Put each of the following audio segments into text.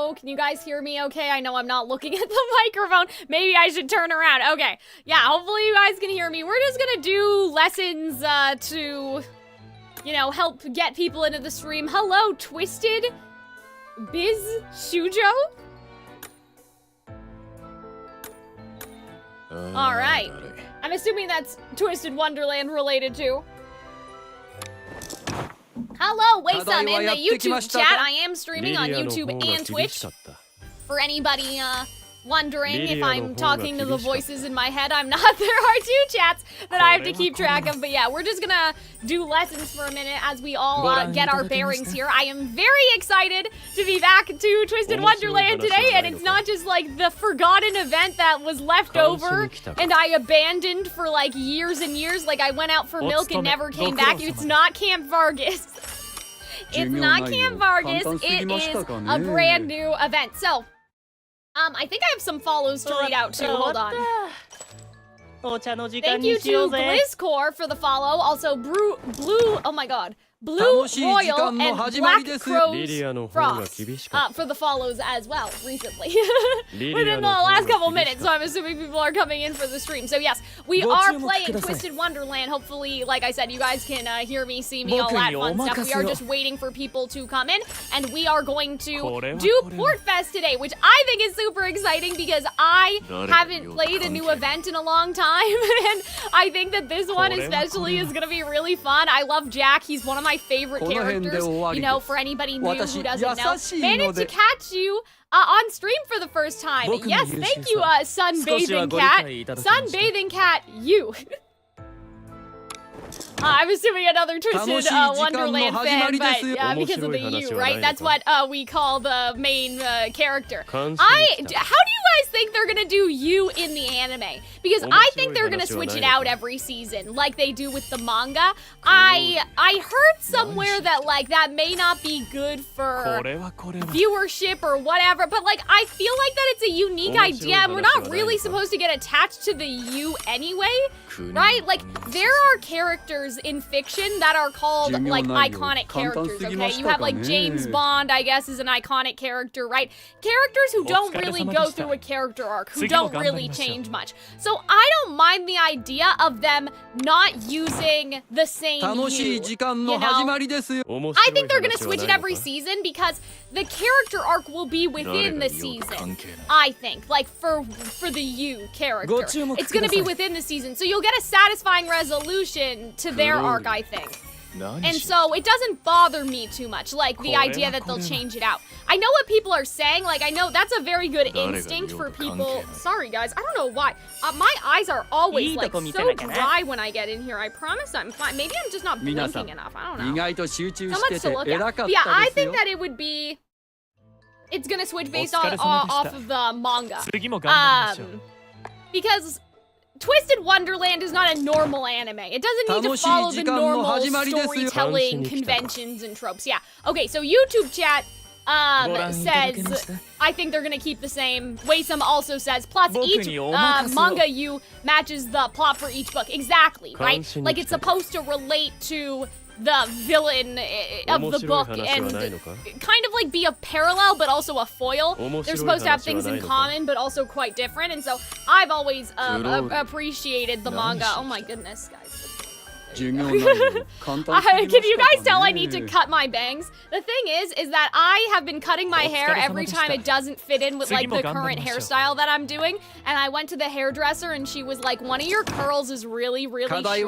Hello, can you guys hear me okay? I know I'm not looking at the microphone. Maybe I should turn around. Okay, yeah, hopefully you guys can hear me. We're just gonna do lessons to, you know, help get people into the stream. Hello, Twisted Biz Shujo? Alright. I'm assuming that's Twisted Wonderland related to. Hello, Waysome in the YouTube chat. I am streaming on YouTube and Twitch. For anybody wondering if I'm talking to the voices in my head, I'm not. There are 2 chats that I have to keep track of. But yeah, we're just gonna do lessons for a minute as we all get our bearings here. I am very excited to be back to Twisted Wonderland today, and it's not just like the forgotten event that was left over and I abandoned for like years and years. Like I went out for milk and never came back. It's not Camp Vargas. It's not Camp Vargas. It is a brand new event. So, I think I have some follows to read out too. Hold on. Thank you to Blizzcore for the follow. Also, Blue, oh my god. Blue Royal and Black Crow's Frost for the follows as well recently. Within the last couple minutes, so I'm assuming people are coming in for the stream. So yes, we are playing Twisted Wonderland. Hopefully, like I said, you guys can hear me, see me, all that fun stuff. We are just waiting for people to come in, and we are going to do Port Fest today, which I think is super exciting because I haven't played a new event in a long time, and I think that this one especially is gonna be really fun. I love Jack. He's one of my favorite characters, you know, for anybody new who doesn't know. Managed to catch you on stream for the first time. Yes, thank you, Sunbathing Cat. Sunbathing Cat, you. I'm assuming another Twisted Wonderland fan, but yeah, because of the U, right? That's what we call the main character. How do you guys think they're gonna do you in the anime? Because I think they're gonna switch it out every season, like they do with the manga. I heard somewhere that like that may not be good for viewership or whatever, but like I feel like that it's a unique idea, and we're not really supposed to get attached to the U anyway, right? Like there are characters in fiction that are called like iconic characters, okay? You have like James Bond, I guess, is an iconic character, right? Characters who don't really go through a character arc, who don't really change much. So I don't mind the idea of them not using the same you know? I think they're gonna switch it every season because the character arc will be within the season, I think. Like for the you character. It's gonna be within the season, so you'll get a satisfying resolution to their arc, I think. And so it doesn't bother me too much, like the idea that they'll change it out. I know what people are saying, like I know that's a very good instinct for people. Sorry guys, I don't know why. My eyes are always like so dry when I get in here. I promise I'm fine. Maybe I'm just not blinking enough, I don't know. So much to look at. But yeah, I think that it would be, it's gonna switch based on off of the manga. Because Twisted Wonderland is not a normal anime. It doesn't need to follow the normal storytelling conventions and tropes. Yeah. Okay, so YouTube chat says, I think they're gonna keep the same. Waysome also says, plus each manga you matches the plot for each book. Exactly, right? Like it's supposed to relate to the villain of the book and kind of like be a parallel but also a foil. They're supposed to have things in common but also quite different, and so I've always appreciated the manga. Oh my goodness, guys. Can you guys tell I need to cut my bangs? The thing is that I have been cutting my hair every time it doesn't fit in with like the current hairstyle that I'm doing, and I went to the hairdresser and she was like, one of your curls is really, really short. And I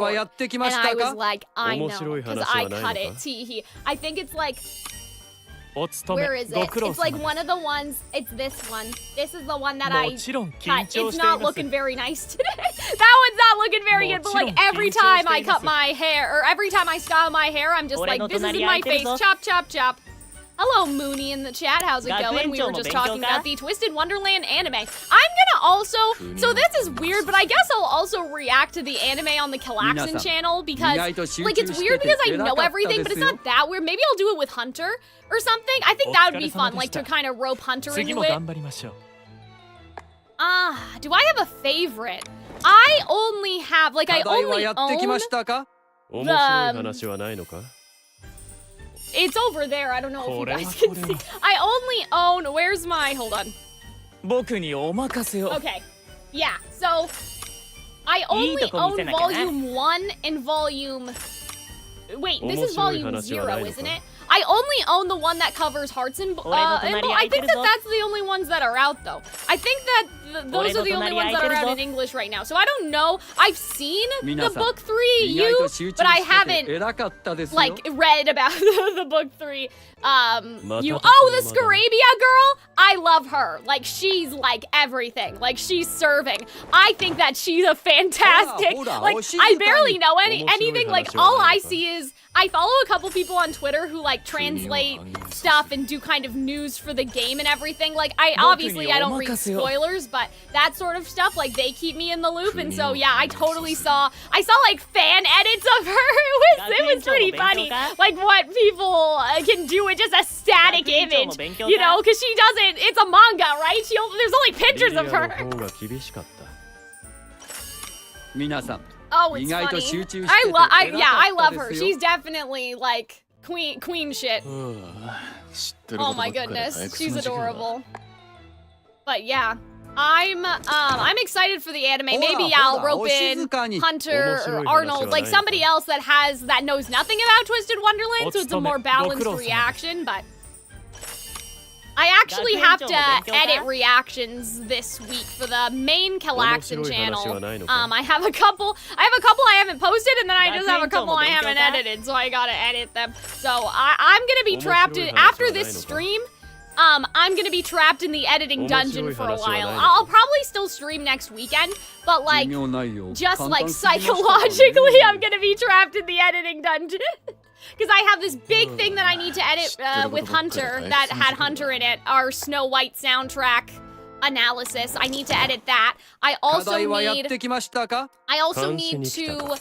was like, I know, because I cut it. Teehee. I think it's like, where is it? It's like one of the ones, it's this one. This is the one that I cut. It's not looking very nice today. That one's not looking very good, but like every time I cut my hair, or every time I style my hair, I'm just like, this is in my face, chop, chop, chop. Hello, Mooney in the chat. How's it going? We were just talking about the Twisted Wonderland anime. I'm gonna also, so this is weird, but I guess I'll also react to the anime on the Calxiyn channel because, like, it's weird because I know everything, but it's not that weird. Maybe I'll do it with Hunter or something. I think that would be fun, like, to kind of rope Hunter into it. Do I have a favorite? I only have, like, I only own the... It's over there. I don't know if you guys can see. I only own, where's my, hold on. Okay, yeah, so I only own volume 1 and volume, wait, this is volume 0, isn't it? I only own the one that covers hearts and I think that that's the only ones that are out, though. I think that those are the only ones that are out in English right now. So I don't know. I've seen the book 3, but I haven't, like, read about the book 3. Oh, the Scarabia girl? I love her. Like, she's, like, everything. Like, she's serving. I think that she's a fantastic, like, I barely know anything. Like, all I see is, I follow a couple people on Twitter who, like, translate stuff and do kind of news for the game and everything. Like, I don't read spoilers, but that sort of stuff, like, they keep me in the loop. And so, yeah, I saw, like, fan edits of her. It was pretty funny. Like, what people can do with just a static image, you know, because she doesn't, it's a manga, right? There's only pictures of her. Oh, it's funny. I love her. She's definitely, like, queen shit. Oh my goodness, she's adorable. But yeah, I'm excited for the anime. Maybe I'll rope in Hunter or Arnold, like somebody else that knows nothing about Twisted Wonderland, so it's a more balanced reaction, but I actually have to edit reactions this week for the main Calxiyn channel. I have a couple I haven't posted, and then I just have a couple I haven't edited, so I gotta edit them. So I'm gonna be trapped after this stream. I'm gonna be trapped in the editing dungeon for a while. I'll probably still stream next weekend, but like, just like psychologically, I'm gonna be trapped in the editing dungeon. Because I have this big thing that I need to edit with Hunter that had Hunter in it, our Snow White soundtrack analysis. I need to edit that. I also need to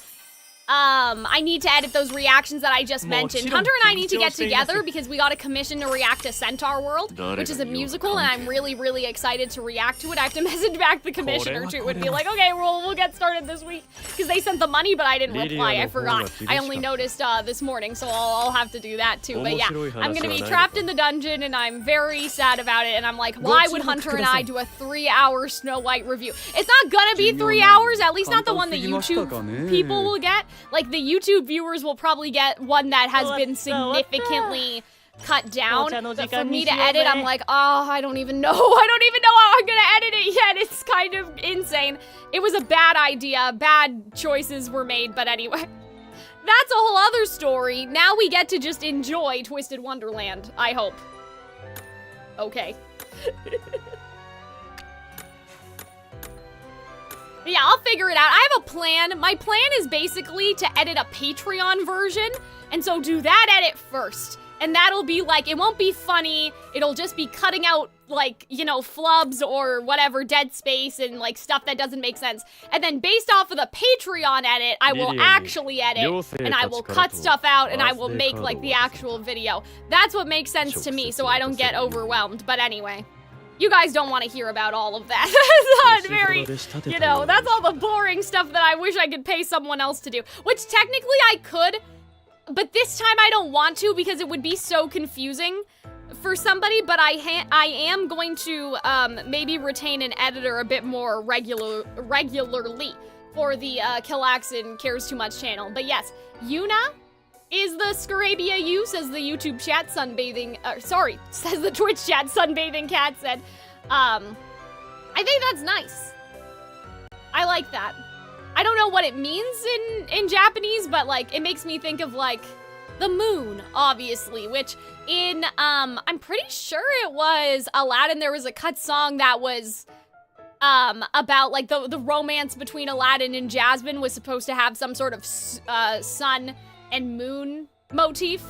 I need to edit those reactions that I just mentioned. Hunter and I need to get together because we got a commission to react to Centaur World, which is a musical, and I'm really, really excited to react to it. I have to message back the commissioner too and be like, okay, we'll get started this week, because they sent the money, but I didn't reply. I forgot. I only noticed this morning, so I'll have to do that too. But yeah, I'm gonna be trapped in the dungeon, and I'm very sad about it. And I'm like, why would Hunter and I do a 3-hour Snow White review? It's not gonna be 3 hours, at least not the one that YouTube people will get. Like, the YouTube viewers will probably get one that has been significantly cut down. But for me to edit, I'm like, oh, I don't even know. I don't even know how I'm gonna edit it yet. It's kind of insane. It was a bad idea. Bad choices were made, but anyway. That's a whole other story. Now we get to just enjoy Twisted Wonderland, I hope. Okay. Yeah, I'll figure it out. I have a plan. My plan is basically to edit a Patreon version, and so do that edit first. And that'll be like, it won't be funny, it'll just be cutting out, like, you know, flubs or whatever, dead space and, like, stuff that doesn't make sense. And then based off of the Patreon edit, I will actually edit, and I will cut stuff out, and I will make, like, the actual video. That's what makes sense to me, so I don't get overwhelmed. But anyway. You guys don't want to hear about all of that. It's not very, you know, that's all the boring stuff that I wish I could pay someone else to do. Which technically I could, but this time I don't want to because it would be so confusing for somebody, but I am going to maybe retain an editor a bit more regularly for the Calxiyn Cares Too Much channel. But yes, Yuna is the Scarabia you, says the YouTube chat, sunbathing, says the Twitch chat, sunbathing cat said. I think that's nice. I like that. I don't know what it means in Japanese, but like, it makes me think of like the moon, obviously, which in, I'm pretty sure it was Aladdin, there was a cut song that was, about like the romance between Aladdin and Jasmine was supposed to have some sort of, sun and moon motif.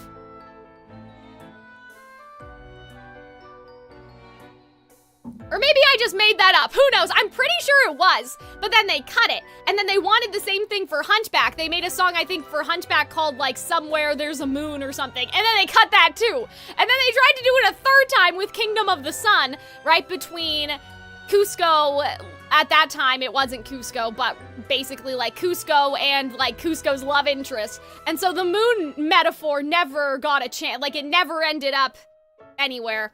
Or maybe I just made that up. Who knows? I'm pretty sure it was. But then they cut it. And then they wanted the same thing for Hunchback. They made a song, I think, for Hunchback called, like, Somewhere There's a Moon or something. And then they cut that, too. And then they tried to do it a third time with Kingdom of the Sun, right between Cusco, at that time, it wasn't Cusco, but basically like Cusco and like Cusco's love interest. And so the moon metaphor never got a chance, like it never ended up anywhere.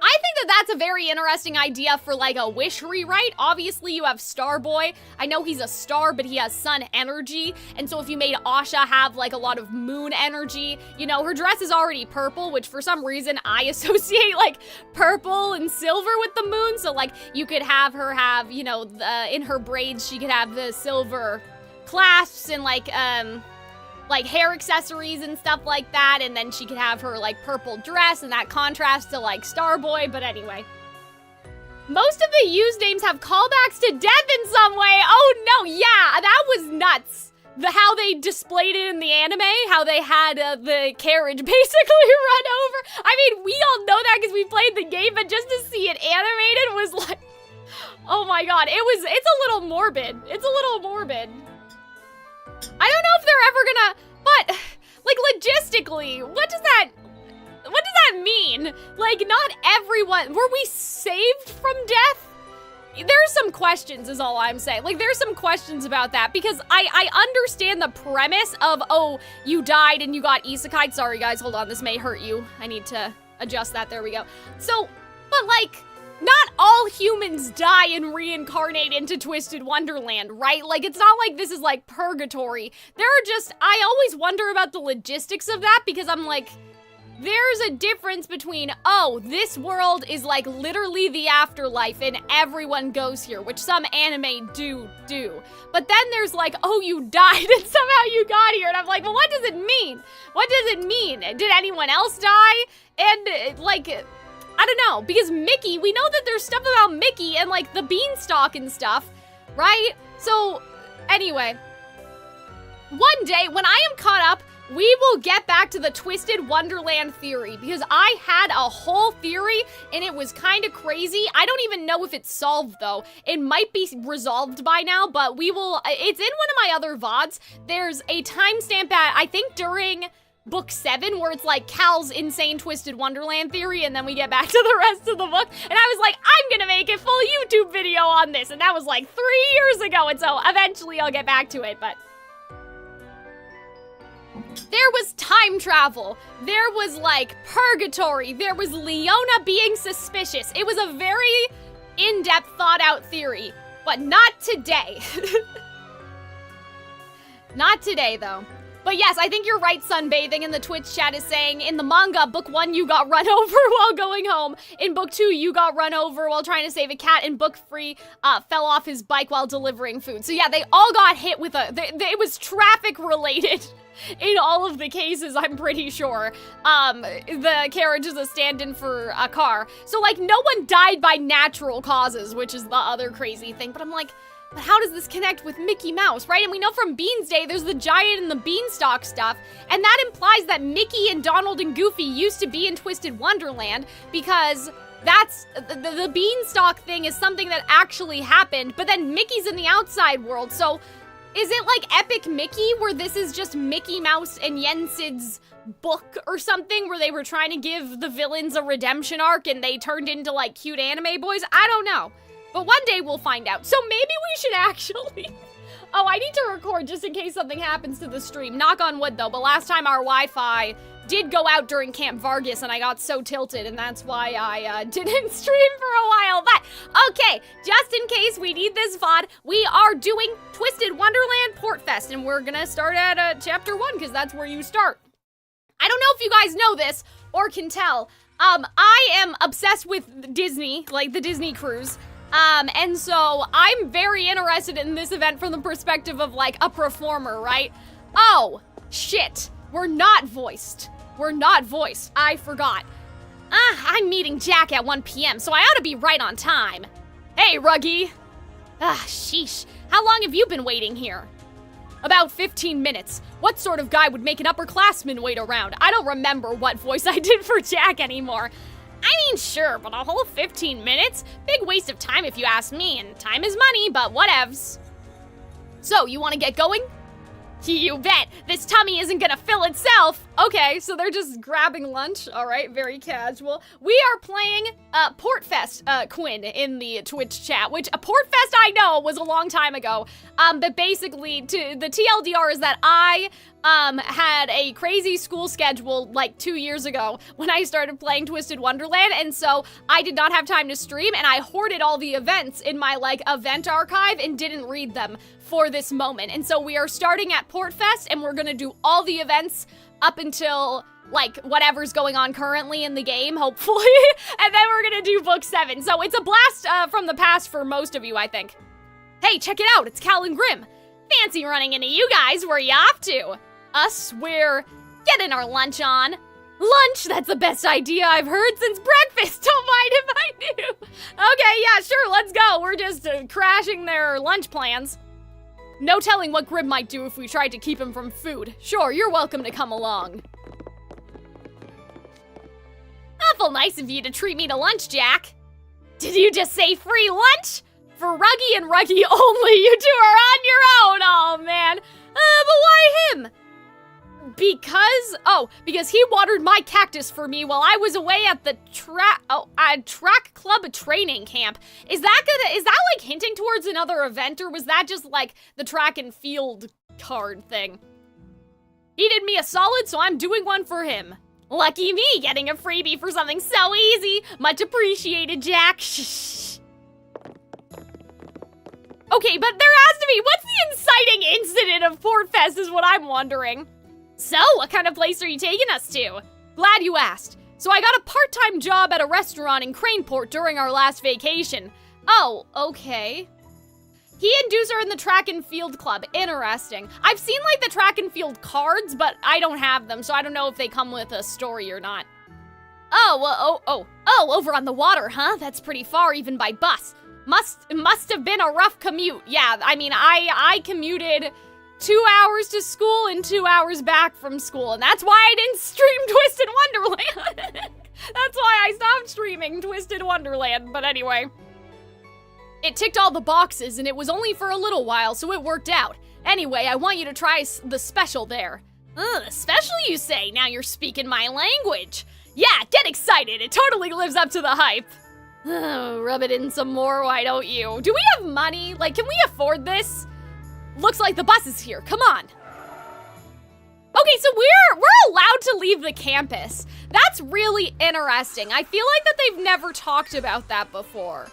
I think that that's a very interesting idea for like a Wish rewrite. Obviously you have Starboy. I know he's a star, but he has sun energy. And so if you made Asha have like a lot of moon energy, you know, her dress is already purple, which for some reason I associate like purple and silver with the moon. So like you could have her have, you know, in her braids, she could have the silver clasps and like hair accessories and stuff like that, and then she could have her like purple dress, and that contrasts to like Starboy. But anyway, most of the used names have callbacks to death in some way. Oh no, yeah, that was nuts. How they displayed it in the anime, how they had the carriage basically run over. I mean, we all know that because we played the game, but just to see it animated was like, oh my god, it's a little morbid. It's a little morbid. I don't know if they're ever gonna, but, like, logistically, what does that mean? Like, not everyone, were we saved from death? There's some questions is all I'm saying. Like, there's some questions about that, because I understand the premise of, oh, you died and you got isekai'd. Sorry, guys, hold on, this may hurt you. I need to adjust that, there we go. So, but, like, not all humans die and reincarnate into Twisted Wonderland, right? Like, it's not like this is like purgatory. I always wonder about the logistics of that, because I'm like, there's a difference between, oh, this world is like literally the afterlife and everyone goes here, which some anime do. But then there's like, oh, you died and somehow you got here. And I'm like, well, what does it mean? What does it mean? Did anyone else die? And like, I don't know, because Mickey, we know that there's stuff about Mickey and like the beanstalk and stuff, right? So anyway, one day when I am caught up, we will get back to the Twisted Wonderland theory, because I had a whole theory and it was kind of crazy. I don't even know if it's solved though. It might be resolved by now, but it's in one of my other VODs. There's a timestamp at, I think during book 7, where it's like Cal's insane Twisted Wonderland theory, and then we get back to the rest of the book, and I was like, I'm gonna make a full YouTube video on this, and that was like 3 years ago, and so eventually I'll get back to it, but there was time travel, there was like purgatory, there was Leona being suspicious. It was a very in-depth, thought-out theory, but not today. Not today, though. But yes, I think you're right, Sunbathing in the Twitch chat is saying, in the manga, book 1, you got run over while going home. In book 2, you got run over while trying to save a cat. In book 3, fell off his bike while delivering food. So yeah, they all got hit with it was traffic related in all of the cases, I'm pretty sure. The carriage is a stand-in for a car. So like, no one died by natural causes, which is the other crazy thing. But I'm like, but how does this connect with Mickey Mouse, right? And we know from Beans Day, there's the giant and the beanstalk stuff, and that implies that Mickey and Donald and Goofy used to be in Twisted Wonderland, because that's, the beanstalk thing is something that actually happened, but then Mickey's in the outside world, so is it like Epic Mickey, where this is just Mickey Mouse and Yensid's book or something, where they were trying to give the villains a redemption arc and they turned into like cute anime boys? I don't know. But one day we'll find out. So maybe we should actually... Oh, I need to record just in case something happens to the stream. Knock on wood, though. But last time our Wi-Fi did go out during Camp Vargas, and I got so tilted, and that's why I didn't stream for a while. But, okay, just in case we need this VOD, we are doing Twisted Wonderland Portfest, and we're gonna start at Chapter 1, because that's where you start. I don't know if you guys know this, or can tell. I am obsessed with Disney, like the Disney cruise. And so I'm very interested in this event from the perspective of like a performer, right? Oh, shit. We're not voiced. I forgot. I'm meeting Jack at 1 p.m., so I ought to be right on time. Hey, Ruggy. Sheesh. How long have you been waiting here? About 15 minutes. What sort of guy would make an upperclassman wait around? I don't remember what voice I did for Jack anymore. I mean, sure, but a whole 15 minutes? Big waste of time if you ask me, and time is money, but whatevs. So, you want to get going? You bet. This tummy isn't gonna fill itself. Okay, so they're just grabbing lunch. All right, very casual. We are playing Portfest, Quinn, in the Twitch chat, which Portfest I know was a long time ago. But basically, the TLDR is that I had a crazy school schedule like 2 years ago when I started playing Twisted Wonderland, and so I did not have time to stream, and I hoarded all the events in my like event archive and didn't read them for this moment. And so we are starting at Portfest, and we're gonna do all the events up until, like, whatever's going on currently in the game, hopefully, and then we're gonna do Book 7. So it's a blast from the past for most of you, I think. Hey, check it out, it's Cal and Grim. Fancy running into you guys, where you off to? Us, we're getting our lunch on. Lunch, that's the best idea I've heard since breakfast, don't mind if I do. Okay, yeah, sure, let's go. We're just crashing their lunch plans. No telling what Grim might do if we tried to keep him from food. Sure, you're welcome to come along. Awful nice of you to treat me to lunch, Jack. Did you just say free lunch? For Ruggy and Ruggy only, you two are on your own, oh man. But why him? Because he watered my cactus for me while I was away at the track club training camp. Is that like hinting towards another event, or was that just like the track and field card thing? He did me a solid, so I'm doing one for him. Lucky me, getting a freebie for something so easy. Much appreciated, Jack. Shh. Okay, but there has to be, what's the inciting incident of Portfest is what I'm wondering. So, what kind of place are you taking us to? Glad you asked. So I got a part-time job at a restaurant in Craneport during our last vacation. Oh, okay. He and Deuce are in the track and field club. Interesting. I've seen like the track and field cards, but I don't have them, so I don't know if they come with a story or not. Oh, over on the water, huh? That's pretty far even by bus. Must have been a rough commute. Yeah, I mean, I commuted 2 hours to school and 2 hours back from school, and that's why I didn't stream Twisted Wonderland. That's why I stopped streaming Twisted Wonderland, but anyway. It ticked all the boxes, and it was only for a little while, so it worked out. Anyway, I want you to try the special there. Special you say? Now you're speaking my language. Yeah, get excited. It totally lives up to the hype. Rub it in some more, why don't you? Do we have money? Like, can we afford this? Looks like the bus is here. Come on. Okay, so we're allowed to leave the campus. That's really interesting. I feel like that they've never talked about that before.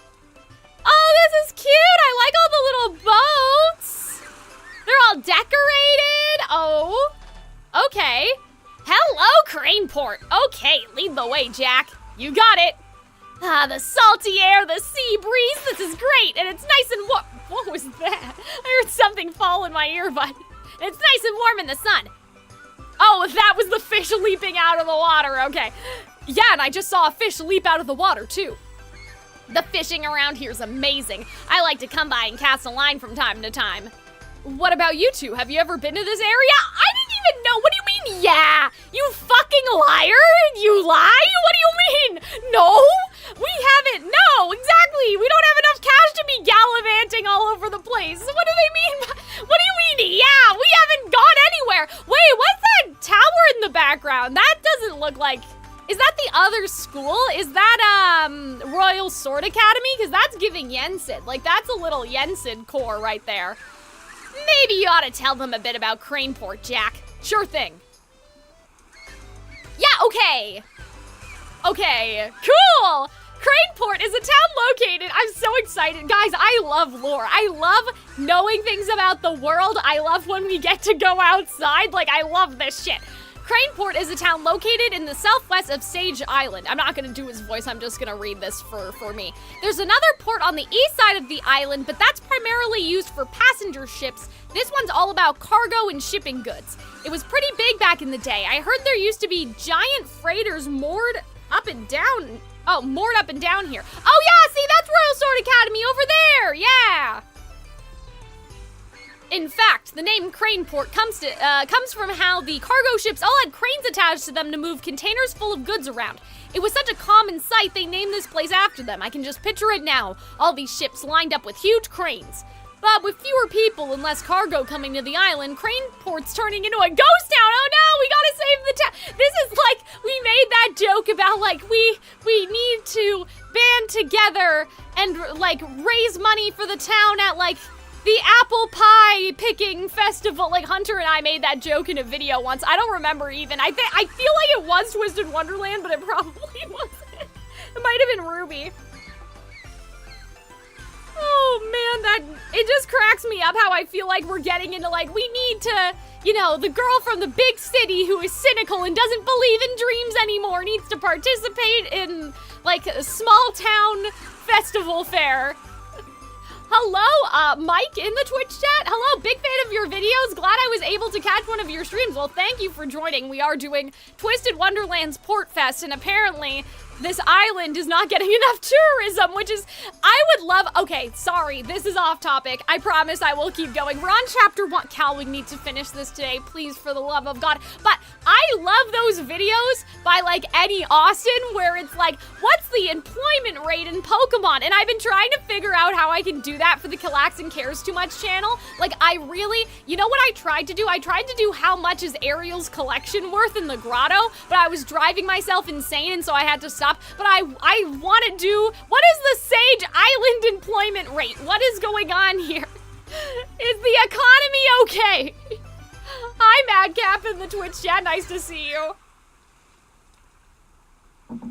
Oh, this is cute. I like all the little boats. They're all decorated. Oh, okay. Hello, Craneport. Okay, lead the way, Jack. You got it. Ah, the salty air, the sea breeze. This is great, and it's nice and warm. What was that? I heard something fall in my earbud. It's nice and warm in the sun. Oh, that was the fish leaping out of the water. Okay. Yeah, and I just saw a fish leap out of the water, too. The fishing around here is amazing. I like to come by and cast a line from time to time. What about you two? Have you ever been to this area? I didn't even know. What do you mean, yeah? You fucking liar? You lie? What do you mean? No? We haven't. No, exactly. We don't have enough cash to be gallivanting all over the place. What do they mean? What do you mean, yeah? We haven't gone anywhere. Wait, what's that tower in the background? That doesn't look like... Is that the other school? Is that, Royal Sword Academy? Because that's giving Yensid. Like, that's a little Yensid core right there. Maybe you ought to tell them a bit about Craneport, Jack. Sure thing. Yeah, okay. Okay, cool. Craneport is a town located. I'm so excited. Guys, I love lore. I love knowing things about the world. I love when we get to go outside. Like, I love this shit. Craneport is a town located in the southwest of Sage Island. I'm not gonna do his voice, I'm just gonna read this for me. There's another port on the east side of the island, but that's primarily used for passenger ships. This one's all about cargo and shipping goods. It was pretty big back in the day. I heard there used to be giant freighters moored up and down. Oh, moored up and down here. Oh yeah, see, that's Royal Sword Academy over there, yeah. In fact, the name Craneport comes from how the cargo ships all had cranes attached to them to move containers full of goods around. It was such a common sight, they named this place after them. I can just picture it now. All these ships lined up with huge cranes. But with fewer people and less cargo coming to the island, Craneport's turning into a ghost town. Oh no, we gotta save the town. This is like, we made that joke about like, we need to band together and like raise money for the town at like the apple pie picking festival. Like Hunter and I made that joke in a video once. I don't remember even. I feel like it was Twisted Wonderland, but it probably wasn't. It might have been Ruby. Oh man, it just cracks me up how I feel like we're getting into like, we need to, you know, the girl from the big city who is cynical and doesn't believe in dreams anymore needs to participate in like a small town festival fair. Hello, Mike in the Twitch chat. Hello, big fan of your videos. Glad I was able to catch one of your streams. Well, thank you for joining. We are doing Twisted Wonderland's Port Fest, and apparently this island is not getting enough tourism, which is, I would love, okay, sorry, this is off topic. I promise I will keep going. We're on chapter 1. Cal, we need to finish this today, please, for the love of God. But I love those videos by like Eddie Austin where it's like, what's the employment rate in Pokemon? And I've been trying to figure out how I can do that for the Calxiyn Cares Too Much channel. Like I really, you know what I tried to do? I tried to do how much is Ariel's collection worth in the grotto, but I was driving myself insane and so I had to stop. But I want to do, what is the Sage Island employment rate? What is going on here? Is the economy okay? Hi, Madcap in the Twitch chat. Nice to see you.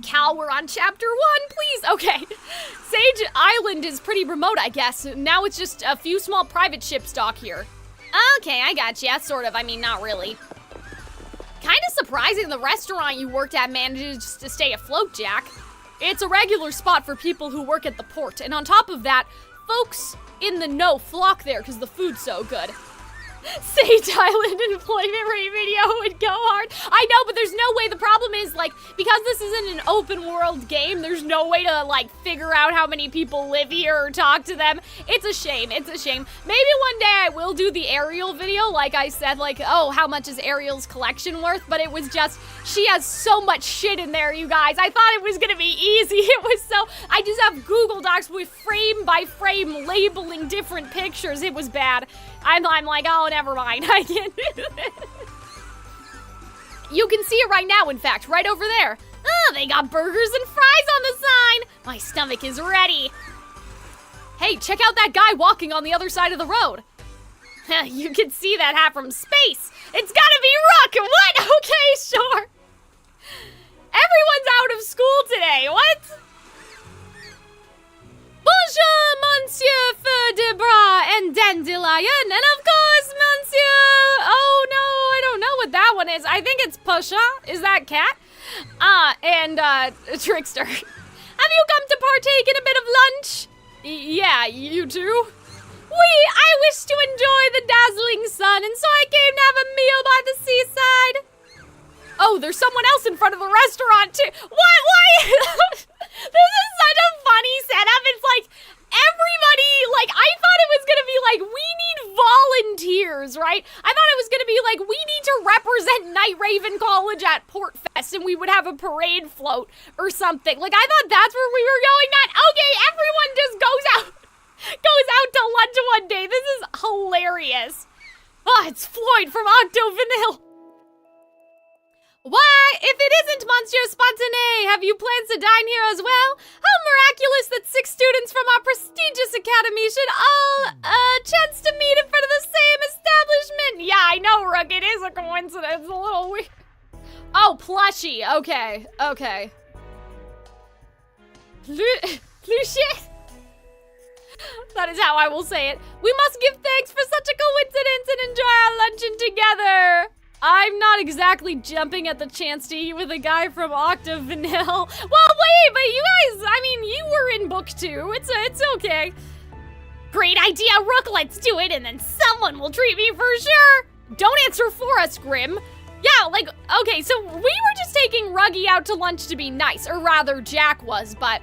Cal, we're on chapter 1, please. Okay. Sage Island is pretty remote, I guess. Now it's just a few small private ships dock here. Okay, I got you. Sort of. I mean, not really. Kind of surprising the restaurant you worked at manages to stay afloat, Jack. It's a regular spot for people who work at the port, and on top of that, folks in the know flock there because the food's so good. Sage Island employment rate video would go hard. I know, but there's no way. The problem is, like, because this isn't an open world game, there's no way to, like, figure out how many people live here or talk to them. It's a shame. It's a shame. Maybe one day I will do the Ariel video, like I said, like, oh, how much is Ariel's collection worth? But it was just, she has so much shit in there, you guys. I thought it was gonna be easy. It was so, I just have Google Docs with frame by frame labeling different pictures. It was bad. I'm like, oh, never mind. I can't do this. You can see it right now, in fact, right over there. Oh, they got burgers and fries on the sign. My stomach is ready. Hey, check out that guy walking on the other side of the road. You can see that hat from space. It's gotta be Rook. What? Okay, sure. Everyone's out of school today. What? Bonjour, Monsieur Feu de Bras and Dandelion, and of course, Monsieur... Oh, no, I don't know what that one is. I think it's Pusha. Is that Cat? And Trickster. Have you come to partake in a bit of lunch? Yeah, you too? I wish to enjoy the dazzling sun, and so I came to have a meal by the seaside. Oh, there's someone else in front of the restaurant, too. What? Why? This is such a funny setup. It's like, everybody, like, I thought it was gonna be like, we need volunteers, right? I thought it was gonna be like, we need to represent Night Raven College at Port Fest, and we would have a parade float or something. Like, I thought that's where we were going, not, okay, everyone just goes out to lunch one day. This is hilarious. Oh, it's Floyd from Octovanille. Why, if it isn't Monsieur Spontané, have you plans to dine here as well? How miraculous that 6 students from our prestigious academy should all, chance to meet in front of the same establishment. Yeah, I know, Rook, it is a coincidence, a little weird. Oh, plushie, okay. Plushie? That is how I will say it. We must give thanks for such a coincidence and enjoy our luncheon together. I'm not exactly jumping at the chance to eat with a guy from Octavanille. Well, wait, but you guys, I mean, you were in book 2. It's okay. Great idea, Rook, let's do it, and then someone will treat me for sure. Don't answer for us, Grim. Yeah, like, okay, so we were just taking Ruggy out to lunch to be nice, or rather, Jack was, but...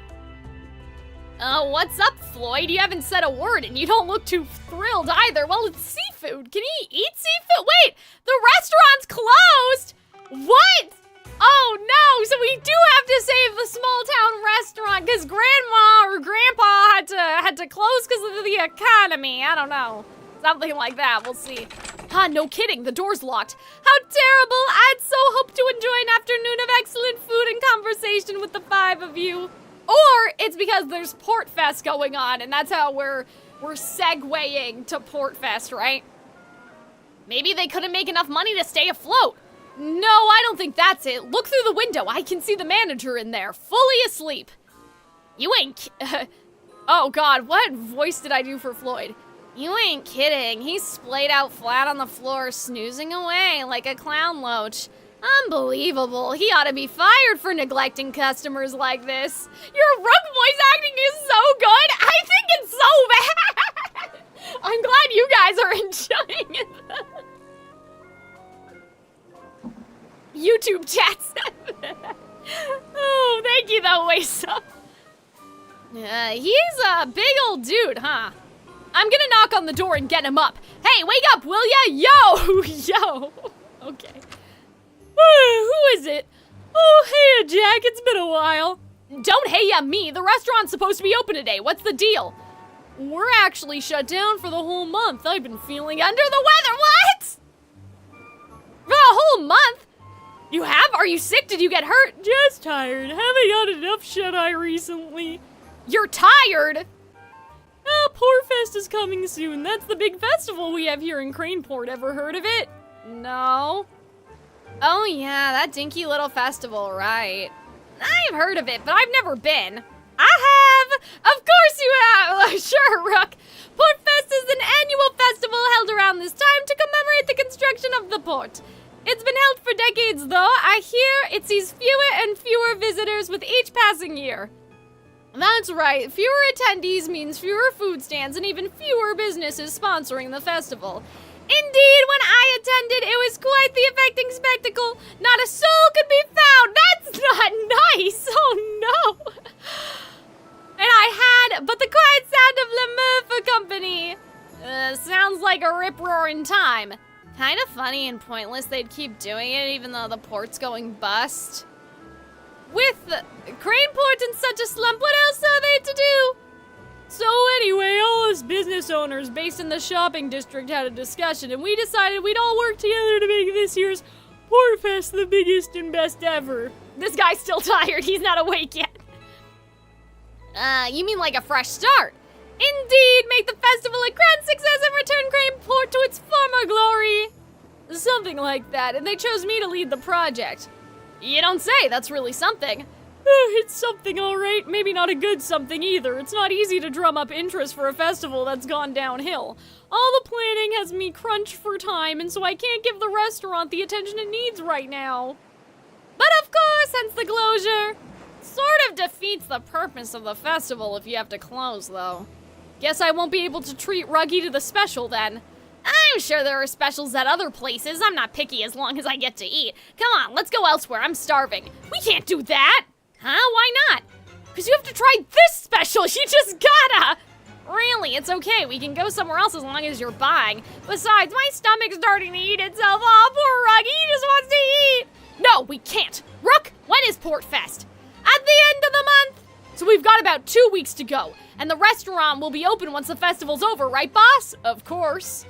what's up, Floyd? You haven't said a word, and you don't look too thrilled either. Well, it's seafood. Can he eat seafood? Wait, the restaurant's closed? What? Oh, no, so we do have to save the small-town restaurant, because Grandma or Grandpa had to close because of the economy. I don't know. Something like that. We'll see. No kidding. The door's locked. How terrible. I'd so hoped to enjoy an afternoon of excellent food and conversation with the 5 of you. Or it's because there's Port Fest going on, and that's how we're segueing to Port Fest, right? Maybe they couldn't make enough money to stay afloat. No, I don't think that's it. Look through the window. I can see the manager in there, fully asleep. You ain't... oh, God. What voice did I do for Floyd? You ain't kidding. He's splayed out flat on the floor, snoozing away like a clown loach. Unbelievable. He ought to be fired for neglecting customers like this. Your Rook voice acting is so good. I think it's so bad. I'm glad you guys are enjoying it. YouTube chats. Oh, thank you though, Waysa. He's a big old dude, huh? I'm gonna knock on the door and get him up. Hey, wake up, will ya? Yo! Yo! Okay. Who is it? Oh, hey, Jack, it's been a while. Don't hey ya me. The restaurant's supposed to be open today. What's the deal? We're actually shut down for the whole month. I've been feeling under the weather. What? For the whole month? You have? Are you sick? Did you get hurt? Just tired. Haven't got enough shut-eye recently. You're tired? Portfest is coming soon. That's the big festival we have here in Craneport. Ever heard of it? No. Oh yeah, that dinky little festival, right. I've heard of it, but I've never been. I have! Of course you have! Sure, Rook. Portfest is an annual festival held around this time to commemorate the construction of the port. It's been held for decades, though. I hear it sees fewer and fewer visitors with each passing year. That's right. Fewer attendees means fewer food stands and even fewer businesses sponsoring the festival. Indeed, when I attended, it was quite the affecting spectacle. Not a soul could be found. That's not nice. Oh, no. And but the quiet sound of Lemur for company. Sounds like a rip-roaring time. Kind of funny and pointless they'd keep doing it even though the port's going bust. With Craneport in such a slump, what else are they to do? So anyway, all us business owners based in the shopping district had a discussion, and we decided we'd all work together to make this year's Portfest the biggest and best ever. This guy's still tired. He's not awake yet. You mean like a fresh start? Indeed, make the festival a grand success and return Craneport to its former glory. Something like that, and they chose me to lead the project. You don't say. That's really something. It's something, all right. Maybe not a good something either. It's not easy to drum up interest for a festival that's gone downhill. All the planning has me crunched for time, and so I can't give the restaurant the attention it needs right now. But of course, hence the closure. Sort of defeats the purpose of the festival if you have to close, though. Guess I won't be able to treat Ruggy to the special then. I'm sure there are specials at other places. I'm not picky as long as I get to eat. Come on, let's go elsewhere. I'm starving. We can't do that. Huh? Why not? Because you have to try this special. You just gotta. Really, it's okay. We can go somewhere else as long as you're buying. Besides, my stomach's starting to eat itself off. Poor Ruggy, he just wants to eat. No, we can't. Rook, when is Portfest? At the end of the month. So we've got about 2 weeks to go. And the restaurant will be open once the festival's over, right, boss? Of course.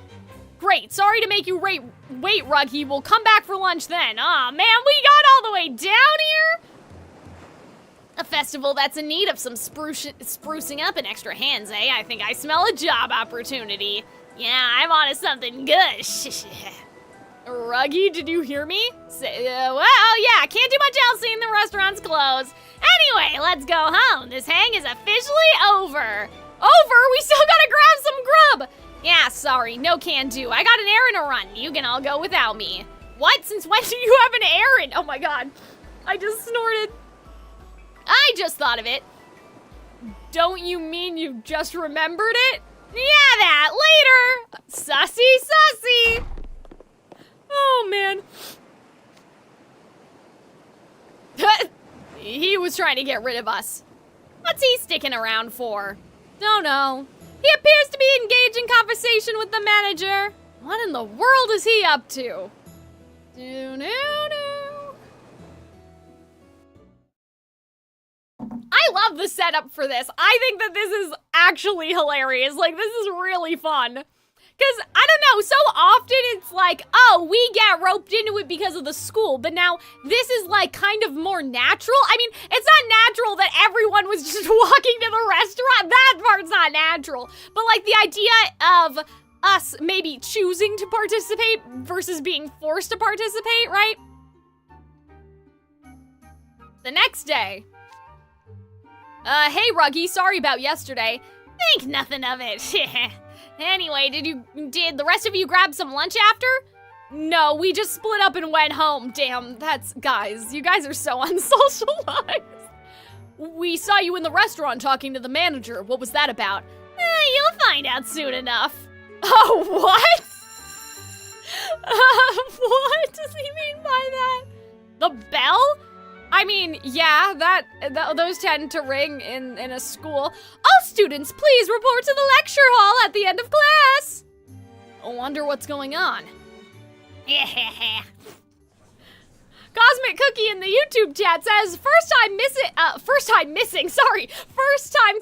Great. Sorry to make you wait, Ruggy. We'll come back for lunch then. Aw, man, we got all the way down here? A festival that's in need of some sprucing up and extra hands, eh? I think I smell a job opportunity. Yeah, I'm on to something good. Ruggy, did you hear me? Well, yeah, can't do much else seeing the restaurant's closed. Anyway, let's go home. This hang is officially over. Over? We still gotta grab some grub. Yeah, sorry, no can do. I got an errand to run. You can all go without me. What? Since when do you have an errand? Oh my god. I just snorted. I just thought of it. Don't you mean you just remembered it? Yeah, that. Later. Sussy, sussy. Oh, man. He was trying to get rid of us. What's he sticking around for? Don't know. He appears to be engaged in conversation with the manager. What in the world is he up to? I love the setup for this. I think that this is actually hilarious. Like, this is really fun. Because, I don't know, so often it's like, oh, we get roped into it because of the school, but now this is like kind of more natural. I mean, it's not natural that everyone was just walking to the restaurant. That part's not natural. But like the idea of us maybe choosing to participate versus being forced to participate, right? The next day. Hey, Ruggy, sorry about yesterday. Think nothing of it. Anyway, did the rest of you grab some lunch after? No, we just split up and went home. Damn, guys, you guys are so unsocialized. We saw you in the restaurant talking to the manager. What was that about? You'll find out soon enough. Oh, what? What does he mean by that? The bell? I mean, yeah, those tend to ring in a school. All students, please report to the lecture hall at the end of class. I wonder what's going on. Cosmic Cookie in the YouTube chat says, first time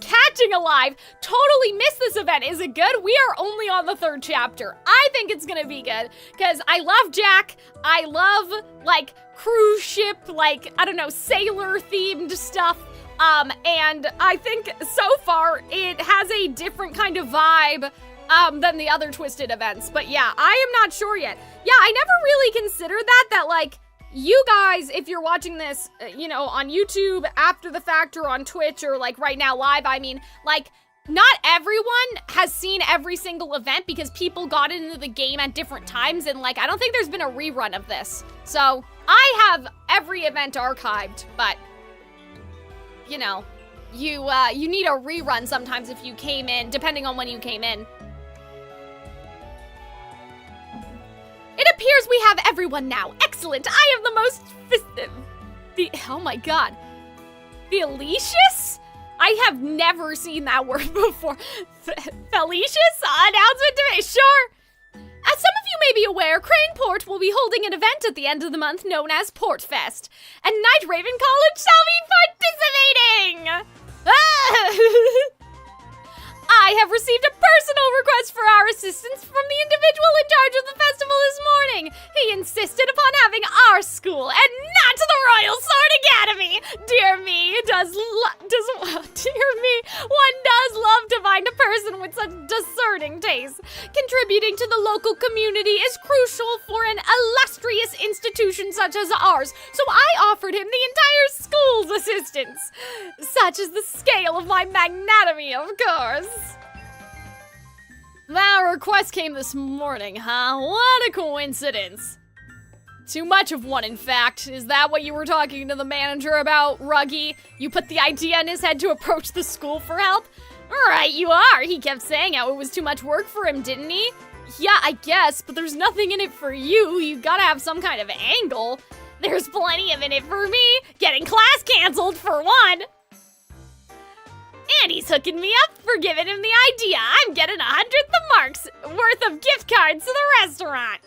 catching alive. Totally missed this event. Is it good? We are only on the 3rd chapter. I think it's gonna be good, because I love Jack. I love, like, cruise ship, like, I don't know, sailor-themed stuff. And I think so far it has a different kind of vibe than the other Twisted events. But yeah, I am not sure yet. Yeah, I never really considered that like, you guys, if you're watching this, you know, on YouTube, after the fact, or on Twitch, or like right now live, I mean, like, not everyone has seen every single event because people got into the game at different times, and like, I don't think there's been a rerun of this. So, I have every event archived, but, you know, you need a rerun sometimes if you came in, depending on when you came in. It appears we have everyone now. Excellent. I am the most oh my god. Felicious? I have never seen that word before. Felicious? Announcement to me. Sure. As some of you may be aware, Craneport will be holding an event at the end of the month known as Port Fest, and Night Raven College shall be participating! I have received a personal request for our assistance from the individual in charge of the festival this morning. He insisted upon having our school and not the Royal Sword Academy. Dear me, one does love to find a person with such discerning taste. Contributing to the local community is crucial for an illustrious institution such as ours, so I offered him the entire school's assistance. Such is the scale of my magnanimity, of course. That request came this morning, huh? What a coincidence. Too much of one, in fact. Is that what you were talking to the manager about, Ruggy? You put the idea in his head to approach the school for help? Right, you are. He kept saying how it was too much work for him, didn't he? Yeah, I guess, but there's nothing in it for you. You gotta have some kind of angle. There's plenty of in it for me. Getting class canceled, for one. And he's hooking me up for giving him the idea. I'm getting 100th the marks worth of gift cards to the restaurant.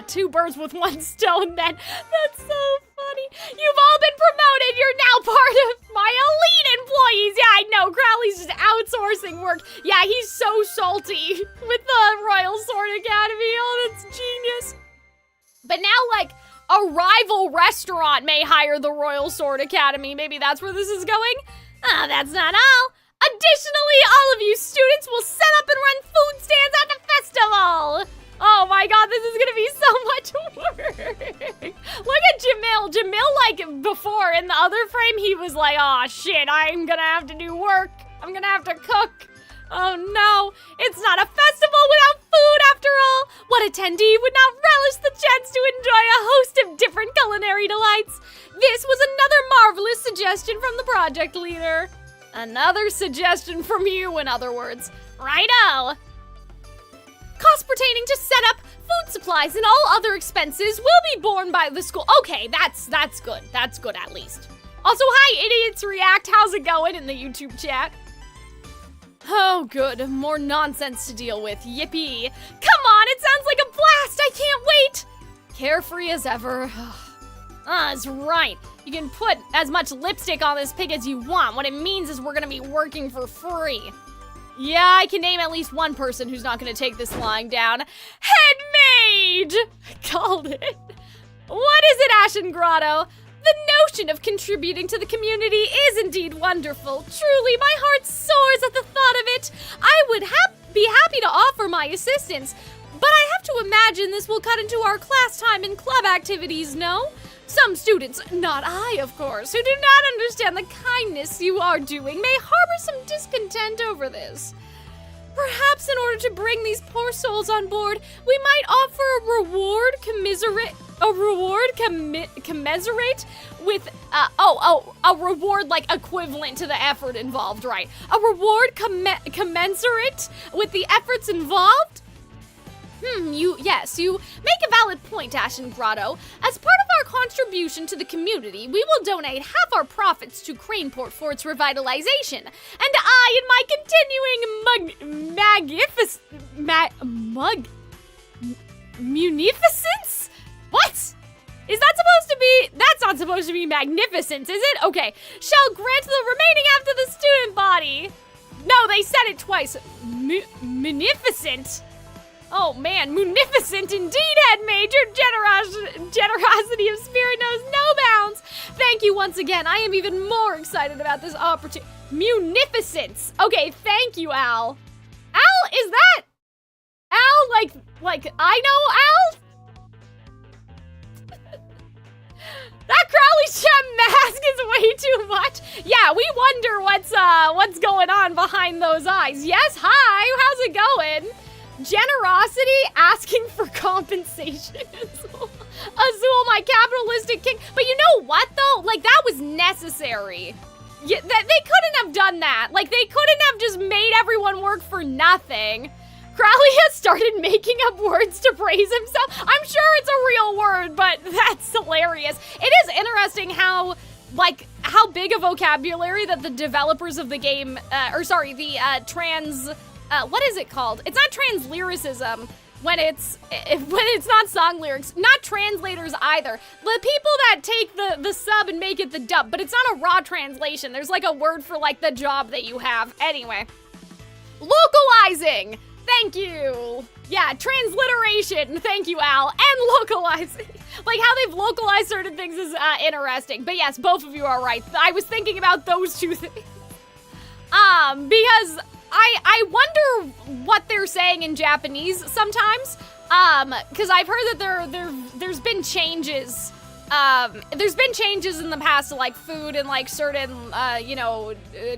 Two birds with one stone then. That's so funny. You've all been promoted. You're now part of my elite employees. Yeah, I know. Crowley's just outsourcing work. Yeah, he's so salty with the Royal Sword Academy. Oh, that's genius. But now, like, a rival restaurant may hire the Royal Sword Academy. Maybe that's where this is going? That's not all. Additionally, all of you students will set up and run food stands at the festival. Oh my god, this is gonna be so much work. Look at Jamil. Jamil, like, before, in the other frame, he was like, oh shit, I'm gonna have to do work. I'm gonna have to cook. Oh no, it's not a festival without food after all. What attendee would not relish the chance to enjoy a host of different culinary delights? This was another marvelous suggestion from the project leader. Another suggestion from you, in other words. Righto. Costs pertaining to setup, food supplies, and all other expenses will be borne by the school. Okay, that's good. That's good, at least. Also, hi, Idiots React. How's it going in the YouTube chat? Oh, good. More nonsense to deal with. Yippee. Come on, it sounds like a blast. I can't wait. Carefree as ever. That's right. You can put as much lipstick on this pig as you want. What it means is we're gonna be working for free. Yeah, I can name at least one person who's not gonna take this lying down. Head maid! Called it. What is it, Ashen Grotto? The notion of contributing to the community is indeed wonderful. Truly, my heart soars at the thought of it. I would be happy to offer my assistance, but I have to imagine this will cut into our class time and club activities, no? Some students, not I, of course, who do not understand the kindness you are doing may harbor some discontent over this. Perhaps in order to bring these poor souls on board, we might offer a reward commensurate with, a reward like equivalent to the effort involved, right? A reward commensurate with the efforts involved? You make a valid point, Ashen Grotto. As part of our contribution to the community, we will donate half our profits to Craneport for its revitalization. And I, in my continuing munificence? What? Is that supposed to be, that's not supposed to be magnificence, is it? Okay, shall grant the remaining half to the student body. No, they said it twice. Munificent? Oh man, munificent indeed, Headmaid! Your generosity of spirit knows no bounds! Thank you once again, I am even more excited about this opportunity. Munificence! Okay, thank you, Al. Al, is that Al, like I know Al? That Crowley Gem mask is way too much. Yeah, we wonder what's going on behind those eyes. Yes, hi, how's it going? Generosity, asking for compensation. Azul, my capitalistic king. But you know what, though? Like, that was necessary. Yeah, they couldn't have done that. Like, they couldn't have just made everyone work for nothing. Crowley has started making up words to praise himself. I'm sure it's a real word, but that's hilarious. It is interesting how big a vocabulary that the developers of the game, what is it called? It's not trans lyricism when it's not song lyrics, not translators either. The people that take the sub and make it the dub, but it's not a raw translation. There's like a word for like the job that you have. Anyway, localizing. Thank you. Yeah, transliteration. Thank you, Al. And localizing. Like how they've localized certain things is interesting. But yes, both of you are right. I was thinking about those two things. Because I wonder what they're saying in Japanese sometimes. Because I've heard that there's been changes. There's been changes in the past to like food and like certain,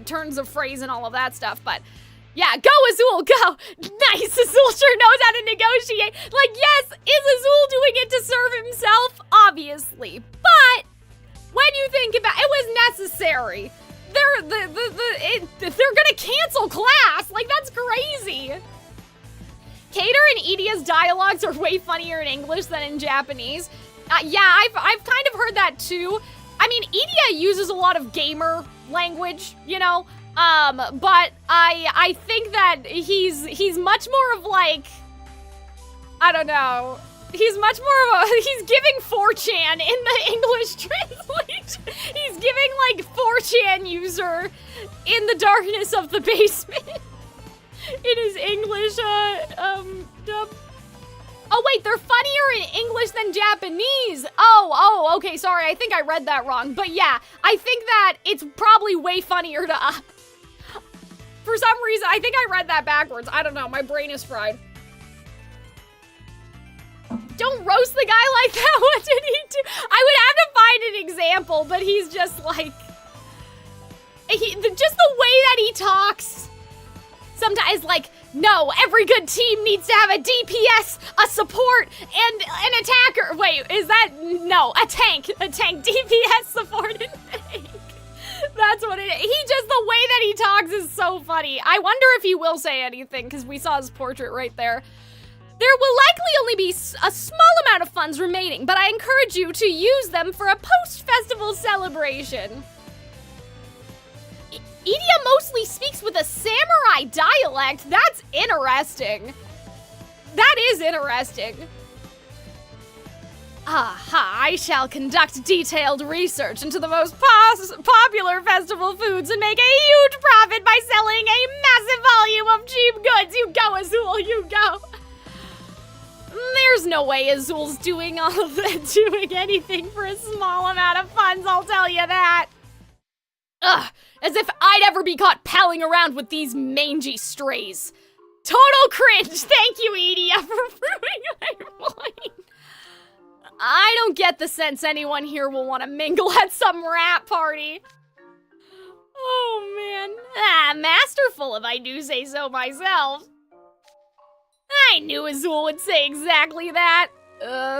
turns of phrase and all of that stuff. But yeah, go Azul, go! Nice, Azul sure knows how to negotiate. Like, yes, is Azul doing it to serve himself? Obviously. But when you think about it, was necessary. They're gonna cancel class. Like, that's crazy. Cater and Edia's dialogues are way funnier in English than in Japanese. Yeah, I've kind of heard that too. I mean, Edia uses a lot of gamer language, you know? But I think that he's much more of like, I don't know. He's much more of he's giving 4chan in the English translation. He's giving like 4chan user in the darkness of the basement. In his English, dub. Oh wait, they're funnier in English than Japanese. Oh, okay, sorry, I think I read that wrong. But yeah, I think that it's probably way funnier to us. For some reason, I think I read that backwards. I don't know, my brain is fried. Don't roast the guy like that, what did he do? I would have to find an example, but he's just like, just the way that he talks. Sometimes like, no, every good team needs to have a DPS, a support, and an attacker. Wait, is that, no, a tank, DPS, support, and tank. That's what it is. The way that he talks is so funny. I wonder if he will say anything, because we saw his portrait right there. There will likely only be a small amount of funds remaining, but I encourage you to use them for a post-festival celebration. Edia mostly speaks with a samurai dialect. That's interesting. That is interesting. Aha, I shall conduct detailed research into the most popular festival foods and make a huge profit by selling a massive volume of cheap goods. You go, Azul, you go. There's no way Azul's doing all of that, doing anything for a small amount of funds, I'll tell you that. Ugh, as if I'd ever be caught palling around with these mangy strays. Total cringe. Thank you, Edia, for proving my point. I don't get the sense anyone here will want to mingle at some rap party. Oh, man. Masterful if I do say so myself. I knew Azul would say exactly that.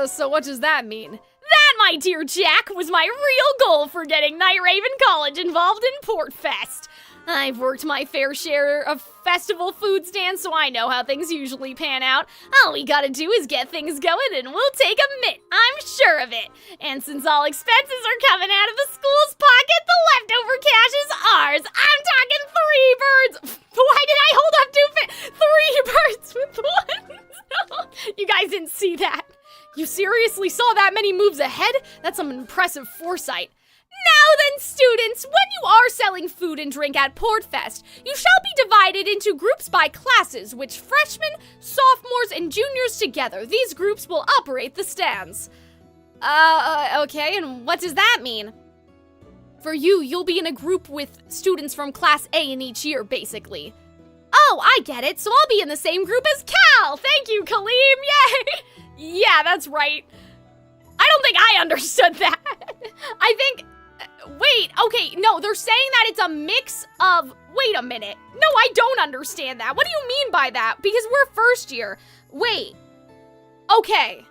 So what does that mean? That, my dear Jack, was my real goal for getting Night Raven College involved in Portfest. I've worked my fair share of festival food stands, so I know how things usually pan out. All we gotta do is get things going and we'll take a mint, I'm sure of it. And since all expenses are coming out of the school's pocket, the leftover cash is ours. I'm talking 3 birds. Why did I hold up 2 3 birds with one? You guys didn't see that. You seriously saw that many moves ahead? That's some impressive foresight. Now then, students, when you are selling food and drink at Portfest, you shall be divided into groups by classes, which freshmen, sophomores, and juniors together. These groups will operate the stands. Okay, and what does that mean? For you, you'll be in a group with students from Class A in each year, basically. Oh, I get it, so I'll be in the same group as Cal! Thank you, Calxiyn, yay! Yeah, that's right. I don't think I understood that. I think... Wait, okay, no, they're saying that it's a mix of... Wait a minute. No, I don't understand that. What do you mean by that? Because we're first year. Wait. Okay.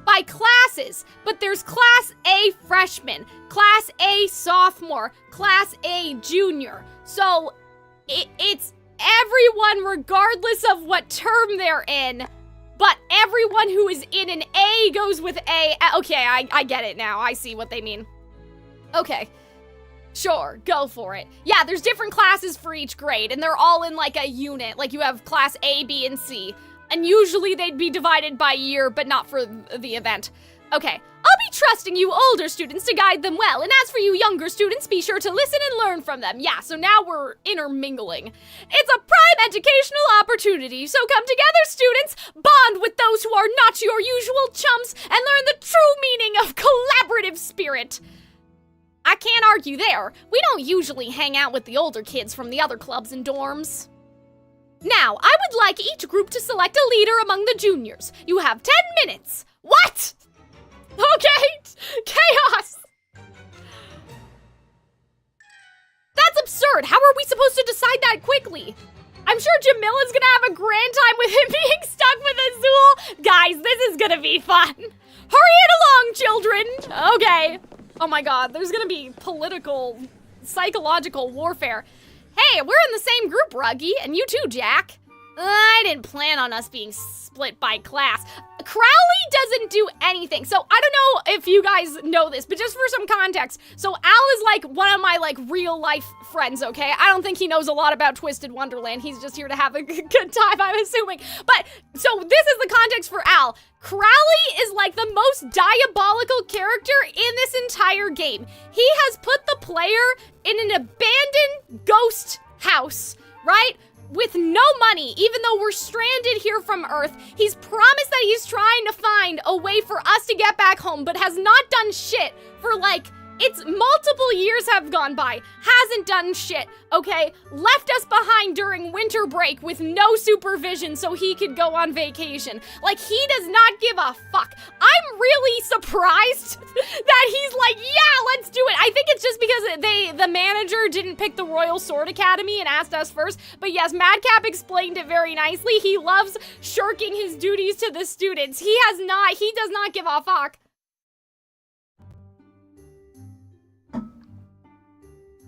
By classes, but there's Class A freshman, Class A sophomore, Class A junior. So, it's everyone regardless of what term they're in, but everyone who is in an A goes with A. Okay, I get it now. I see what they mean. Okay, sure, go for it. Yeah, there's different classes for each grade, and they're all in like a unit. Like you have class A, B, and C. And usually they'd be divided by year, but not for the event. Okay, I'll be trusting you older students to guide them well, and as for you younger students, be sure to listen and learn from them. Yeah, so now we're intermingling. It's a prime educational opportunity, so come together, students, bond with those who are not your usual chums, and learn the true meaning of collaborative spirit. I can't argue there. We don't usually hang out with the older kids from the other clubs and dorms. Now, I would like each group to select a leader among the juniors. You have 10 minutes. What? Okay, chaos. That's absurd. How are we supposed to decide that quickly? I'm sure Jamila's gonna have a grand time with him being stuck with Azul. Guys, this is gonna be fun. Hurry it along, children. Okay. Oh my god, there's gonna be political, psychological warfare. Hey, we're in the same group, Ruggy, and you too, Jack. I didn't plan on us being split by class. Crowley doesn't do anything. So I don't know if you guys know this, but just for some context. So Al is like one of my like real life friends, okay? I don't think he knows a lot about Twisted Wonderland. He's just here to have a good time, I'm assuming. But so this is the context for Al. Crowley is like the most diabolical character in this entire game. He has put the player in an abandoned ghost house, right? With no money, even though we're stranded here from Earth. He's promised that he's trying to find a way for us to get back home, but has not done shit for like, it's multiple years have gone by. Hasn't done shit, okay? Left us behind during winter break with no supervision so he could go on vacation. Like, he does not give a fuck. I'm really surprised that he's like, yeah, let's do it. I think it's just because the manager didn't pick the Royal Sword Academy and asked us first. But yes, Madcap explained it very nicely. He loves shirking his duties to the students. He does not give a fuck.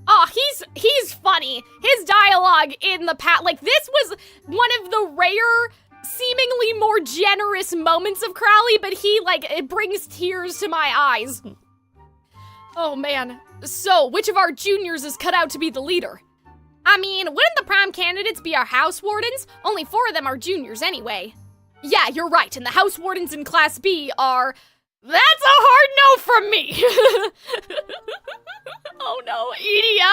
Oh, he's funny. His dialogue in the like, this was one of the rare, seemingly more generous moments of Crowley, but it brings tears to my eyes. Oh, man. So, which of our juniors is cut out to be the leader? I mean, wouldn't the prime candidates be our house wardens? Only 4 of them are juniors anyway. Yeah, you're right, and the house wardens in Class B are... That's a hard no from me. Oh no, Edea.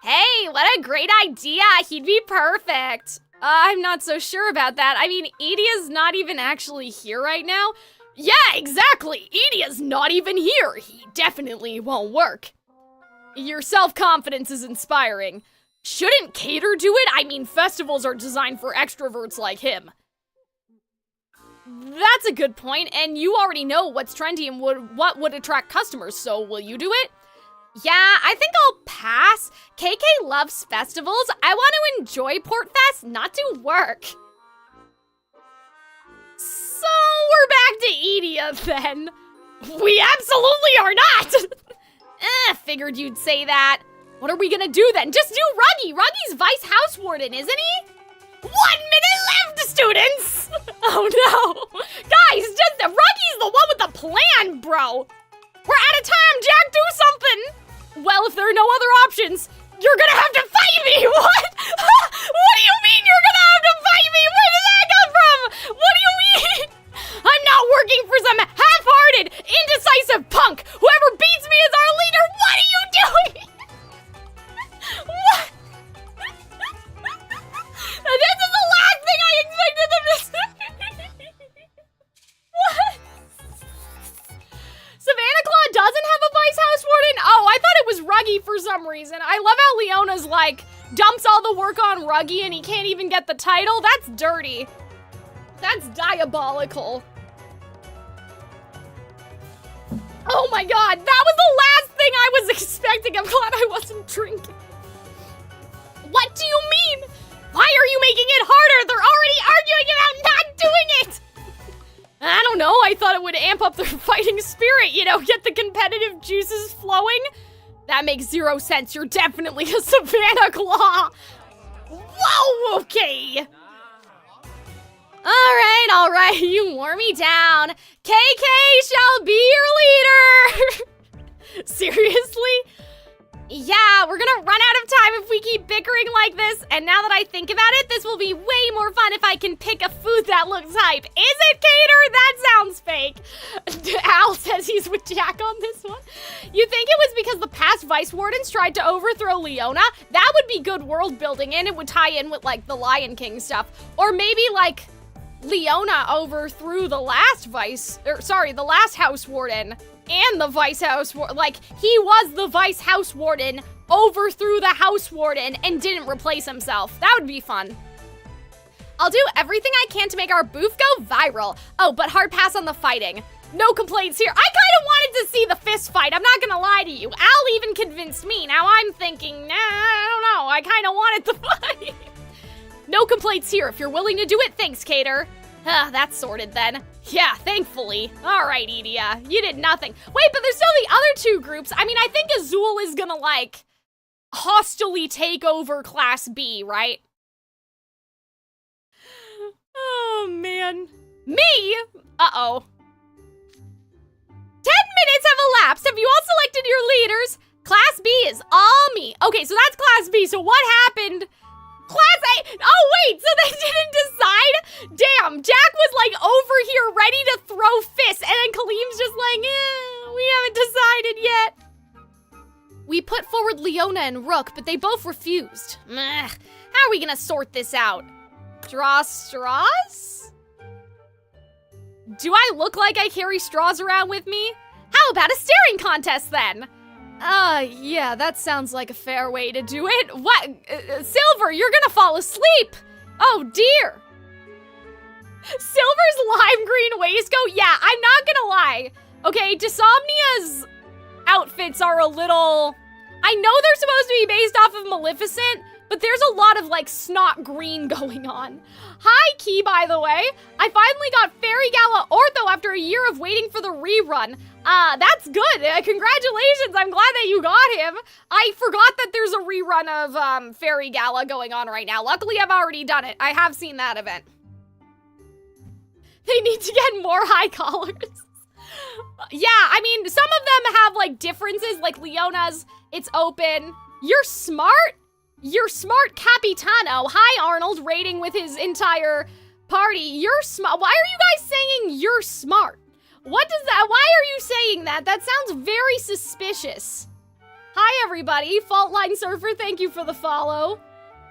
Hey, what a great idea. He'd be perfect. I'm not so sure about that. I mean, Edea's not even actually here right now. Yeah, exactly. Edea's not even here. He definitely won't work. Your self-confidence is inspiring. Shouldn't Cater do it? I mean, festivals are designed for extroverts like him. That's a good point, and you already know what's trendy and what would attract customers, so will you do it? Yeah, I think I'll pass. KK loves festivals. I want to enjoy Portfest, not do work. So we're back to Edea then. We absolutely are not. Figured you'd say that. What are we gonna do then? Just do Ruggy. Ruggy's vice house warden, isn't he? 1 minute left, students. Oh no. Guys, just Ruggy's the one with the plan, bro. We're out of time, Jack, do something! Well, if there are no other options, you're gonna have to fight me! What? What do you mean you're gonna have to fight me? Where did that come from? What do you mean? I'm not working for some half-hearted, indecisive punk! Whoever beats me is our leader! What are you doing? What? This is the last thing I expected them to say! What? Savannah Claw doesn't have a vice house warden? Oh, I thought it was Ruggy for some reason. I love how Leona's like, dumps all the work on Ruggy and he can't even get the title. That's dirty. That's diabolical. Oh my god, that was the last thing I was expecting. I'm glad I wasn't drinking. What do you mean? Why are you making it harder? They're already arguing about not doing it! I don't know, I thought it would amp up their fighting spirit, you know, get the competitive juices flowing. That makes 0 sense, you're definitely a Savannah Claw. Whoa, okay. All right, you wore me down. KK shall be your leader. Seriously? Yeah, we're gonna run out of time if we keep bickering like this, and now that I think about it, this will be way more fun if I can pick a food that looks hype. Is it, Cater? That sounds fake. Al says he's with Jack on this one. You think it was because the past Vice Wardens tried to overthrow Leona? That would be good world building, and it would tie in with, like, the Lion King stuff. Or maybe, like, Leona overthrew the last the last House Warden. And the Vice House Warden, like, he was the Vice House Warden, overthrew the House Warden, and didn't replace himself. That would be fun. I'll do everything I can to make our booth go viral. Oh, but hard pass on the fighting. No complaints here. I kind of wanted to see the fist fight, I'm not gonna lie to you. Al even convinced me. Now I'm thinking, nah, I don't know. I kind of wanted the fight. No complaints here. If you're willing to do it, thanks, Cater. That's sorted then. Yeah, thankfully. All right, Edea, you did nothing. Wait, but there's still the other two groups. I mean, I think Azul is gonna, like, hostily take over Class B, right? Oh, man. Me? Uh-oh. 10 minutes have elapsed. Have you all selected your leaders? Class B is all me. Okay, so that's Class B. So what happened? Class A, oh wait, so they didn't decide? Damn, Jack was like over here ready to throw fists, and then Kaleem's just like, we haven't decided yet. We put forward Leona and Rook, but they both refused. How are we gonna sort this out? Draw straws? Do I look like I carry straws around with me? How about a staring contest then? Yeah, that sounds like a fair way to do it. What? Silver, you're gonna fall asleep! Oh dear! Silver's lime green waistcoat? Yeah, I'm not gonna lie. Okay, Dysomnia's outfits are a little... I know they're supposed to be based off of Maleficent, but there's a lot of, like, snot green going on. Hi, Key, by the way. I finally got Fairy Gala Ortho after a year of waiting for the rerun. That's good. Congratulations. I'm glad that you got him. I forgot that there's a rerun of, Fairy Gala going on right now. Luckily, I've already done it. I have seen that event. They need to get more high collars. Yeah, I mean, some of them have, like, differences. Like, Leona's, it's open. You're smart? You're smart, Capitano. Hi, Arnold, raiding with his entire party. You're smart. Why are you guys saying you're smart? What does that, why are you saying that? That sounds very suspicious. Hi, everybody. Faultline Surfer, thank you for the follow.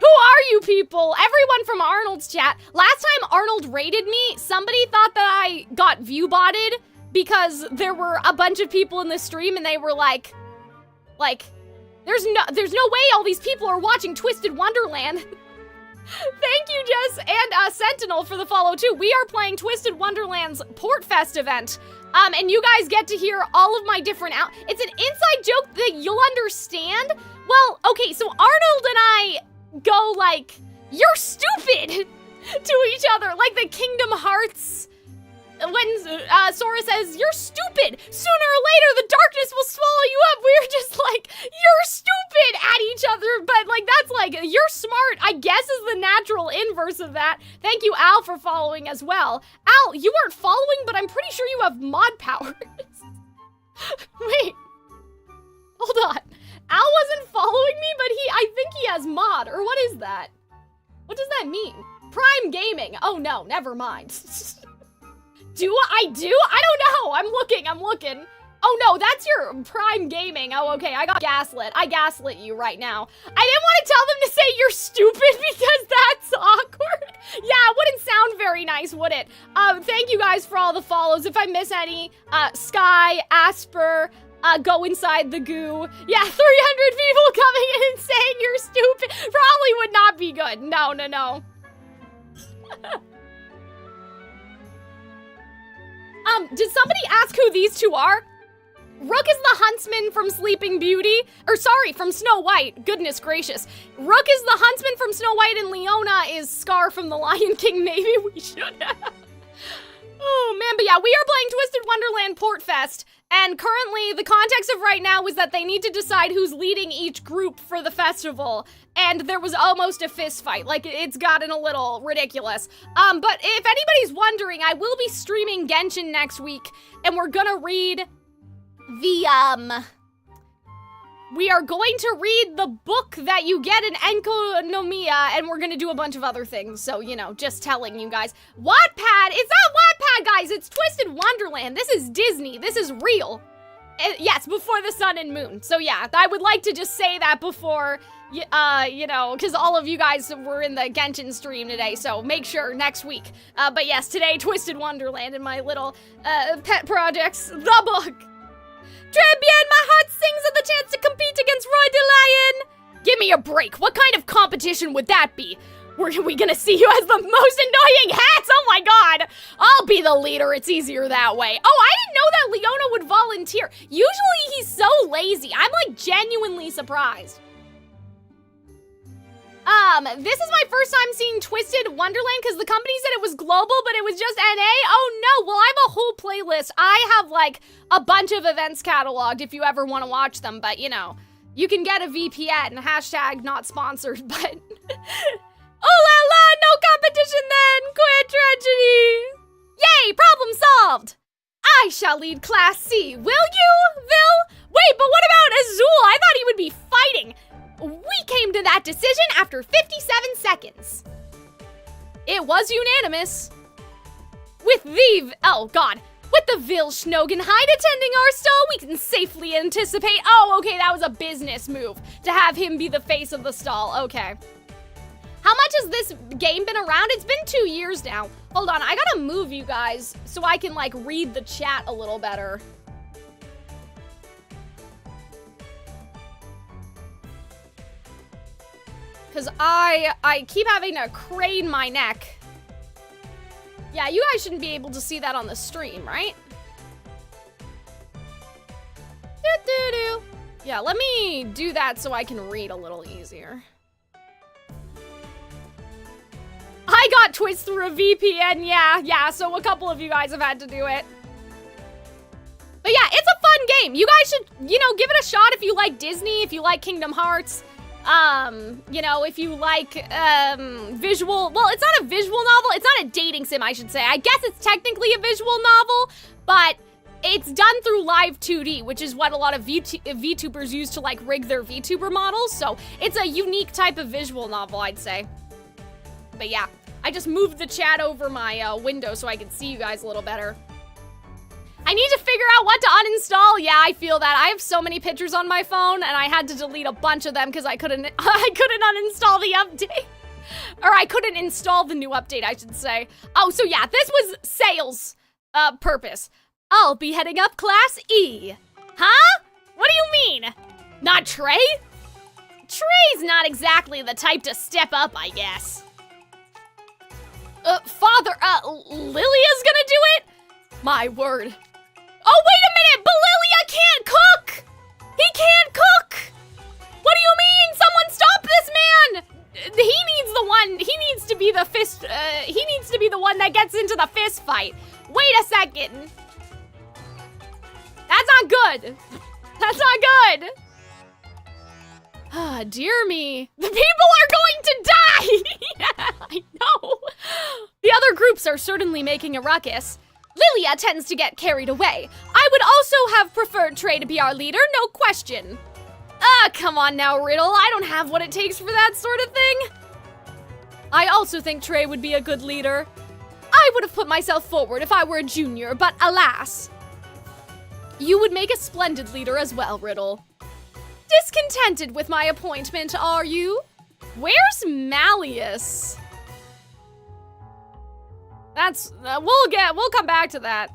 Who are you people? Everyone from Arnold's chat. Last time Arnold raided me, somebody thought that I got view-botted because there were a bunch of people in the stream and they were like, there's no way all these people are watching Twisted Wonderland. Thank you, Jess, and Sentinel for the follow, too. We are playing Twisted Wonderland's Portfest event. And you guys get to hear all of my different it's an inside joke that you'll understand. Well, okay, so Arnold and I go like, you're stupid to each other, like the Kingdom Hearts when Sora says, you're stupid. Sooner or later, the darkness will swallow you up. We're just like, you're stupid at each other. But like, that's like, you're smart, I guess is the natural inverse of that. Thank you, Al, for following as well. Al, you weren't following, but I'm pretty sure you have mod powers. Wait, hold on. Al wasn't following me, but I think he has mod, or what is that? What does that mean? Prime Gaming. Oh no, never mind. Do I do? I don't know. I'm looking. Oh no, that's your Prime Gaming. Oh, okay, I got gaslit. I gaslit you right now. I didn't want to tell them to say you're stupid because that's awkward. Yeah, it wouldn't sound very nice, would it? Thank you guys for all the follows. If I miss any, Sky, Asper, go inside the goo. Yeah, 300 people coming in and saying you're stupid probably would not be good. No. Did somebody ask who these two are? Rook is the huntsman from Sleeping Beauty, or sorry, from Snow White. Goodness gracious. Rook is the huntsman from Snow White and Leona is Scar from The Lion King. Maybe we should have. Oh man, but yeah, we are playing Twisted Wonderland Portfest, and currently the context of right now is that they need to decide who's leading each group for the festival, and there was almost a fist fight. Like, it's gotten a little ridiculous. But if anybody's wondering, I will be streaming Genshin next week, and we're gonna read we are going to read the book that you get in Enkonomiya, and we're gonna do a bunch of other things, so, you know, just telling you guys. Wattpad! It's not Wattpad, guys! It's Twisted Wonderland! This is Disney! This is real! Yes, before the sun and moon. So yeah, I would like to just say that before, you know, because all of you guys were in the Genshin stream today, so make sure next week. But yes, today, Twisted Wonderland and my little, pet projects, the book! Très bien, my heart sings at the chance to compete against Roy de Lion! Give me a break, what kind of competition would that be? Are we gonna see you as the most annoying hats? Oh my god! I'll be the leader, it's easier that way. Oh, I didn't know that Leona would volunteer. Usually he's so lazy, I'm like genuinely surprised. This is my first time seeing Twisted Wonderland because the company said it was global, but it was just NA. Oh no, well I have a whole playlist. I have like a bunch of events cataloged if you ever want to watch them, but you know, you can get a VPN, hashtag not sponsored, but... Oh la la, no competition then! Quit tragedy! Yay, problem solved! I shall lead Class C, will you, Vil? Wait, but what about Azul? I thought he would be fighting. We came to that decision after 57 seconds. It was unanimous. With the, oh god, with the Vil Schnogenheid attending our stall, we can safely anticipate, oh okay, that was a business move, to have him be the face of the stall, okay. How much has this game been around? It's been 2 years now. Hold on, I gotta move you guys so I can like read the chat a little better. Cause I keep having to crane my neck. Yeah, you guys shouldn't be able to see that on the stream, right? Doo-doo-doo. Yeah, let me do that so I can read a little easier. I got Twitch through a VPN, yeah, so a couple of you guys have had to do it. But yeah, it's a fun game. You guys should, you know, give it a shot if you like Disney, if you like Kingdom Hearts. You know, if you like, visual, well, it's not a visual novel, it's not a dating sim, I should say. I guess it's technically a visual novel, but it's done through live 2D, which is what a lot of VTubers use to, like, rig their VTuber models, so it's a unique type of visual novel, I'd say. But yeah, I just moved the chat over my, window so I could see you guys a little better. I need to figure out what to uninstall. Yeah, I feel that. I have so many pictures on my phone, and I had to delete a bunch of them because I couldn't uninstall the update. Or I couldn't install the new update, I should say. Oh, so yeah, this was sales purpose. I'll be heading up Class E. Huh? What do you mean? Not Trey? Trey's not exactly the type to step up, I guess. Father, Lilia's gonna do it? My word. Oh, wait a minute, but Lilia can't cook! He can't cook! What do you mean? Someone stop this man! He needs to be the one that gets into the fist fight. Wait a second. That's not good. That's not good. Ah, dear me. The people are going to die! Yeah, I know. The other groups are certainly making a ruckus. Lilia tends to get carried away. I would also have preferred Trey to be our leader, no question. Come on now, Riddle. I don't have what it takes for that sort of thing. I also think Trey would be a good leader. I would have put myself forward if I were a junior, but alas. You would make a splendid leader as well, Riddle. Discontented with my appointment, are you? Where's Malleus? That's, we'll come back to that.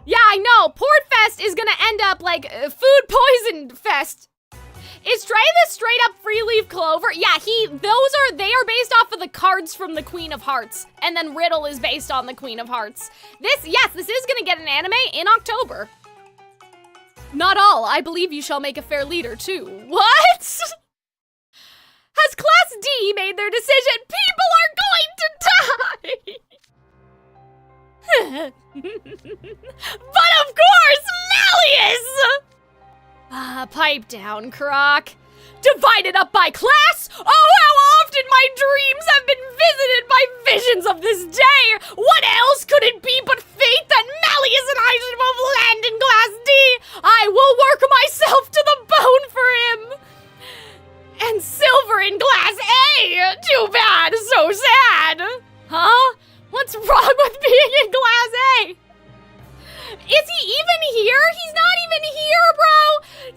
Yeah, I know, Portfest is gonna end up like Food Poison Fest. Is Trey the straight up free leaf clover? Yeah, they are based off of the cards from the Queen of Hearts. And then Riddle is based on the Queen of Hearts. This is gonna get an anime in October. Not all, I believe you shall make a fair leader too. What? Has Class D made their decision? People are going to die! But of course, Malleus! Pipe down, Croc. Divided up by class? Oh, how often my dreams have been visited by visions of this day! What else could it be but fate that Malleus and I should both land in Class D? I will work myself to the bone for him! And silver in Class A! Too bad, so sad! Huh? What's wrong with being in Class A? Is he even here? He's not even here, bro!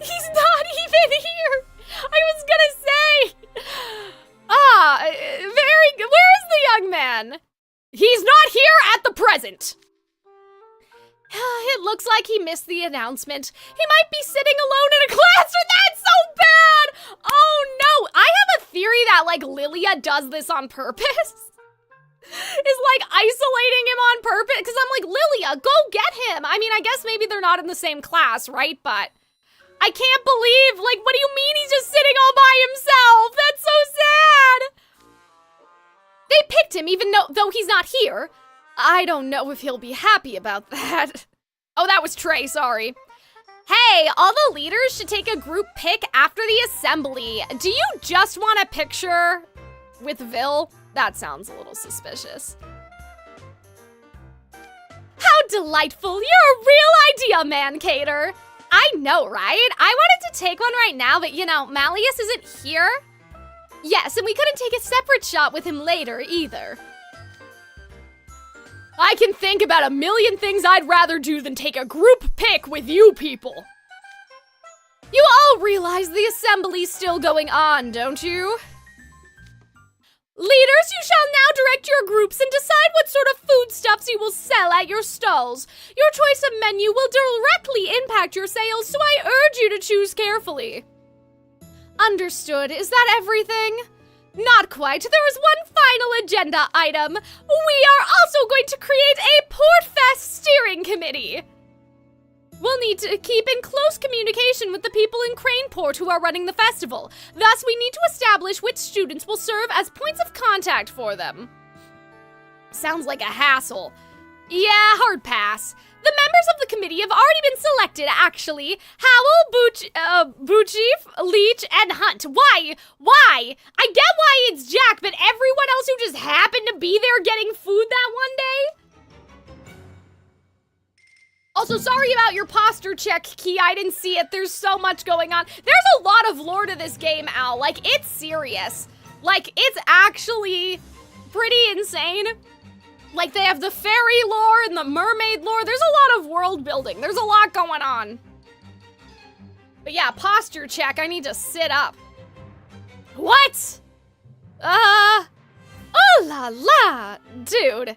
He's not even here! I was gonna say! Very good. Where is the young man? He's not here at the present! It looks like he missed the announcement. He might be sitting alone in a classroom. That's so bad! Oh no! I have a theory that, like, Lilia does this on purpose. Is like isolating him on purpose, because I'm like, Lilia, go get him. I mean, I guess maybe they're not in the same class, right? But I can't believe, like, what do you mean he's just sitting all by himself? That's so sad. They picked him even though he's not here. I don't know if he'll be happy about that. Oh, that was Trey, sorry. Hey, all the leaders should take a group pic after the assembly. Do you just want a picture with Vil? That sounds a little suspicious. How delightful! You're a real idea, Mancator! I know, right? I wanted to take one right now, but you know, Malleus isn't here. Yes, and we couldn't take a separate shot with him later, either. I can think about a million things I'd rather do than take a group pic with you people. You all realize the assembly's still going on, don't you? Leaders, you shall now direct your groups and decide what sort of foodstuffs you will sell at your stalls. Your choice of menu will directly impact your sales, so I urge you to choose carefully. Understood. Is that everything? Not quite. There is one final agenda item. We are also going to create a Portfest steering committee. We'll need to keep in close communication with the people in Craneport who are running the festival. Thus, we need to establish which students will serve as points of contact for them. Sounds like a hassle. Yeah, hard pass. The members of the committee have already been selected, actually. Howell, Buchief, Leech, and Hunt. Why? I get why it's Jack, but everyone else who just happened to be there getting food that one day? Also, sorry about your posture check, Key. I didn't see it. There's so much going on. There's a lot of lore to this game, Al. Like, it's serious. Like, it's actually pretty insane. Like, they have the fairy lore and the mermaid lore. There's a lot of world building. There's a lot going on. But yeah, posture check. I need to sit up. What? Oh la la, dude.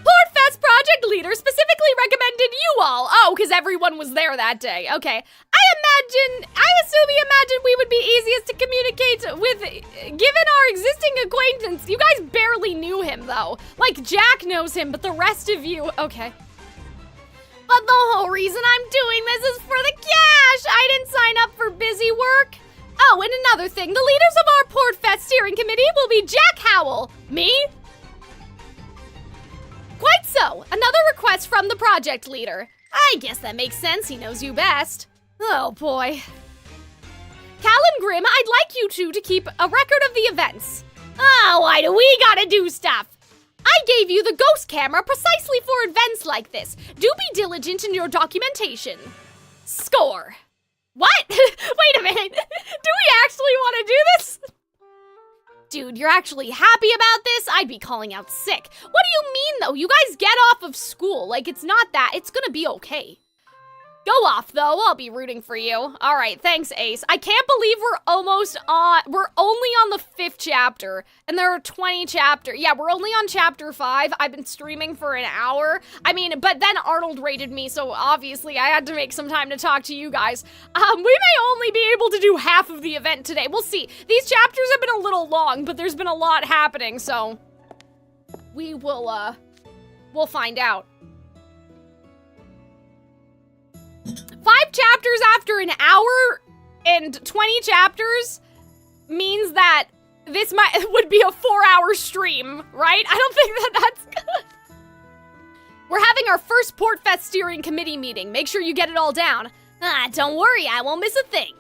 Portfest project leader specifically recommended you all. Oh, because everyone was there that day. Okay. I assume he imagined we would be easiest to communicate with, given our existing acquaintance. You guys barely knew him, though. Like, Jack knows him, but the rest of you, okay. But the whole reason I'm doing this is for the cash. I didn't sign up for busy work. Oh, and another thing, the leaders of our Portfest steering committee will be Jack Howell. Me? Quite so. Another request from the project leader. I guess that makes sense. He knows you best. Oh, boy. Cal and Grim, I'd like you two to keep a record of the events. Oh, why do we gotta do stuff? I gave you the ghost camera precisely for events like this. Do be diligent in your documentation. Score. What? Wait a minute. Do we actually want to do this? Dude, you're actually happy about this? I'd be calling out sick. What do you mean, though? You guys get off of school. Like, it's not that. It's gonna be okay. Go off, though. I'll be rooting for you. All right, thanks, Ace. I can't believe we're only on the 5th chapter, and there are 20 chapters. Yeah, we're only on chapter 5. I've been streaming for an hour. I mean, but then Arnold rated me, so obviously I had to make some time to talk to you guys. We may only be able to do half of the event today. We'll see. These chapters have been a little long, but there's been a lot happening, so we will, we'll find out. 5 chapters after an hour and 20 chapters means that this would be a 4-hour stream, right? I don't think that's good. We're having our first Portfest steering committee meeting. Make sure you get it all down. Don't worry, I won't miss a thing.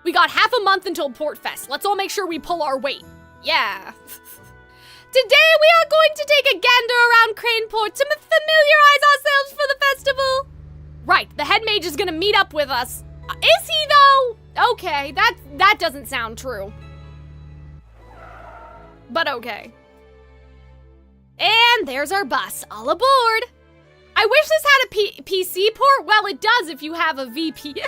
We got half a month until Portfest. Let's all make sure we pull our weight. Yeah. Today we are going to take a gander around Craneport to familiarize ourselves for the festival. Right, the head mage is gonna meet up with us. Is he, though? Okay, that doesn't sound true. But okay. And there's our bus, all aboard. I wish this had a PC port. Well, it does if you have a VP.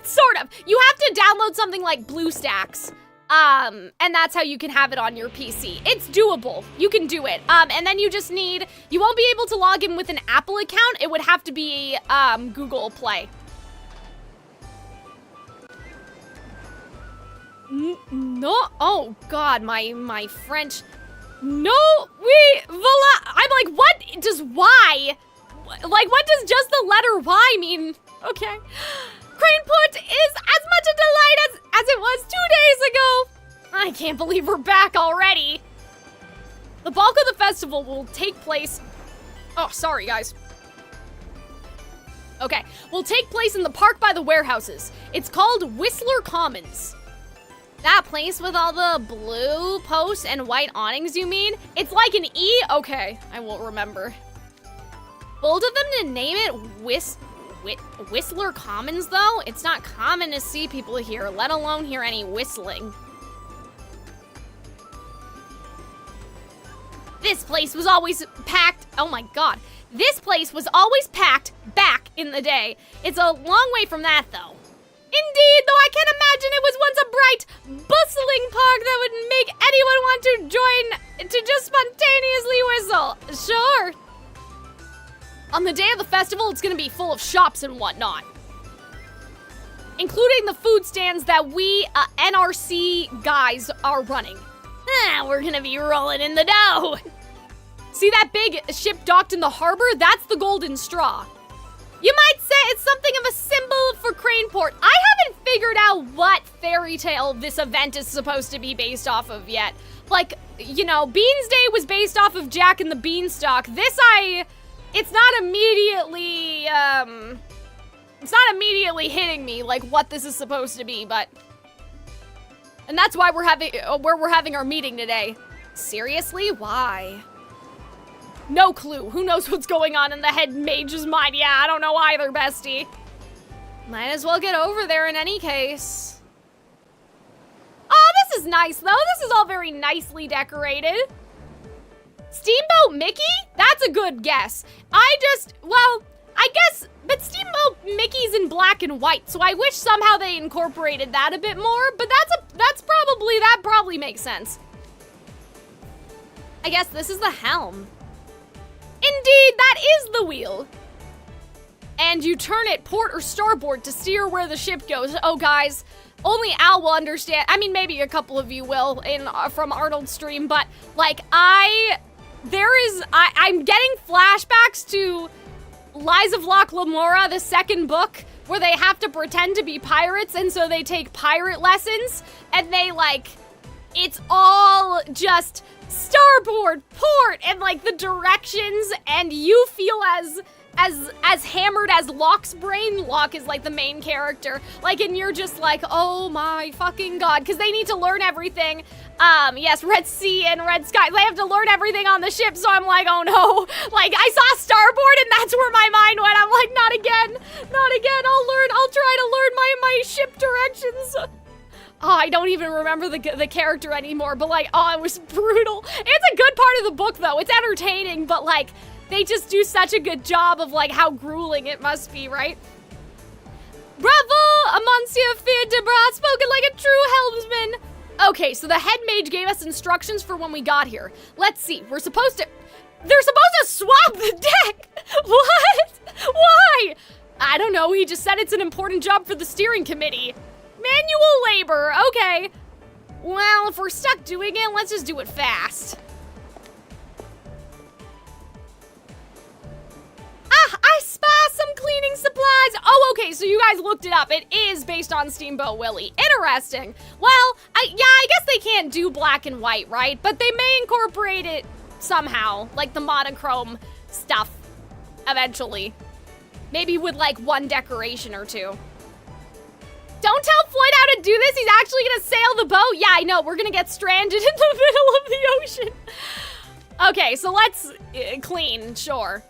Sort of. You have to download something like BlueStacks. And that's how you can have it on your PC. It's doable. You can do it. And then you just need, you won't be able to log in with an Apple account. It would have to be, Google Play. No, oh God, my French. No, I'm like, what does Y? Like, what does just the letter Y mean? Okay. Craneport is as much a delight as it was 2 days ago. I can't believe we're back already. The bulk of the festival will take place. Oh, sorry, guys. Okay, will take place in the park by the warehouses. It's called Whistler Commons. That place with all the blue posts and white awnings, you mean? It's like an E? Okay, I will remember. Bold of them to name it Whistler Commons, though? It's not common to see people here, let alone hear any whistling. This place was always packed. Oh my God. This place was always packed back in the day. It's a long way from that, though. Indeed, though I can imagine it was once a bright, bustling park that would make anyone want to join to just spontaneously whistle. Sure. On the day of the festival, it's gonna be full of shops and whatnot. Including the food stands that we NRC guys are running. We're gonna be rolling in the dough. See that big ship docked in the harbor? That's the Golden Straw. You might say it's something of a symbol for Craneport. I haven't figured out what fairy tale this event is supposed to be based off of yet. Like, you know, Beans Day was based off of Jack and the Beanstalk. It's not immediately hitting me like what this is supposed to be, but. And that's why we're having our meeting today. Seriously? Why? No clue. Who knows what's going on in the head mage's mind? Yeah, I don't know either, bestie. Might as well get over there in any case. Oh, this is nice, though. This is all very nicely decorated. Steamboat Mickey? That's a good guess. I guess, but Steamboat Mickey's in black and white, so I wish somehow they incorporated that a bit more, but that probably makes sense. I guess this is the helm. Indeed, that is the wheel. And you turn it port or starboard to steer where the ship goes. Oh, guys, only Al will understand. I mean, maybe a couple of you will from Arnold's stream, but like I'm getting flashbacks to Lies of Locke Lamora, the second book, where they have to pretend to be pirates, and so they take pirate lessons, and they it's all just starboard, port, and the directions, and you feel as hammered as Locke's brain. Locke is the main character, and you're just oh my fucking god, because they need to learn everything. Yes, Red Sea and Red Sky, they have to learn everything on the ship, so I'm oh no. I saw starboard and that's where my mind went. I'm not again, I'll try to learn my ship directions. Oh, I don't even remember the character anymore, but oh, it was brutal. It's a good part of the book though, it's entertaining, but they just do such a good job of how grueling it must be, right? Bravo, Monsieur Fier de Bras, spoken like a true helmsman. Okay, so the head mage gave us instructions for when we got here. Let's see, they're supposed to swap the deck. What? Why? I don't know, he just said it's an important job for the steering committee. Manual labor, okay. Well, if we're stuck doing it, let's just do it fast. I spy some cleaning supplies. Oh, okay, so you guys looked it up. It is based on Steamboat Willie. Interesting. Well, I guess they can't do black and white, right? But they may incorporate it somehow, the monochrome stuff, eventually. Maybe with, one decoration or two. Don't tell Floyd how to do this. He's actually gonna sail the boat. Yeah, I know. We're gonna get stranded in the middle of the ocean. Okay, so let's clean, sure.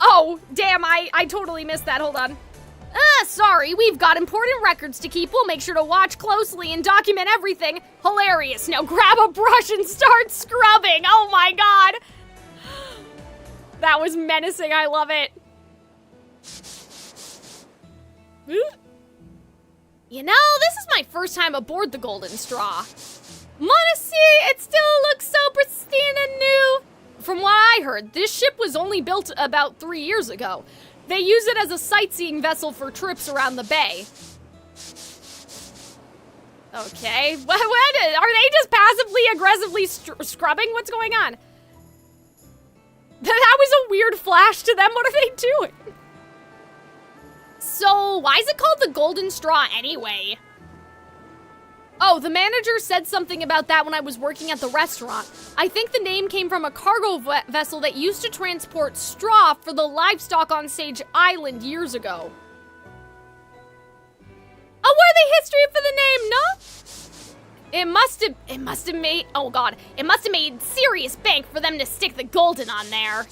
Oh, damn, I totally missed that. Hold on. Sorry, we've got important records to keep. We'll make sure to watch closely and document everything. Hilarious. Now grab a brush and start scrubbing. Oh my god. That was menacing. I love it. You know, this is my first time aboard the Golden Straw. Wanna see? It still looks so pristine and new. From what I heard, this ship was only built about 3 years ago. They use it as a sightseeing vessel for trips around the bay. Okay, what are they just passively aggressively scrubbing? What's going on? That was a weird flash to them. What are they doing? So, why is it called the Golden Straw anyway? Oh, the manager said something about that when I was working at the restaurant. I think the name came from a cargo vessel that used to transport straw for the livestock on Sage Island years ago. A worthy history for the name, no? It must have made, oh god, it must have made serious bank for them to stick the golden on there.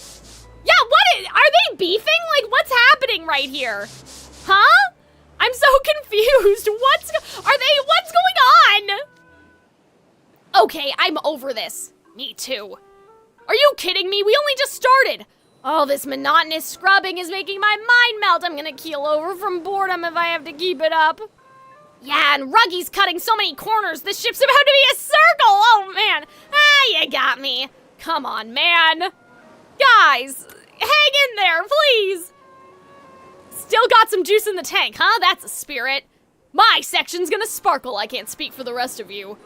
Yeah, are they beefing? What's happening right here? Huh? I'm so confused. What's going on? Okay, I'm over this. Me too. Are you kidding me? We only just started. All this monotonous scrubbing is making my mind melt. I'm gonna keel over from boredom if I have to keep it up. Yeah, and Ruggy's cutting so many corners. This ship's about to be a circle. Oh, man. You got me. Come on, man. Guys, hang in there, please. Still got some juice in the tank, huh? That's a spirit. My section's gonna sparkle. I can't speak for the rest of you.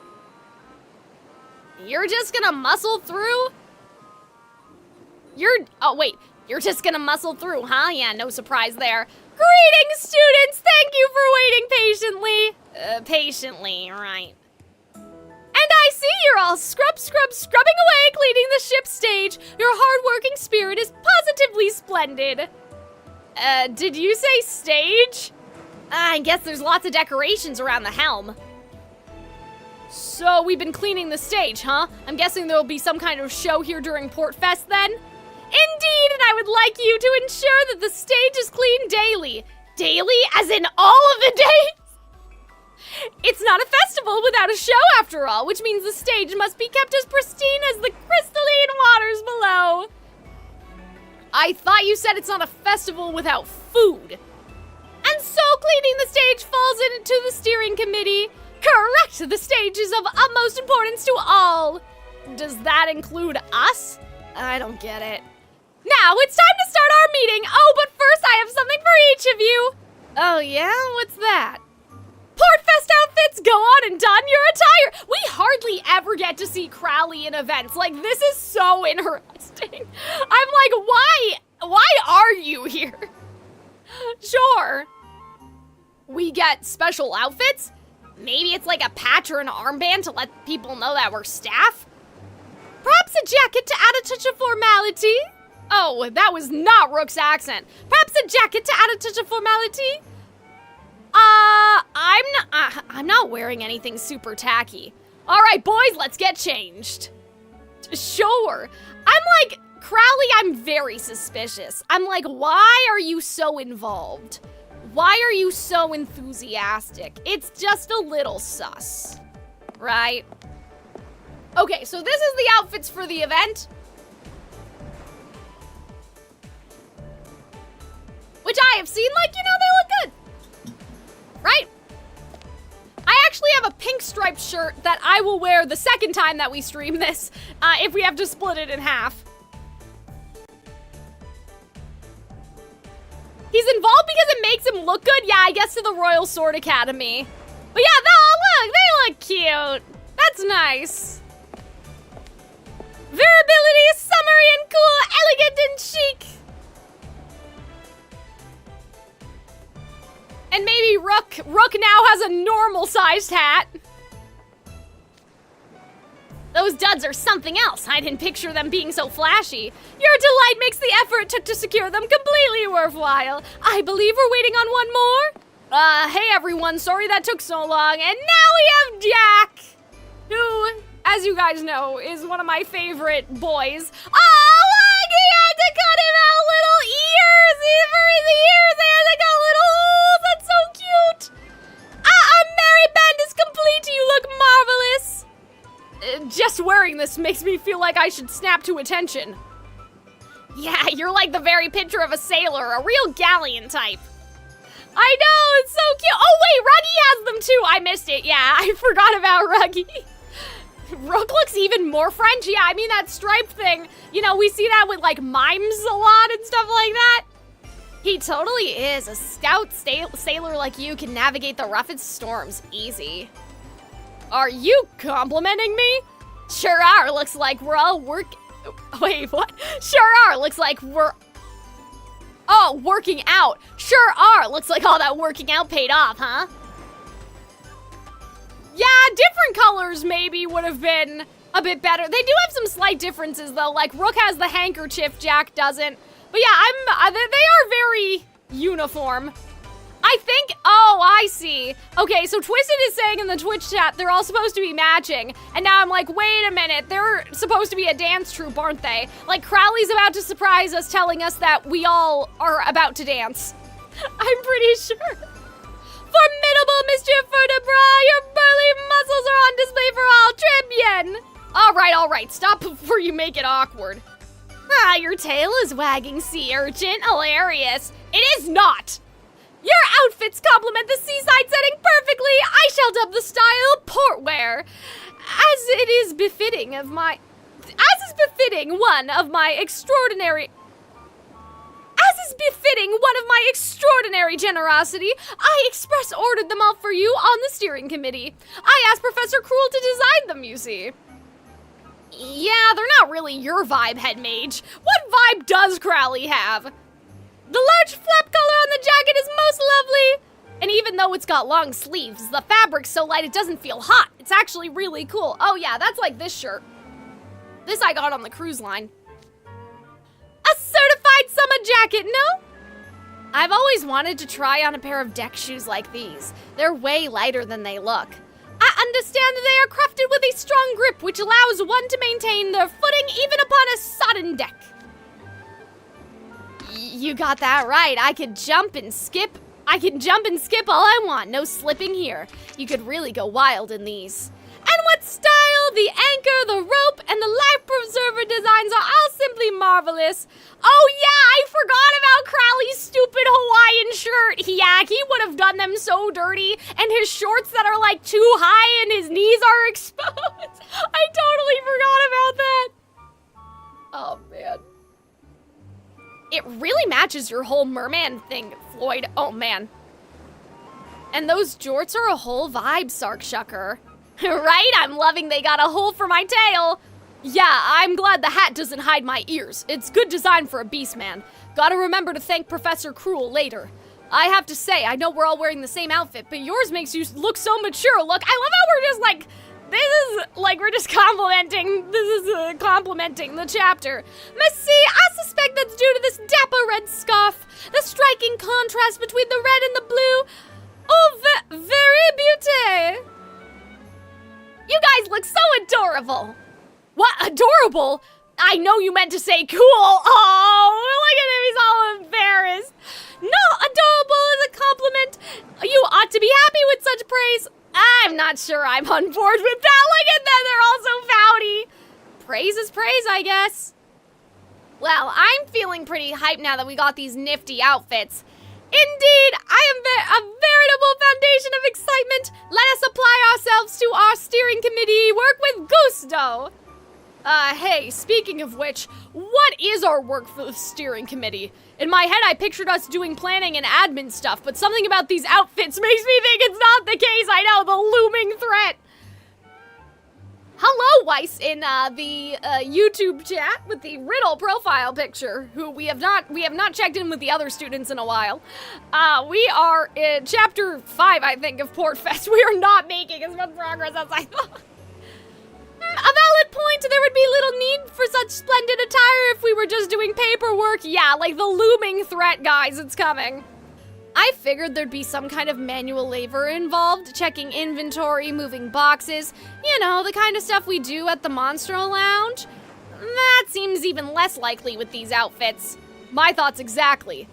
You're just gonna muscle through? Oh wait, you're just gonna muscle through, huh? Yeah, no surprise there. Greetings, students! Thank you for waiting patiently. Patiently, right. And I see you're all scrubbing away, cleaning the ship's stage. Your hard-working spirit is positively splendid. Did you say stage? I guess there's lots of decorations around the helm. So we've been cleaning the stage, huh? I'm guessing there'll be some kind of show here during Port Fest then? Indeed, and I would like you to ensure that the stage is cleaned daily. Daily? As in all of the days? It's not a festival without a show after all, which means the stage must be kept as pristine as the crystalline Hello. I thought you said it's not a festival without food. And so cleaning the stage falls into the steering committee. Correct! The stage is of utmost importance to all. Does that include us? I don't get it. Now it's time to start our meeting. Oh, but first I have something for each of you. Oh yeah? What's that? Portfest outfits, go on and don your attire. We hardly ever get to see Crowley in events. Like, this is so interesting. I'm like, why are you here? Sure. We get special outfits? Maybe it's like a patch or an armband to let people know that we're staff? Perhaps a jacket to add a touch of formality? Oh, that was not Rook's accent. Perhaps a jacket to add a touch of formality? I'm not wearing anything super tacky. All right, boys, let's get changed. Sure. I'm like, Crowley, I'm very suspicious. I'm like, why are you so involved? Why are you so enthusiastic? It's just a little sus, right? Okay, so this is the outfits for the event. Which I have seen, like, you know, they look good. Right? I actually have a pink striped shirt that I will wear the second time that we stream this, if we have to split it in half. He's involved because it makes him look good? Yeah, I guess to the Royal Sword Academy. But yeah, look, they look cute. That's nice. Variability is summery and cool, elegant and chic. And maybe Rook now has a normal-sized hat. Those duds are something else. I didn't picture them being so flashy. Your delight makes the effort it took to secure them completely worthwhile. I believe we're waiting on one more. Hey everyone, sorry that took so long. And now we have Jack, who, as you guys know, is one of my favorite boys. Oh, look, he had to cut him out little ears. For his ears, they had to cut little holes. That's so cute. Our merry band is complete. You look marvelous. Just wearing this makes me feel like I should snap to attention. Yeah, you're like the very picture of a sailor, a real galleon type. I know, it's so cute. Oh wait, Ruggy has them too. I missed it. Yeah, I forgot about Ruggy. Rook looks even more French. Yeah, I mean that striped thing. You know, we see that with like mimes a lot and stuff like that. He totally is. A stout sailor like you can navigate the roughest storms easy. Are you complimenting me? Sure are. Looks like we're all Wait, what? Sure are. Looks like we're... Oh, working out. Sure are. Looks like all that working out paid off, huh? Yeah, different colors maybe would have been a bit better. They do have some slight differences though. Like Rook has the handkerchief, Jack doesn't. But yeah, they are very uniform. I think, oh, I see. Okay, so Twisted is saying in the Twitch chat they're all supposed to be matching. And now I'm like, wait a minute, they're supposed to be a dance troupe, aren't they? Like Crowley's about to surprise us telling us that we all are about to dance. I'm pretty sure. Formidable Monsieur Vertebra, your burly muscles are on display for all tribune. All right, stop before you make it awkward. Ah, your tail is wagging, sea urchin. Hilarious. It is not. Your outfits complement the seaside setting perfectly. I shall dub the style portwear, as is befitting one of my extraordinary generosity. I express ordered them all for you on the steering committee. I asked Professor Cruel to design them, you see. Yeah, they're not really your vibe, head mage. What vibe does Crowley have? The large flap collar on the jacket is most lovely. And even though it's got long sleeves, the fabric's so light it doesn't feel hot. It's actually really cool. Oh yeah, that's like this shirt. This I got on the cruise line. A certified summer jacket, no? I've always wanted to try on a pair of deck shoes like these. They're way lighter than they look. I understand they are crafted with a strong grip which allows one to maintain their footing even upon a sodden deck. You got that right. I can jump and skip all I want. No slipping here. You could really go wild in these. And what style, the anchor, the rope, and the life preserver designs are all simply marvelous. Oh yeah, I forgot about Crowley's stupid Hawaiian shirt. Yeah, he would have done them so dirty. And his shorts that are like too high and his knees are exposed. I totally forgot about that. Oh man. It really matches your whole merman thing, Floyd. Oh man. And those jorts are a whole vibe, Sarkshucker. Right? I'm loving they got a hole for my tail. Yeah, I'm glad the hat doesn't hide my ears. It's good design for a beast man. Gotta remember to thank Professor Cruel later. I have to say, I know we're all wearing the same outfit, but yours makes you look so mature. Look, I love how we're just like, we're just complimenting the chapter. Merci, I suspect that's due to this dapper red scarf. The striking contrast between the red and the blue. Oh, very beauty. You guys look so adorable. What, adorable? I know you meant to say cool. Oh, look at him, he's all embarrassed. No, adorable is a compliment. You ought to be happy with such praise. I'm not sure I'm on board with that. Look at them, they're all so pouty. Praise is praise, I guess. Well, I'm feeling pretty hyped now that we got these nifty outfits. Indeed, I am a veritable foundation of excitement. Let us apply ourselves to our steering committee. Work with gusto. Hey, speaking of which, what is our work for the steering committee? In my head, I pictured us doing planning and admin stuff, but something about these outfits makes me think it's not the case. I know, the looming threat. Hello, Weiss, in the YouTube chat with the Riddle profile picture, who we have not checked in with the other students in a while. We are in chapter 5, I think, of Portfest. We are not making as much progress as I thought. A valid point, there would be little need for such splendid attire if we were just doing paperwork. Yeah, like the looming threat, guys, it's coming. I figured there'd be some kind of manual labor involved, checking inventory, moving boxes, you know, the kind of stuff we do at the Monstro Lounge. That seems even less likely with these outfits. My thoughts exactly.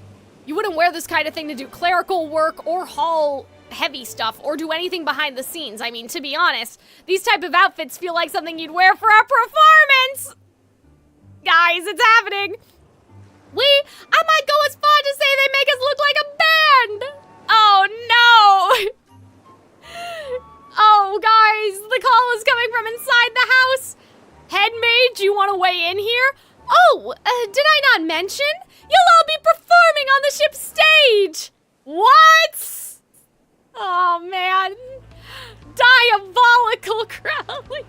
You wouldn't wear this kind of thing to do clerical work or haul heavy stuff or do anything behind the scenes. I mean, to be honest, these type of outfits feel like something you'd wear for a performance. Guys, it's happening. I might go as far to say they make us look like a band. Oh no. Oh guys, the call is coming from inside the house. Head maid, do you want to weigh in here? Oh, did I not mention? You'll all be performing on the ship's stage. What? Oh man, diabolical Crowley.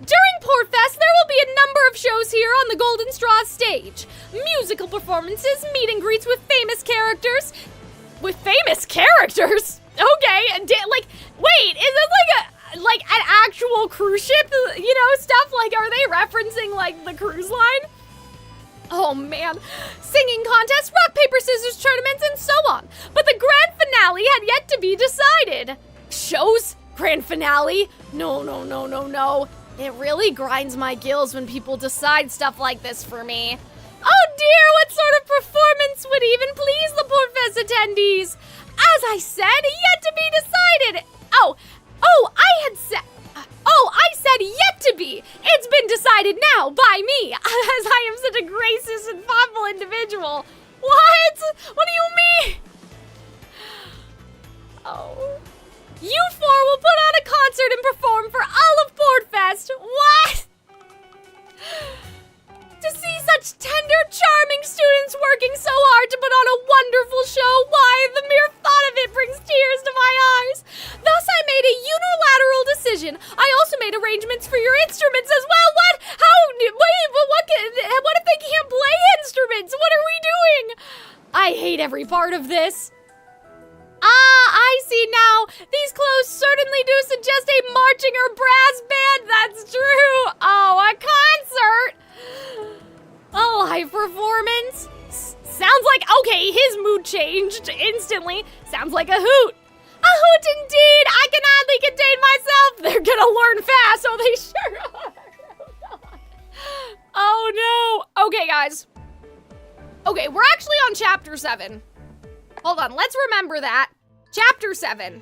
During Portfest, there will be a number of shows here on the Golden Straw stage. Musical performances, meet and greets with famous characters. With famous characters? Okay, wait, is this like an actual cruise ship, you know, stuff? Like, are they referencing, like, the cruise line? Oh man, singing contests, rock, paper, scissors tournaments, and so on. But the grand finale had yet to be decided. Shows? Grand finale? No. It really grinds my gills when people decide stuff like this for me. Oh dear, what sort of performance would even please the Portfest attendees? As I said, yet to be decided. I said yet to be. It's been decided now by me, as I am such a gracious and thoughtful individual. What? What do you mean? Oh. You four will put on a concert and perform for all of Portfest. What? To see such tender, charming students working so hard to put on a wonderful show, why, the mere thought of it brings tears to my eyes. Thus, I made a unilateral decision. I also made arrangements for your instruments as well. What? How? Wait, what if they can't play instruments? What are we doing? I hate every part of this. I see now. These clothes certainly do suggest a marching or brass band. That's true. Oh, a concert. Oh, live performance. Sounds like, okay, his mood changed instantly. Sounds like a hoot. A hoot indeed. I can hardly contain myself. They're gonna learn fast, so they sure are. Oh no. Okay, guys. Okay, we're actually on chapter 7. Hold on, let's remember that. Chapter 7.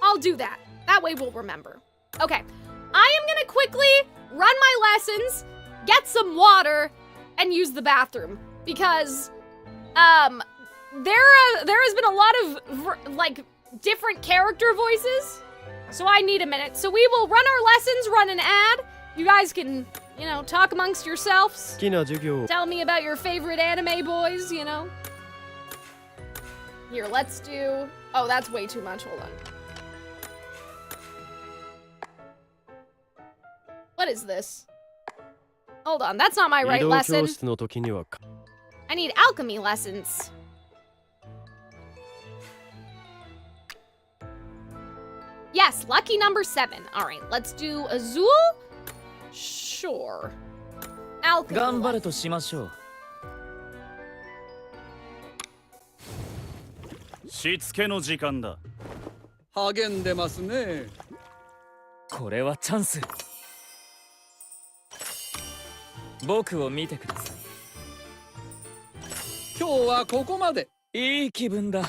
I'll do that. That way we'll remember. Okay, I am gonna quickly run my lessons, get some water and use the bathroom because there has been a lot of like different character voices, so I need a minute. So we will run our lessons, run an ad. You guys can, you know, talk amongst yourselves. Tell me about your favorite anime boys, you know. Here, let's do. Oh, that's way too much. Hold on. What is this? Hold on, that's not my right lesson. I need alchemy lessons. Yes, lucky number 7. All right, let's do Azul. Sure. Alchemy. しつけの時間だ。励んでますね。これはチャンス。僕を見てください。今日はここまで。いい気分だ。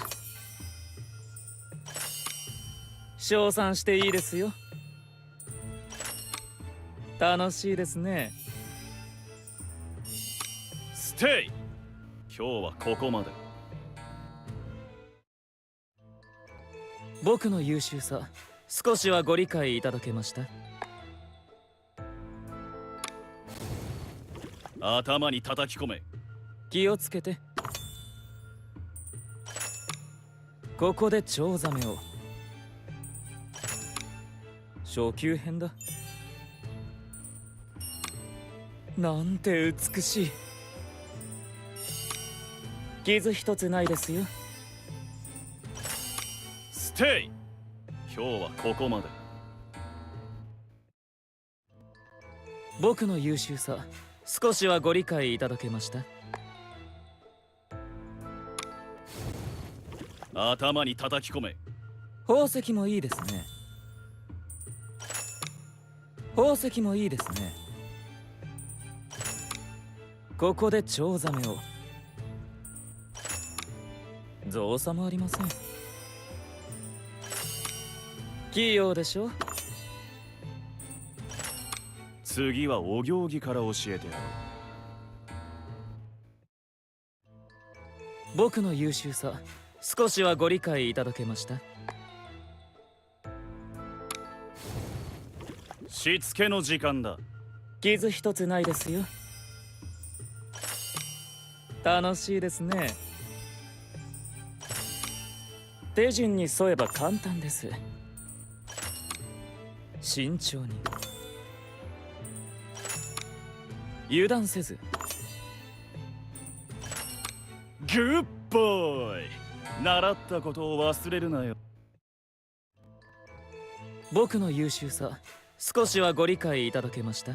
称賛していいですよ。楽しいですね。ステイ。今日はここまで。僕の優秀さ、少しはご理解いただけました？頭に叩き込め。気をつけて。ここでチョウザメを。初級編だ。なんて美しい。傷一つないですよ。ステイ。今日はここまで。僕の優秀さ、少しはご理解いただけました？頭に叩き込め。宝石もいいですね。宝石もいいですね。ここでチョウザメを。造作もありません。器用でしょ。次はお行儀から教えてやろう。僕の優秀さ、少しはご理解いただけました？しつけの時間だ。傷一つないですよ。楽しいですね。手順に沿えば簡単です。慎重に。油断せず。グッボーイ。習ったことを忘れるなよ。僕の優秀さ、少しはご理解いただけました？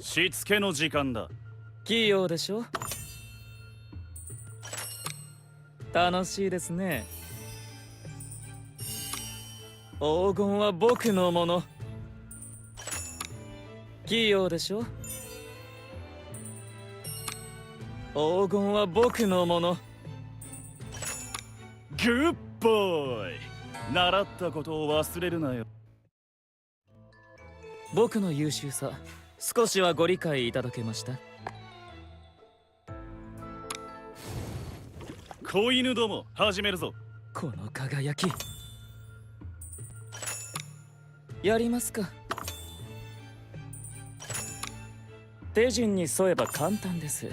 しつけの時間だ。器用でしょ。楽しいですね。黄金は僕のもの。器用でしょ。黄金は僕のもの。グッボーイ。習ったことを忘れるなよ。僕の優秀さ、少しはご理解いただけました？子犬ども、始めるぞ。この輝き。やりますか。手順に沿えば簡単です。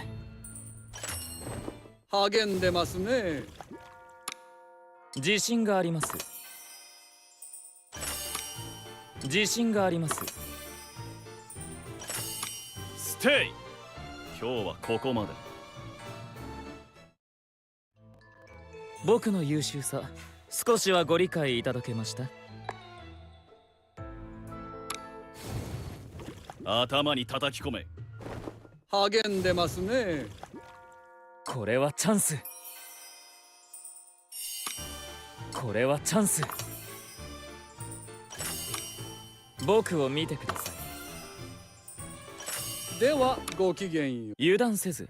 励んでますね。自信があります。自信があります。ステイ。今日はここまで。僕の優秀さ、少しはご理解いただけました？頭に叩き込め。励んでますね。これはチャンス。これはチャンス。僕を見てください。ではごきげんよう。油断せず。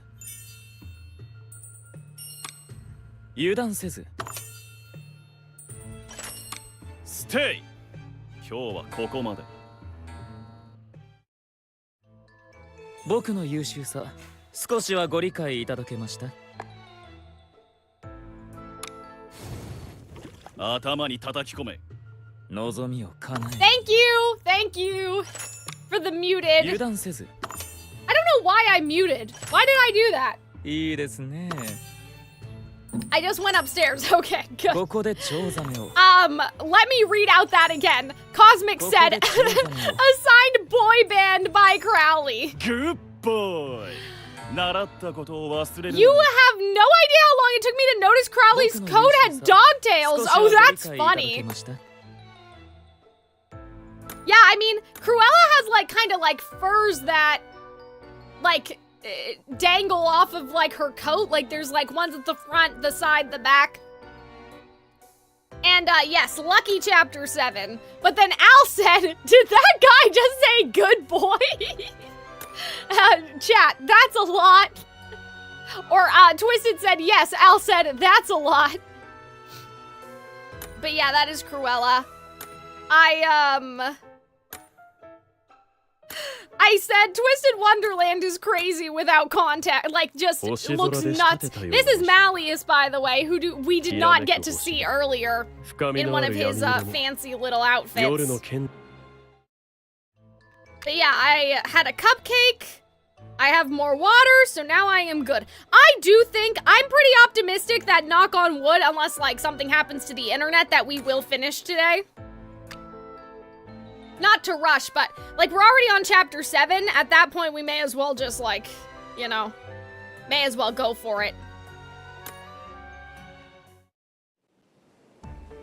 油断せず。ステイ。今日はここまで。僕の優秀さ、少しはご理解いただけました？頭に叩き込め。望みを叶え。Thank you for the muted. 油断せず。I don't know why I muted. Why did I do that? いいですね。I just went upstairs. Okay, good. ここでチョウザメを。Let me read out that again. Cosmic said, assigned boy band by Crowley. Good boy. 習ったことを忘れる。 You have no idea how long it took me to notice Crowley's coat had dog tails. Oh, that's funny. Yeah, I mean, Cruella has like kind of like furs that like dangle off of like her coat. Like there's like ones at the front, the side, the back. And yes, lucky chapter 7. But then Al said, did that guy just say good boy? Chat, that's a lot. Or Twisted said, yes, Al said, that's a lot. But yeah, that is Cruella. I said Twisted Wonderland is crazy without contact, like just looks nuts. This is Malleus, by the way, who we did not get to see earlier in one of his fancy little outfits. But yeah, I had a cupcake. I have more water, so now I am good. I do think, I'm pretty optimistic that, knock on wood, unless like something happens to the internet, that we will finish today. Not to rush, but like we're already on chapter 7. At that point, we may as well just like, you know, may as well go for it.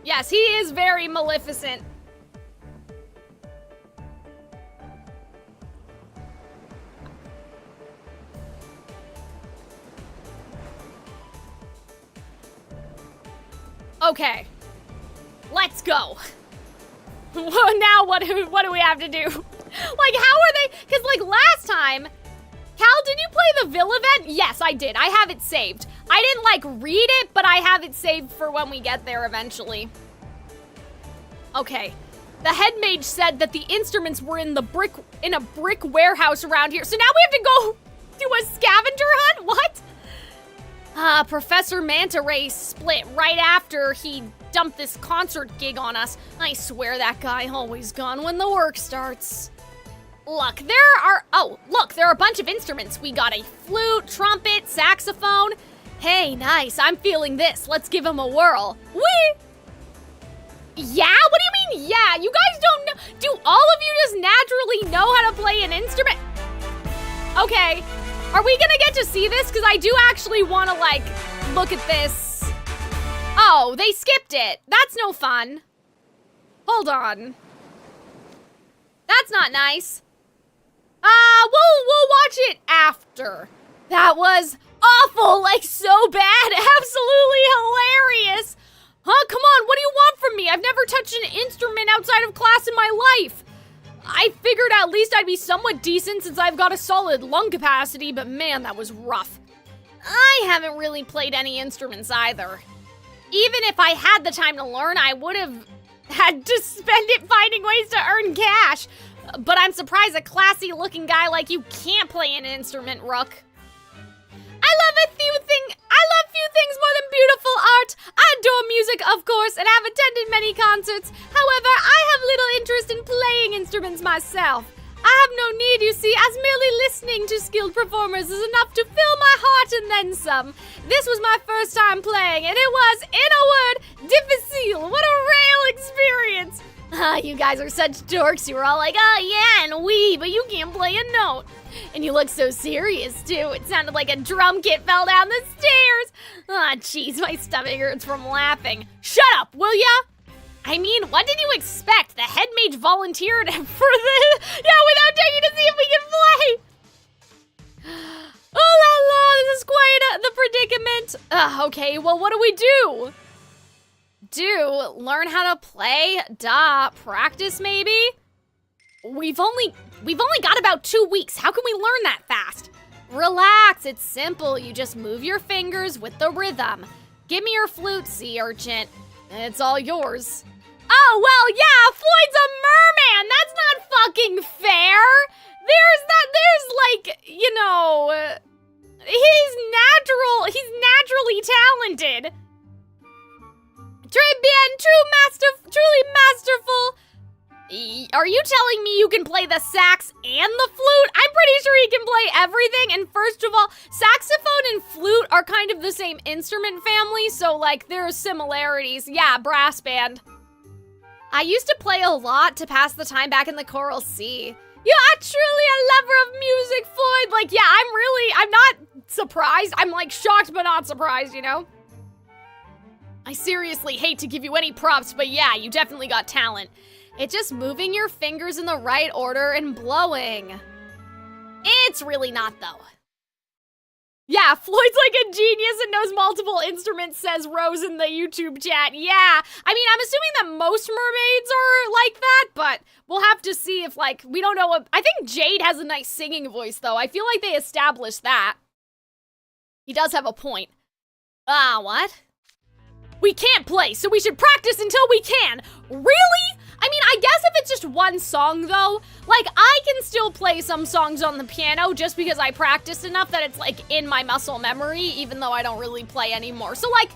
Yes, he is very Maleficent. Okay, let's go. Now what do we have to do? Like, how are they? Because like last time, Cal, did you play the Vil event? Yes, I did. I have it saved. I didn't like read it, but I have it saved for when we get there eventually. Okay, the head mage said that the instruments were in a brick warehouse around here. So now we have to go do a scavenger hunt? What? Professor Manta Ray split right after he dumped this concert gig on us. I swear that guy always gone when the work starts. Look, there are a bunch of instruments. We got a flute, trumpet, saxophone. Hey, nice, I'm feeling this. Let's give him a whirl. Whee! Yeah? What do you mean, yeah? You guys don't know? Do all of you just naturally know how to play an instrument? Okay. Are we gonna get to see this? Because I do actually want to, like, look at this. Oh, they skipped it. That's no fun. Hold on. That's not nice. We'll watch it after. That was awful, like so bad. Absolutely hilarious. Huh? Come on, what do you want from me? I've never touched an instrument outside of class in my life. I figured at least I'd be somewhat decent since I've got a solid lung capacity, but man, that was rough. I haven't really played any instruments either. Even if I had the time to learn, I would have had to spend it finding ways to earn cash. But I'm surprised a classy-looking guy like you can't play an instrument, Rook. I love few things more than beautiful art. I adore music, of course, and have attended many concerts. However, I have little interest in playing instruments myself. I have no need, you see, as merely listening to skilled performers is enough to fill my heart and then some. This was my first time playing, and it was, in a word, difficile. What a real experience. You guys are such dorks. You were all like, oh yeah, and we, but you can't play a note. And you look so serious, too. It sounded like a drum kit fell down the stairs. Ah, jeez, my stomach hurts from laughing. Shut up, will ya? I mean, what did you expect? The head mage volunteered for the... Yeah, without checking to see if we can play. Oh la la, this is quite the predicament. Okay, well, what do we do? Learn how to play? Practice maybe? We've only got about 2 weeks. How can we learn that fast? Relax, it's simple. You just move your fingers with the rhythm. Give me your flute, sea urchin. It's all yours. Oh, well, yeah, Floyd's a merman. That's not fucking fair. there's like, you know, he's naturally talented. Truly masterful. Are you telling me you can play the sax and the flute? I'm pretty sure he can play everything. And first of all, saxophone and flute are kind of the same instrument family, so like there are similarities. Yeah, brass band. I used to play a lot to pass the time back in the Choral C. You are truly a lover of music, Floyd. Like, yeah, I'm not surprised. I'm like shocked but not surprised, you know? I seriously hate to give you any props, but yeah, you definitely got talent. It's just moving your fingers in the right order and blowing. It's really not, though. Yeah, Floyd's like a genius and knows multiple instruments, says Rose in the YouTube chat. Yeah, I mean, I'm assuming that most mermaids are like that, but we'll have to see if, like, we don't know what... I think Jade has a nice singing voice, though. I feel like they established that. He does have a point. What? We can't play, so we should practice until we can. Really? I mean, I guess if it's just one song, though, like, I can still play some songs on the piano just because I practiced enough that it's, like, in my muscle memory, even though I don't really play anymore. So, like,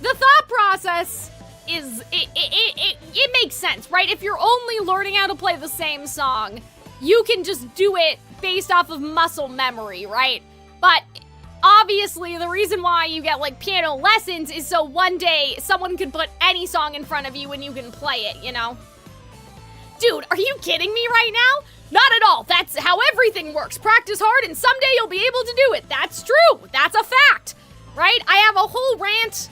the thought process is, it makes sense, right? If you're only learning how to play the same song, you can just do it based off of muscle memory, right? But obviously, the reason why you get, like, piano lessons is so one day someone can put any song in front of you and you can play it, you know? Dude, are you kidding me right now? Not at all. That's how everything works. Practice hard and someday you'll be able to do it. That's true. That's a fact, right? I have a whole rant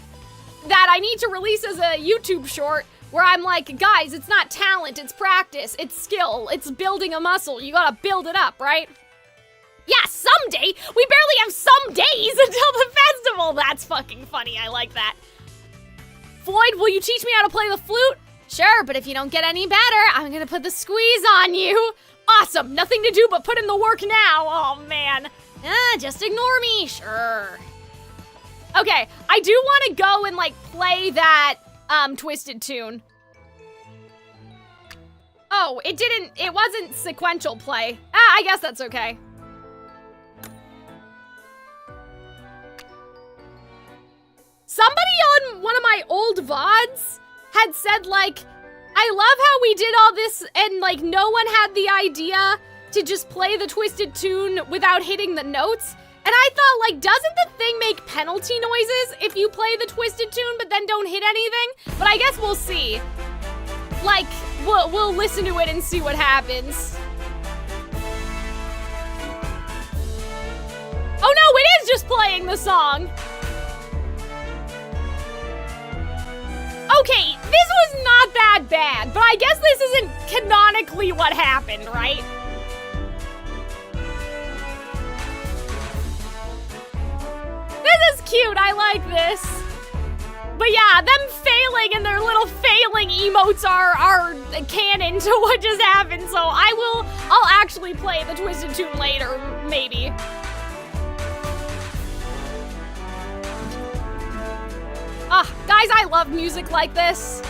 that I need to release as a YouTube short where I'm like, guys, it's not talent, it's practice, it's skill, it's building a muscle. You gotta build it up, right? Yeah, someday. We barely have some days until the festival. That's fucking funny. I like that. Floyd, will you teach me how to play the flute? Sure, but if you don't get any better, I'm gonna put the squeeze on you. Awesome, nothing to do but put in the work now. Oh, man. Just ignore me, sure. Okay, I do want to go and, like, play that, Twisted tune. Oh, it wasn't sequential play. I guess that's okay. Somebody on one of my old VODs had said, like, I love how we did all this and, like, no one had the idea to just play the Twisted tune without hitting the notes. And I thought, like, doesn't the thing make penalty noises if you play the Twisted tune but then don't hit anything? But I guess we'll see. Like, we'll listen to it and see what happens. Oh no, it is just playing the song. Okay, this was not that bad, but I guess this isn't canonically what happened, right? This is cute, I like this. But yeah, them failing and their little failing emotes are canon to what just happened, so I'll actually play the Twisted tune later, maybe. Guys, I love music like this.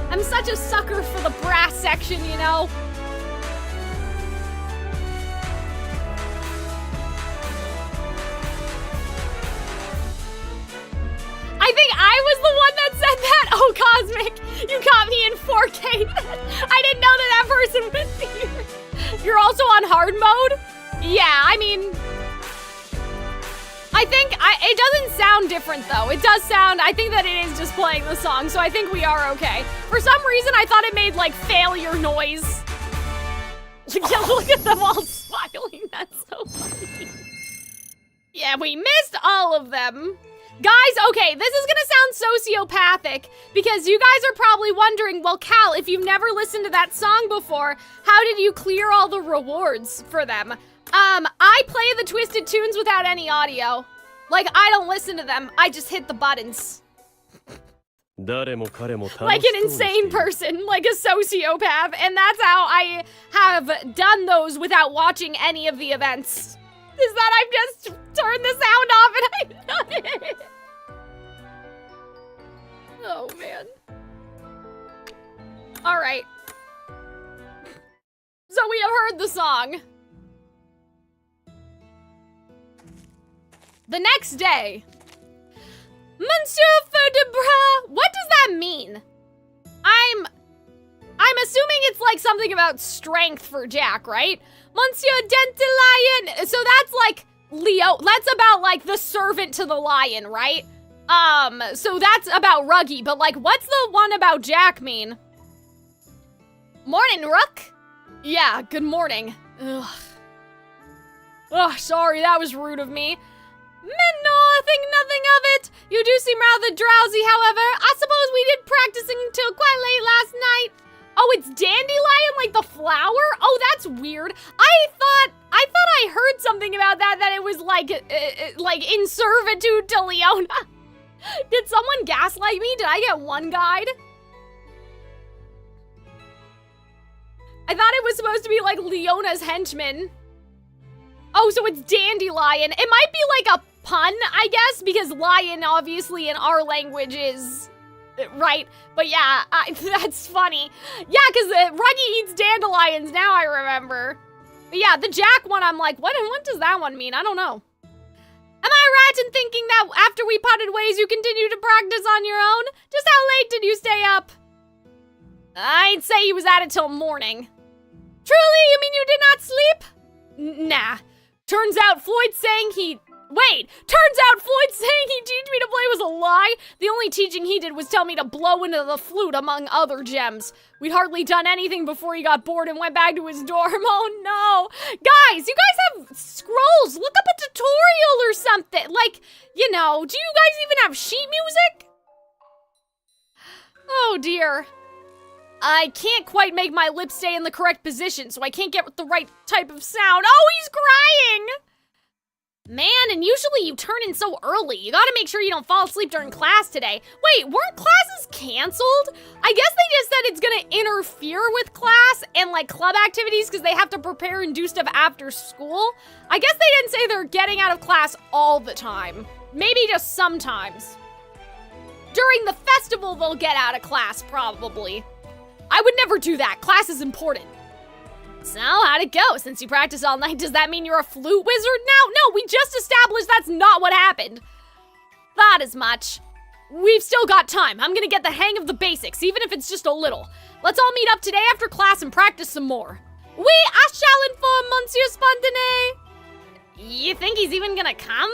I'm such a sucker for the brass section, you know? I think I was the one that said that. Oh, Cosmic, you caught me in 4K. I didn't know that person was here. You're also on hard mode? Yeah, I mean, I think it doesn't sound different though. It does sound, I think that it is just playing the song, so I think we are okay. For some reason, I thought it made like failure noise. Look at them all smiling, that's so funny. Yeah, we missed all of them. Guys, okay, this is gonna sound sociopathic because you guys are probably wondering, well, Cal, if you've never listened to that song before, how did you clear all the rewards for them? I play the Twisted tunes without any audio. Like, I don't listen to them, I just hit the buttons. Like an insane person, like a sociopath, and that's how I have done those without watching any of the events. Is that I've just turned the sound off and I've done it. Oh, man. All right. So we have heard the song. The next day. Monsieur Ferdebras, what does that mean? I'm assuming it's like something about strength for Jack, right? Monsieur Dentelion, so that's like Leo, that's about like the servant to the lion, right? So that's about Ruggy, but like what's the one about Jack mean? Morning, Rook. Yeah, good morning. Ugh. Ugh, sorry, that was rude of me. No, think nothing of it. You do seem rather drowsy, however. I suppose we did practicing till quite late last night. Oh, it's dandelion, like the flower? Oh, that's weird. I thought I heard something about that it was like in servitude to Leona. Did someone gaslight me? Did I get one guide? I thought it was supposed to be like Leona's henchman. Oh, so it's dandelion. It might be like a pun, I guess, because lion obviously in our language is right. But yeah, that's funny. Yeah, because Ruggy eats dandelions, now I remember. But yeah, the Jack one, I'm like, what does that one mean? I don't know. Am I right in thinking that after we parted ways, you continued to practice on your own? Just how late did you stay up? I'd say he was at it till morning. Truly, you mean you did not sleep? Nah. Turns out Floyd saying he teach me to play was a lie. The only teaching he did was tell me to blow into the flute, among other gems. We'd hardly done anything before he got bored and went back to his dorm. Oh no. Guys, you guys have scrolls. Look up a tutorial or something. Like, you know, do you guys even have sheet music? Oh dear. I can't quite make my lips stay in the correct position, so I can't get the right type of sound. Oh, he's crying! Man, and usually you turn in so early. You gotta make sure you don't fall asleep during class today. Wait, weren't classes canceled? I guess they just said it's gonna interfere with class and like club activities because they have to prepare and do stuff after school. I guess they didn't say they're getting out of class all the time. Maybe just sometimes. During the festival, they'll get out of class, probably. I would never do that. Class is important. So, how'd it go? Since you practiced all night, does that mean you're a flute wizard now? No, we just established that's not what happened. Thought as much. We've still got time. I'm gonna get the hang of the basics, even if it's just a little. Let's all meet up today after class and practice some more. I shall inform Monsieur Spontané. You think he's even gonna come?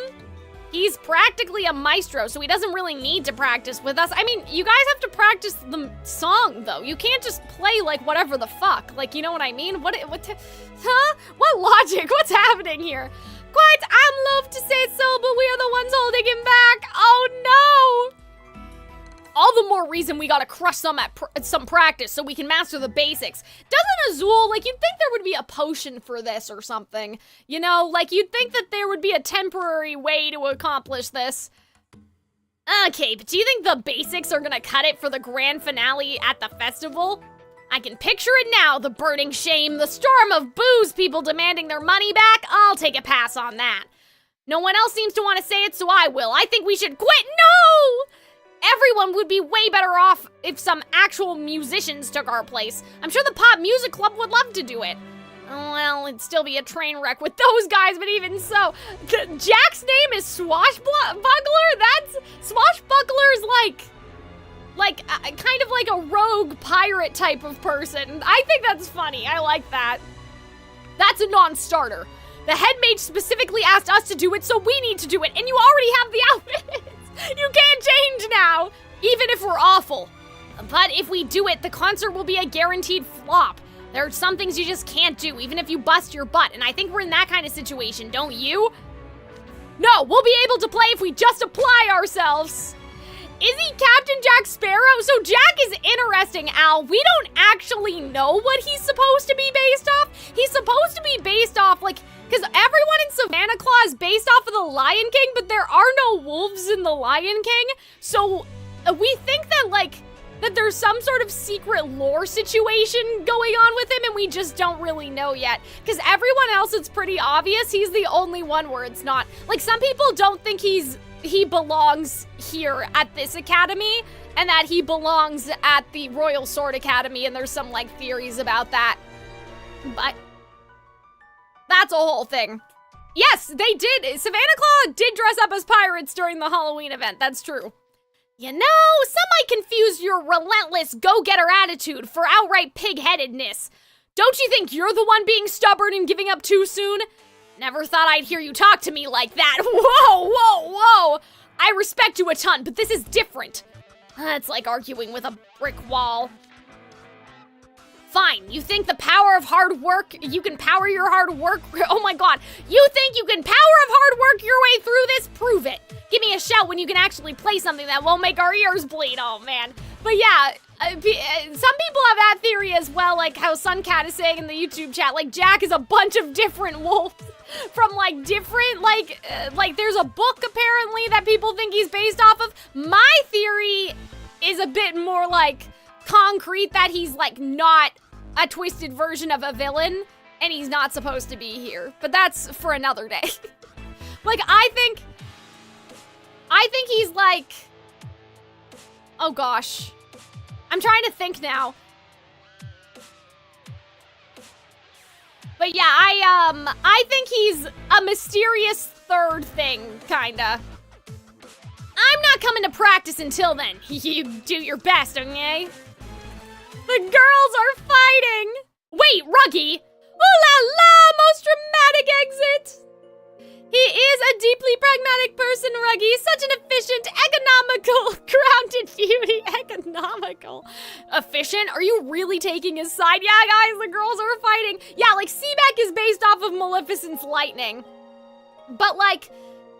He's practically a maestro, so he doesn't really need to practice with us. I mean, you guys have to practice the song, though. You can't just play like whatever the fuck. Like, you know what I mean? What logic? What's happening here? Quite, I'm loath to say so, but we are the ones holding him back. Oh no! All the more reason we gotta crush some practice so we can master the basics. Doesn't Azul, like, you'd think there would be a potion for this or something. You know, like, you'd think that there would be a temporary way to accomplish this. Okay, but do you think the basics are gonna cut it for the grand finale at the festival? I can picture it now, the burning shame, the storm of booze, people demanding their money back. I'll take a pass on that. No one else seems to want to say it, so I will. I think we should quit. No! Everyone would be way better off if some actual musicians took our place. I'm sure the Pop Music Club would love to do it. Well, it'd still be a train wreck with those guys, but even so. Jack's name is Swashbuckler? Swashbuckler's kind of like a rogue pirate type of person. I think that's funny. I like that. That's a non-starter. The head mage specifically asked us to do it, so we need to do it, and you already have the outfit. You can't change now, even if we're awful. But if we do it, the concert will be a guaranteed flop. There are some things you just can't do, even if you bust your butt, and I think we're in that kind of situation, don't you? No, we'll be able to play if we just apply ourselves. Is he Captain Jack Sparrow? So Jack is interesting, Al. We don't actually know what he's supposed to be based off. He's supposed to be based off, like, because everyone in Savannah Claw is based off of the Lion King, but there are no wolves in the Lion King. So we think that, like, that there's some sort of secret lore situation going on with him, and we just don't really know yet. Because everyone else, it's pretty obvious. He's the only one where it's not. Like, some people don't think he belongs here at this academy, and that he belongs at the Royal Sword Academy, and there's some, like, theories about that. But that's a whole thing. Yes, they did. Savannah Claw did dress up as pirates during the Halloween event. That's true. You know, some might confuse your relentless go-getter attitude for outright pig-headedness. Don't you think you're the one being stubborn and giving up too soon? Never thought I'd hear you talk to me like that. Whoa, whoa, whoa. I respect you a ton, but this is different. It's like arguing with a brick wall. Fine, you think the power of hard work, you can power your hard work? Oh my god, you think you can power of hard work your way through this? Prove it. Give me a shout when you can actually play something that won't make our ears bleed, oh man. But yeah, some people have that theory as well, like how Suncat is saying in the YouTube chat, like Jack is a bunch of different wolves from like different, like there's a book apparently that people think he's based off of. My theory is a bit more like concrete, that he's like not a twisted version of a villain and he's not supposed to be here. But that's for another day. Like I think he's like, oh gosh. I'm trying to think now. But yeah, I think he's a mysterious third thing, kinda. I'm not coming to practice until then. You do your best, okay? The girls are fighting! Wait, Ruggy! Ooh la la, most dramatic exit! He is a deeply pragmatic person, Ruggy. Such an efficient, economical, grounded beauty. Economical. Efficient? Are you really taking his side? Yeah, guys, the girls are fighting. Yeah, like, Seaback is based off of Maleficent's lightning. But, like,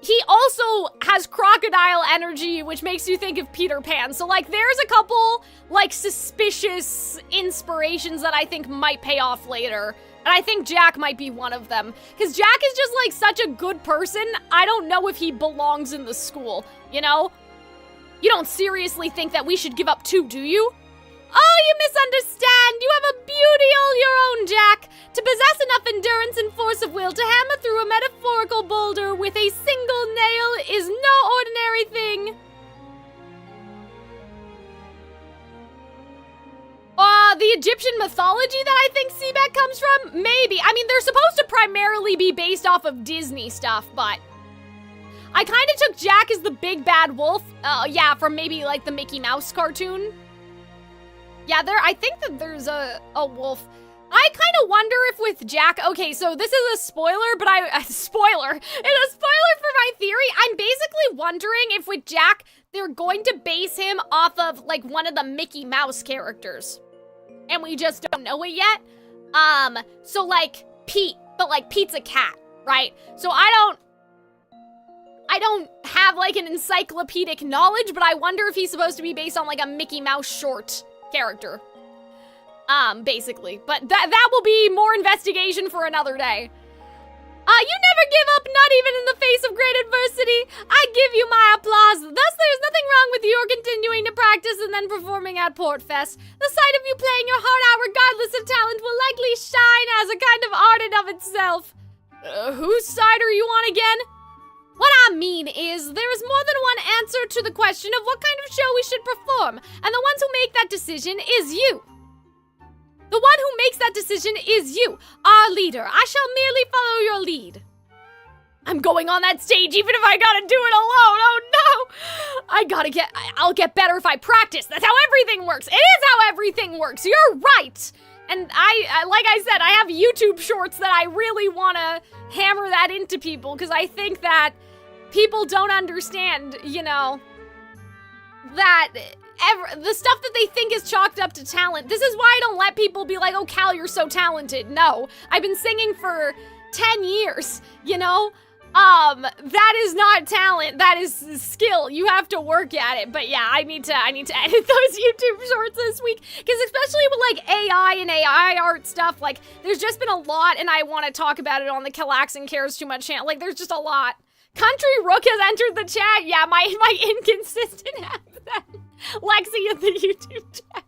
he also has crocodile energy, which makes you think of Peter Pan. So, like, there's a couple, like, suspicious inspirations that I think might pay off later. And I think Jack might be one of them. Because Jack is just, like, such a good person, I don't know if he belongs in the school, you know? You don't seriously think that we should give up too, do you? Oh, you misunderstand. You have a beauty all your own, Jack. To possess enough endurance and force of will to hammer through a metaphorical boulder with a single nail is no ordinary thing. The Egyptian mythology that I think Seaback comes from? Maybe. I mean, they're supposed to primarily be based off of Disney stuff, but I kind of took Jack as the big bad wolf. Yeah, from maybe like the Mickey Mouse cartoon. Yeah, I think that there's a wolf. I kind of wonder if with Jack, okay, so this is a spoiler, but spoiler. It's a spoiler for my theory. I'm basically wondering if with Jack, they're going to base him off of like one of the Mickey Mouse characters. And we just don't know it yet. So like Pete, but like Pete's a cat, right? So I don't have like an encyclopedic knowledge, but I wonder if he's supposed to be based on like a Mickey Mouse short character. Basically. But that will be more investigation for another day. You never give up, not even in the face of great adversity. I give you my applause. Thus, there's nothing wrong with your continuing to practice and then performing at Portfest. The sight of you playing your heart out regardless of talent will likely shine as a kind of art in of itself. Whose side are you on again? What I mean is, there is more than one answer to the question of what kind of show we should perform, and the ones who make that decision is you. The one who makes that decision is you, our leader. I shall merely follow your lead. I'm going on that stage even if I gotta do it alone. Oh no! I'll get better if I practice. That's how everything works. It is how everything works. You're right. And I like I said, I have YouTube shorts that I really want to hammer that into people because I think that people don't understand, you know, that the stuff that they think is chalked up to talent. This is why I don't let people be like, oh, Cal, you're so talented. No, I've been singing for 10 years, you know? That is not talent, that is skill. You have to work at it. But yeah, I need to edit those YouTube shorts this week. Because especially with like AI and AI art stuff, like there's just been a lot and I want to talk about it on the Calxiyn Cares Too Much channel. Like there's just a lot. Country Rook has entered the chat. Yeah, my inconsistent accent. Lexi in the YouTube chat.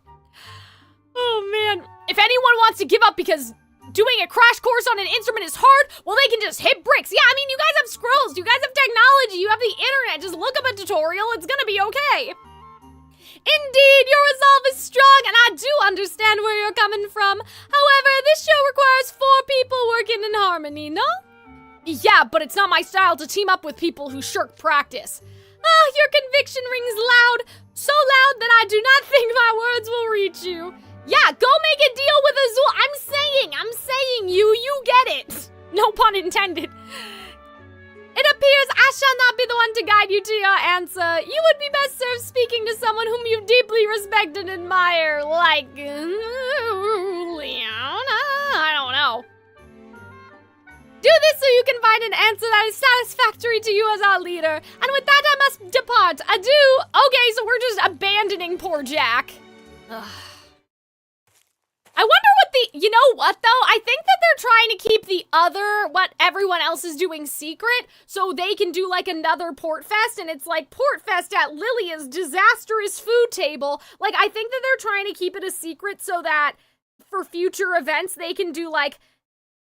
Oh man. If anyone wants to give up because doing a crash course on an instrument is hard, well, they can just hit bricks. Yeah, I mean, you guys have scrolls, you guys have technology, you have the internet. Just look up a tutorial, it's gonna be okay. Indeed, your resolve is strong, and I do understand where you're coming from. However, this show requires 4 people working in harmony, no? Yeah, but it's not my style to team up with people who shirk practice. Ah, your conviction rings loud. So loud that I do not think my words will reach you. Yeah, go make a deal with Azul. I'm saying you get it. No pun intended. It appears I shall not be the one to guide you to your answer. You would be best served speaking to someone whom you deeply respect and admire, like Leona? I don't know. Do this so you can find an answer that is satisfactory to you as our leader. And with that, I must depart. Adieu. Okay, so we're just abandoning poor Jack. Ugh. I wonder what you know what though? I think that they're trying to keep what everyone else is doing secret so they can do like another Port Fest, and it's like Port Fest at Lilia's disastrous food table. Like, I think that they're trying to keep it a secret so that for future events they can do like,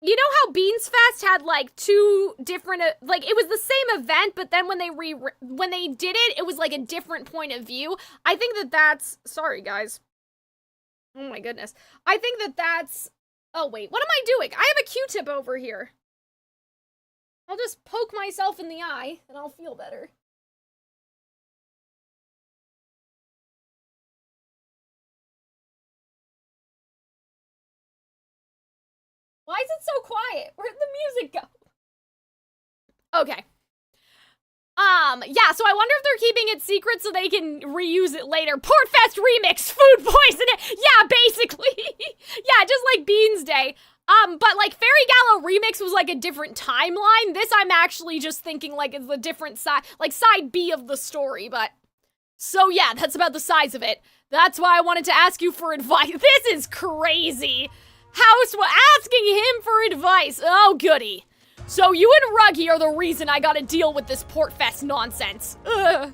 you know how Beans Fest had like two different, like it was the same event, but then when they did it, it was like a different point of view. I think that that's, sorry guys. Oh my goodness. I think that that's... Oh wait, what am I doing? I have a Q-tip over here. I'll just poke myself in the eye and I'll feel better. Why is it so quiet? Where'd the music go? Okay. Yeah, so I wonder if they're keeping it secret so they can reuse it later. Portfest remix, food poisoning. Yeah, basically. Yeah, just like Beans Day. But like Fairy Gala remix was like a different timeline. This I'm actually just thinking like it's a different side, like side B of the story, but. So yeah, that's about the size of it. That's why I wanted to ask you for advice. This is crazy. Asking him for advice. Oh, goody. So you and Ruggy are the reason I gotta deal with this Portfest nonsense. Ugh.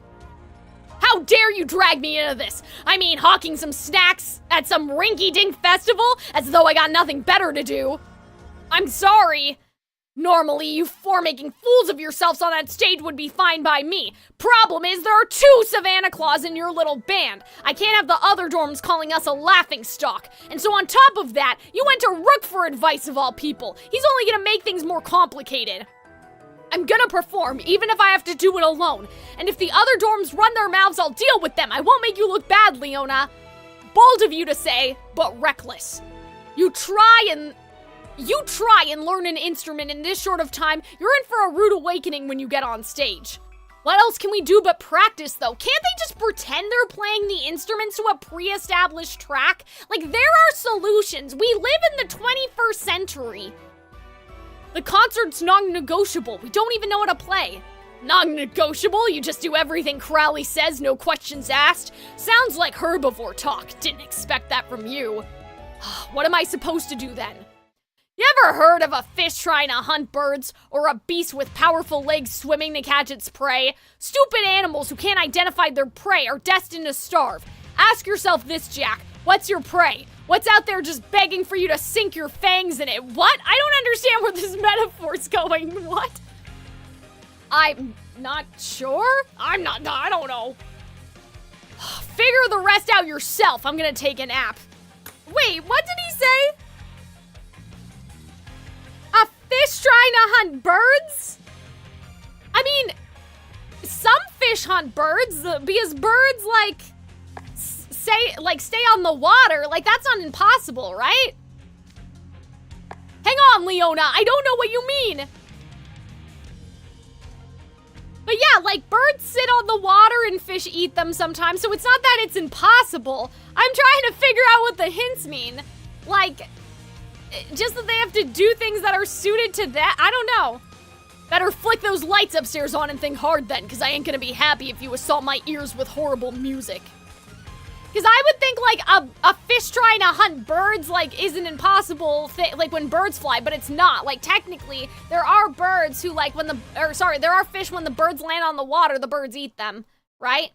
How dare you drag me into this? I mean, hawking some snacks at some rinky-dink festival as though I got nothing better to do. I'm sorry. Normally, you four making fools of yourselves on that stage would be fine by me. Problem is, there are 2 Savannah Claws in your little band. I can't have the other dorms calling us a laughingstock. And so on top of that, you went to Rook for advice of all people. He's only gonna make things more complicated. I'm gonna perform, even if I have to do it alone. And if the other dorms run their mouths, I'll deal with them. I won't make you look bad, Leona. Bold of you to say, but reckless. You try and learn an instrument in this short of time, you're in for a rude awakening when you get on stage. What else can we do but practice, though? Can't they just pretend they're playing the instruments to a pre-established track? Like, there are solutions. We live in the 21st century. The concert's non-negotiable. We don't even know how to play. Non-negotiable? You just do everything Crowley says, no questions asked? Sounds like herbivore talk. Didn't expect that from you. What am I supposed to do then? You ever heard of a fish trying to hunt birds, or a beast with powerful legs swimming to catch its prey? Stupid animals who can't identify their prey are destined to starve. Ask yourself this, Jack. What's your prey? What's out there just begging for you to sink your fangs in it? What? I don't understand where this metaphor's going. What? I'm not sure? I don't know. Figure the rest out yourself. I'm gonna take a nap. Wait, what did he say? A fish trying to hunt birds? I mean, some fish hunt birds because birds stay on the water. Like, that's not impossible, right? Hang on, Leona. I don't know what you mean. But yeah, like, birds sit on the water and fish eat them sometimes, so it's not that it's impossible. I'm trying to figure out what the hints mean. Like, just that they have to do things that are suited to that. I don't know. Better flick those lights upstairs on and think hard then, because I ain't gonna be happy if you assault my ears with horrible music. Because I would think, like, a fish trying to hunt birds, like, is an impossible thing, like, when birds fly, but it's not. Like, technically, there are birds who, like, there are fish when the birds land on the water, the birds eat them, right?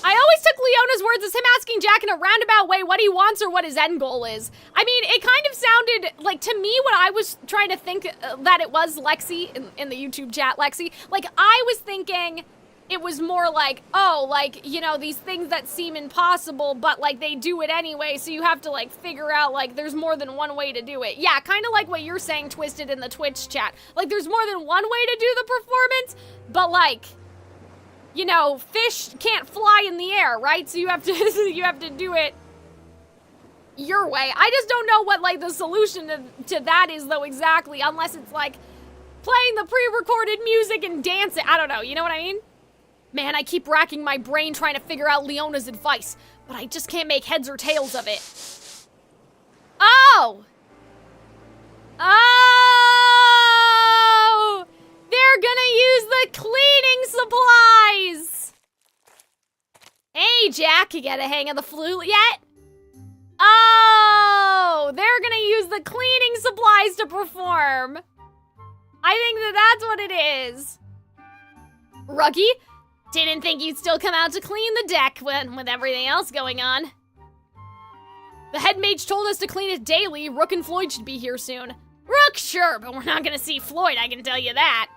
I always took Leona's words as him asking Jack in a roundabout way what he wants or what his end goal is. I mean, it kind of sounded, like, to me, what I was trying to think that it was Lexi, in the YouTube chat, Lexi, like, I was thinking it was more like, oh, like, you know, these things that seem impossible, but, like, they do it anyway, so you have to, like, figure out, like, there's more than one way to do it. Yeah, kind of like what you're saying, Twisted, in the Twitch chat. Like, there's more than one way to do the performance, but, like, you know, fish can't fly in the air, right? So you have to, you have to do it your way. I just don't know what, like, the solution to that is, though, exactly, unless it's, like, playing the pre-recorded music and dancing. I don't know, you know what I mean? Man, I keep racking my brain trying to figure out Leona's advice, but I just can't make heads or tails of it. Oh! Oh! They're gonna use the cleaning supplies! Hey, Jack, you got a hang of the flute yet? Oh! They're gonna use the cleaning supplies to perform. I think that's what it is. Ruggy? Didn't think you'd still come out to clean the deck with everything else going on. The head mage told us to clean it daily. Rook and Floyd should be here soon. Rook, sure, but we're not gonna see Floyd, I can tell you that.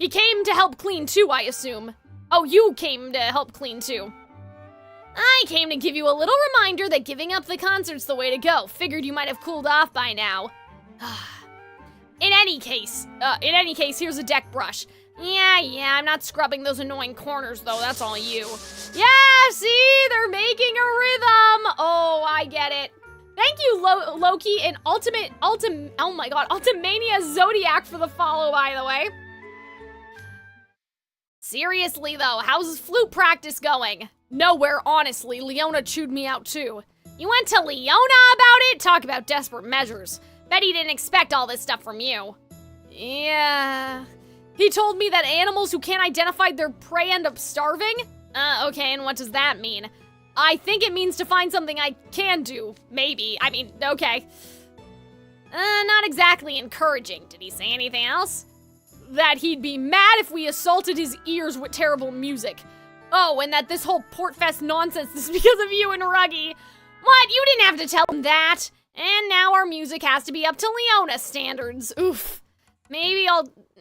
He came to help clean too, I assume. Oh, you came to help clean too. I came to give you a little reminder that giving up the concert's the way to go. Figured you might have cooled off by now. In any case, here's a deck brush. Yeah, I'm not scrubbing those annoying corners, though. That's all you. Yeah, see? They're making a rhythm. Oh, I get it. Thank you, Loki and Ultimania Zodiac for the follow, by the way. Seriously, though, how's flute practice going? Nowhere, honestly. Leona chewed me out, too. You went to Leona about it? Talk about desperate measures. Bet he didn't expect all this stuff from you. Yeah... He told me that animals who can't identify their prey end up starving? Okay, and what does that mean? I think it means to find something I can do. Maybe. I mean, okay. Not exactly encouraging. Did he say anything else? That he'd be mad if we assaulted his ears with terrible music. Oh, and that this whole Portfest nonsense is because of you and Ruggy. What? You didn't have to tell him that. And now our music has to be up to Leona standards. Oof. Maybe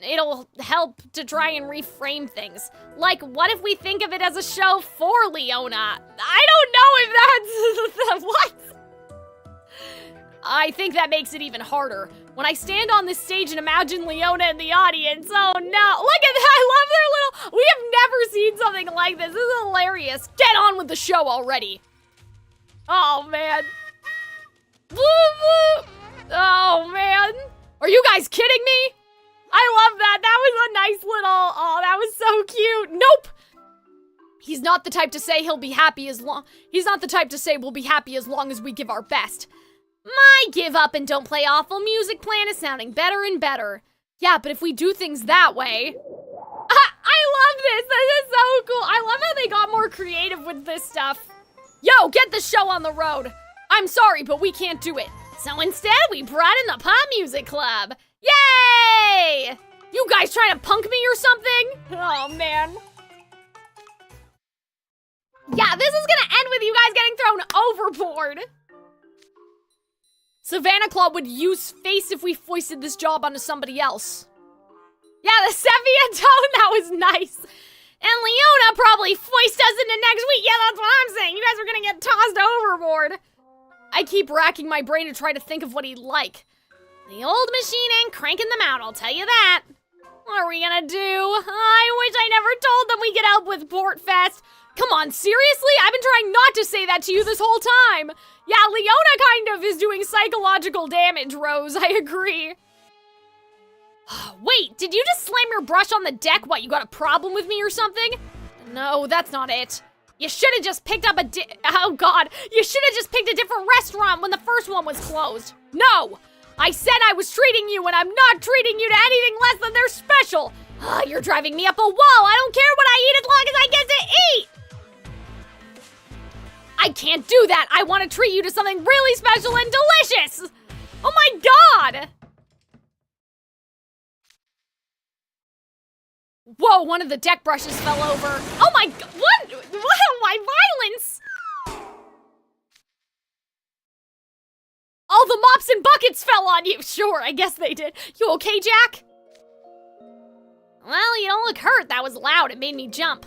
it'll help to try and reframe things. Like, what if we think of it as a show for Leona? I don't know if that's... what? I think that makes it even harder. When I stand on this stage and imagine Leona in the audience, oh no. Look at that, I love their little... We have never seen something like this. This is hilarious. Get on with the show already. Oh, man. Oh, man. Are you guys kidding me? I love that. That was a nice little, oh, that was so cute. Nope. He's not the type to say he'll be happy he's not the type to say we'll be happy as long as we give our best. My give up and don't play awful music plan is sounding better and better. Yeah, but if we do things that way. I love this. This is so cool. I love how they got more creative with this stuff. Yo, get the show on the road. I'm sorry, but we can't do it. So instead, we brought in the Pop Music Club. Yay! You guys trying to punk me or something? Oh, man. Yeah, this is gonna end with you guys getting thrown overboard. Savannah Claw would use face if we foisted this job onto somebody else. Yeah, the sepia tone, that was nice. And Leona probably foist us into next week. Yeah, that's what I'm saying. You guys are gonna get tossed overboard. I keep racking my brain to try to think of what he'd like. The old machine ain't cranking them out, I'll tell you that. What are we gonna do? I wish I never told them we could help with Portfest. Come on, seriously? I've been trying not to say that to you this whole time. Yeah, Leona kind of is doing psychological damage, Rose, I agree. Wait, did you just slam your brush on the deck? What, you got a problem with me or something? No, that's not it. You should have just picked up oh god, you should have just picked a different restaurant when the first one was closed. No! I said I was treating you and I'm not treating you to anything less than they're special. You're driving me up a wall. I don't care what I eat as long as I get to eat. I can't do that. I want to treat you to something really special and delicious. Oh my god. Whoa, one of the deck brushes fell over. Oh my god, what? Why violence? All the mops and buckets fell on you. Sure, I guess they did. You okay, Jack? Well, you don't look hurt. That was loud. It made me jump.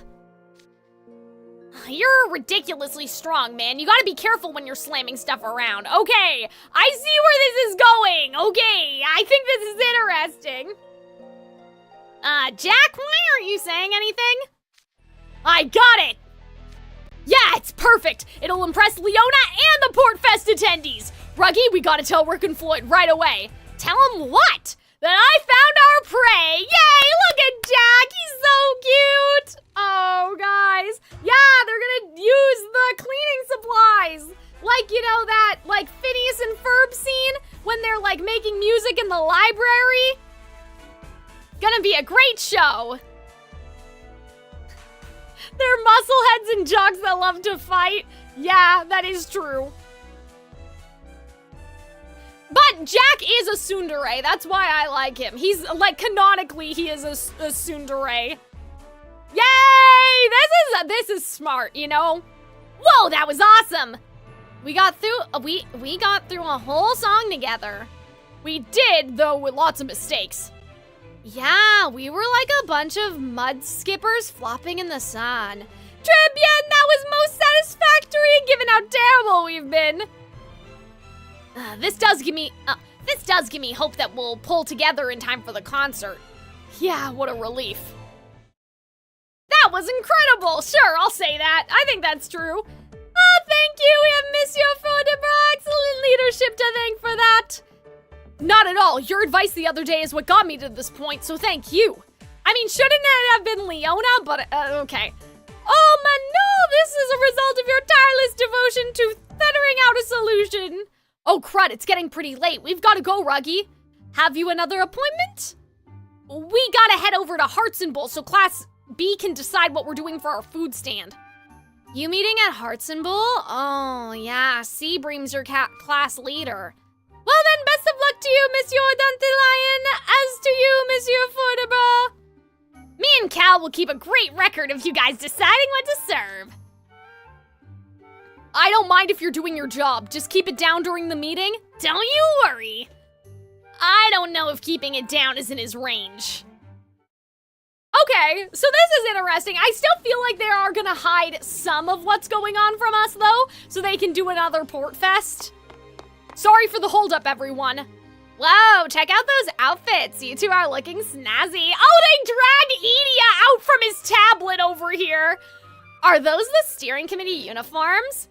You're ridiculously strong, man. You gotta be careful when you're slamming stuff around. Okay, I see where this is going. Okay, I think this is interesting. Jack, why aren't you saying anything? I got it! Yeah, it's perfect. It'll impress Leona and the Portfest attendees. Ruggy, we gotta tell Rick and Floyd right away. Tell him what? That I found our prey! Yay! Look at Jack! He's so cute! Oh, guys. Yeah, they're gonna use the cleaning supplies. Like, you know, that, like, Phineas and Ferb scene when they're, like, making music in the library? Gonna be a great show. They're muscleheads and jocks that love to fight. Yeah, that is true. But Jack is a tsundere. That's why I like him. He's, like, canonically, he is a tsundere. Yay! This is smart, you know? Whoa, that was awesome! We got through a whole song together. We did, though, with lots of mistakes. Yeah, we were like a bunch of mud skippers flopping in the sun. Très bien, that was most satisfactory given how terrible we've been. This does give me hope that we'll pull together in time for the concert. Yeah, what a relief. That was incredible! Sure, I'll say that. I think that's true. Oh, thank you! We have Monsieur Fodebra. Excellent leadership to thank for that. Not at all. Your advice the other day is what got me to this point, so thank you. I mean, shouldn't it have been Leona? But, okay. Oh, man, no! This is a result of your tireless devotion to feathering out a solution. Oh, crud, it's getting pretty late. We've got to go, Ruggy. Have you another appointment? We gotta head over to Hearts and Bowl so Class B can decide what we're doing for our food stand. You meeting at Hearts and Bowl? Oh, yeah, Seabream's your class leader. Well then, best of luck to you, Monsieur Dandelion, as to you, Monsieur Fordeba. Me and Cal will keep a great record of you guys deciding what to serve. I don't mind if you're doing your job. Just keep it down during the meeting. Don't you worry. I don't know if keeping it down is in his range. Okay, so this is interesting. I still feel like they are gonna hide some of what's going on from us, though, so they can do another Portfest. Sorry for the holdup, everyone. Whoa, check out those outfits. You two are looking snazzy. Oh, they dragged Edia out from his tablet over here. Are those the steering committee uniforms?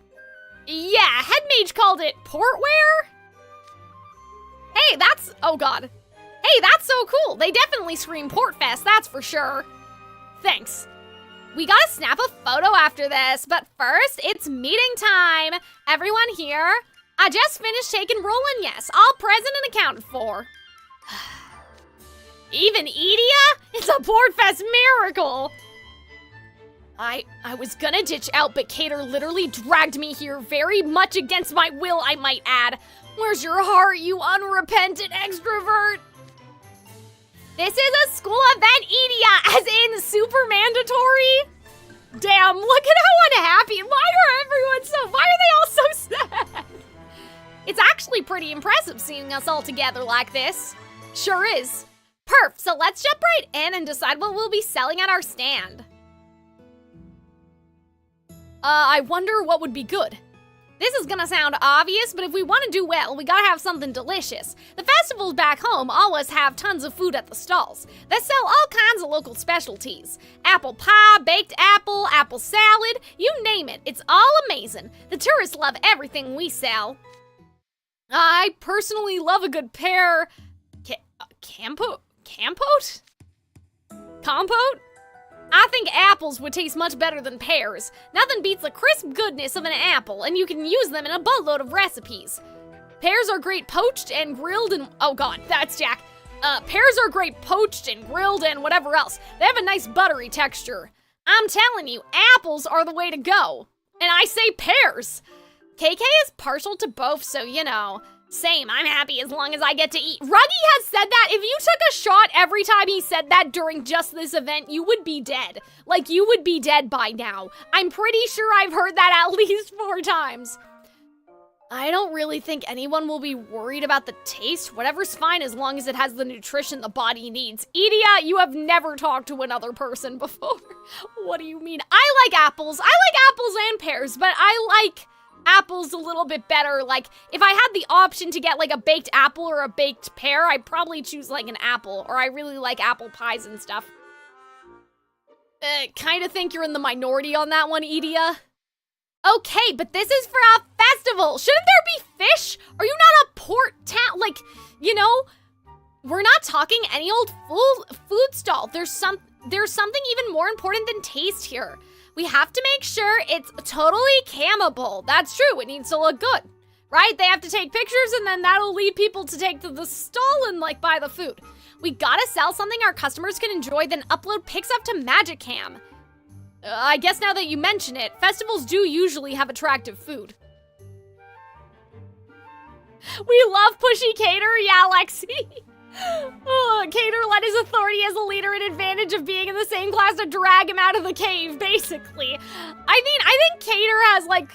Yeah, head mage called it portwear. Hey, that's, oh god. Hey, that's so cool. They definitely scream Portfest, that's for sure. Thanks. We gotta snap a photo after this, but first, it's meeting time. Everyone here? I just finished taking roll and yes, all present and accounted for. Even Edia? It's a Portfest miracle. I was gonna ditch out, but Cater literally dragged me here very much against my will, I might add. Where's your heart, you unrepentant extrovert? This is a school event, Edia, as in super mandatory. Damn, look at how unhappy. Why are they all so sad? It's actually pretty impressive seeing us all together like this. Sure is. Perf, so let's jump right in and decide what we'll be selling at our stand. I wonder what would be good. This is gonna sound obvious, but if we want to do well, we gotta have something delicious. The festivals back home always have tons of food at the stalls. They sell all kinds of local specialties. Apple pie, baked apple, apple salad, you name it. It's all amazing. The tourists love everything we sell. I personally love a good pear... Compote? I think apples would taste much better than pears. Nothing beats the crisp goodness of an apple, and you can use them in a boatload of recipes. Pears are great poached and grilled and... Oh god, that's Jack. Pears are great poached and grilled and whatever else. They have a nice buttery texture. I'm telling you, apples are the way to go. And I say pears. KK is partial to both, so you know. Same, I'm happy as long as I get to eat. Ruggy has said that. If you took a shot every time he said that during just this event, you would be dead. Like, you would be dead by now. I'm pretty sure I've heard that at least 4 times. I don't really think anyone will be worried about the taste. Whatever's fine as long as it has the nutrition the body needs. Idia, you have never talked to another person before. What do you mean? I like apples. I like apples and pears, but I like apples a little bit better. Like, if I had the option to get like a baked apple or a baked pear, I'd probably choose like an apple, or I really like apple pies and stuff. Kind of think you're in the minority on that one, Idia. Okay, but this is for a festival. Shouldn't there be fish? Are you not a port town? Like, you know, we're not talking any old food stall. There's something even more important than taste here. We have to make sure it's totally cammable. That's true, it needs to look good, right? They have to take pictures and then that'll lead people to take to the stall and like buy the food. We gotta sell something our customers can enjoy, then upload pics up to Magicam. I guess now that you mention it, festivals do usually have attractive food. We love pushy Cater, yeah, Lexi. Oh, Cater let his authority as a leader an advantage of being in the same class to drag him out of the cave, basically. I think Cater has, like,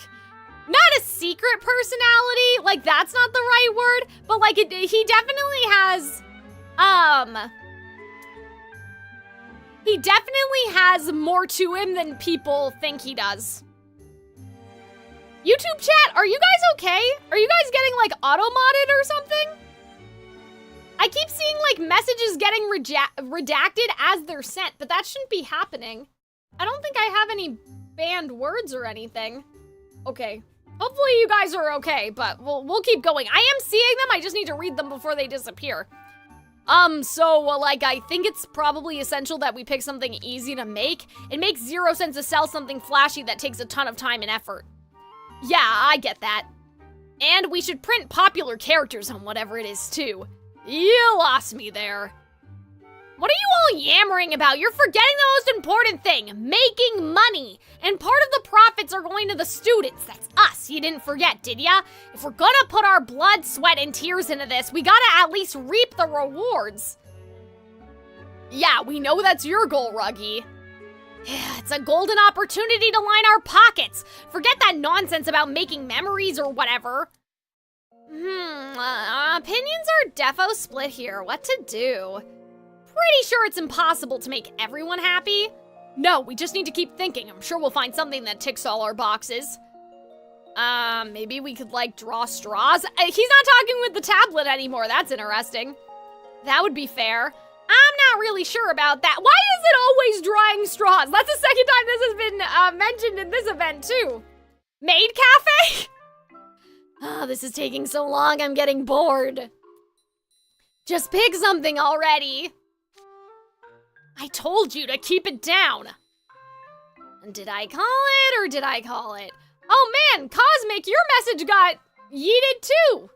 not a secret personality, like, that's not the right word, but, like, he definitely has, he definitely has more to him than people think he does. YouTube chat, are you guys okay? Are you guys getting, like, auto-modded or something? I keep seeing, like, messages getting redacted as they're sent, but that shouldn't be happening. I don't think I have any banned words or anything. Okay. Hopefully you guys are okay, but we'll keep going. I am seeing them, I just need to read them before they disappear. Like, I think it's probably essential that we pick something easy to make. It makes zero sense to sell something flashy that takes a ton of time and effort. Yeah, I get that. And we should print popular characters on whatever it is, too. You lost me there. What are you all yammering about? You're forgetting the most important thing, making money. And part of the profits are going to the students. That's us. You didn't forget, did ya? If we're gonna put our blood, sweat, and tears into this, we gotta at least reap the rewards. Yeah, we know that's your goal, Ruggy. Yeah, it's a golden opportunity to line our pockets. Forget that nonsense about making memories or whatever. Opinions are defo split here. What to do? Pretty sure it's impossible to make everyone happy. No, we just need to keep thinking. I'm sure we'll find something that ticks all our boxes. Maybe we could, like, draw straws? He's not talking with the tablet anymore. That's interesting. That would be fair. I'm not really sure about that. Why is it always drawing straws? That's the second time this has been mentioned in this event, too. Maid Cafe? Oh, this is taking so long, I'm getting bored. Just pick something already. I told you to keep it down. Did I call it or did I call it? Oh man, Cosmic, your message got yeeted too.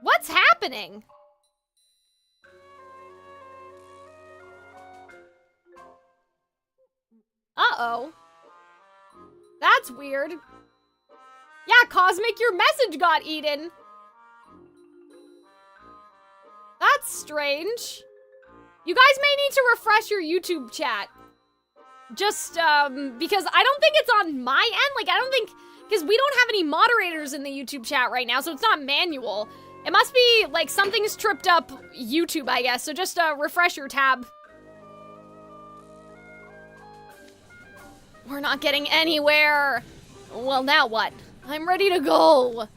What's happening? Uh-oh. That's weird. Yeah, Cosmic, your message got eaten. That's strange. You guys may need to refresh your YouTube chat. Just, because I don't think it's on my end. Like, I don't think, because we don't have any moderators in the YouTube chat right now, so it's not manual. It must be, like, something's tripped up YouTube, I guess. So just, refresh your tab. We're not getting anywhere. Well, now what? I'm ready to go.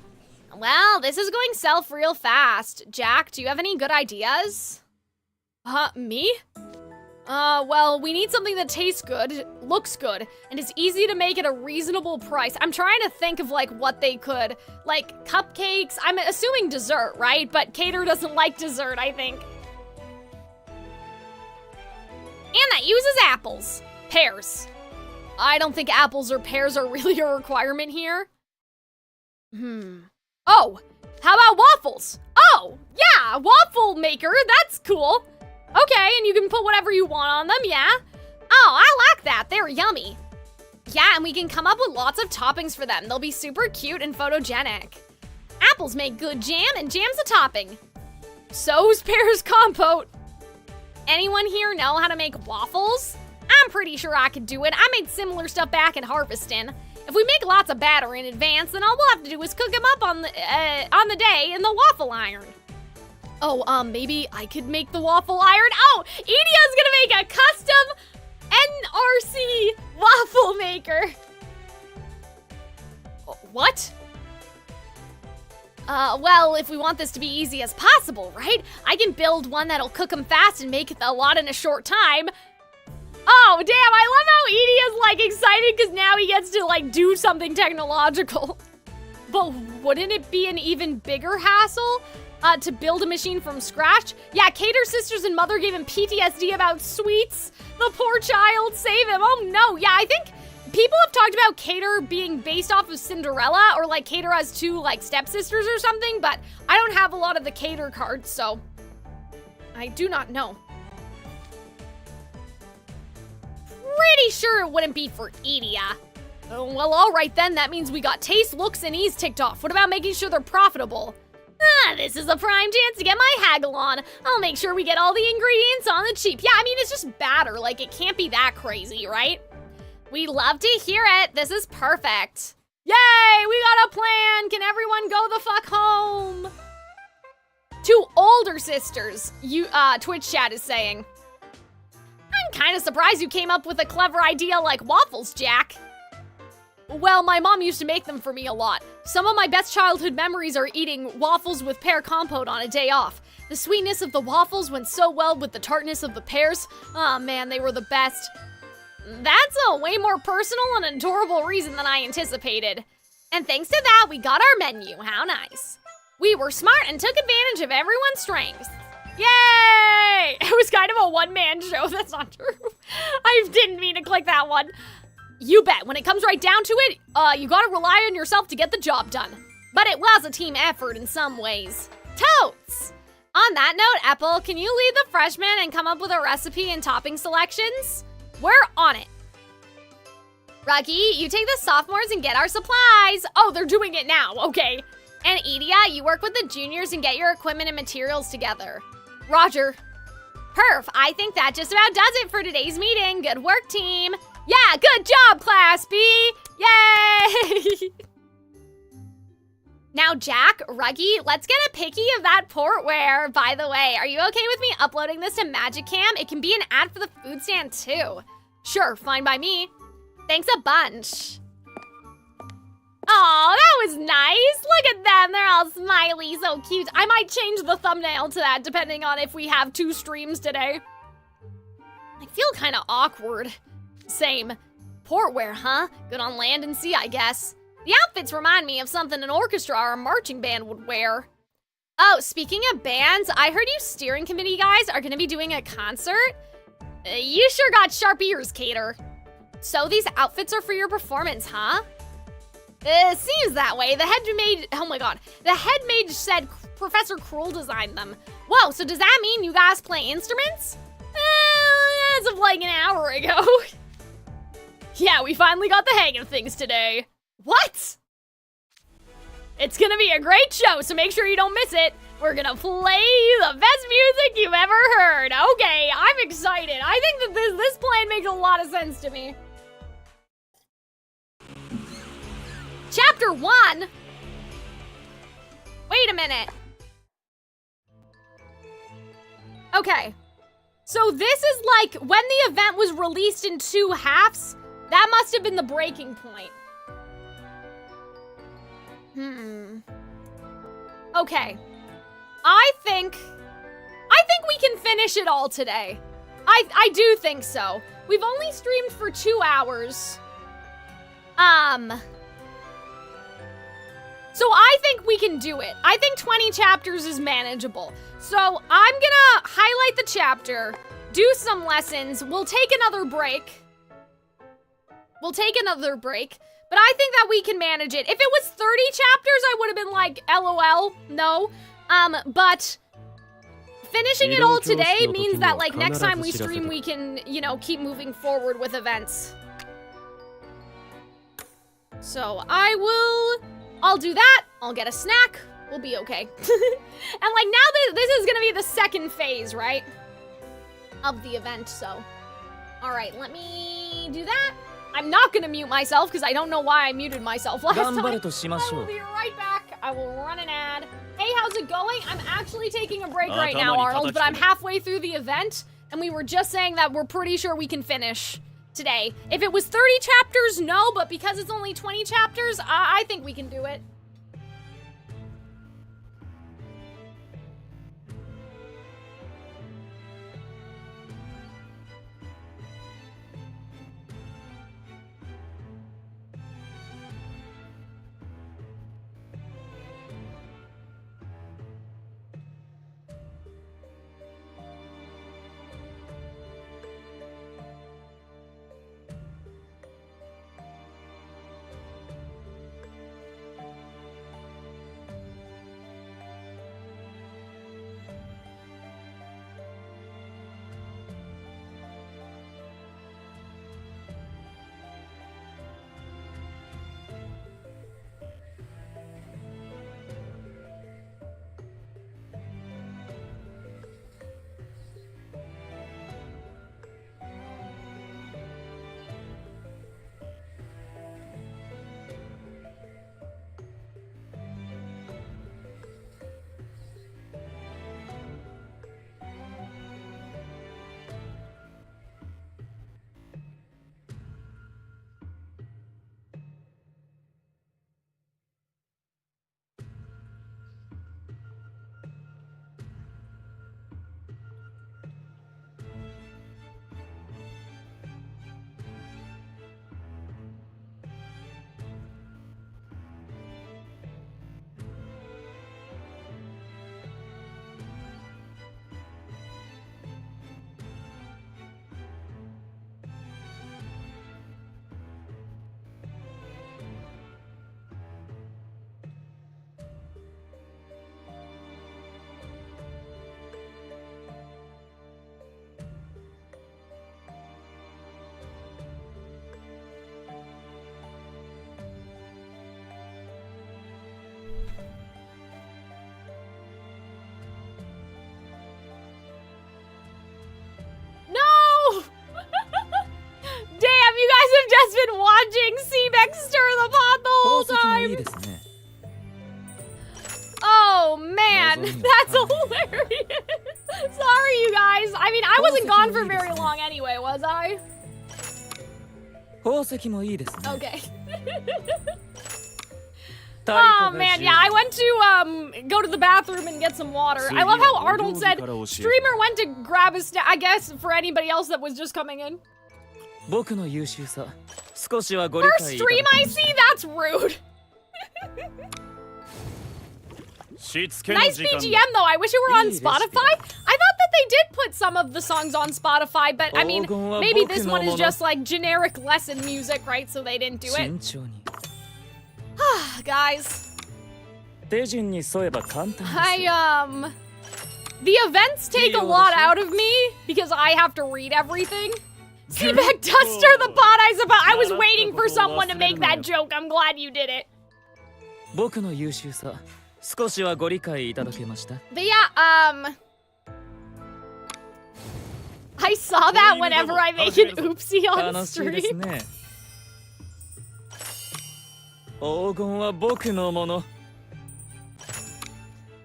Well, this is going south real fast. Jack, do you have any good ideas? Me? Well, we need something that tastes good, looks good, and is easy to make at a reasonable price. I'm trying to think of, like, what they could, like, cupcakes. I'm assuming dessert, right? But Cater doesn't like dessert, I think. And that uses apples. Pears. I don't think apples or pears are really a requirement here. Oh, how about waffles? Oh, yeah, waffle maker, that's cool. Okay, and you can put whatever you want on them, yeah? Oh, I like that, they're yummy. Yeah, and we can come up with lots of toppings for them. They'll be super cute and photogenic. Apples make good jam, and jam's a topping. So's pears compote. Anyone here know how to make waffles? I'm pretty sure I could do it. I made similar stuff back at Harvestin'. If we make lots of batter in advance, then all we'll have to do is cook them up on the day in the waffle iron. Oh, maybe I could make the waffle iron. Oh, Edia's gonna make a custom NRC waffle maker. What? Well, if we want this to be easy as possible, right? I can build one that'll cook them fast and make a lot in a short time. Oh, damn, I love how Edia's, like, excited because now he gets to, like, do something technological. But wouldn't it be an even bigger hassle to build a machine from scratch? Yeah, Cater sisters and mother gave him PTSD about sweets. The poor child, save him. Oh, no. Yeah, I think people have talked about Cater being based off of Cinderella, or, like, Cater has 2, like, stepsisters or something, but I don't have a lot of the Cater cards, so I do not know. Pretty sure it wouldn't be for Edia. Well, all right then, that means we got taste, looks, and ease ticked off. What about making sure they're profitable? This is a prime chance to get my haggle on. I'll make sure we get all the ingredients on the cheap. Yeah, I mean, it's just batter. Like, it can't be that crazy, right? We love to hear it. This is perfect. Yay, we got a plan. Can everyone go the fuck home? 2 older sisters, Twitch chat is saying. I'm kind of surprised you came up with a clever idea like waffles, Jack. Well, my mom used to make them for me a lot. Some of my best childhood memories are eating waffles with pear compote on a day off. The sweetness of the waffles went so well with the tartness of the pears. Oh man, they were the best. That's a way more personal and adorable reason than I anticipated. And thanks to that, we got our menu. How nice. We were smart and took advantage of everyone's strengths. Yay! It was kind of a one-man show. That's not true. I didn't mean to click that one. You bet. When it comes right down to it, you gotta rely on yourself to get the job done. But it was a team effort in some ways. Totes! On that note, Apple, can you lead the freshmen and come up with a recipe and topping selections? We're on it. Ruggy, you take the sophomores and get our supplies. Oh, they're doing it now. Okay. And Edia, you work with the juniors and get your equipment and materials together. Roger. Perf, I think that just about does it for today's meeting. Good work, team. Yeah, good job, Class B. Yay! Now, Jack, Ruggy, let's get a picky of that portware. By the way, are you okay with me uploading this to Magicam? It can be an ad for the food stand, too. Sure, fine by me. Thanks a bunch. Aw, that was nice. Look at them. They're all smiley, so cute. I might change the thumbnail to that depending on if we have 2 streams today. I feel kind of awkward. Same. Portwear, huh? Good on land and sea, I guess. The outfits remind me of something an orchestra or a marching band would wear. Oh, speaking of bands, I heard you steering committee guys are gonna be doing a concert. You sure got sharp ears, Cater. So these outfits are for your performance, huh? Seems that way. The head maid, oh my god. The head maid said Professor Cruel designed them. Whoa, so does that mean you guys play instruments? As of like an hour ago. Yeah, we finally got the hang of things today. What? It's gonna be a great show, so make sure you don't miss it. We're gonna play the best music you've ever heard. Okay, I'm excited. I think that this plan makes a lot of sense to me. Chapter 1? Wait a minute. Okay. So this is like when the event was released in 2 halves. That must have been the breaking point. Okay. I think we can finish it all today. I do think so. We've only streamed for 2 hours. So I think we can do it. I think 20 chapters is manageable. So I'm gonna highlight the chapter, do some lessons. We'll take another break. But I think that we can manage it. If it was 30 chapters, I would have been like, LOL, no. But finishing it all today means that like next time we stream, we can, you know, keep moving forward with events. So I'll do that. I'll get a snack. We'll be okay. And like now this is gonna be the second phase, right? Of the event, so. All right, let me do that. I'm not gonna mute myself because I don't know why I muted myself last time. 頑張るとしまし I ょ will う be right back. I will run an ad. Hey, how's it going? I'm actually taking a break right now, Arnold, but I'm halfway through the event, and we were just saying that we're pretty sure we can finish today. If it was 30 chapters, no, but because it's only 20 chapters, I think we can do it. Just been watching Seabeck stir the pot the whole 宝石もいい time. ですね Oh man, that's hilarious. Sorry, you guys. I mean, I wasn't gone for very long anyway, was I? 宝石もいいですね Okay. 太 Oh 鼓が man, 10 yeah, I went to go to the bathroom and get some water. I love how Arnold said streamer went to grab a snack. I guess for anybody else that was just coming in. 僕の優秀さ少しはご理 First 解いただ stream け I ました see, that's rude. しつけの Nice 時間 BGM though. I wish it were on いいレシピ Spotify. I thought that they did put some of the songs on Spotify, but I mean, 黄金は maybe 僕 this の one も is の just like generic lesson music, right? So they didn't do it. 慎重に Guys, 手順に沿えば簡単です the events take a lot out of me because I have to read everything. Seabeck does stir the pot, I was waiting for someone to make that joke. I'm glad you did it. 僕の優秀さ少しはご理解いただけました But yeah, I saw that whenever I make an oopsie on 楽しいです stream. ね黄金は僕のもの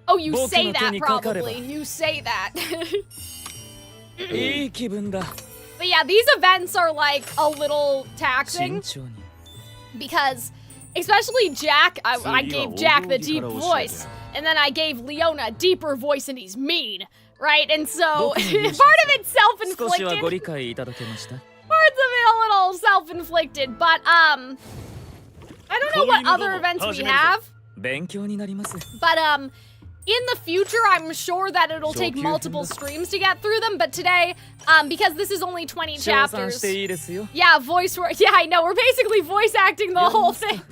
Oh, you say 僕の手 that にかかれば。 probably. You say that. いい気分だ But yeah, these events are like a little 慎 taxing 重に because, especially Jack, I gave Jack the deep voice, and then I gave Leona a deeper voice, and he's mean, right? And so part of it's 少しはご self-inflicted. 理解いただけました Parts of it a little self-inflicted, but I don't know what other events we have, 勉強になります but in the future, I'm sure that it'll take multiple streams to get through them, but today, because this is only 20 称賛 chapters. していいですよ Yeah, voice work. Yeah, I know. We're basically voice acting the whole thing.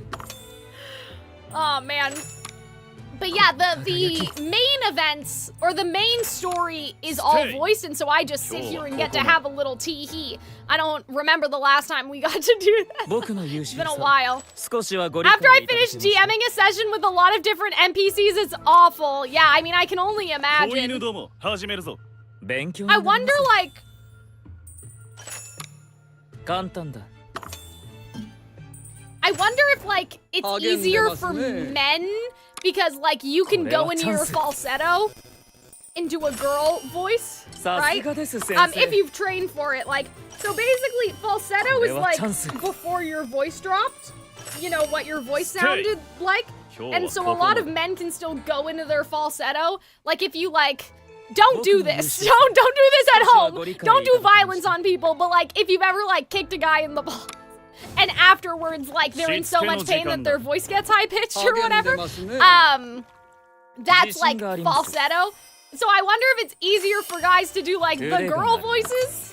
Oh, man. But yeah, the main events, or the main story is all voiced, and so I just sit here and get to have a little tee-hee. I don't remember the last time we got to do that. 僕の優 It's 秀 been a さ while. 少しはご理解 After I いただけ finish ました DMing a session with a lot of different NPCs, it's awful. Yeah, I mean, I can only 子犬 imagine. ども始めるぞ勉強に I なりま wonder, す like, 簡単だ I wonder if, like, it's easier for men because, like, you can go into your falsetto into a girl voice, right? If you've trained for it, like, so basically falsetto is like before your voice dropped, you know, what your voice sounded like. And so a lot of men can still go into their falsetto. Like, if you, like, don't do this. Don't do this at home. Don't do violence on people. But, like, if you've ever, like, kicked a guy in the balls and afterwards, like, they're in so much pain that their voice gets high-pitched or whatever, that's, like, falsetto. So I wonder if it's easier for guys to do, like, the girl voices.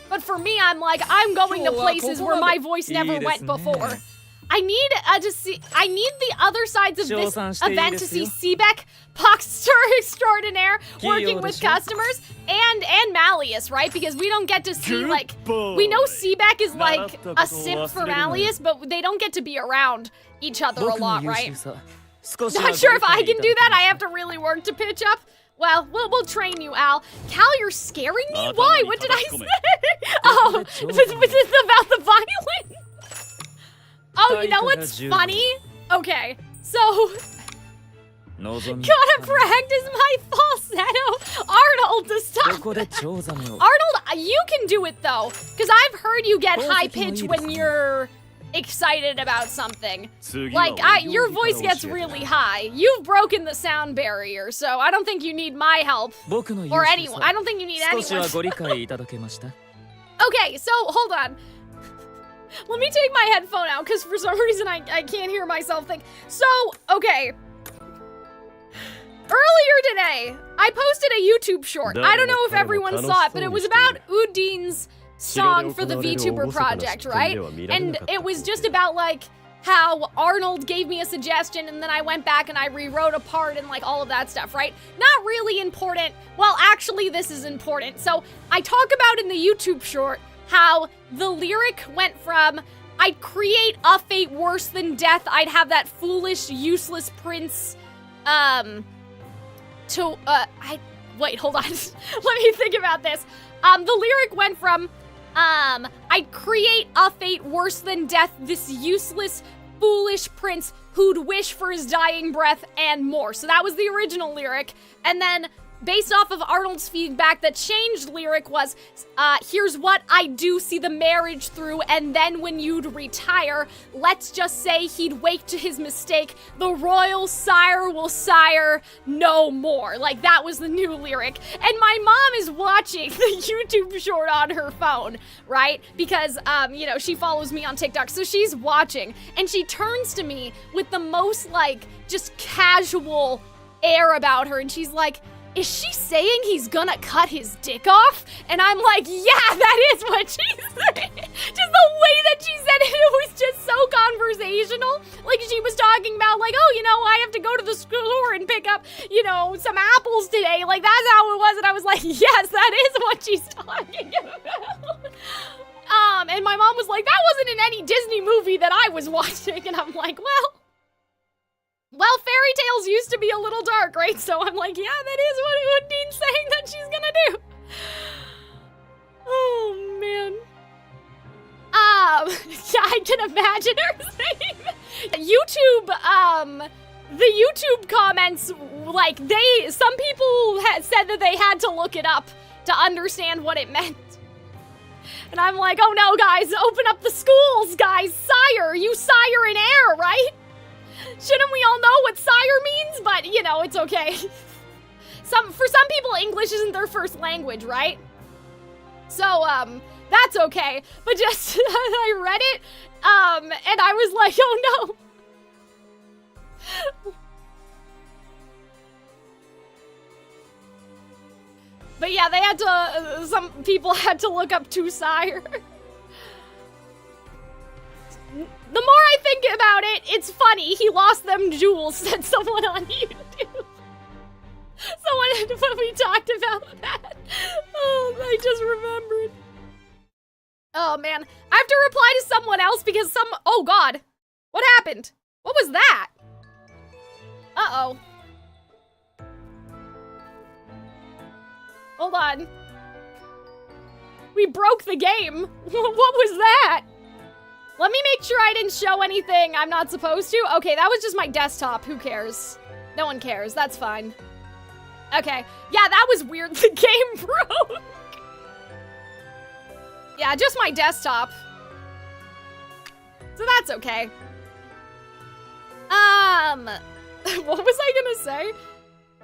But for me, I'm like, I'm going to places where my voice never went before. I need I need the other sides of this event to see Seebeck, Poxter Extraordinaire, working with customers, and Malleus, right? Because we don't get to see, like, we know Seebeck is like a simp for Malleus, but they don't get to be around each other a lot, right? Not sure if I can do that. I have to really work to pitch up. Well, we'll train you, Al. Cal, you're scaring me? Why? What did I say? Oh, this is about the violence. Oh, you know what's funny? Okay, so gotta practice my falsetto. Arnold, to stop. Arnold, you can do it though, because I've heard you get high pitch when you're excited about something. Like, your voice gets really high. You've broken the sound barrier, so I don't think you need my help. Or anyone. I don't think you need anyone. Okay, so hold on. Let me take my headphone out, because for some reason I can't hear myself think. So, okay. Earlier today, I posted a YouTube short. I don't know if everyone saw it, but it was about Udin's song for the VTuber project, right? And it was just about, like, how Arnold gave me a suggestion, and then I went back and I rewrote a part and, like, all of that stuff, right? Not really important. Well, actually, this is important. So, I talk about in the YouTube short how the lyric went from, I'd create a fate worse than death, I'd have that foolish, useless prince, wait, hold on. Let me think about this. The lyric went from, I'd create a fate worse than death, this useless, foolish prince who'd wish for his dying breath and more. So that was the original lyric. And then, based off of Arnold's feedback, the changed lyric was, here's what I do see the marriage through, and then when you'd retire, let's just say he'd wake to his mistake, the royal sire will sire no more. Like, that was the new lyric. And my mom is watching the YouTube short on her phone, right? Because, you know, she follows me on TikTok, so she's watching, and she turns to me with the most, like, just casual air about her, and she's like, is she saying he's gonna cut his dick off? And I'm like, yeah, that is what she said. Just the way that she said it was just so conversational. Like, she was talking about, like, oh, you know, I have to go to the store and pick up, you know, some apples today. Like, that's how it was. And I was like, yes, that is what she's talking about. And my mom was like, that wasn't in any Disney movie that I was watching. And I'm like, well, fairy tales used to be a little dark, right? So I'm like, yeah, that is what Undine's saying that she's gonna do. Oh, man. Yeah, I can imagine her saying that. YouTube, the YouTube comments, like, some people had said that they had to look it up to understand what it meant. And I'm like, oh no, guys, open up the schools, guys. Sire, you sire in air, right? Shouldn't we all know what sire means? But, you know, it's okay. For some people, English isn't their first language, right? So, that's okay. But just, I read it, and I was like, oh no. But yeah, they had to, some people had to look up to sire. The more I think about it, it's funny. He lost them jewels, said someone on YouTube. When we talked about that. Oh, I just remembered. Oh, man. I have to reply to someone else because oh, God. What happened? What was that? Uh-oh. Hold on. We broke the game. What was that? Let me make sure I didn't show anything I'm not supposed to. Okay, that was just my desktop. Who cares? No one cares. That's fine. Okay. Yeah, that was weird. The game broke. Yeah, just my desktop. So that's okay. What was I gonna say?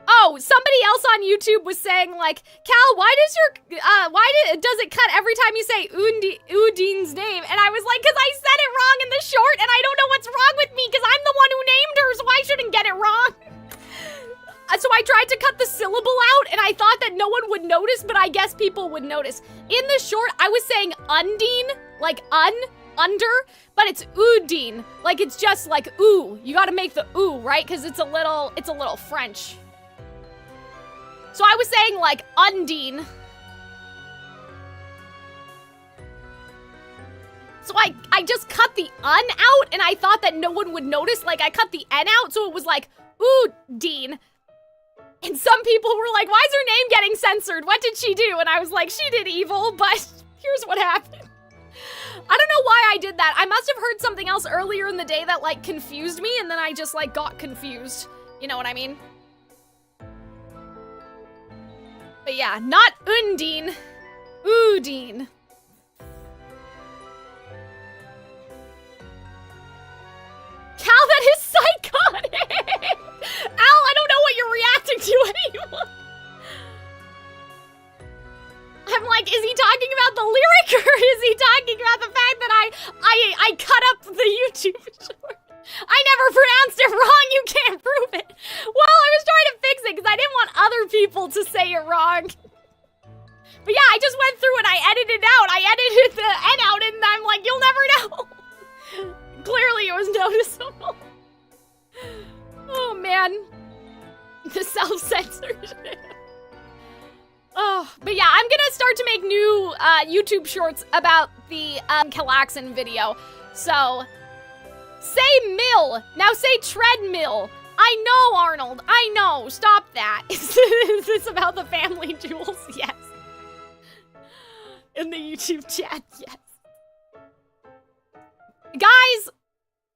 Oh, somebody else on YouTube was saying, like, Cal, why does it cut every time you say Udine's name? And I was like, because I said it wrong in the short, and I don't know what's wrong with me, because I'm the one who named her, so I shouldn't get it wrong. So I tried to cut the syllable out, and I thought that no one would notice, but I guess people would notice. In the short, I was saying Undine, like under, but it's Udine. Like, it's just like ooh. You gotta make the ooh, right? Because it's a little French. So I was saying, like, Undine. So I just cut the un out, and I thought that no one would notice. Like, I cut the n out, so it was like, Udine. And some people were like, why is her name getting censored? What did she do? And I was like, she did evil, but here's what happened. I don't know why I did that. I must have heard something else earlier in the day that, like, confused me, and then I just, like, got confused. You know what I mean? But yeah, not Undine. Udine. Cal, that is psychotic! Al, I don't know what you're reacting to anymore. I'm like, is he talking about the lyric, or is he talking about the fact that I cut up the YouTube short? I never pronounced it wrong, you can't prove it. Well, I was trying to fix it because I didn't want other people to say it wrong. But yeah, I just went through and I edited it out. I edited the N out, and I'm like, you'll never know. Clearly it was noticeable. Oh man. The self-censorship. Oh, but yeah, I'm gonna start to make new YouTube shorts about the Calxiyn video. So, say mill. Now say treadmill. I know, Arnold. I know. Stop that. Is this about the family jewels? Yes. In the YouTube chat, yes. Guys,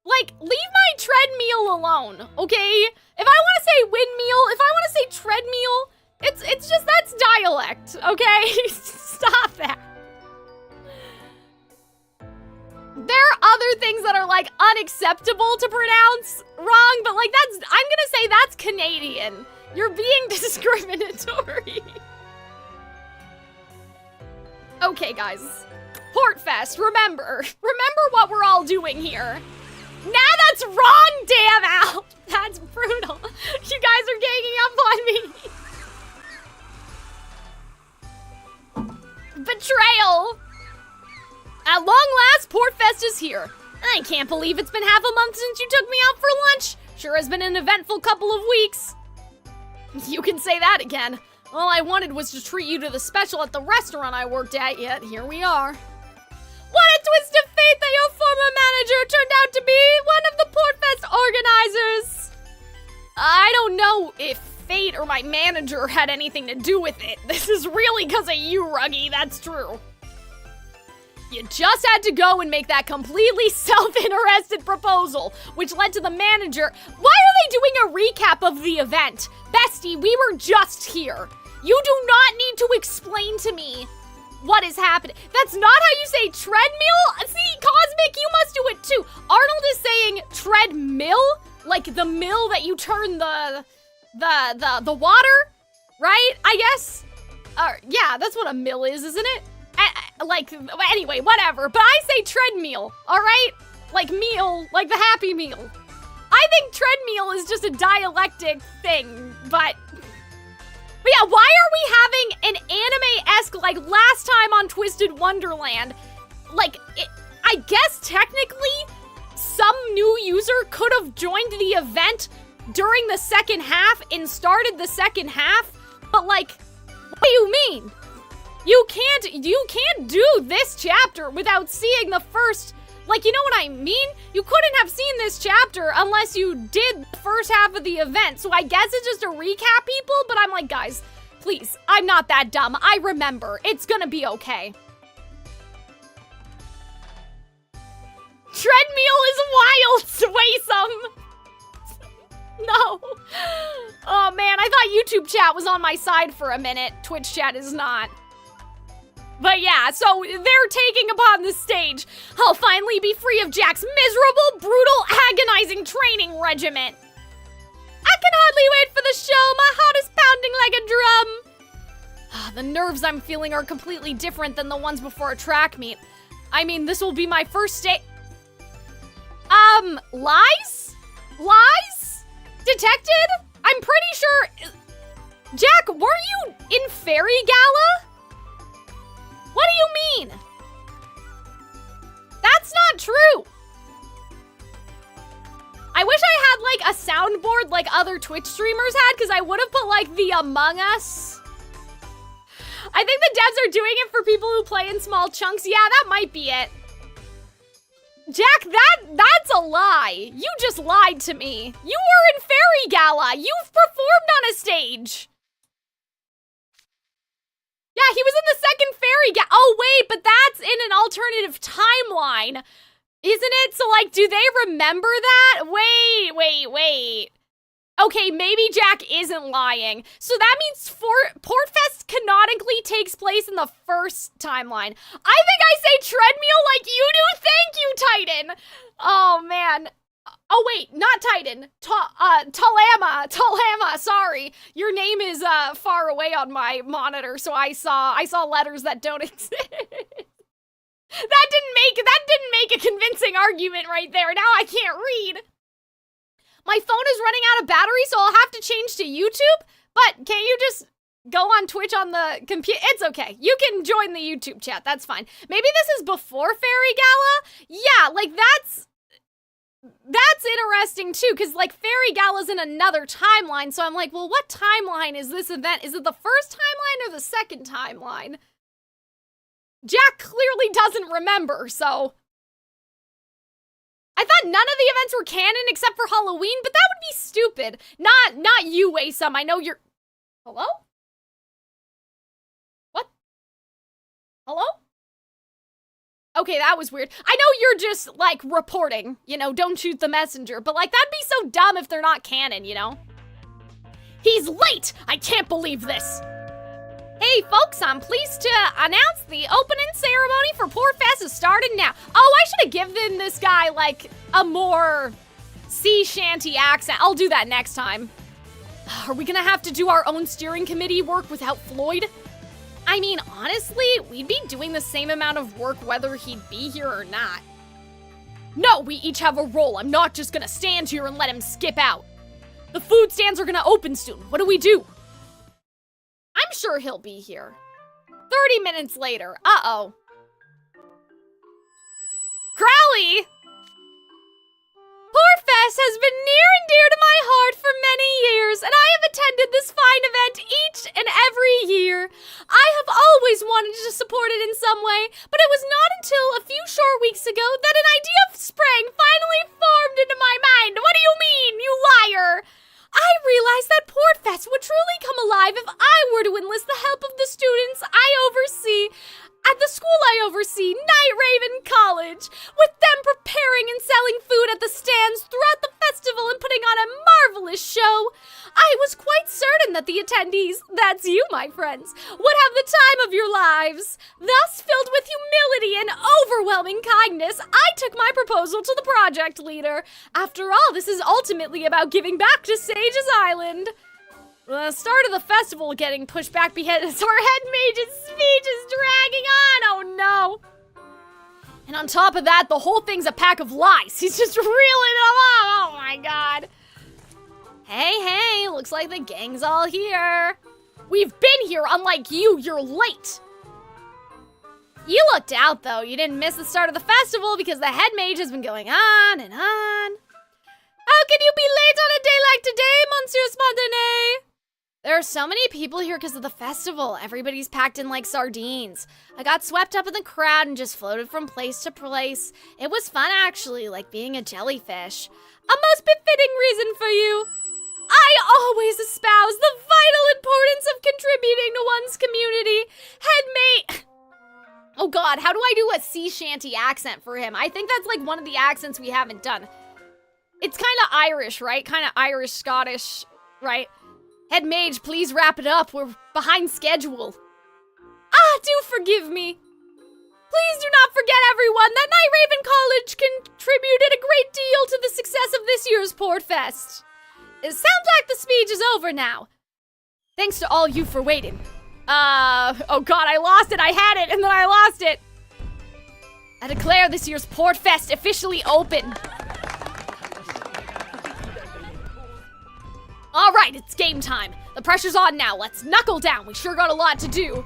like, leave my treadmill alone, okay? If I want to say windmill, if I want to say treadmill, it's just, that's dialect, okay? Stop that. There are other things that are, like, unacceptable to pronounce wrong, but, like, I'm gonna say that's Canadian. You're being discriminatory. Okay, guys. Portfest, remember what we're all doing here. Nah, that's wrong, damn Al! That's brutal. You guys are ganging up on me. Betrayal. At long last, Portfest is here. I can't believe it's been half a month since you took me out for lunch. Sure has been an eventful couple of weeks. You can say that again. All I wanted was to treat you to the special at the restaurant I worked at, yet here we are. What a twist of fate that your former manager turned out to be one of the Portfest organizers. I don't know if fate or my manager had anything to do with it. This is really because of you, Ruggy, that's true. You just had to go and make that completely self-interested proposal, which led to the manager. Why are they doing a recap of the event? Bestie, we were just here. You do not need to explain to me what is happening. That's not how you say treadmill. See, Cosmic, you must do it too. Arnold is saying treadmill, like the mill that you turn the water, right? I guess. Yeah, that's what a mill is, isn't it? Like, anyway, whatever. But I say treadmill, all right? Like meal, like the Happy Meal. I think treadmill is just a dialectic thing, but yeah, why are we having an anime-esque, like last time on Twisted Wonderland? Like, I guess technically some new user could have joined the event during the second half and started the second half, but like, what do you mean? You can't do this chapter without seeing the first, like, you know what I mean? You couldn't have seen this chapter unless you did the first half of the event. So I guess it's just a recap, people, but I'm like, guys, please, I'm not that dumb. I remember. It's gonna be okay. Treadmill is wild, Waysome. No. Oh man, I thought YouTube chat was on my side for a minute. Twitch chat is not. But yeah, so they're taking upon the stage. I'll finally be free of Jack's miserable, brutal, agonizing training regimen. I can hardly wait for the show. My heart is pounding like a drum. The nerves I'm feeling are completely different than the ones before a track meet. I mean, this will be my first day. Lies? Lies? Detected? I'm pretty sure... Jack, were you in Fairy Gala? What do you mean? That's not true. I wish I had, like, a soundboard like other Twitch streamers had, because I would have put, like, the Among Us. I think the devs are doing it for people who play in small chunks. Yeah, that might be it. Jack, that's a lie. You just lied to me. You were in Fairy Gala. You've performed on a stage. Yeah, he was in the second Fairy Gala. Oh, wait, but that's in an alternative timeline. Isn't it? So, like, do they remember that? Wait. Okay, maybe Jack isn't lying. So that means Portfest canonically takes place in the first timeline. I think I say treadmill like you do. Thank you, Titan. Oh, man. Oh, wait, not Titan. Talama, sorry. Your name is far away on my monitor, so I saw letters that don't exist. That didn't make a convincing argument right there. Now I can't read. My phone is running out of battery, so I'll have to change to YouTube. But can't you just go on Twitch on the computer? It's okay. You can join the YouTube chat. That's fine. Maybe this is before Fairy Gala? Yeah, like that's interesting too, because like Fairy Gala's in another timeline, so I'm like, well, what timeline is this event? Is it the first timeline or the second timeline? Jack clearly doesn't remember, so... I thought none of the events were canon except for Halloween, but that would be stupid. Not you, Waysome. I know you're... Hello? What? Hello? Okay, that was weird. I know you're just, like, reporting, you know, don't shoot the messenger, but, like, that'd be so dumb if they're not canon, you know? He's late! I can't believe this! Hey, folks, I'm pleased to announce the opening ceremony for Portfest is starting now. Oh, I should have given this guy, like, a more sea shanty accent. I'll do that next time. Are we gonna have to do our own steering committee work without Floyd? I mean, honestly, we'd be doing the same amount of work whether he'd be here or not. No, we each have a role. I'm not just gonna stand here and let him skip out. The food stands are gonna open soon. What do we do? I'm sure he'll be here. 30 minutes later. Uh-oh. Crowley! Portfest has been near and dear to my heart for many years, and I have attended this fine event each and every year. I have always wanted to support it in some way, but it was not until a few short weeks ago that an idea sprang finally formed into my mind. What do you mean, you liar? I realized that Portfest would truly come alive if I were to enlist the help of the students I oversee at the school I oversee, Night Raven College, with them preparing and selling food at the stands throughout the festival and putting on a marvelous show. I was quite certain that the attendees, that's you, my friends, would have the time of your lives. Thus, filled with humility and overwhelming kindness, I took my proposal to the project leader. After all, this is ultimately about giving back to Sage's Island. The start of the festival getting pushed back because our head mage's speech is dragging on. Oh no. And on top of that, the whole thing's a pack of lies. He's just reeling them off. Oh my god. Hey, looks like the gang's all here. We've been here, unlike you, you're late. You lucked out though. You didn't miss the start of the festival because the head mage has been going on and on. How can you be late on a day like today, Monsieur Spontané? There are so many people here because of the festival. Everybody's packed in like sardines. I got swept up in the crowd and just floated from place to place. It was fun actually, like being a jellyfish. A most befitting reason for you. I always espouse the vital importance of contributing to one's community. Oh God, how do I do a sea shanty accent for him? I think that's like one of the accents we haven't done. It's kind of Irish, right? Kind of Irish, Scottish, right? Head mage, please wrap it up. We're behind schedule. Ah, do forgive me. Please do not forget, everyone, that Night Raven College contributed a great deal to the success of this year's Portfest. It sounds like the speech is over now. Thanks to all you for waiting. Oh God, I lost it. I had it, and then I lost it. I declare this year's Portfest officially open. All right, it's game time. The pressure's on now. Let's knuckle down. We sure got a lot to do.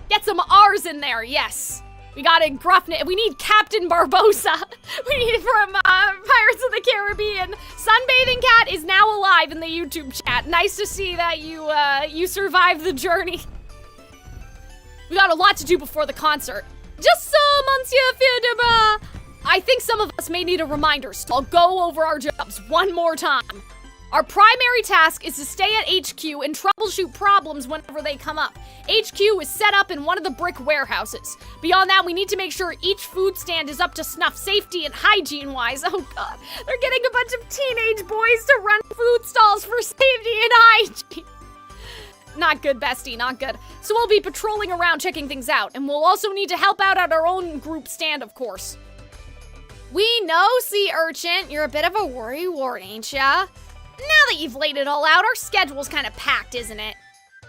Get some R's in there, yes. We got a Gruffnet. We need Captain Barbosa. We need it from Pirates of the Caribbean. Sunbathing Cat is now alive in the YouTube chat. Nice to see that you survived the journey. We got a lot to do before the concert. Just so, Monsieur Fiedebra. I think some of us may need a reminder, so I'll go over our jobs one more time. Our primary task is to stay at HQ and troubleshoot problems whenever they come up. HQ is set up in one of the brick warehouses. Beyond that, we need to make sure each food stand is up to snuff safety and hygiene-wise. Oh God, they're getting a bunch of teenage boys to run food stalls for safety and hygiene. Not good, bestie, not good. So we'll be patrolling around checking things out, and we'll also need to help out at our own group stand, of course. We know, Sea Urchin, you're a bit of a worrywart, ain't ya? Now that you've laid it all out, our schedule's kind of packed, isn't it?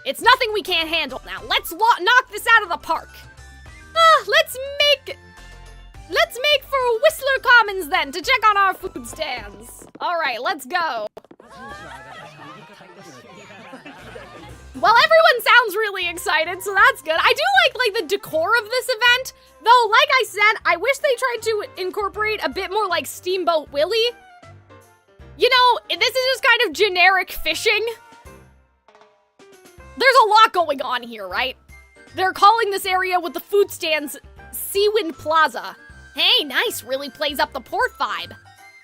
It's nothing we can't handle now. Let's knock this out of the park. Let's make for Whistler Commons then to check on our food stands. All right, let's go. Well, everyone sounds really excited, so that's good. I do like the decor of this event, though. Like I said, I wish they tried to incorporate a bit more like Steamboat Willie. You know, this is just kind of generic fishing. There's a lot going on here, right? They're calling this area with the food stands Seawind Plaza. Hey, nice, really plays up the port vibe.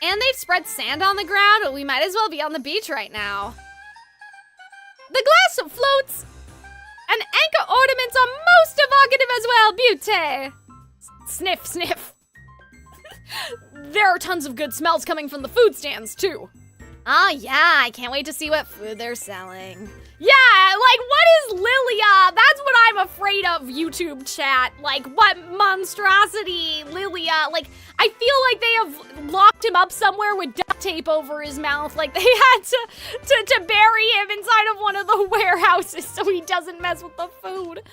And they've spread sand on the ground, we might as well be on the beach right now. The glass floats, and anchor ornaments are most evocative as well, beauty. Sniff, sniff. There are tons of good smells coming from the food stands, too. Oh, yeah, I can't wait to see what food they're selling. Yeah, like, what is Lilia? That's what I'm afraid of, YouTube chat. Like, what monstrosity, Lilia? Like, I feel like they have locked him up somewhere with duct tape over his mouth. Like, they had to bury him inside of one of the warehouses so he doesn't mess with the food.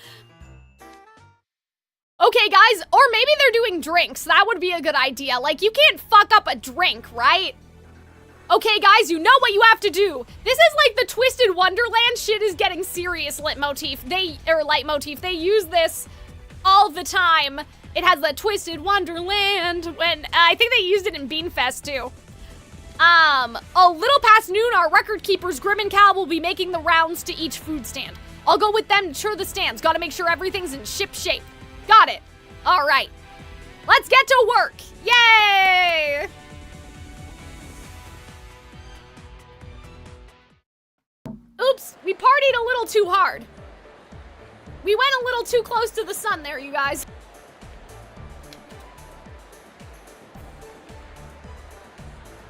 Okay, guys, or maybe they're doing drinks. That would be a good idea. Like, you can't fuck up a drink, right? Okay, guys, you know what you have to do. This is like the Twisted Wonderland. Shit is getting serious, leitmotif. They use this all the time. It has the Twisted Wonderland when, I think they used it in Beanfest, too. A little past noon, our record keepers, Grim and Cal, will be making the rounds to each food stand. I'll go with them to tour the stands. Gotta make sure everything's in ship shape. Got it. All right. Let's get to work. Yay! Oops, we partied a little too hard. We went a little too close to the sun there, you guys.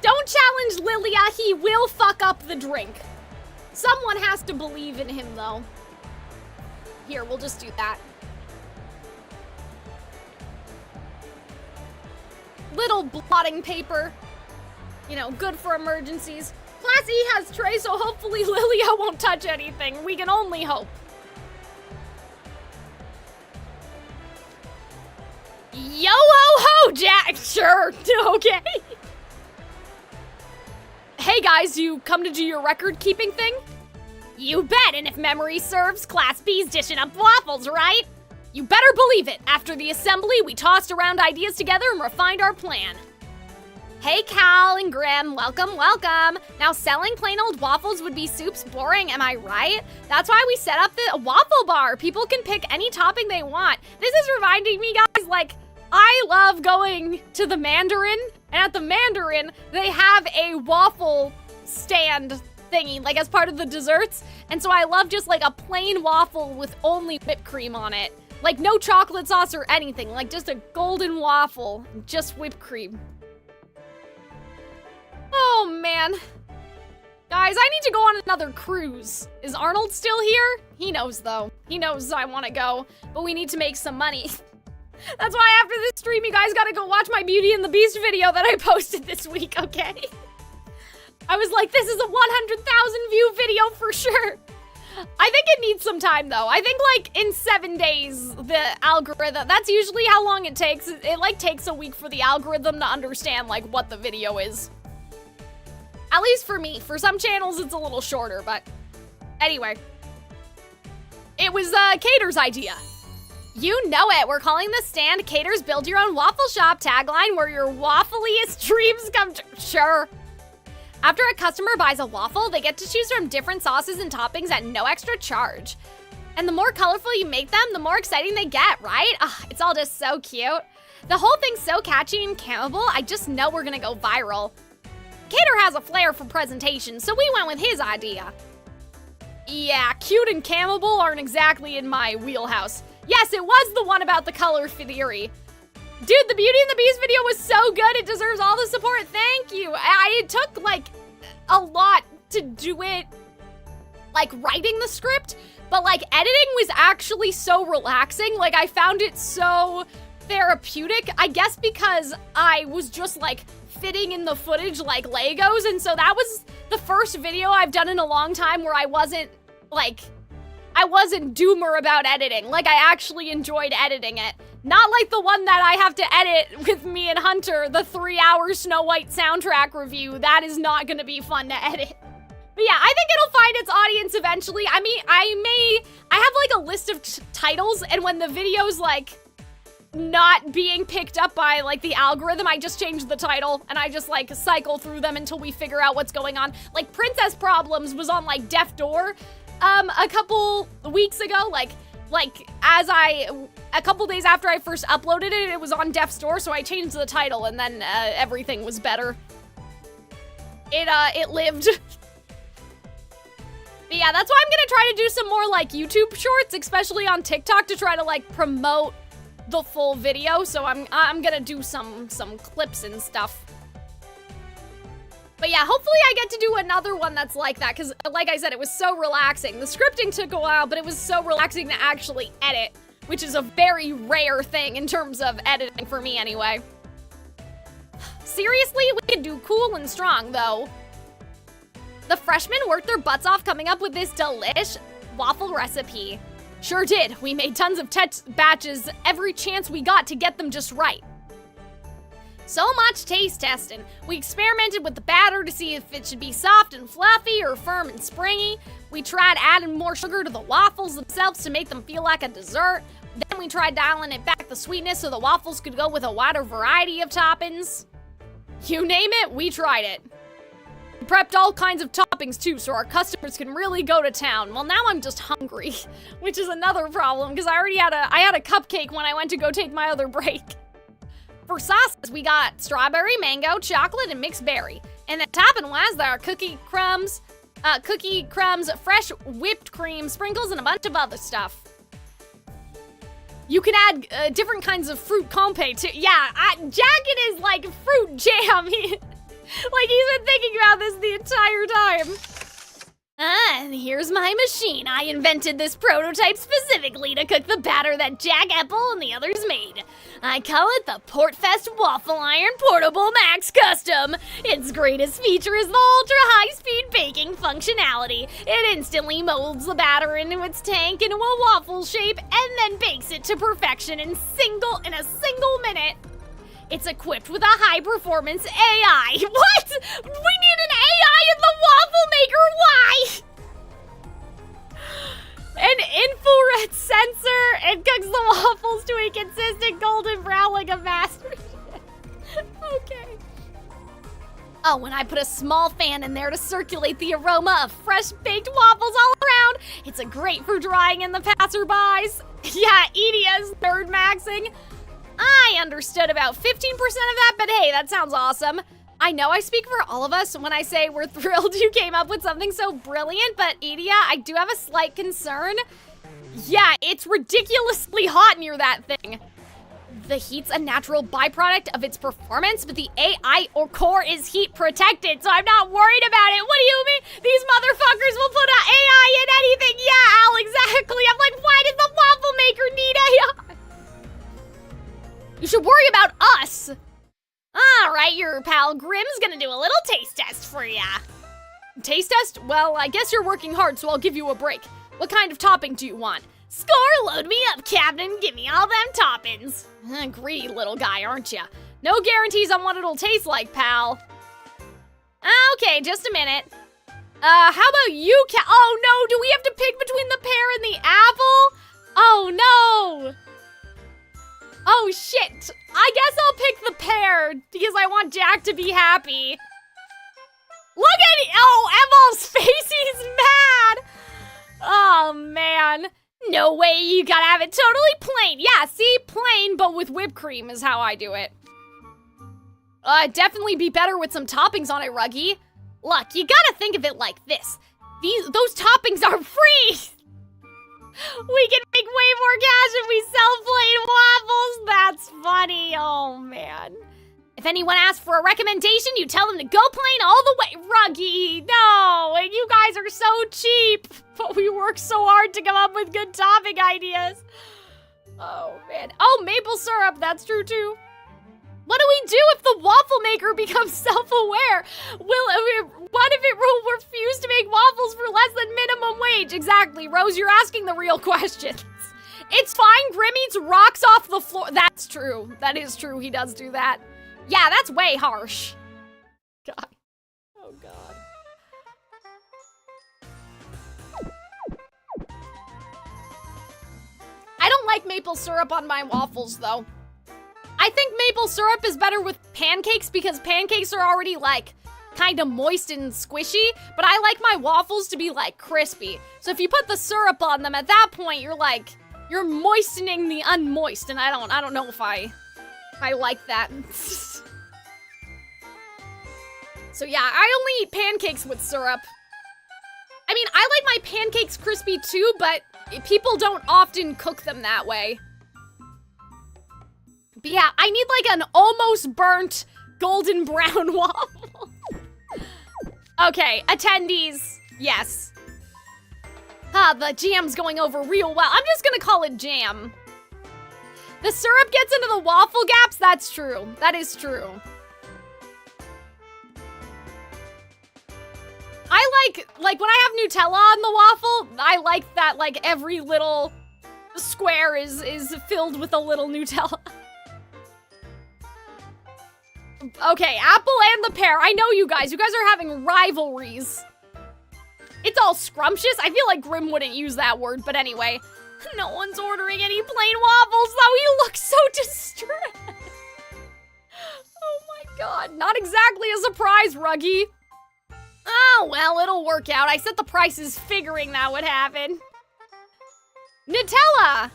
Don't challenge Lilia, he will fuck up the drink. Someone has to believe in him, though. Here, we'll just do that. Little blotting paper. You know, good for emergencies. Class E has tray, so hopefully Lilia won't touch anything. We can only hope. Yo-ho-ho, Jack! Sure, okay. Hey guys, you come to do your record-keeping thing? You bet, and if memory serves, Class B's dishing up waffles, right? You better believe it. After the assembly, we tossed around ideas together and refined our plan. Hey Cal and Grim, welcome, welcome. Now selling plain old waffles would be soups boring, am I right? That's why we set up the waffle bar. People can pick any topping they want. This is reminding me, guys, like, I love going to the Mandarin, and at the Mandarin, they have a waffle stand thingy, like as part of the desserts. And so I love just like a plain waffle with only whipped cream on it. Like no chocolate sauce or anything, like just a golden waffle, just whipped cream. Oh man. Guys, I need to go on another cruise. Is Arnold still here? He knows though. He knows I wanna go, but we need to make some money. That's why after this stream, you guys gotta go watch my Beauty and the Beast video that I posted this week, okay? I was like, this is a 100,000 view video for sure. I think it needs some time though. I think like in 7 days, the algorithm, that's usually how long it takes. It like takes a week for the algorithm to understand like what the video is. At least for me. For some channels, it's a little shorter, but anyway. It was Cater's idea. You know it. We're calling the stand Cater's Build Your Own Waffle Shop tagline where your waffliest dreams come true. Sure. After a customer buys a waffle, they get to choose from different sauces and toppings at no extra charge. And the more colorful you make them, the more exciting they get, right? It's all just so cute. The whole thing's so catchy and campable, I just know we're gonna go viral. Cater has a flair for presentation, so we went with his idea. Yeah, cute and campable aren't exactly in my wheelhouse. Yes, it was the one about the color theory. Dude, the Beauty and the Beast video was so good. It deserves all the support. Thank you. It took like a lot to do it, like writing the script, but like editing was actually so relaxing. Like I found it so therapeutic. I guess because I was just like fitting in the footage like Legos. And so that was the first video I've done in a long time where I wasn't doomer about editing. Like I actually enjoyed editing it. Not like the one that I have to edit with me and Hunter, the 3-hour Snow White soundtrack review. That is not gonna be fun to edit. But yeah, I think it'll find its audience eventually. I mean, I have like a list of titles, and when the video's like not being picked up by like the algorithm, I just change the title and I just like cycle through them until we figure out what's going on. Like Princess Problems was on like Deaf Door a couple weeks ago, a couple days after I first uploaded it, it was on Death's Door, so I changed the title, and then everything was better. It lived. But yeah, that's why I'm gonna try to do some more like YouTube shorts, especially on TikTok, to try to like promote the full video. So I'm gonna do some clips and stuff. But yeah, hopefully I get to do another one that's like that, because like I said, it was so relaxing. The scripting took a while, but it was so relaxing to actually edit, which is a very rare thing in terms of editing for me anyway. Seriously, we could do cool and strong though. The freshmen worked their butts off coming up with this delish waffle recipe. Sure did. We made tons of test batches every chance we got to get them just right. So much taste testing. We experimented with the batter to see if it should be soft and fluffy or firm and springy. We tried adding more sugar to the waffles themselves to make them feel like a dessert. Then we tried dialing it back the sweetness so the waffles could go with a wider variety of toppings. You name it, we tried it. We prepped all kinds of toppings too, so our customers can really go to town. Well, now I'm just hungry, which is another problem because I had a cupcake when I went to go take my other break. For sauces, we got strawberry, mango, chocolate, and mixed berry. And then topping-wise, there are cookie crumbs, fresh whipped cream, sprinkles, and a bunch of other stuff. You can add different kinds of fruit comté too. Yeah, Jacket is like fruit jam. Like he's been thinking about this the entire time. And here's my machine. I invented this prototype specifically to cook the batter that Jack Apple and the others made. I call it the Portfest Waffle Iron Portable Max Custom. Its greatest feature is the ultra-high-speed baking functionality. It instantly molds the batter into its tank into a waffle shape and then bakes it to perfection in a single minute. It's equipped with a high-performance AI. What? We need an AI in the waffle maker. Why? An infrared sensor. It cooks the waffles to a consistent golden brown like a master chef. Okay. Oh, and I put a small fan in there to circulate the aroma of fresh baked waffles all around. It's a great for drying in the passerbys. Yeah, Edia's nerd maxing. I understood about 15% of that, but hey, that sounds awesome. I know I speak for all of us when I say we're thrilled you came up with something so brilliant, but Edia, I do have a slight concern. Yeah, it's ridiculously hot near that thing. The heat's a natural byproduct of its performance, but the AI or core is heat protected, so I'm not worried about it. What do you mean? These motherfuckers will put an AI in anything. Yeah, Al, exactly. I'm like, why does the waffle maker need AI? You should worry about us. All right, your pal Grimm's gonna do a little taste test for ya. Taste test? Well, I guess you're working hard, so I'll give you a break. What kind of topping do you want? Score, load me up, Captain. Give me all them toppings. Greedy little guy, aren't ya? No guarantees on what it'll taste like, pal. Okay, just a minute. How about you, oh no, do we have to pick between the pear and the apple? Oh no. Oh shit. I guess I'll pick the pear because I want Jack to be happy. Look at it. Oh, Evol's face, he's mad. Oh man. No way, you gotta have it totally plain. Yeah, see, plain, but with whipped cream is how I do it. Definitely be better with some toppings on it, Ruggy. Look, you gotta think of it like this. Those toppings are free. We can make way more cash if we sell plain waffles. That's funny, oh man. If anyone asks for a recommendation, you tell them to go plain all the way. Ruggy, no, and you guys are so cheap. But we work so hard to come up with good topping ideas. Oh man, oh, maple syrup, that's true too. What do we do if the waffle maker becomes self-aware? What if it will refuse to make waffles for less than minimum wage? Exactly, Rose, you're asking the real questions. It's fine, Grim eats rocks off the floor. That's true, that is true, he does do that. Yeah, that's way harsh. God, oh God. I don't like maple syrup on my waffles, though. I think maple syrup is better with pancakes because pancakes are already, like, kind of moist and squishy, but I like my waffles to be, like, crispy. So if you put the syrup on them, at that point, you're moistening the unmoist, and I don't know if I like that. So yeah, I only eat pancakes with syrup. I mean, I like my pancakes crispy too, but people don't often cook them that way. But yeah, I need like an almost burnt golden brown waffle. Okay, attendees, yes. The jam's going over real well. I'm just gonna call it jam. The syrup gets into the waffle gaps, that's true. That is true. I like when I have Nutella on the waffle, I like that like every little square is filled with a little Nutella. Okay, apple and the pear. I know you guys are having rivalries. It's all scrumptious. I feel like Grim wouldn't use that word, but anyway. No one's ordering any plain waffles, though. He looks so distressed. Oh my God, not exactly a surprise, Ruggy. Oh, well, it'll work out. I set the prices figuring that would happen. Nutella!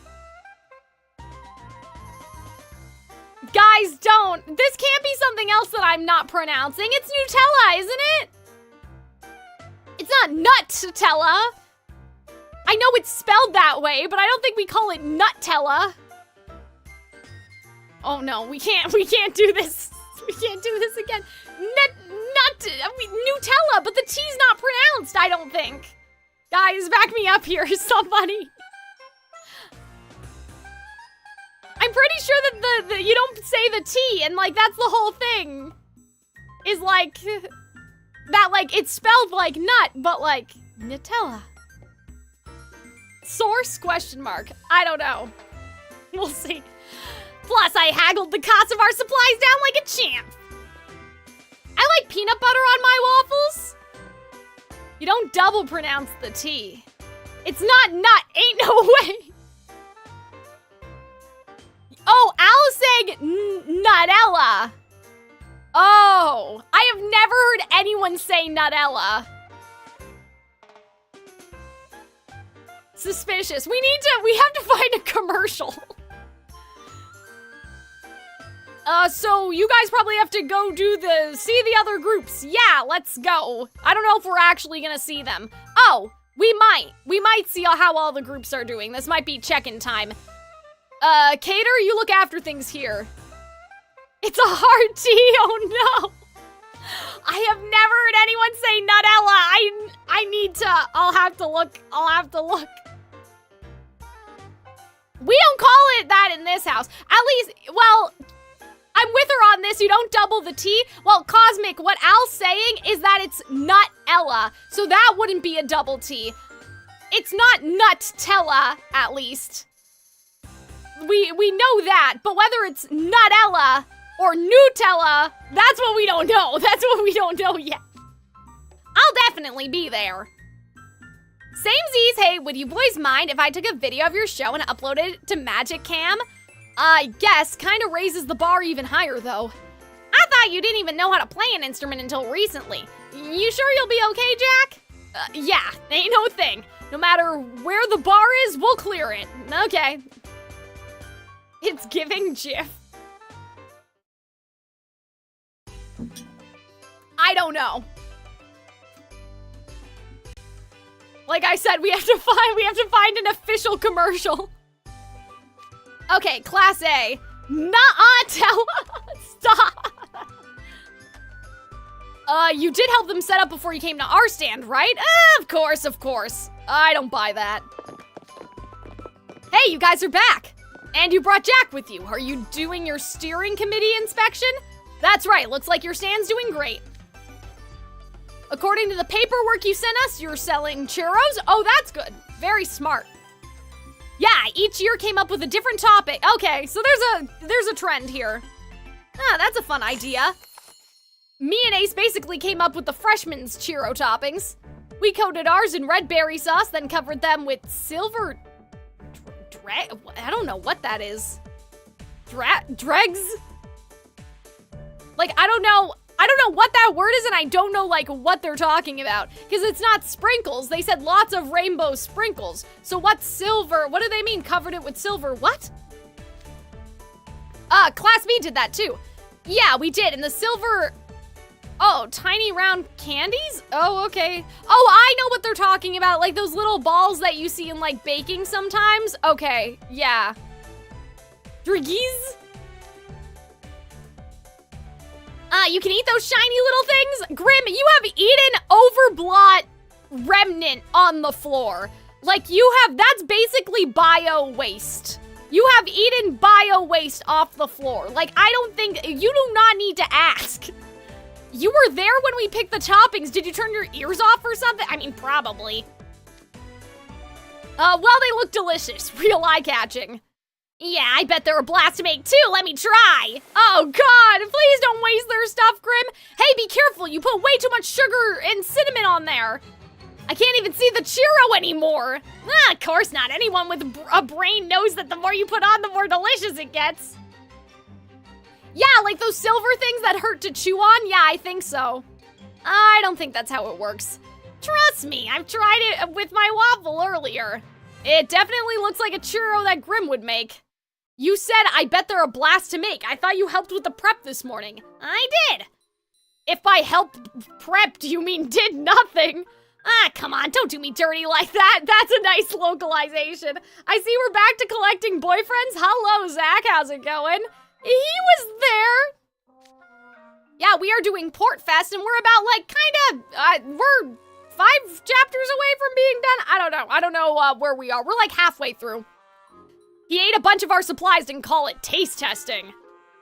Guys, don't. This can't be something else that I'm not pronouncing. It's Nutella, isn't it? It's not Nutella. I know it's spelled that way, but I don't think we call it Nutella. Oh no, we can't do this. We can't do this again. Nutella, but the T's not pronounced, I don't think. Guys, back me up here, somebody. I'm pretty sure that you don't say the T, and like that's the whole thing. Is like that, like it's spelled like nut, but like Nutella. Source? Question mark. I don't know. We'll see. Plus, I haggled the cost of our supplies down like a champ. I like peanut butter on my waffles. You don't double pronounce the T. It's not nut. Ain't no way. Oh, Al's saying Nutella. Oh, I have never heard anyone say Nutella. Suspicious. We have to find a commercial. So you guys probably have to go see the other groups. Yeah, let's go. I don't know if we're actually gonna see them. Oh, We might see how all the groups are doing. This might be check-in time. Cater, you look after things here. It's a hard T, oh no. I have never heard anyone say Nutella. I need to, I'll have to look. We don't call it that in this house. At least, well, I'm with her on this. You don't double the T. Well, Cosmic, what Al's saying is that it's Nutella, so that wouldn't be a double T. It's not Nutella, at least. We know that, but whether it's Nutella or Nutella, that's what we don't know. That's what we don't know yet. I'll definitely be there. Samesies, hey, would you boys mind if I took a video of your show and uploaded it to Magic Cam? I guess, kinda raises the bar even higher though. I thought you didn't even know how to play an instrument until recently. You sure you'll be okay, Jack? Yeah, ain't no thing. No matter where the bar is, we'll clear it. Okay. It's giving GIF. I don't know. Like I said, we have to find an official commercial. Okay, Class A. Nuh-uh, stop. You did help them set up before you came to our stand, right? Of course. I don't buy that. Hey, you guys are back. And you brought Jack with you. Are you doing your steering committee inspection? That's right, looks like your stand's doing great. According to the paperwork you sent us, you're selling churros? Oh, that's good. Very smart. Yeah, each year came up with a different topic. Okay, so there's a trend here. Ah, that's a fun idea. Me and Ace basically came up with the freshman's churro toppings. We coated ours in red berry sauce, then covered them with silver... I don't know what that is. Dregs? Like, I don't know what that word is, and I don't know, like, what they're talking about. Because it's not sprinkles. They said lots of rainbow sprinkles. So what's silver? What do they mean, covered it with silver? What? Class B did that, too. Yeah, we did. And the silver... Oh, tiny round candies? Oh, okay. Oh, I know what they're talking about. Like those little balls that you see in, like, baking sometimes. Okay, yeah. Driggies? You can eat those shiny little things? Grim, you have eaten overblot remnant on the floor. Like, that's basically bio waste. You have eaten bio waste off the floor. Like, I don't think, you do not need to ask. You were there when we picked the toppings. Did you turn your ears off or something? I mean, probably. Well, they look delicious. Real eye-catching. Yeah, I bet they're a blast to make too. Let me try. Oh God, please don't waste their stuff, Grim. Hey, be careful. You put way too much sugar and cinnamon on there. I can't even see the churro anymore. Of course not. Anyone with a brain knows that the more you put on, the more delicious it gets. Yeah, like those silver things that hurt to chew on? Yeah, I think so. I don't think that's how it works. Trust me, I've tried it with my waffle earlier. It definitely looks like a churro that Grim would make. You said, I bet they're a blast to make. I thought you helped with the prep this morning. I did. If by helped prepped, you mean did nothing. Come on, don't do me dirty like that. That's a nice localization. I see we're back to collecting boyfriends. Hello, Zach, how's it going? He was there. Yeah, we are doing Port Fest, and we're about, like, we're 5 chapters away from being done. I don't know where we are. We're, like, halfway through. He ate a bunch of our supplies and call it taste testing.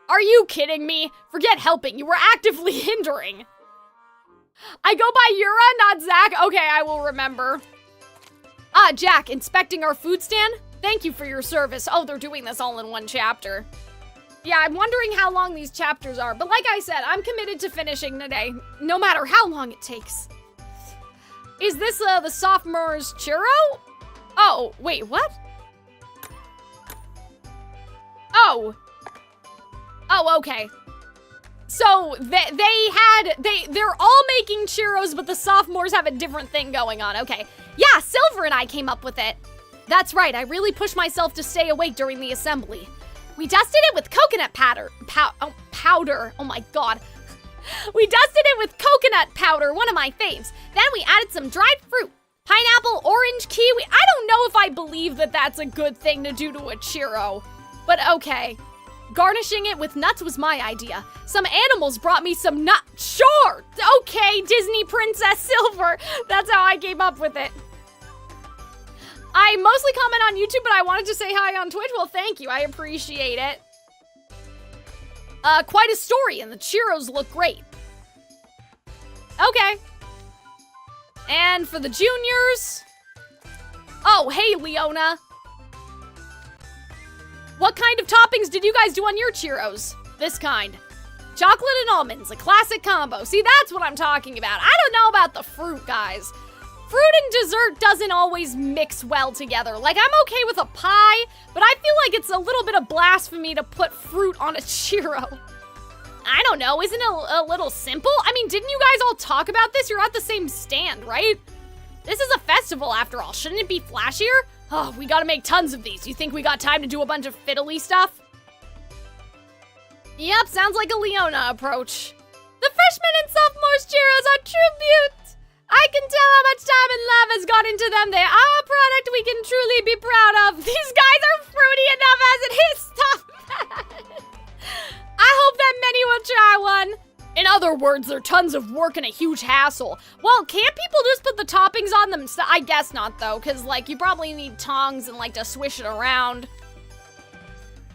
Are you kidding me? Forget helping. You were actively hindering. I go by Yura, not Zach. Okay, I will remember. Jack, inspecting our food stand? Thank you for your service. Oh, they're doing this all in one chapter. Yeah, I'm wondering how long these chapters are, but like I said, I'm committed to finishing today, no matter how long it takes. Is this, the sophomore's churro? Oh, wait, what? Oh, okay. So, they're all making churros, but the sophomores have a different thing going on, okay. Yeah, Silver and I came up with it. That's right, I really pushed myself to stay awake during the assembly. We dusted it with coconut powder. Oh my God. We dusted it with coconut powder, one of my faves. Then we added some dried fruit, Pineapple, orange, kiwi. I don't know if I believe that that's a good thing to do to a churro, but okay. Garnishing it with nuts was my idea. Some animals brought me some Sure! Okay, Disney Princess Silver. That's how I came up with it. I mostly comment on YouTube, but I wanted to say hi on Twitch. Well, thank you. I appreciate it. Quite a story, and the churros look great. Okay. And for the juniors... Oh, hey, Leona. What kind of toppings did you guys do on your churros? This kind. Chocolate and almonds, a classic combo. See, that's what I'm talking about. I don't know about the fruit, guys. Fruit and dessert doesn't always mix well together. Like, I'm okay with a pie, but I feel like it's a little bit of blasphemy to put fruit on a churro. I don't know, isn't it a little simple? I mean, didn't you guys all talk about this? You're at the same stand, right? This is a festival after all. Shouldn't it be flashier? Oh, we gotta make tons of these. You think we got time to do a bunch of fiddly stuff? Yep, sounds like a Leona approach. The freshmen and sophomores churros are tribute. I can tell how much time and love has gone into them. They are a product we can truly be proud of. These guys are fruity enough as it is. Stop that. I hope that many will try one. In other words, they're tons of work and a huge hassle. Well, can't people just put the toppings on them? I guess not, though, because, like, you probably need tongs and, like, to swish it around.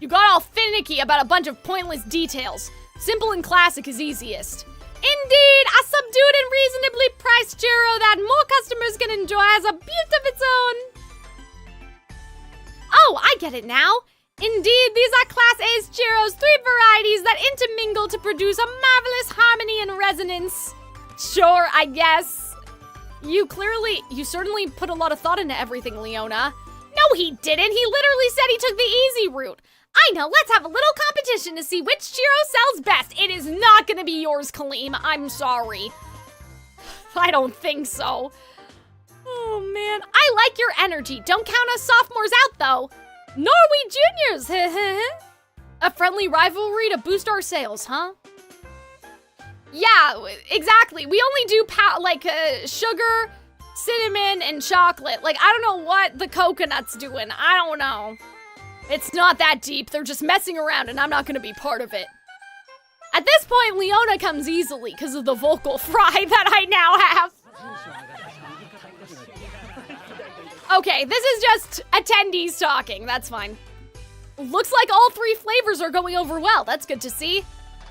You got all finicky about a bunch of pointless details. Simple and classic is easiest. Indeed, a subdued and reasonably priced churro that more customers can enjoy has a beauty of its own. Oh, I get it now. Indeed, these are Class A's churros, 3 varieties that intermingle to produce a marvelous harmony and resonance. Sure, I guess. You certainly put a lot of thought into everything, Leona. No, he didn't. He literally said he took the easy route. I know, let's have a little competition to see which churro sells best. It is not gonna be yours, Calxiyn. I'm sorry. I don't think so. Oh, man. I like your energy. Don't count us sophomores out, though. Nor we juniors, A friendly rivalry to boost our sales, huh? Yeah, exactly. We only do sugar, cinnamon, and chocolate. Like, I don't know what the coconut's doing. I don't know. It's not that deep. They're just messing around, and I'm not gonna be part of it. At this point, Leona comes easily because of the vocal fry that I now have. Okay, this is just attendees talking. That's fine. Looks like all 3 flavors are going over well. That's good to see.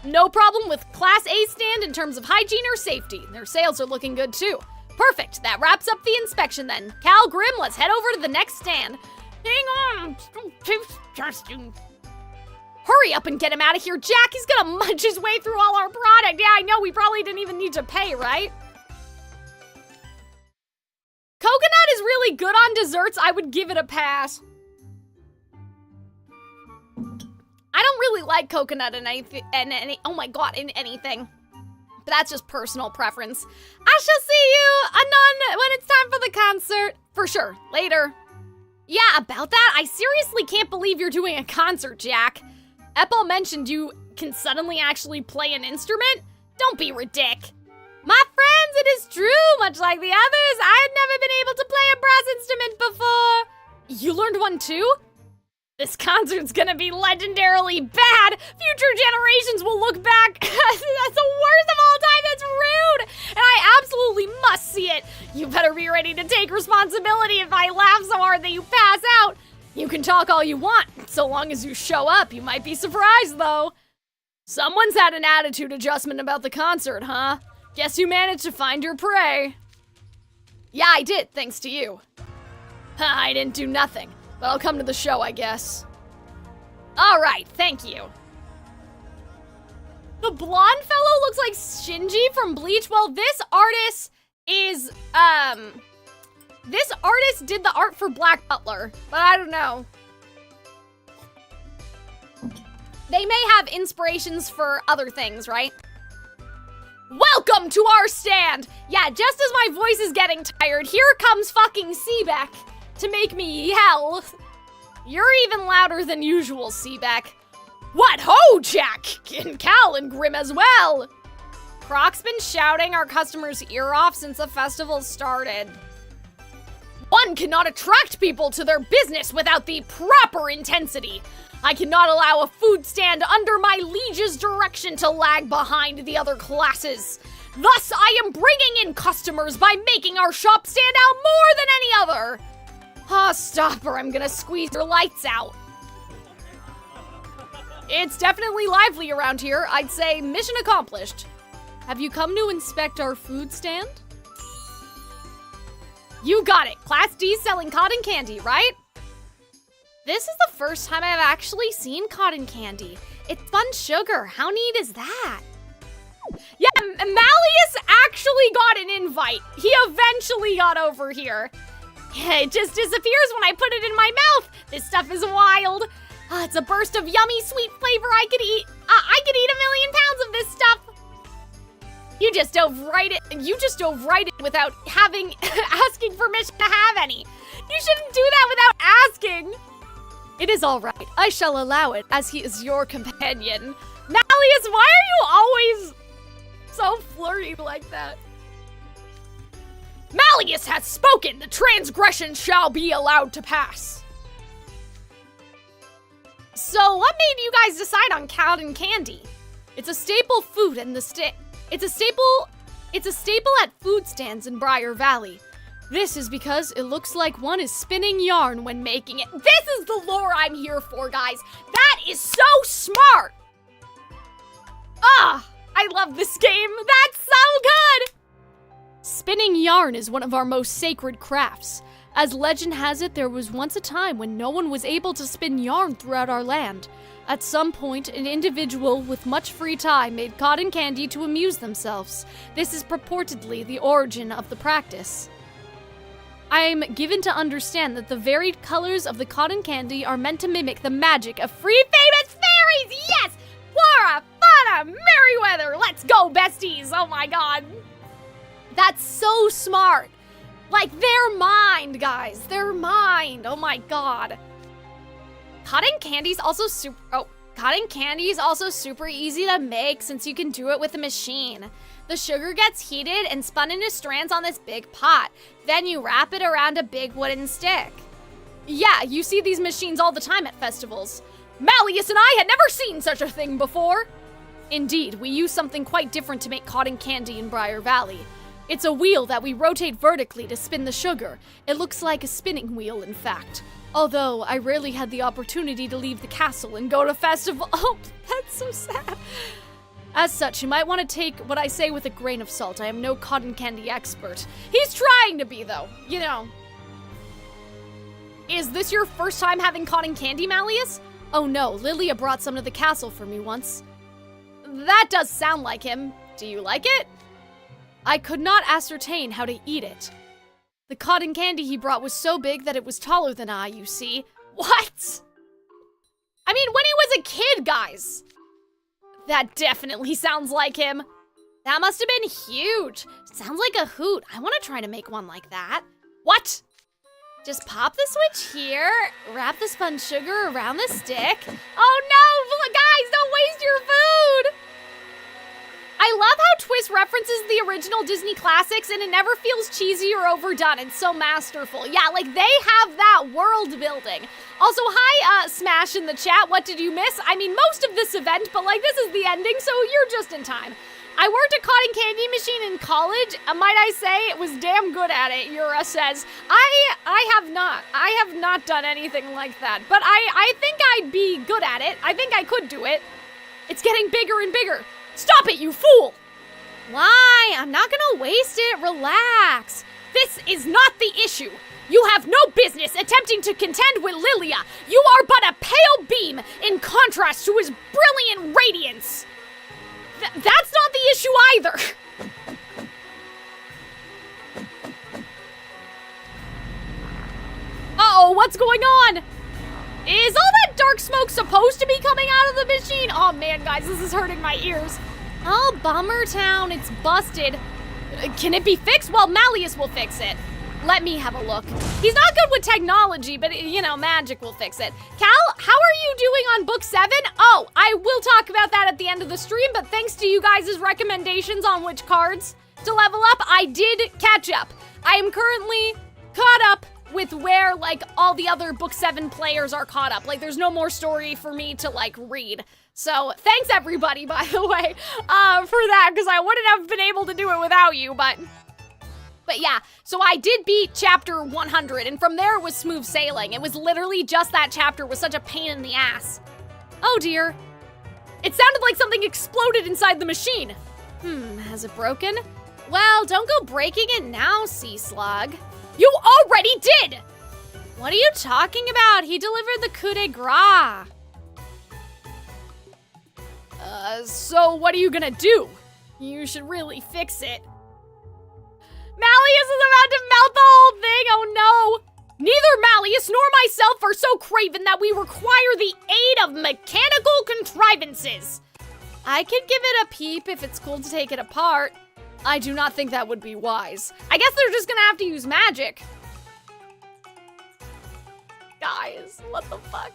No problem with Class A stand in terms of hygiene or safety. Their sales are looking good too. Perfect. That wraps up the inspection then. Cal, Grim, let's head over to the next stand. Hang on. Hurry up and get him out of here, Jack. He's gonna munch his way through all our product. Yeah, I know. We probably didn't even need to pay, right? Coconut is really good on desserts. I would give it a pass. I don't really like coconut in anything, in anything. But that's just personal preference. I shall see you anon when it's time for the concert. For sure, later. Yeah, about that, I seriously can't believe you're doing a concert, Jack. Epple mentioned you can suddenly actually play an instrument? Don't be ridic. My friends, it is true, much like the others, I had never been able to play a brass instrument before. You learned one too? This concert's gonna be legendarily bad. Future generations will look back. That's the worst of all time. That's rude. And I absolutely must see it. You better be ready to take responsibility if I laugh so hard that you pass out. You can talk all you want, so long as you show up. You might be surprised, though. Someone's had an attitude adjustment about the concert, huh? Guess you managed to find your prey. Yeah, I did, thanks to you. I didn't do nothing. But I'll come to the show, I guess. All right, thank you. The blonde fellow looks like Shinji from Bleach. Well, this artist is, this artist did the art for Black Butler, but I don't know. They may have inspirations for other things, right? Welcome to our stand! Yeah, just as my voice is getting tired, here comes fucking Seebeck to make me yell. You're even louder than usual, Seebeck. What ho, Jack! And Cal and Grim as well! Croc's been shouting our customers' ear off since the festival started. One cannot attract people to their business without the proper intensity. I cannot allow a food stand under my liege's direction to lag behind the other classes. Thus, I am bringing in customers by making our shop stand out more than any other. Ah, stop or I'm gonna squeeze your lights out. It's definitely lively around here. I'd say mission accomplished. Have you come to inspect our food stand? You got it. Class D selling cotton candy, right? This is the first time I've actually seen cotton candy. It's spun sugar. How neat is that? Yeah, Malleus actually got an invite. He eventually got over here. Yeah, it just disappears when I put it in my mouth. This stuff is wild. It's a burst of yummy sweet flavor I could eat. I could eat 1,000,000 pounds of this stuff. You just dove right in without asking permission to have any. You shouldn't do that without asking. It is all right. I shall allow it, as he is your companion. Malleus, why are you always so flirty like that? Malleus has spoken. The transgression shall be allowed to pass. So, what made you guys decide on cotton candy? It's a staple food in the It's a staple at food stands in Briar Valley. This is because it looks like one is spinning yarn when making it. This is the lore I'm here for, guys. That is so smart. I love this game. That's so good. Spinning yarn is one of our most sacred crafts. As legend has it, there was once a time when no one was able to spin yarn throughout our land. At some point, an individual with much free time made cotton candy to amuse themselves. This is purportedly the origin of the practice. I am given to understand that the varied colors of the cotton candy are meant to mimic the magic of free famous fairies! Yes! Flora, Fauna, Merryweather! Let's go, besties! Oh my god. That's so smart. Like, they're mined, guys. They're mined. Oh my god. Cotton candy's also super easy to make since you can do it with a machine. The sugar gets heated and spun into strands on this big pot. Then you wrap it around a big wooden stick. Yeah, you see these machines all the time at festivals. Malleus and I had never seen such a thing before. Indeed, we use something quite different to make cotton candy in Briar Valley. It's a wheel that we rotate vertically to spin the sugar. It looks like a spinning wheel, in fact. Although, I rarely had the opportunity to leave the castle and go to festival. Oh, that's so sad. As such, you might want to take what I say with a grain of salt. I am no cotton candy expert. He's trying to be, though. You know. Is this your first time having cotton candy, Malleus? Oh no, Lilia brought some to the castle for me once. That does sound like him. Do you like it? I could not ascertain how to eat it. The cotton candy he brought was so big that it was taller than I, you see. What? I mean, when he was a kid, guys. That definitely sounds like him. That must have been huge. Sounds like a hoot. I want to try to make one like that. What? Just pop the switch here, wrap the spun sugar around the stick. Oh no, guys, don't waste your food. I love how Twist references the original Disney classics and it never feels cheesy or overdone. It's so masterful. Yeah, like they have that world building. Also, hi, Smash in the chat. What did you miss? I mean, most of this event, but like this is the ending, so you're just in time. I worked a cotton candy machine in college. Might I say, it was damn good at it, Yura says. I have not done anything like that, but I think I'd be good at it. I think I could do it. It's getting bigger and bigger. Stop it, you fool! Why? I'm not gonna waste it. Relax. This is not the issue. You have no business attempting to contend with Lilia. You are but a pale beam in contrast to his brilliant radiance. That's not the issue either. Uh-oh, what's going on? Is all that dark smoke supposed to be coming out of the machine? Oh man, guys, this is hurting my ears. Oh, Bummer Town, it's busted. Can it be fixed? Well, Malleus will fix it. Let me have a look. He's not good with technology, but you know, magic will fix it. Cal, how are you doing on book 7? Oh, I will talk about that at the end of the stream, but thanks to you guys' recommendations on which cards to level up, I did catch up. I am currently caught up with where, like, all the other Book 7 players are caught up. Like, there's no more story for me to, like, read. So, thanks everybody, by the way, for that, because I wouldn't have been able to do it without you, but yeah, so I did beat chapter 100, and from there it was smooth sailing. It was literally just that chapter was such a pain in the ass. Oh dear. It sounded like something exploded inside the machine. Has it broken? Well, don't go breaking it now, Sea Slug. You already did! What are you talking about? He delivered the coup de grace. So what are you gonna do? You should really fix it. Malleus is about to melt the whole thing, oh no! Neither Malleus nor myself are so craven that we require the aid of mechanical contrivances. I could give it a peep if it's cool to take it apart. I do not think that would be wise. I guess they're just gonna have to use magic. Guys, what the fuck?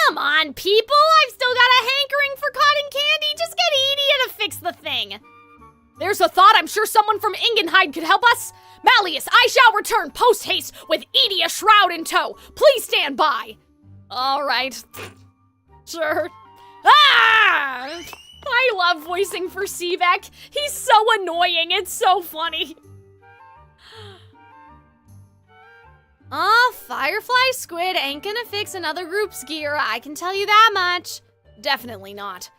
Come on, people! I've still got a hankering for cotton candy! Just get Edie to fix the thing! There's a thought, I'm sure someone from Ingenheim could help us. Malleus, I shall return post-haste with Edie a shroud in tow. Please stand by. All right. Sure. Ah! I love voicing for Seebeck. He's so annoying, it's so funny. Firefly Squid ain't gonna fix another group's gear, I can tell you that much. Definitely not.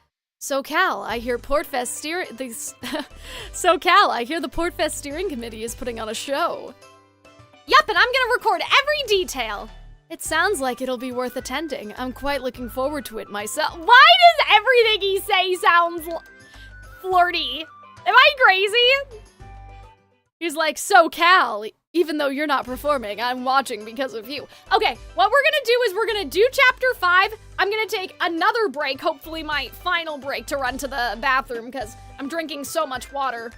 SoCal, I hear the Portfest steering committee is putting on a show. Yep, and I'm gonna record every detail. It sounds like it'll be worth attending. I'm quite looking forward to it myself. Why does everything he say sounds flirty? Am I crazy? He's like, SoCal, even though you're not performing, I'm watching because of you. Okay, what we're gonna do is we're gonna do chapter 5. I'm gonna take another break, hopefully my final break, to run to the bathroom because I'm drinking so much water.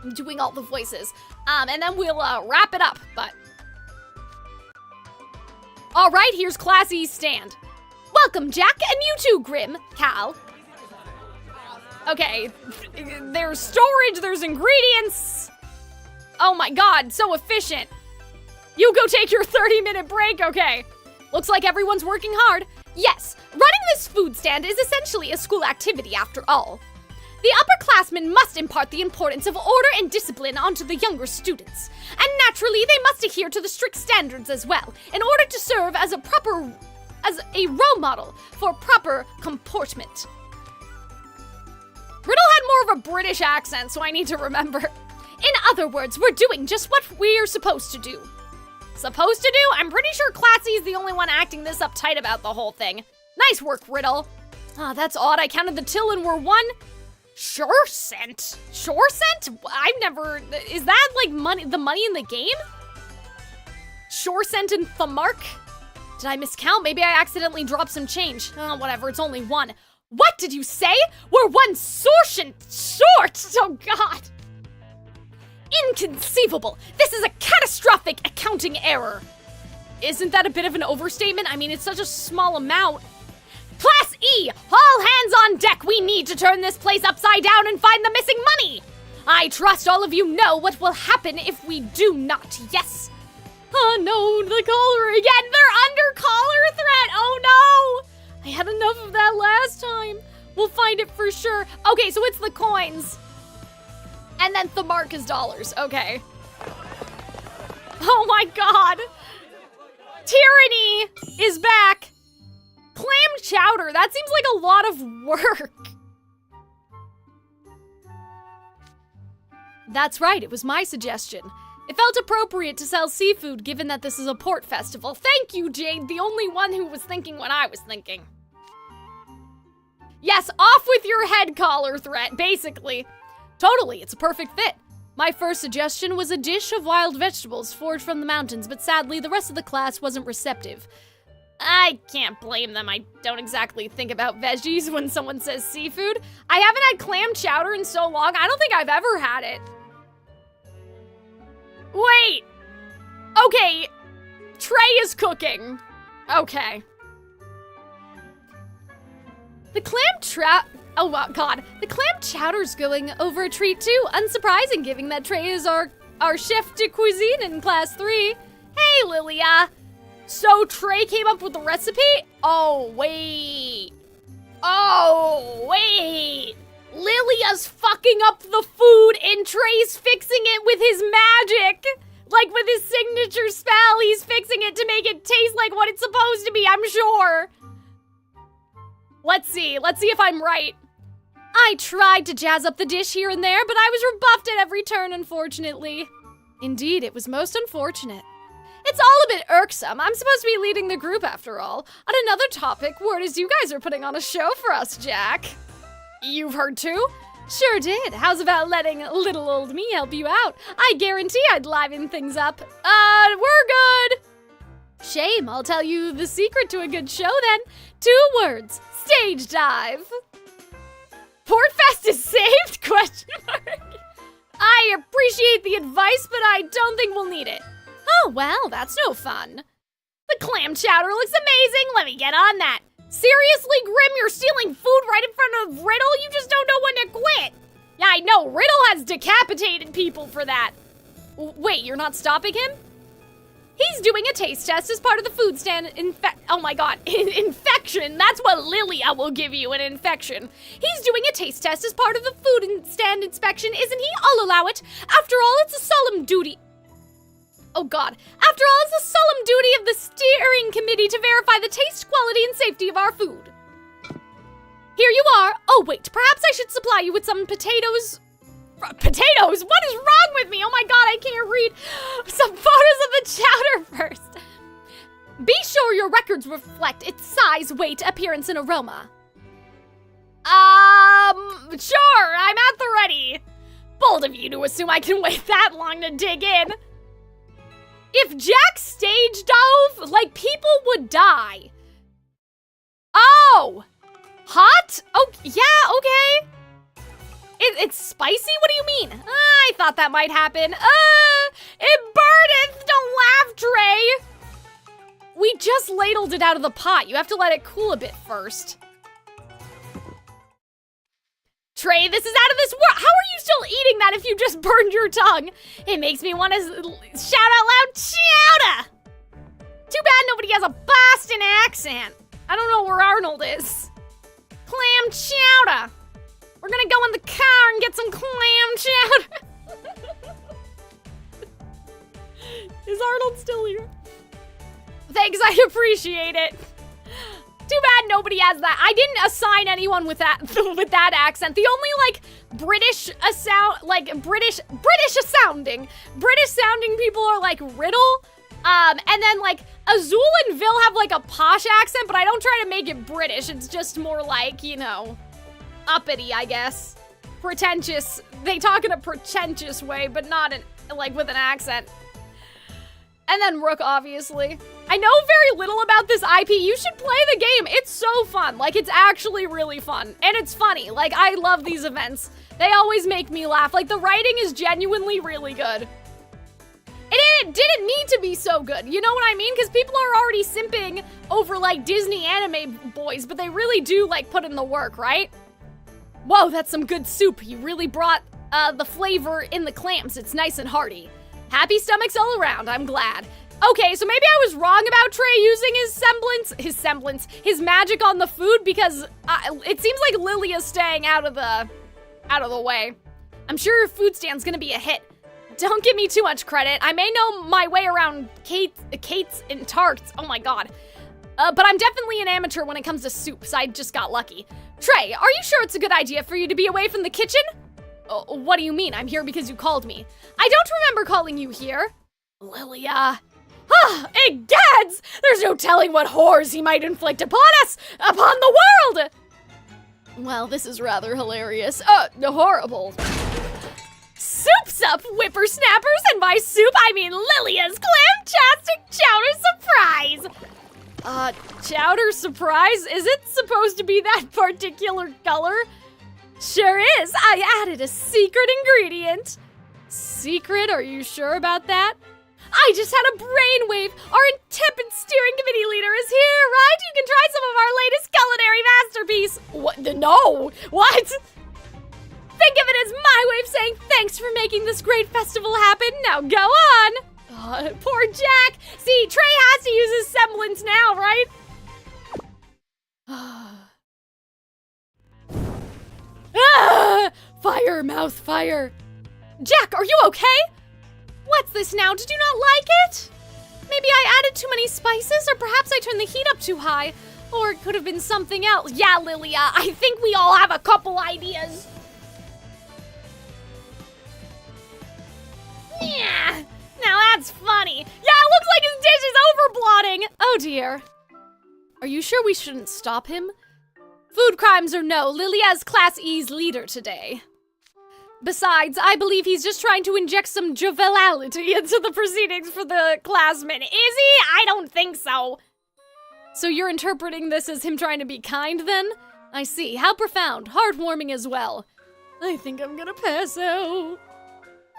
I'm doing all the voices. And then we'll wrap it up, but. All right, here's Class E's stand. Welcome, Jack, and you too, Grim, Cal. Okay, there's storage, there's ingredients. Oh my god, so efficient. You go take your 30-minute break, okay. Looks like everyone's working hard. Yes, running this food stand is essentially a school activity after all. The upperclassmen must impart the importance of order and discipline onto the younger students. And naturally, they must adhere to the strict standards as well, in order to serve as a role model for proper comportment. Riddle had more of a British accent, so I need to remember. In other words, we're doing just what we're supposed to do. Supposed to do? I'm pretty sure Classy's the only one acting this uptight about the whole thing. Nice work, Riddle. Ah, that's odd. I counted the till and we're one. Shore scent? Shore scent? I've never... Is that, like, the money in the game? Shore scent and Thamark? Did I miscount? Maybe I accidentally dropped some change. Oh, whatever. It's only one. What did you say? We're one sortion short! Oh, God. Inconceivable! This is a catastrophic accounting error! Isn't that a bit of an overstatement? I mean, it's such a small amount. Class E! All hands on deck! We need to turn this place upside down and find the missing money! I trust all of you know what will happen if we do not, yes? Oh no, the collar again! They're under collar threat! Oh no! I had enough of that last time. We'll find it for sure. Okay, so it's the coins. And then Thamark is dollars. Okay. Oh my god. Tyranny is back. Clam chowder. That seems like a lot of work. That's right. It was my suggestion. It felt appropriate to sell seafood given that this is a port festival. Thank you, Jade. The only one who was thinking what I was thinking. Yes, off with your head collar threat, basically. Totally, it's a perfect fit. My first suggestion was a dish of wild vegetables foraged from the mountains, but sadly, the rest of the class wasn't receptive. I can't blame them. I don't exactly think about veggies when someone says seafood. I haven't had clam chowder in so long, I don't think I've ever had it. Wait! Okay, Trey is cooking. Okay. The clam oh god, the clam chowder's going over a treat too. Unsurprising given that Trey is our chef de cuisine in class 3. Hey, Okay, Lilia. So Trey came up with the recipe? Oh, wait. Oh, wait. Lilia's fucking up the food and Trey's fixing it with his magic. Like with his signature spell, he's fixing it to make it taste like what it's supposed to be, I'm sure. Let's see if I'm right. I tried to jazz up the dish here and there, but I was rebuffed at every turn, unfortunately. Indeed, it was most unfortunate. It's all a bit irksome. I'm supposed to be leading the group after all. On another topic, word is you guys are putting on a show for us, Jack. You've heard too? Sure did. How's about letting little old me help you out? I guarantee I'd liven things up. We're good. Shame, I'll tell you the secret to a good show then. 2 words, stage dive. Portfest is saved? Question mark. I appreciate the advice, but I don't think we'll need it. Oh, well, that's no fun. The clam chowder looks amazing. Let me get on that. Seriously, Grim, you're stealing food right in front of Riddle? You just don't know when to quit. Yeah, I know. Riddle has decapitated people for that. Wait, you're not stopping him? He's doing a taste test as part of the food stand oh my god, infection. That's what Lilia will give you, an infection. He's doing a taste test as part of the food stand inspection, isn't he? I'll allow it. After all, it's a solemn duty. Oh god. After all, it's the solemn duty of the steering committee to verify the taste, quality, and safety of our food. Here you are. Oh wait, perhaps I should supply you with some potatoes. Potatoes? What is wrong with me? Oh my god, I can't read. Some photos of the chowder first. Be sure your records reflect its size, weight, appearance, and aroma. Sure, I'm at the ready. Bold of you to assume I can wait that long to dig in. If Jack stage dove, like, people would die. Oh! Hot? Oh, yeah, okay. It's spicy? What do you mean? I thought that might happen. It burneth! Don't laugh, Trey! We just ladled it out of the pot. You have to let it cool a bit first. Trey, this is out of this world. How are you still eating that if you just burned your tongue? It makes me want to shout out loud, chowder! Too bad nobody has a Boston accent. I don't know where Arnold is. Clam chowder. We're gonna go in the car and get some clam chowder. Is Arnold still here? Thanks, I appreciate it. Too bad nobody has that. I didn't assign anyone with that accent. The only like British sounding people are like Riddle, and then like Azul and Vil have like a posh accent, but I don't try to make it British. It's just more like, you know, uppity, I guess. Pretentious. They talk in a pretentious way, but not in, like, with an accent. And then Rook, obviously. I know very little about this IP. You should play the game. It's so fun. Like, it's actually really fun. And it's funny. Like, I love these events. They always make me laugh. Like, the writing is genuinely really good. It didn't need to be so good. You know what I mean? Because people are already simping over, like, Disney anime boys, but they really do, like, put in the work, right? Whoa, that's some good soup. You really brought the flavor in the clams. It's nice and hearty. Happy stomachs all around, I'm glad. Okay, so maybe I was wrong about Trey using his magic on the food, because it seems like Lilia's staying out of the way. I'm sure your food stand's gonna be a hit. Don't give me too much credit. I may know my way around Kate's and tarts. Oh my god. But I'm definitely an amateur when it comes to soups. I just got lucky. Trey, are you sure it's a good idea for you to be away from the kitchen? What do you mean? I'm here because you called me. I don't remember calling you here. Lilia. Egads! There's no telling what horrors he might inflict upon us, upon the world! Well, this is rather hilarious. Horrible. Soup's up, whippersnappers, and by soup I mean Lilia's clamtastic chowder surprise! Chowder surprise? Is it supposed to be that particular color? Sure is. I added a secret ingredient. Secret? Are you sure about that? I just had a brainwave. Our intrepid steering committee leader is here, right? You can try some of our latest culinary masterpiece. What? No. What? Think of it as my way of saying thanks for making this great festival happen. Now go on. Poor Jack! See, Trey has to use his semblance now, right? Fire, mouth, fire. Jack, are you okay? What's this now? Did you not like it? Maybe I added too many spices, or perhaps I turned the heat up too high. Or it could have been something else. Yeah, Lilia, I think we all have a couple ideas. Yeah, now that's funny. Yeah, it looks like his dish is overblotting. Oh dear. Are you sure we shouldn't stop him? Food crimes or no, Lilia's Class E's leader today. Besides, I believe he's just trying to inject some joviality into the proceedings for the classmen. Is he? I don't think so. So you're interpreting this as him trying to be kind, then? I see. How profound. Heartwarming as well. I think I'm gonna pass out.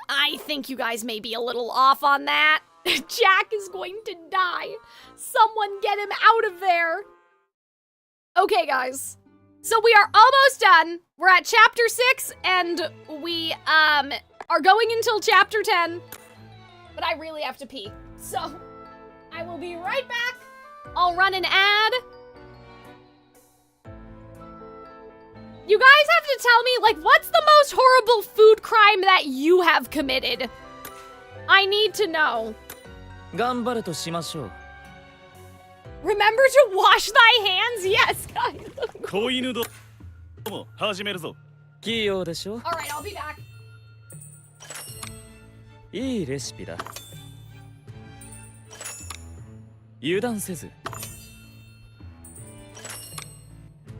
I think you guys may be a little off on that. Jack is going to die. Someone get him out of there. Okay, guys. So we are almost done. We're at chapter 6, and we are going until chapter 10. But I really have to pee. So I will be right back. I'll run an ad. You guys have to tell me, like, what's the most horrible food crime that you have committed? I need to know. 頑張るとしましょう。 Remember to wash thy hands? Yes, guys. 子犬ども始めるぞ。器用でしょ。 Alright, I'll be back. いいレシピだ。油断せず。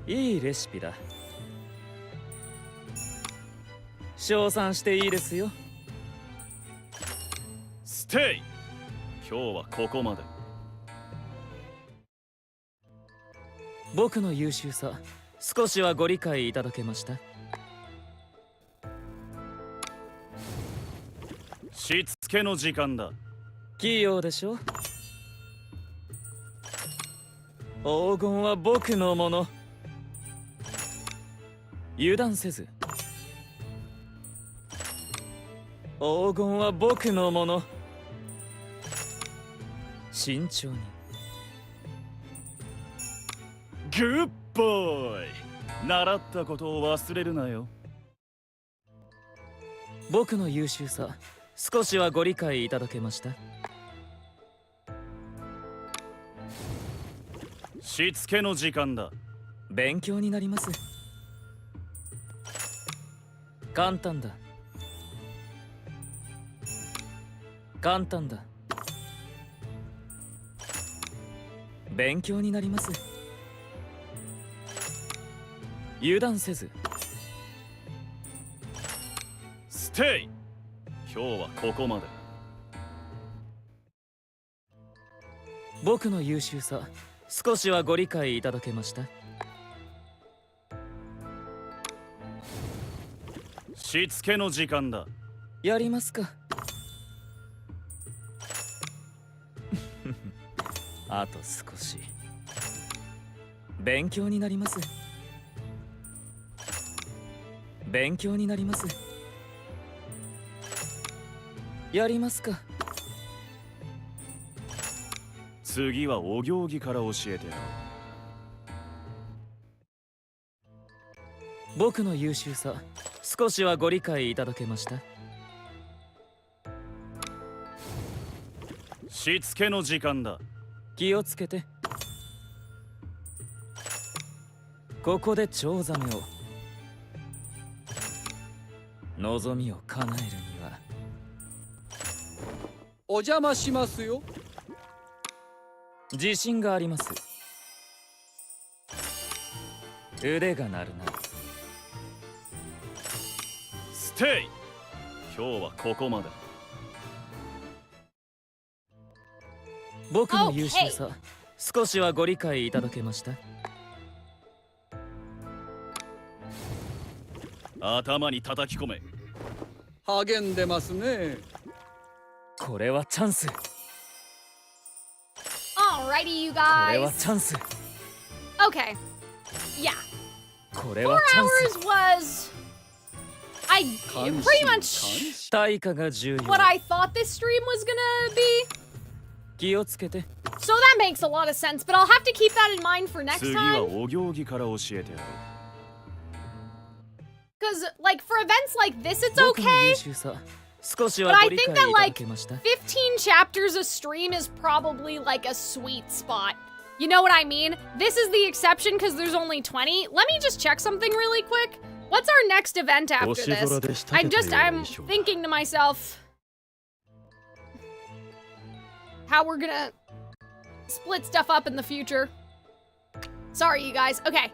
いいレシピだ。称賛していいですよ。ステイ。今日はここまで。僕の優秀さ、少しはご理解いただけました？しつけの時間だ。器用でしょ。黄金は僕のもの。油断せず。黄金は僕のもの。慎重に。グッボーイ。習ったことを忘れるなよ。僕の優秀さ、少しはご理解いただけました？しつけの時間だ。勉強になります。簡単だ。簡単だ。勉強になります。油断せず。ステイ。今日はここまで。僕の優秀さ、少しはご理解いただけました？しつけの時間だ。やりますか。あと少し。勉強になります。勉強になります。やりますか。次はお行儀から教えてやろう。僕の優秀さ、少しはご理解いただけました？しつけの時間だ。気をつけて。ここでチョウザメを。望みを叶えるには。お邪魔しますよ。自信があります。腕が鳴るな。ステイ。今日はここまで。僕の優秀さ、少しはご理解いただけました？頭に叩き込め。励んでますね。これはチャンス。 Alrighty, you これは guys. チャンス。 Okay. Yeah. これ 4はチャンス。 hours was, I like pretty much 対価が重要 what I thought this stream was gonna be. 気をつけて So that makes a lot of sense, but I'll have to keep that in mind for next 次は time. お行儀から教えてやろう Because, like, for events like this, it's 僕の okay. 優秀さ少しは But ご I 理 think 解い that, ただ like, けました 15 chapters a stream is probably, like, a sweet spot. You know what I mean? This is the exception because there's only 20. Let me just check something really quick. What's our next event after this? I'm thinking to myself how we're gonna split stuff up in the future. Sorry, you guys. Okay.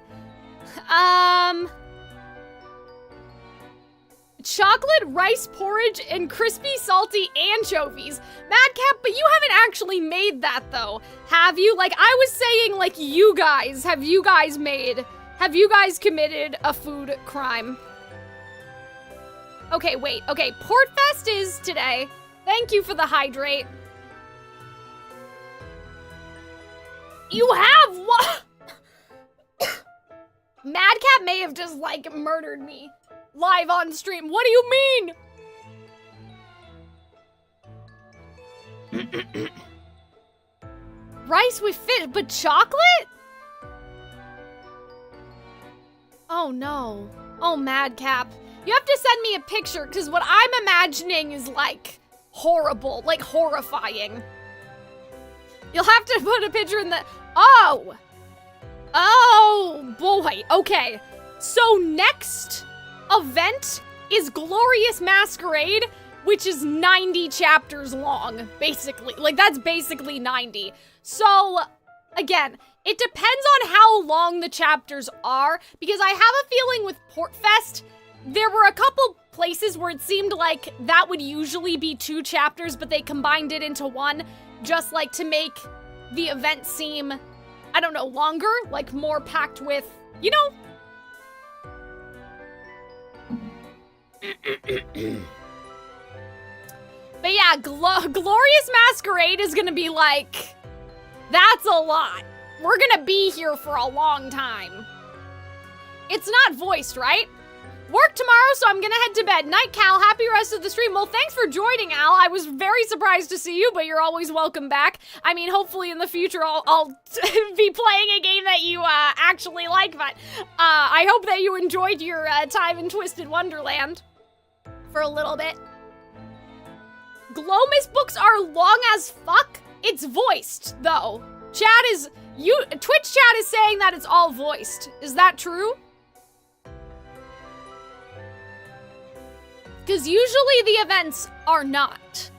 Chocolate rice porridge and crispy salty anchovies. Madcap, but you haven't actually made that though, have you? Like, I was saying, like, you guys, have you guys committed a food crime? Okay, wait, okay, Portfest is today. Thank you for the hydrate. You have what? Madcap may have just, like, murdered me. Live on stream. What do you mean? Rice with fish, but chocolate? Oh no. Oh, Madcap. You have to send me a picture, because what I'm imagining is, like, horrible. Like, horrifying. You'll have to put a picture in the... Oh! Oh, boy. Okay. So next event is Glorious Masquerade, which is 90 chapters long, basically. Like, that's basically 90. So, again, it depends on how long the chapters are, because I have a feeling with Portfest, there were a couple places where it seemed like that would usually be 2 chapters, but they combined it into 1, just like to make the event seem, I don't know, longer, like more packed with, you know? But yeah, Glorious Masquerade is gonna be like, that's a lot. We're gonna be here for a long time. It's not voiced, right? Work tomorrow, so I'm gonna head to bed. Night, Cal. Happy rest of the stream. Well, thanks for joining, Al. I was very surprised to see you, but you're always welcome back. I mean, hopefully in the future I'll be playing a game that you actually like, but I hope that you enjoyed your time in Twisted Wonderland for a little bit. Glomus books are long as fuck. It's voiced, though. Twitch chat is saying that it's all voiced. Is that true? Because usually the events are not.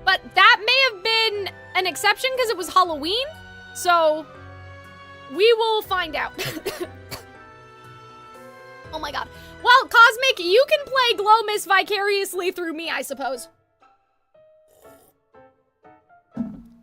But that may have been an exception because it was Halloween. So we will find out. Oh my god. Well, Cosmic, you can play Glomus vicariously through me, I suppose.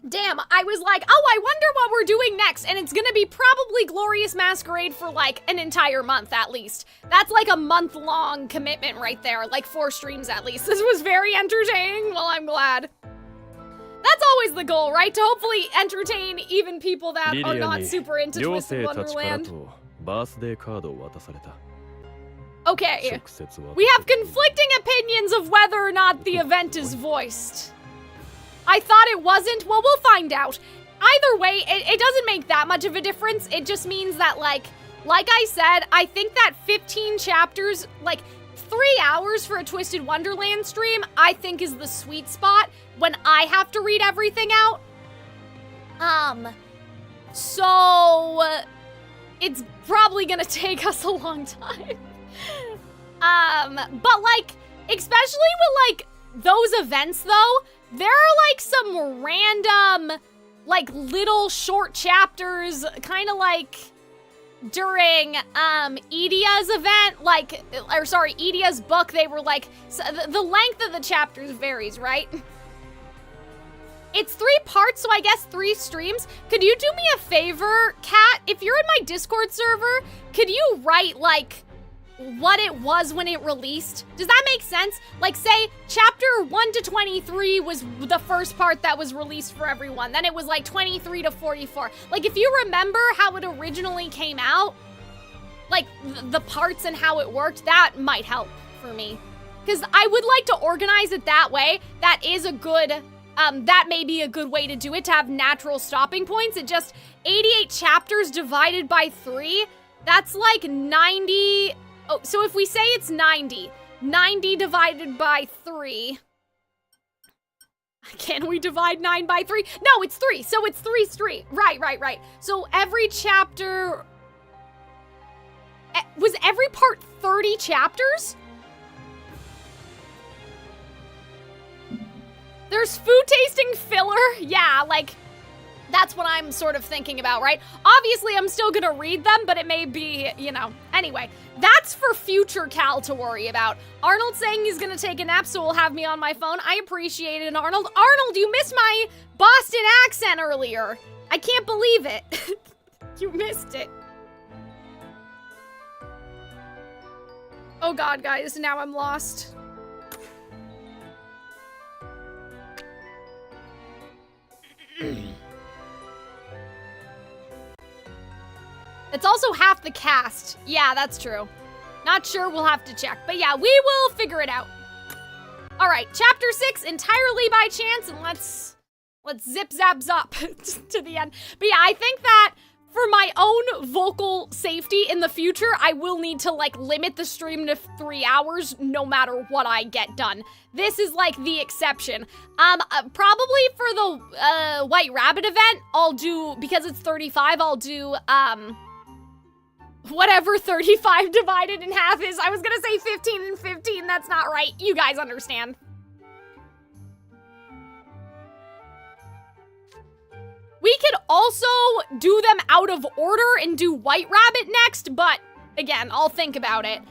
Damn, I was like, oh, I wonder what we're doing next, and it's gonna be probably Glorious Masquerade for, like, an entire month, at least. That's, like, a month-long commitment right there, like 4 streams at least. This was very entertaining, well, I'm glad. That's always the goal, right? To hopefully entertain even people that are not super into Twisted Wonderland. Okay, we have conflicting opinions of whether or not the event is voiced. I thought it wasn't. Well, we'll find out. Either way, it doesn't make that much of a difference. It just means that, like I said, I think that 15 chapters, like 3 hours for a Twisted Wonderland stream, I think is the sweet spot when I have to read everything out. So it's probably gonna take us a long time. But like, especially with like those events though, there are like some random, like little short chapters, kind of like during Edia's event, like, or sorry, Edia's book, they were like, so the length of the chapters varies, right? It's 3 parts, so I guess 3 streams. Could you do me a favor, Kat? If you're in my Discord server, could you write like what it was when it released? Does that make sense? Like, say, chapter 1 to 23 was the first part that was released for everyone. Then it was like 23 to 44. Like, if you remember how it originally came out, like the parts and how it worked, that might help for me. because I would like to organize it that way. That is a good, that may be a good way to do it, to have natural stopping points. It just, 88 chapters divided by 3, that's like 90, oh, so if we say it's 90 divided by 3, can we divide 9 by 3? No, it's 3, so it's 3 straight. Right. So every chapter, was every part 30 chapters? There's food tasting filler? Yeah, like, that's what I'm sort of thinking about, right? Obviously, I'm still gonna read them, but it may be, you know. Anyway, that's for future Cal to worry about. Arnold saying he's gonna take a nap, so will have me on my phone. I appreciate it, Arnold. Arnold, you missed my Boston accent earlier. I can't believe it. You missed it. Oh God, guys, now I'm lost. It's also half the cast. Yeah, that's true. Not sure, we'll have to check. But yeah, we will figure it out. All right, chapter 6, entirely by chance, and let's zip zap zop to the end. But yeah, I think that for my own vocal safety in the future, I will need to like limit the stream to 3 hours no matter what I get done. This is like the exception. Probably for the White Rabbit event, I'll do, because it's 35, I'll do whatever 35 divided in half is. I was gonna say 15 and 15, that's not right. You guys understand. We could also do them out of order and do White Rabbit next, but again, I'll think about it.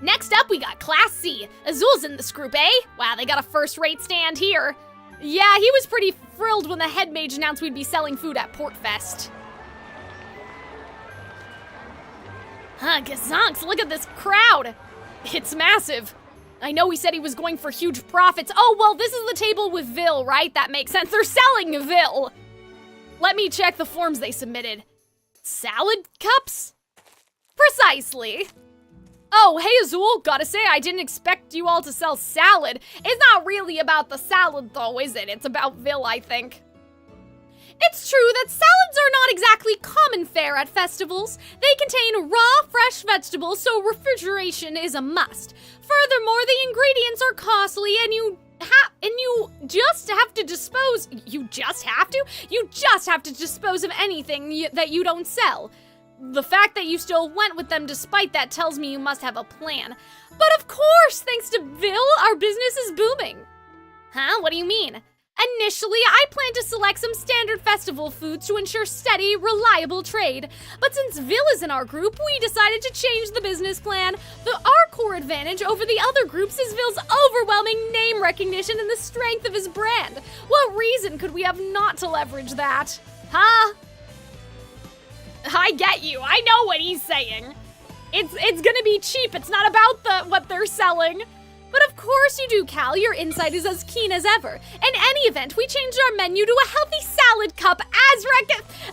Next up, we got Class C. Azul's in this group, eh? Wow, they got a first-rate stand here. Yeah, he was pretty thrilled when the head mage announced we'd be selling food at Portfest. Huh, gazonks, look at this crowd. It's massive. I know he said he was going for huge profits. Oh, well, this is the table with Vil, right? That makes sense. They're selling Vil. Let me check the forms they submitted. Salad cups? Precisely. Oh, hey, Azul, gotta say, I didn't expect you all to sell salad. It's not really about the salad, though, is it? It's about Vil, I think. It's true that salads are not exactly common fare at festivals. They contain raw, fresh vegetables, so refrigeration is a must. Furthermore, the ingredients are costly, and you just have to dispose. You just have to dispose of anything that you don't sell. The fact that you still went with them despite that tells me you must have a plan. But of course, thanks to Vil, our business is booming. Huh? What do you mean? Initially, I planned to select some standard festival foods to ensure steady, reliable trade. But since Vil is in our group, we decided to change the business plan. Our core advantage over the other groups is Vil's overwhelming name recognition and the strength of his brand. What reason could we have not to leverage that? Huh? I get you. I know what he's saying. It's gonna be cheap. It's not about what they're selling. But of course you do, Cal. Your insight is as keen as ever. In any event, we changed our menu to a healthy salad cup as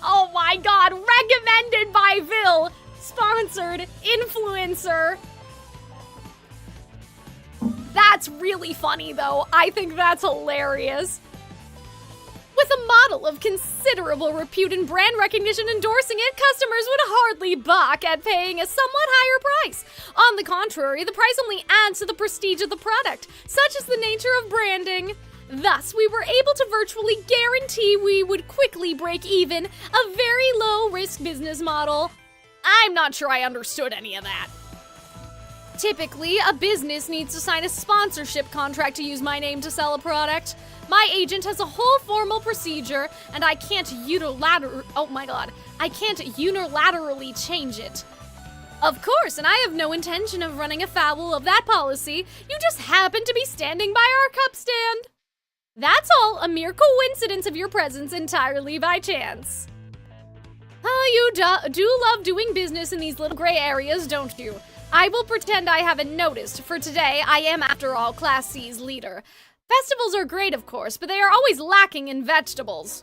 oh my god, recommended by Vil. Sponsored influencer. That's really funny, though. I think that's hilarious. With a model of considerable repute and brand recognition endorsing it, customers would hardly balk at paying a somewhat higher price. On the contrary, the price only adds to the prestige of the product. Such is the nature of branding. Thus, we were able to virtually guarantee we would quickly break even, a very low-risk business model. I'm not sure I understood any of that. Typically, a business needs to sign a sponsorship contract to use my name to sell a product. My agent has a whole formal procedure, and I can't unilaterally change it. Of course, and I have no intention of running afoul of that policy. You just happen to be standing by our cup stand. That's all, a mere coincidence of your presence entirely by chance. Oh, you do love doing business in these little gray areas, don't you? I will pretend I haven't noticed. For today, I am, after all, Class C's leader. Festivals are great, of course, but they are always lacking in vegetables.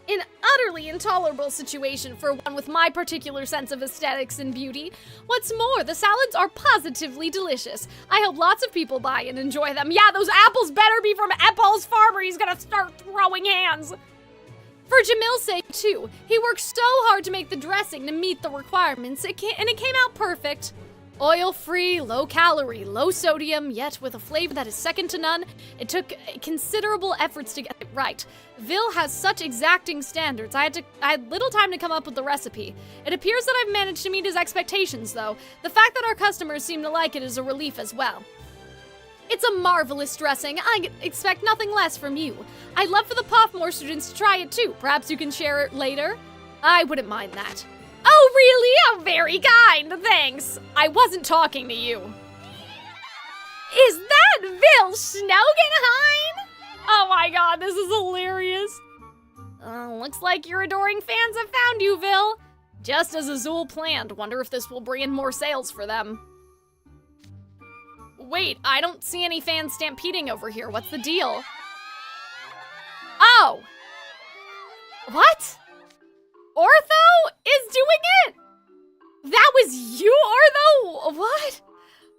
An utterly intolerable situation for one with my particular sense of aesthetics and beauty. What's more, the salads are positively delicious. I hope lots of people buy and enjoy them. Yeah, those apples better be from Epal's farmer. He's gonna start throwing hands. For Jamil's sake, too. He worked so hard to make the dressing to meet the requirements, and it came out perfect. Oil-free, low-calorie, low-sodium, yet with a flavor that is second to none. It took considerable efforts to get it right. Vil has such exacting standards. I had little time to come up with the recipe. It appears that I've managed to meet his expectations, though. The fact that our customers seem to like it is a relief as well. It's a marvelous dressing. I expect nothing less from you. I'd love for the Pophmore students to try it, too. Perhaps you can share it later? I wouldn't mind that. Oh, really? Oh, very kind. Thanks. I wasn't talking to you. Is that Vil Snowgenheim? Oh my god, this is hilarious. Looks like your adoring fans have found you, Vil. Just as Azul planned. Wonder if this will bring in more sales for them. Wait, I don't see any fans stampeding over here. What's the deal? Oh! What? Ortho is doing it? That was you, Ortho? What?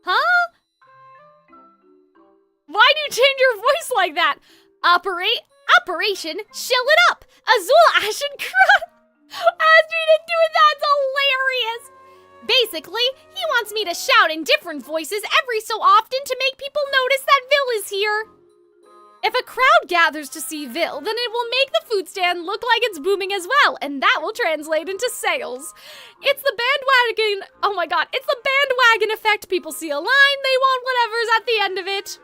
Huh? Why do you change your voice like that? Operation Shell It Up! Azul Ashenkrot asked me to do it. That's hilarious! Basically, he wants me to shout in different voices every so often to make people notice that Vil is here. If a crowd gathers to see Vil, then it will make the food stand look like it's booming as well, and that will translate into sales. It's the bandwagon, oh my god, it's the bandwagon effect. People see a line, they want whatever's at the end of it.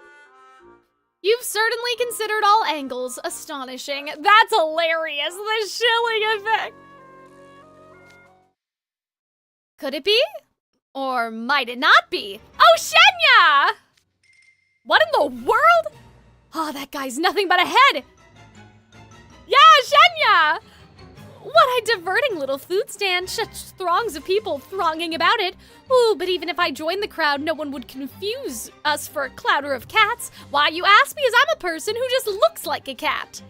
You've certainly considered all angles. Astonishing. That's hilarious, the shilling effect. Could it be? Or might it not be? Oh, Shenya! What in the world? Oh, that guy's nothing but a head. Yeah, Shenya! What a diverting little food stand. Such throngs of people thronging about it. Ooh, but even if I joined the crowd, no one would confuse us for a clouder of cats. Why, you ask me, as I'm a person who just looks like a cat.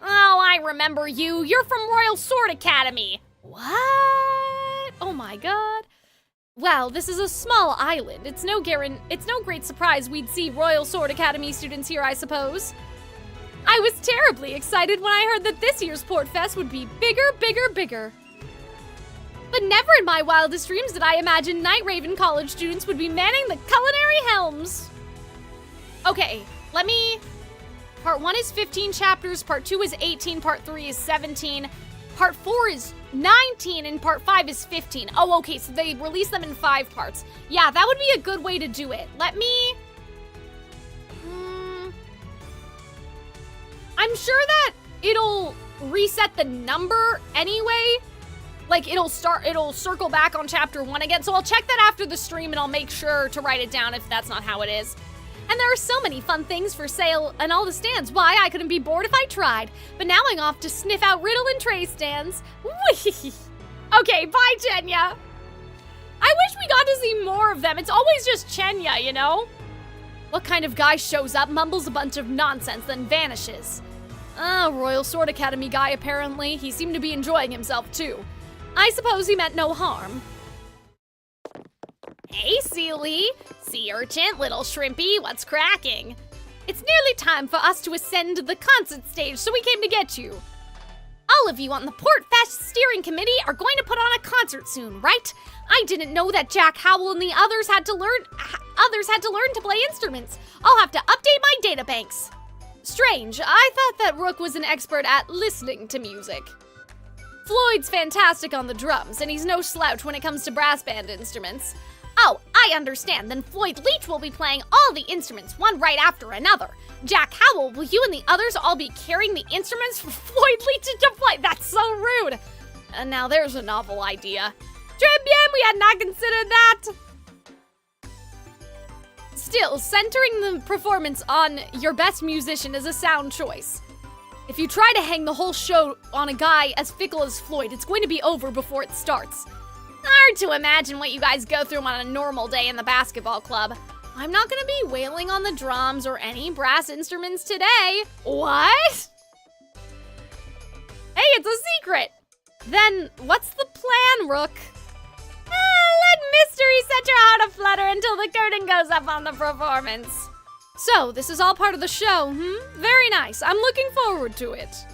Oh, I remember you. You're from Royal Sword Academy. What? Oh my god. Well, this is a small island. It's no great surprise we'd see Royal Sword Academy students here, I suppose. I was terribly excited when I heard that this year's Port Fest would be bigger, bigger, bigger. But never in my wildest dreams did I imagine Night Raven College students would be manning the culinary helms. Okay, Part 1 is 15 chapters, Part 2 is 18, Part 3 is 17, Part 4 is 19, and Part 5 is 15. Oh, okay, so they release them in 5 parts. Yeah, that would be a good way to do it. I'm sure that it'll reset the number anyway. Like, it'll circle back on chapter 1 again. So I'll check that after the stream and I'll make sure to write it down if that's not how it is. And there are so many fun things for sale and all the stands. Why, I couldn't be bored if I tried. But now I'm off to sniff out riddle and tray stands. Whee! Okay, bye, Chenya. I wish we got to see more of them. It's always just Chenya, you know? What kind of guy shows up, mumbles a bunch of nonsense, then vanishes? Royal Sword Academy guy, apparently. He seemed to be enjoying himself, too. I suppose he meant no harm. Hey, Sealy. Sea urchin, little shrimpy, what's cracking? It's nearly time for us to ascend to the concert stage, so we came to get you. All of you on the Port Fest steering committee are going to put on a concert soon, right? I didn't know that Jack Howell and the others had to learn to play instruments. I'll have to update my databanks. Strange, I thought that Rook was an expert at listening to music. Floyd's fantastic on the drums, and he's no slouch when it comes to brass band instruments. Oh, I understand. Then Floyd Leach will be playing all the instruments, one right after another. Jack Howell, will you and the others all be carrying the instruments for Floyd Leach to play? That's so rude. And now there's a novel idea. Très bien, we had not considered that. Still, centering the performance on your best musician is a sound choice. If you try to hang the whole show on a guy as fickle as Floyd, it's going to be over before it starts. Hard to imagine what you guys go through on a normal day in the basketball club. I'm not gonna be wailing on the drums or any brass instruments today. What? Hey, it's a secret. Then what's the plan, Rook? Let mystery set your heart aflutter until the curtain goes up on the performance. So, this is all part of the show, Very nice. I'm looking forward to it.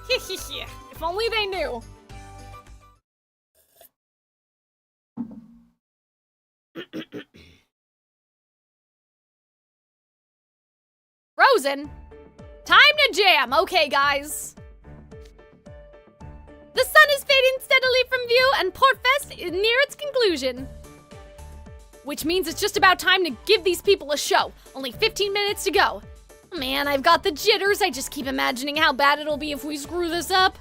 If only they knew. Frozen? Time to jam. Okay, guys. The sun is fading steadily from view, and Portfest is near its conclusion. Which means it's just about time to give these people a show. Only 15 minutes to go. Man, I've got the jitters. I just keep imagining how bad it'll be if we screw this up.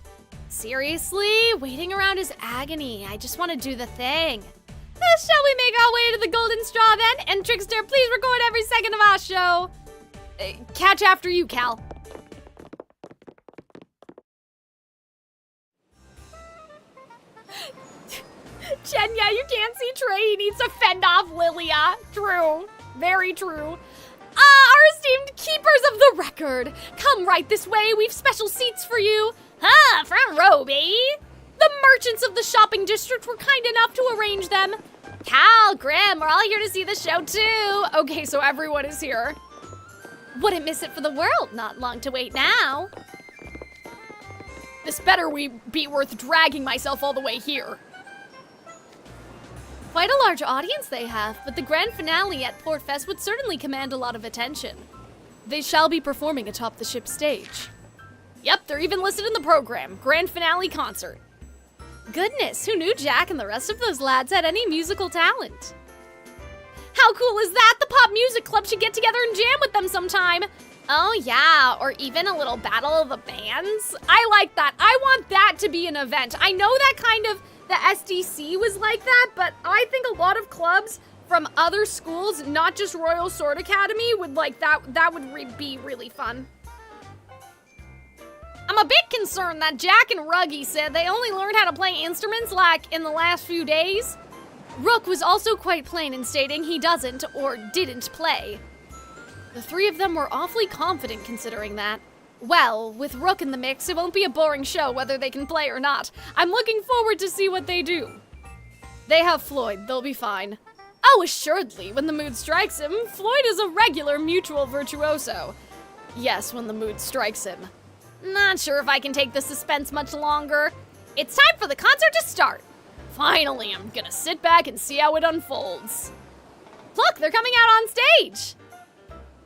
Seriously? Waiting around is agony. I just want to do the thing. Shall we make our way to the Golden Straw then? And Trickster, please record every second of our show. Catch after you, Cal. Chenya, you can't see Trey. He needs to fend off Lilia. True. Very true. Our esteemed keepers of the record. Come right this way. We've special seats for you. Front row, baby. The merchants of the shopping district were kind enough to arrange them. Cal, Grim, we're all here to see the show too. Okay, so everyone is here. Wouldn't miss it for the world. Not long to wait now. This better be worth dragging myself all the way here. Quite a large audience they have, but the grand finale at Portfest would certainly command a lot of attention. They shall be performing atop the ship's stage. Yep, they're even listed in the program. Grand finale concert. Goodness, who knew Jack and the rest of those lads had any musical talent? How cool is that? The Pop Music Club should get together and jam with them sometime. Oh yeah, or even a little battle of the bands. I like that. I want that to be an event. I know that kind of the SDC was like that, but I think a lot of clubs from other schools, not just Royal Sword Academy, would like that would be really fun. I'm a bit concerned that Jack and Ruggy said they only learned how to play instruments like in the last few days. Rook was also quite plain in stating he doesn't or didn't play. The three of them were awfully confident considering that. Well, with Rook in the mix, it won't be a boring show whether they can play or not. I'm looking forward to see what they do. They have Floyd, they'll be fine. Oh, assuredly, when the mood strikes him, Floyd is a regular mutual virtuoso. Yes, when the mood strikes him. Not sure if I can take the suspense much longer. It's time for the concert to start. Finally, I'm gonna sit back and see how it unfolds. Look, they're coming out on stage.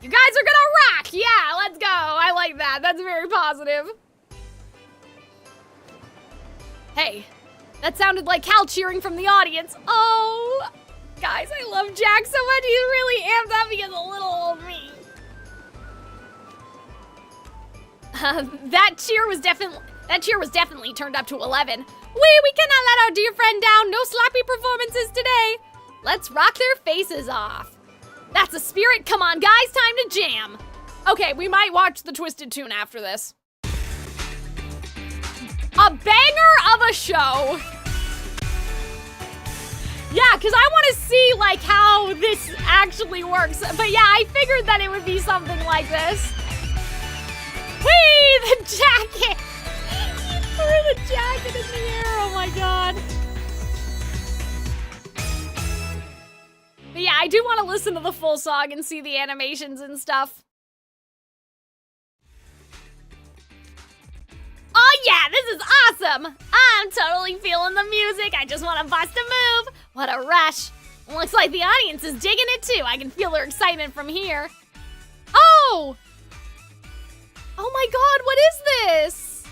You guys are gonna rock! Yeah, let's go. I like that. That's very positive. Hey, that sounded like Cal cheering from the audience. Oh, guys, I love Jack so much. He's really amped up against a little old me. That cheer was definitely turned up to 11. We cannot let our dear friend down. No sloppy performances today. Let's rock their faces off. That's a spirit. Come on, guys, time to jam. Okay, we might watch the Twisted Tune after this. A banger of a show. Yeah, because I want to see, like, how this actually works. But yeah, I figured that it would be something like this. Whee! The jacket! He threw the jacket in the air, oh my god. But yeah, I do want to listen to the full song and see the animations and stuff. Oh yeah, this is awesome! I'm totally feeling the music. I just want to bust a move. What a rush. Looks like the audience is digging it too. I can feel their excitement from here. Oh! Oh my god, what is this?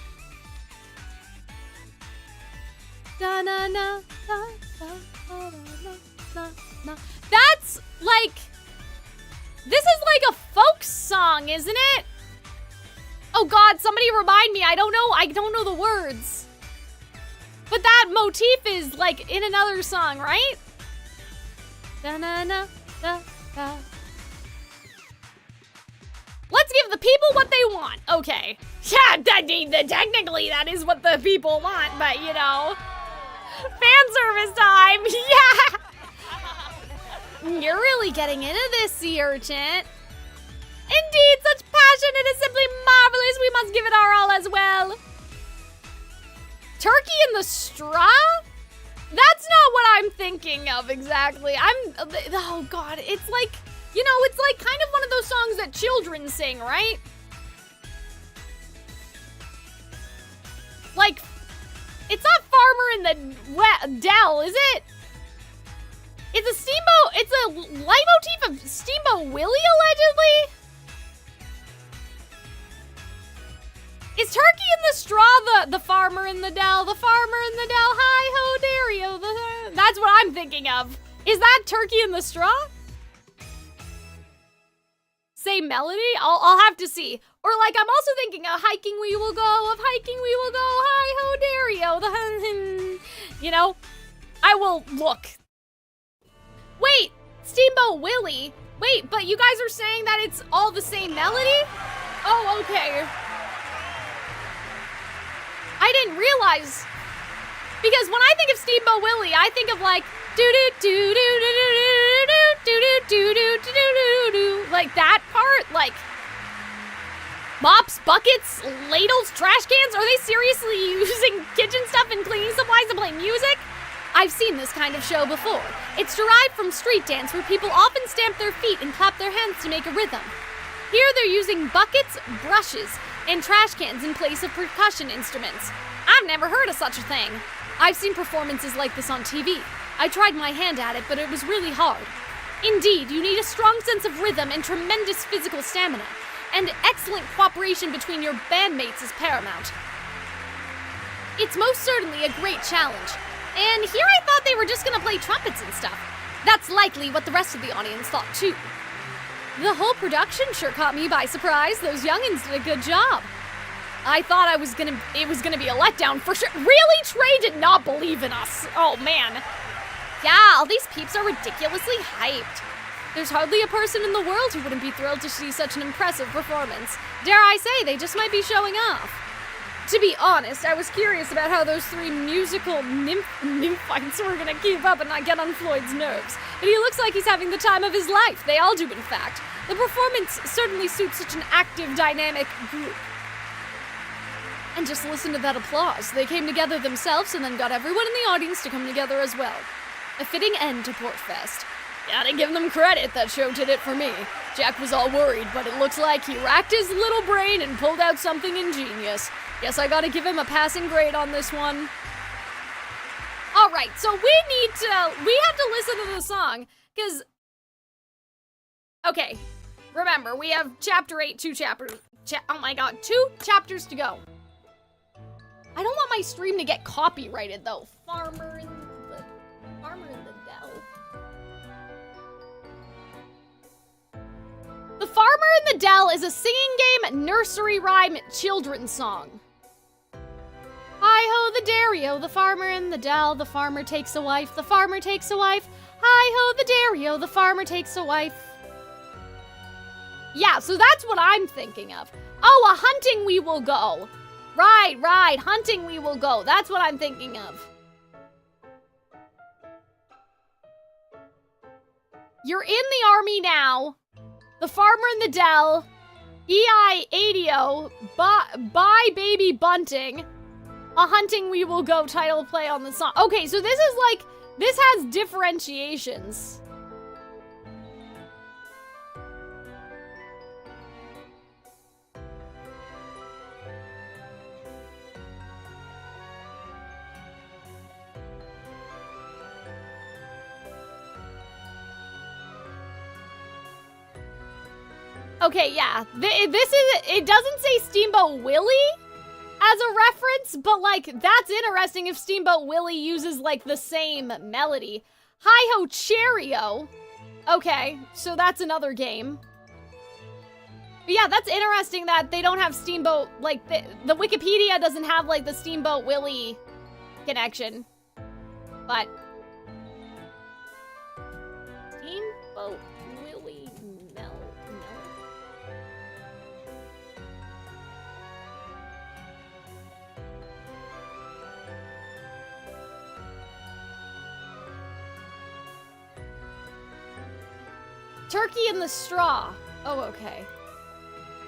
Da na na na na na na na. That's like, this is like a folk song, isn't it? Oh god, somebody remind me. I don't know the words. But that motif is like in another song, right? Da na na da da. Let's give the people what they want. Okay. Yeah, technically that is what the people want, but you know. Fan service time. Yeah. You're really getting into this, sea urchin. Indeed, such passion. It is simply marvelous this, we must give it our all as well. Turkey in the straw? That's not what I'm thinking of exactly. Oh God, it's like, you know, it's like kind of one of those songs that children sing, right? Like, it's not Farmer in the Dell, is it? It's a leitmotif of Steamboat Willie, allegedly? Is Turkey in the Straw the Farmer in the Dell? The Farmer in the Dell, hi-ho, Dario. That's what I'm thinking of. Is that Turkey in the Straw? Same melody? I'll have to see. Or like, I'm also thinking of hiking we will go, hi-ho, Dario. You know, I will look. Wait, Steamboat Willie? Wait, but you guys are saying that it's all the same melody? Oh, okay. I didn't realize, because when I think of Steamboat Willie, I think of like like that part, like mops, buckets, ladles, trash cans. Are they seriously using kitchen stuff and cleaning supplies to play music? I've seen this kind of show before. It's derived from street dance where people often stamp their feet and clap their hands to make a rhythm. Here they're using buckets, brushes, and trash cans in place of percussion instruments. I've never heard of such a thing. I've seen performances like this on TV. I tried my hand at it, but it was really hard. Indeed, you need a strong sense of rhythm and tremendous physical stamina, and excellent cooperation between your bandmates is paramount. It's most certainly a great challenge. And here I thought they were just gonna play trumpets and stuff. That's likely what the rest of the audience thought too. The whole production sure caught me by surprise. Those youngins did a good job. I thought it was gonna be a letdown for sure. Really? Trey did not believe in us. Oh man. Yeah, all these peeps are ridiculously hyped. There's hardly a person in the world who wouldn't be thrilled to see such an impressive performance. Dare I say, they just might be showing off. To be honest, I was curious about how those three musical nymphites were gonna keep up and not get on Floyd's nerves. But he looks like he's having the time of his life. They all do, in fact. The performance certainly suits such an active, dynamic group. And just listen to that applause. They came together themselves and then got everyone in the audience to come together as well. A fitting end to Portfest. Gotta give them credit, that show did it for me. Jack was all worried, but it looks like he racked his little brain and pulled out something ingenious. Guess I gotta give him a passing grade on this one. Alright, so we have to listen to the song, because... Okay, remember, we have chapter 8, 2 chapters. Oh my god, 2 chapters to go. I don't want my stream to get copyrighted, though. Farmer in the Dell. The Farmer in the Dell is a singing game, nursery rhyme, children's song. Hi-ho the Dario, the farmer in the dell, the farmer takes a wife, the farmer takes a wife. Hi-ho the Dario, the farmer takes a wife. Yeah, so that's what I'm thinking of. Oh, a hunting we will go. Right, hunting we will go. That's what I'm thinking of. You're in the army now. The farmer in the dell. EI-80, bye baby bunting. A hunting we will go title play on the song. Okay, so this is like, this has differentiations. Okay, yeah, it doesn't say Steamboat Willie as a reference, but like, that's interesting if Steamboat Willie uses like the same melody. Hi-ho Cheerio. Okay, so that's another game. But yeah, that's interesting that they don't have Steamboat, like the Wikipedia doesn't have like the Steamboat Willie connection. But Steamboat Willie Mel. Turkey in the straw. Oh, okay.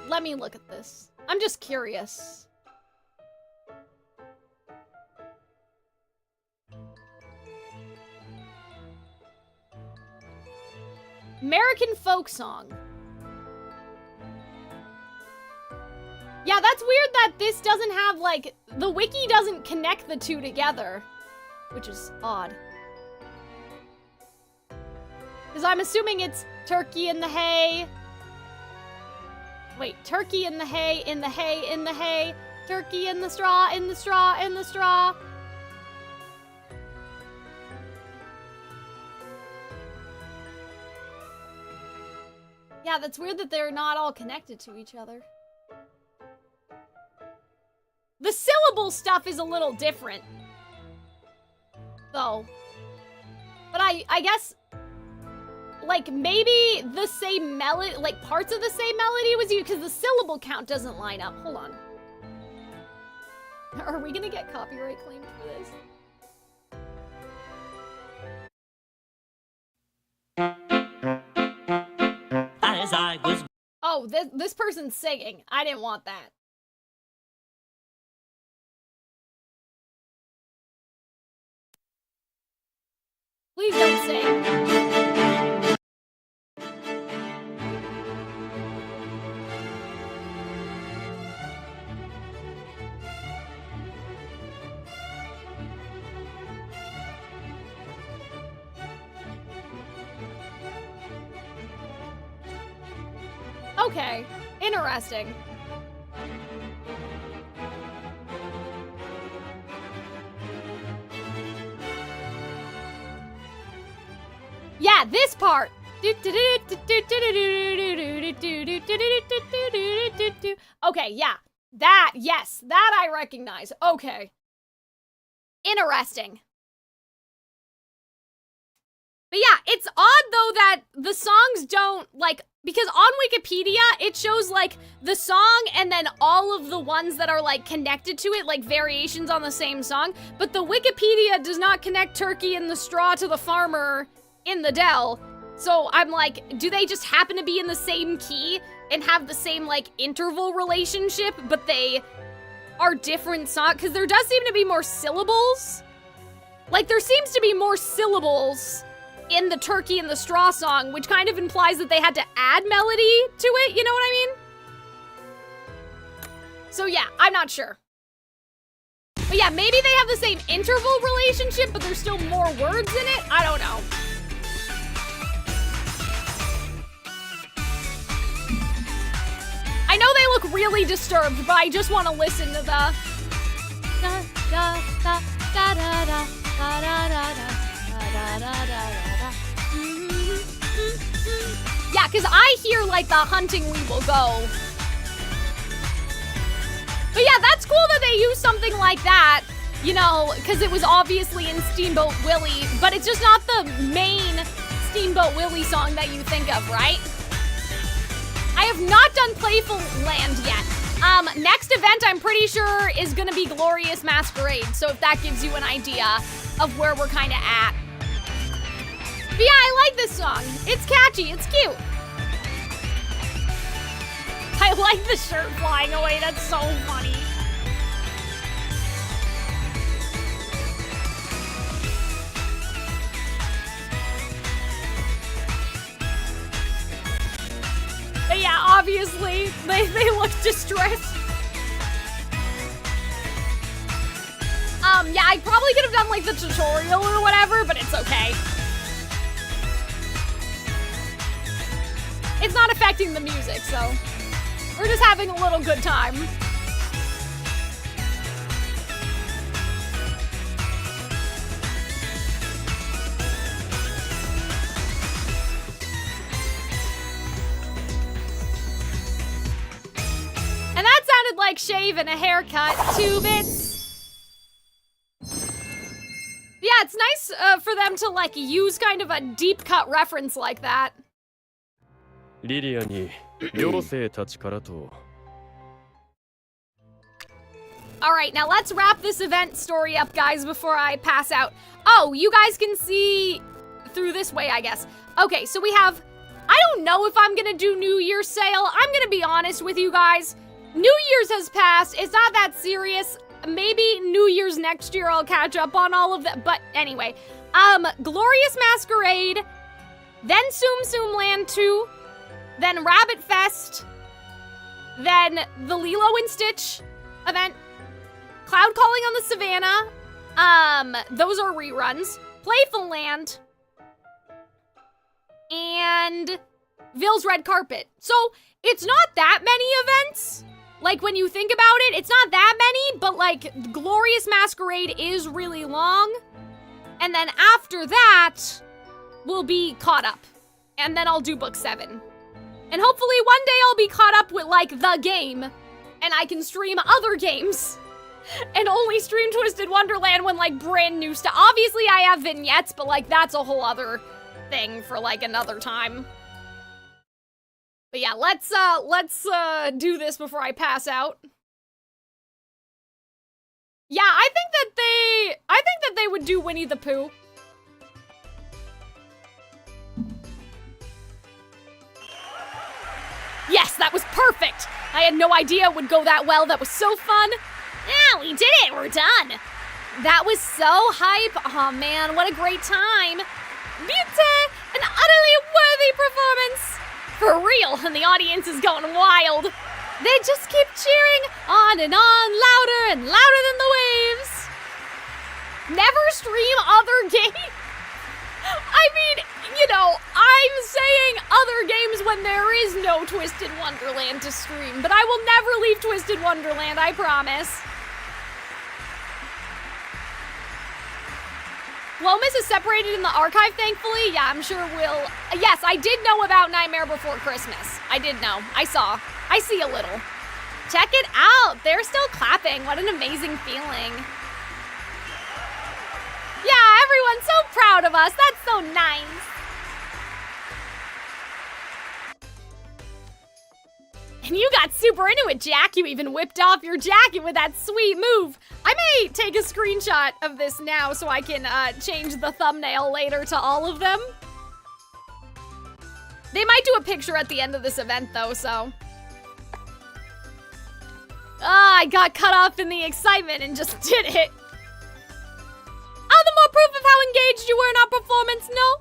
Let me look at this. I'm just curious. American folk song. Yeah, that's weird that this doesn't have, like, the wiki doesn't connect the two together, which is odd. Because I'm assuming it's turkey in the hay. Wait, turkey in the hay, in the hay, in the hay. Turkey in the straw, in the straw, in the straw. Yeah, that's weird that they're not all connected to each other. The syllable stuff is a little different, though. But I guess, like, maybe the same melody, like, parts of the same melody was used, because the syllable count doesn't line up. Hold on. Are we gonna get copyright claimed for this? As I was... Oh, this person's singing. I didn't want that. Please don't sing. Okay, interesting. Yeah, this part. Okay, yeah. That, yes, that I recognize. Okay. Interesting. But yeah, it's odd though that the songs don't, like, because on Wikipedia, it shows, like, the song and then all of the ones that are, like, connected to it, like, variations on the same song, but the Wikipedia does not connect Turkey in the Straw to the farmer in the dell. So I'm like, do they just happen to be in the same key and have the same, like, interval relationship, but they are different songs? Because there does seem to be more syllables. Like, there seems to be more syllables in the Turkey in the Straw song, which kind of implies that they had to add melody to it, you know what I mean? So yeah, I'm not sure. But yeah, maybe they have the same interval relationship, but there's still more words in it? I don't know. I know they look really disturbed, but I just want to listen to the da da da da da da da da da da da da da. Yeah, because I hear, like, the hunting we will go. But yeah, that's cool that they use something like that, you know, because it was obviously in Steamboat Willie, but it's just not the main Steamboat Willie song that you think of, right? I have not done Playful Land yet. Next event I'm pretty sure is gonna be Glorious Masquerade, so if that gives you an idea of where we're kind of at. But yeah, I like this song. It's catchy, it's cute. I like the shirt flying away, that's so funny. But yeah, obviously, they look distressed. Yeah, I probably could have done, like, the tutorial or whatever, but it's okay. It's not affecting the music, so we're just having a little good time. And that sounded like shave and a haircut, 2 bits. Yeah, it's nice for them to, like, use kind of a deep cut reference like that. リリアに寮生たちからと Alright, now let's wrap this event story up, guys, before I pass out. Oh, you guys can see through this way, I guess. Okay, so we have... I don't know if I'm gonna do New Year's sale. I'm gonna be honest with you guys. New Year's has passed. It's not that serious. Maybe New Year's next year I'll catch up on all of that. But anyway, Glorious Masquerade, then Tsum Tsum Land 2, then Rabbit Fest, then the Lilo and Stitch event, Cloud Calling on the Savannah, those are reruns, Playful Land, and Ville's Red Carpet. So it's not that many events. Like, when you think about it, it's not that many, but, like, Glorious Masquerade is really long. And then after that, we'll be caught up. And then I'll do book 7. And hopefully one day I'll be caught up with, like, the game. And I can stream other games. And only stream Twisted Wonderland when, like, brand new stuff. Obviously, I have vignettes, but, like, that's a whole other thing for, like, another time. But yeah, let's do this before I pass out. Yeah, I think that they would do Winnie the Pooh. Yes, that was perfect. I had no idea it would go that well. That was so fun. Yeah, we did it. We're done. That was so hype. Oh man, what a great time. Beauty, an utterly worthy performance. For real, and the audience is going wild. They just keep cheering on and on, louder and louder than the waves. Never stream other games. I mean, you know, I'm saying other games when there is no Twisted Wonderland to stream, but I will never leave Twisted Wonderland, I promise. Lomas is separated in the archive, thankfully. Yeah, I'm sure we'll... Yes, I did know about Nightmare Before Christmas. I did know. I saw. I see a little. Check it out. They're still clapping. What an amazing feeling. Yeah, everyone's so proud of us. That's so nice. And you got super into it, Jack. You even whipped off your jacket with that sweet move. I may take a screenshot of this now so I can change the thumbnail later to all of them. They might do a picture at the end of this event though, so. I got cut off in the excitement and just did it. Oh, the more proof of how engaged you were in our performance, no?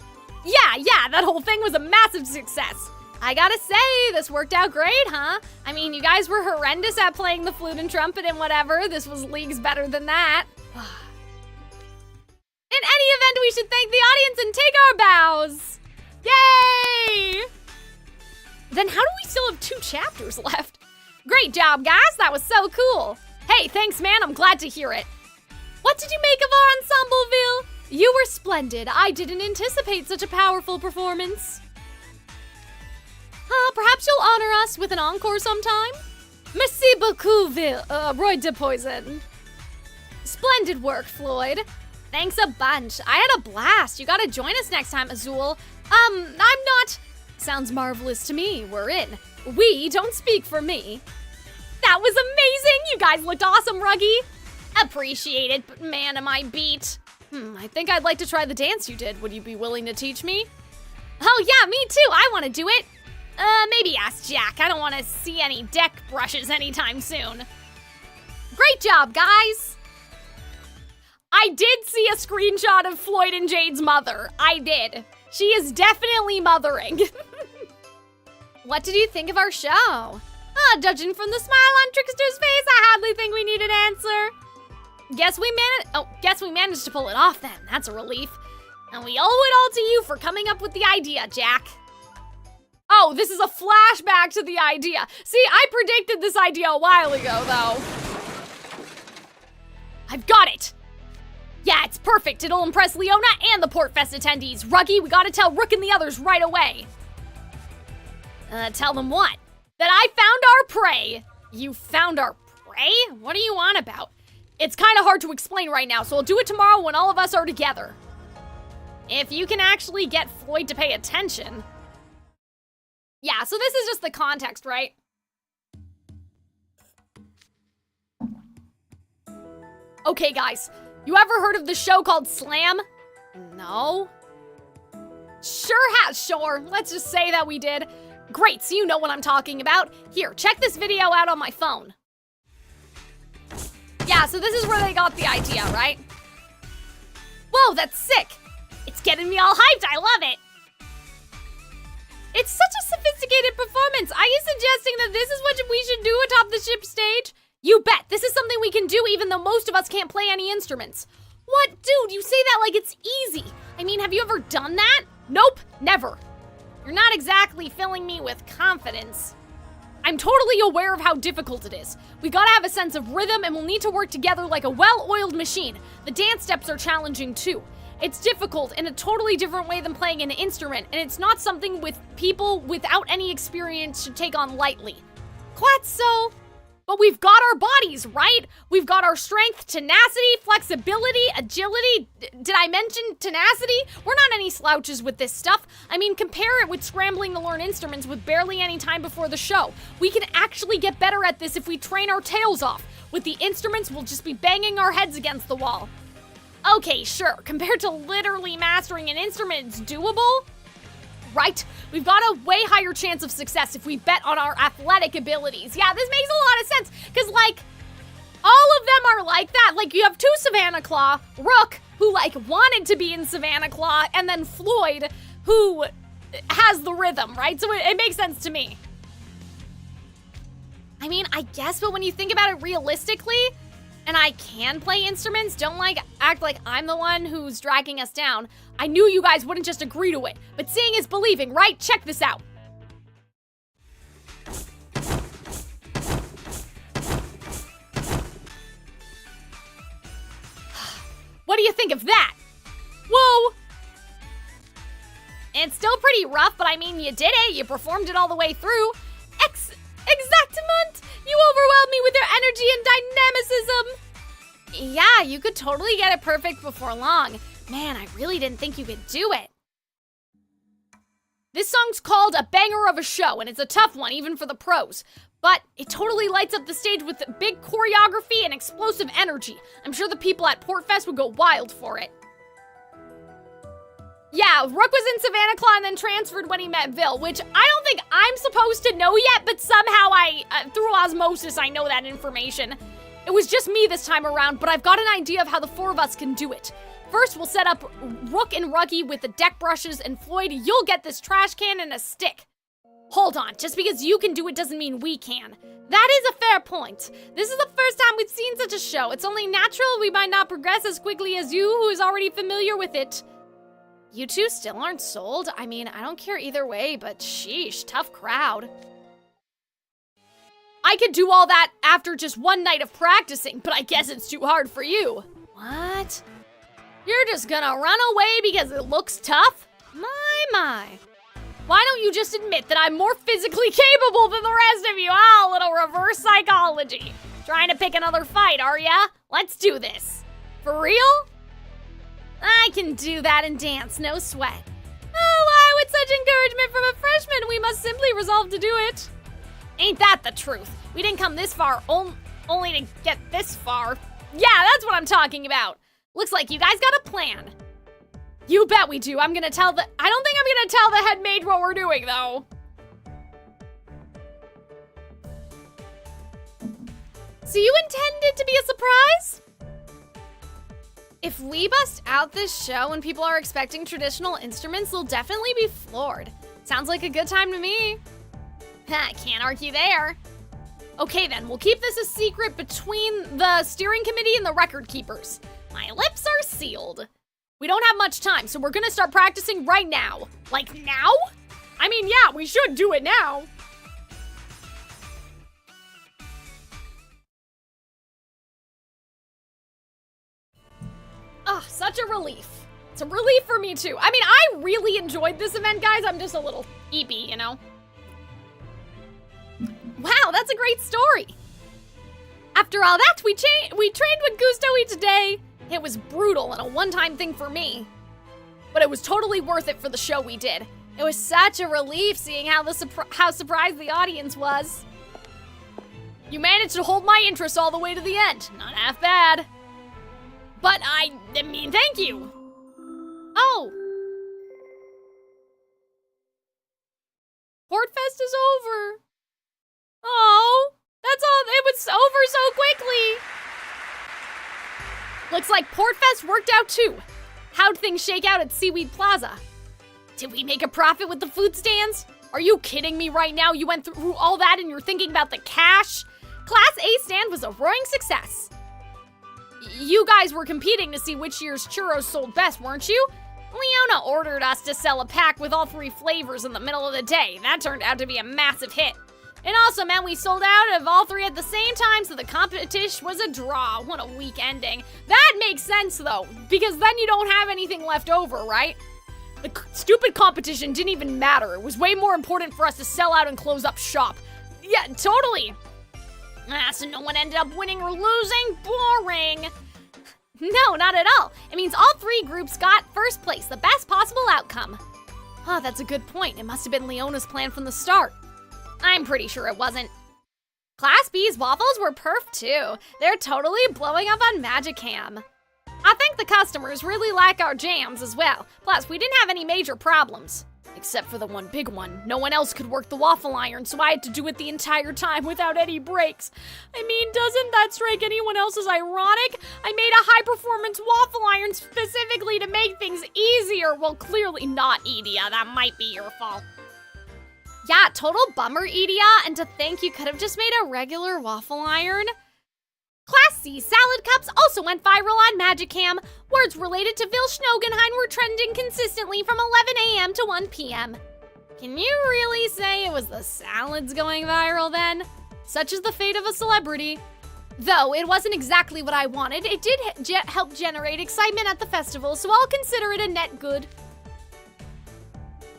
Yeah, that whole thing was a massive success. I gotta say, this worked out great, huh? I mean, you guys were horrendous at playing the flute and trumpet and whatever. This was leagues better than that. In any event, we should thank the audience and take our bows. Yay! Then how do we still have 2 chapters left? Great job, guys. That was so cool. Hey, thanks, man. I'm glad to hear it. What did you make of our ensembleville? You were splendid. I didn't anticipate such a powerful performance. Perhaps you'll honor us with an encore sometime? Merci beaucoup, Roy de Poison. Splendid work, Floyd. Thanks a bunch. I had a blast. You gotta join us next time, Azul. I'm not... Sounds marvelous to me. We're in. We don't speak for me. That was amazing. You guys looked awesome, Ruggy. Appreciate it, but man, am I beat. I think I'd like to try the dance you did. Would you be willing to teach me? Oh yeah, me too. I want to do it. Maybe ask Jack. I don't want to see any deck brushes anytime soon. Great job, guys. I did see a screenshot of Floyd and Jade's mother. I did. She is definitely mothering. What did you think of our show? Judging from the smile on Trickster's face, I hardly think we need an answer. Guess we managed to pull it off then. That's a relief. And we owe it all to you for coming up with the idea, Jack. Oh, this is a flashback to the idea. See, I predicted this idea a while ago, though. I've got it. Yeah, it's perfect. It'll impress Leona and the Portfest attendees. Ruggy, we gotta tell Rook and the others right away. Tell them what? That I found our prey. You found our prey? What are you on about? It's kind of hard to explain right now, so I'll do it tomorrow when all of us are together. If you can actually get Floyd to pay attention. Yeah, so this is just the context, right? Okay, guys. You ever heard of the show called Slam? No? Sure. Let's just say that we did. Great, so you know what I'm talking about. Here, check this video out on my phone. Yeah, so this is where they got the idea, right? Whoa, that's sick. It's getting me all hyped, I love it. It's such a sophisticated performance. Are you suggesting that this is what we should do atop the ship stage? You bet, this is something we can do even though most of us can't play any instruments. What, dude, you say that like it's easy. I mean, have you ever done that? Nope, never. You're not exactly filling me with confidence. I'm totally aware of how difficult it is. We gotta have a sense of rhythm and we'll need to work together like a well-oiled machine. The dance steps are challenging too. It's difficult in a totally different way than playing an instrument, and it's not something with people without any experience should take on lightly. Quite so. But we've got our bodies, right? We've got our strength, tenacity, flexibility, agility. Did I mention tenacity? We're not any slouches with this stuff. I mean, compare it with scrambling to learn instruments with barely any time before the show. We can actually get better at this if we train our tails off. With the instruments, we'll just be banging our heads against the wall. Okay, sure, compared to literally mastering an instrument, it's doable. Right? We've got a way higher chance of success if we bet on our athletic abilities. Yeah, this makes a lot of sense, because, like, all of them are like that. Like, you have two Savannah Claw, Rook, who, like, wanted to be in Savannah Claw, and then Floyd, who has the rhythm, right? So it makes sense to me. I mean, I guess, but when you think about it realistically, and I can play instruments, don't, like, act like I'm the one who's dragging us down. I knew you guys wouldn't just agree to it, but seeing is believing, right? Check this out. What do you think of that? Whoa! It's still pretty rough, but I mean, you did it. You performed it all the way through. Exactement! You overwhelmed me with your energy and dynamicism! Yeah, you could totally get it perfect before long. Man, I really didn't think you could do it. This song's called A Banger of a Show, and it's a tough one, even for the pros. But it totally lights up the stage with big choreography and explosive energy. I'm sure the people at Portfest would go wild for it. Yeah, Rook was in Savannah Claw and then transferred when he met Vil, which I don't think I'm supposed to know yet, but somehow through osmosis, I know that information. It was just me this time around, but I've got an idea of how the four of us can do it. First, we'll set up Rook and Ruggy with the deck brushes, and Floyd, you'll get this trash can and a stick. Hold on, just because you can do it doesn't mean we can. That is a fair point. This is the first time we've seen such a show. It's only natural we might not progress as quickly as you, who is already familiar with it. You two still aren't sold? I mean, I don't care either way, but sheesh, tough crowd. I could do all that after just one night of practicing, but I guess it's too hard for you. What? You're just gonna run away because it looks tough? My. Why don't you just admit that I'm more physically capable than the rest of you? Ah, little reverse psychology. Trying to pick another fight, are ya? Let's do this. For real? I can do that and dance, no sweat. Oh, why with such encouragement from a freshman? We must simply resolve to do it. Ain't that the truth? We didn't come this far only to get this far. Yeah, that's what I'm talking about. Looks like you guys got a plan. You bet we do. I don't think I'm gonna tell the head mage what we're doing, though. So you intend it to be a surprise? If we bust out this show and people are expecting traditional instruments, they'll definitely be floored. Sounds like a good time to me. I can't argue there. Okay then, we'll keep this a secret between the steering committee and the record keepers. My lips are sealed. We don't have much time, so we're gonna start practicing right now. Like now? I mean, yeah, we should do it now. Ah, such a relief. It's a relief for me too. I mean, I really enjoyed this event, guys. I'm just a little eepy, you know? Wow, that's a great story. After all that, we trained with Gusto each day. It was brutal and a one-time thing for me. But it was totally worth it for the show we did. It was such a relief seeing how surprised the audience was. You managed to hold my interest all the way to the end. Not half bad. But I mean, thank you. Oh. Portfest Portfest is over. Oh, that's all. It was over so quickly. Looks like Portfest worked out too. How'd things shake out at Seaweed Plaza? Did we make a profit with the food stands? Are you kidding me right now? You went through all that and you're thinking about the cash? Class A stand was a roaring success. You guys were competing to see which year's churros sold best, weren't you? Leona ordered us to sell a pack with all 3 flavors in the middle of the day. That turned out to be a massive hit. It also meant we sold out of all 3 at the same time, so the competition was a draw. What a weak ending. That makes sense, though, because then you don't have anything left over, right? The stupid competition didn't even matter. It was way more important for us to sell out and close up shop. Yeah, totally. So no one ended up winning or losing? Boring. No, not at all. It means all 3 groups got first place, the best possible outcome. Oh, that's a good point. It must have been Leona's plan from the start. I'm pretty sure it wasn't. Class B's waffles were perf too. They're totally blowing up on Magicam. I think the customers really like our jams as well. Plus, we didn't have any major problems. Except for the one big one. No one else could work the waffle iron, so I had to do it the entire time without any breaks. I mean, doesn't that strike anyone else as ironic? I made a high-performance waffle iron specifically to make things easier. Well, clearly not, Edia. That might be your fault. Yeah, total bummer, Edia, and to think you could have just made a regular waffle iron. Class C salad cups also went viral on Magicam. Words related to Vil Schnogenheim were trending consistently from 11 a.m. to 1 p.m. Can you really say it was the salads going viral then? Such is the fate of a celebrity. Though it wasn't exactly what I wanted, it did help generate excitement at the festival, so I'll consider it a net good.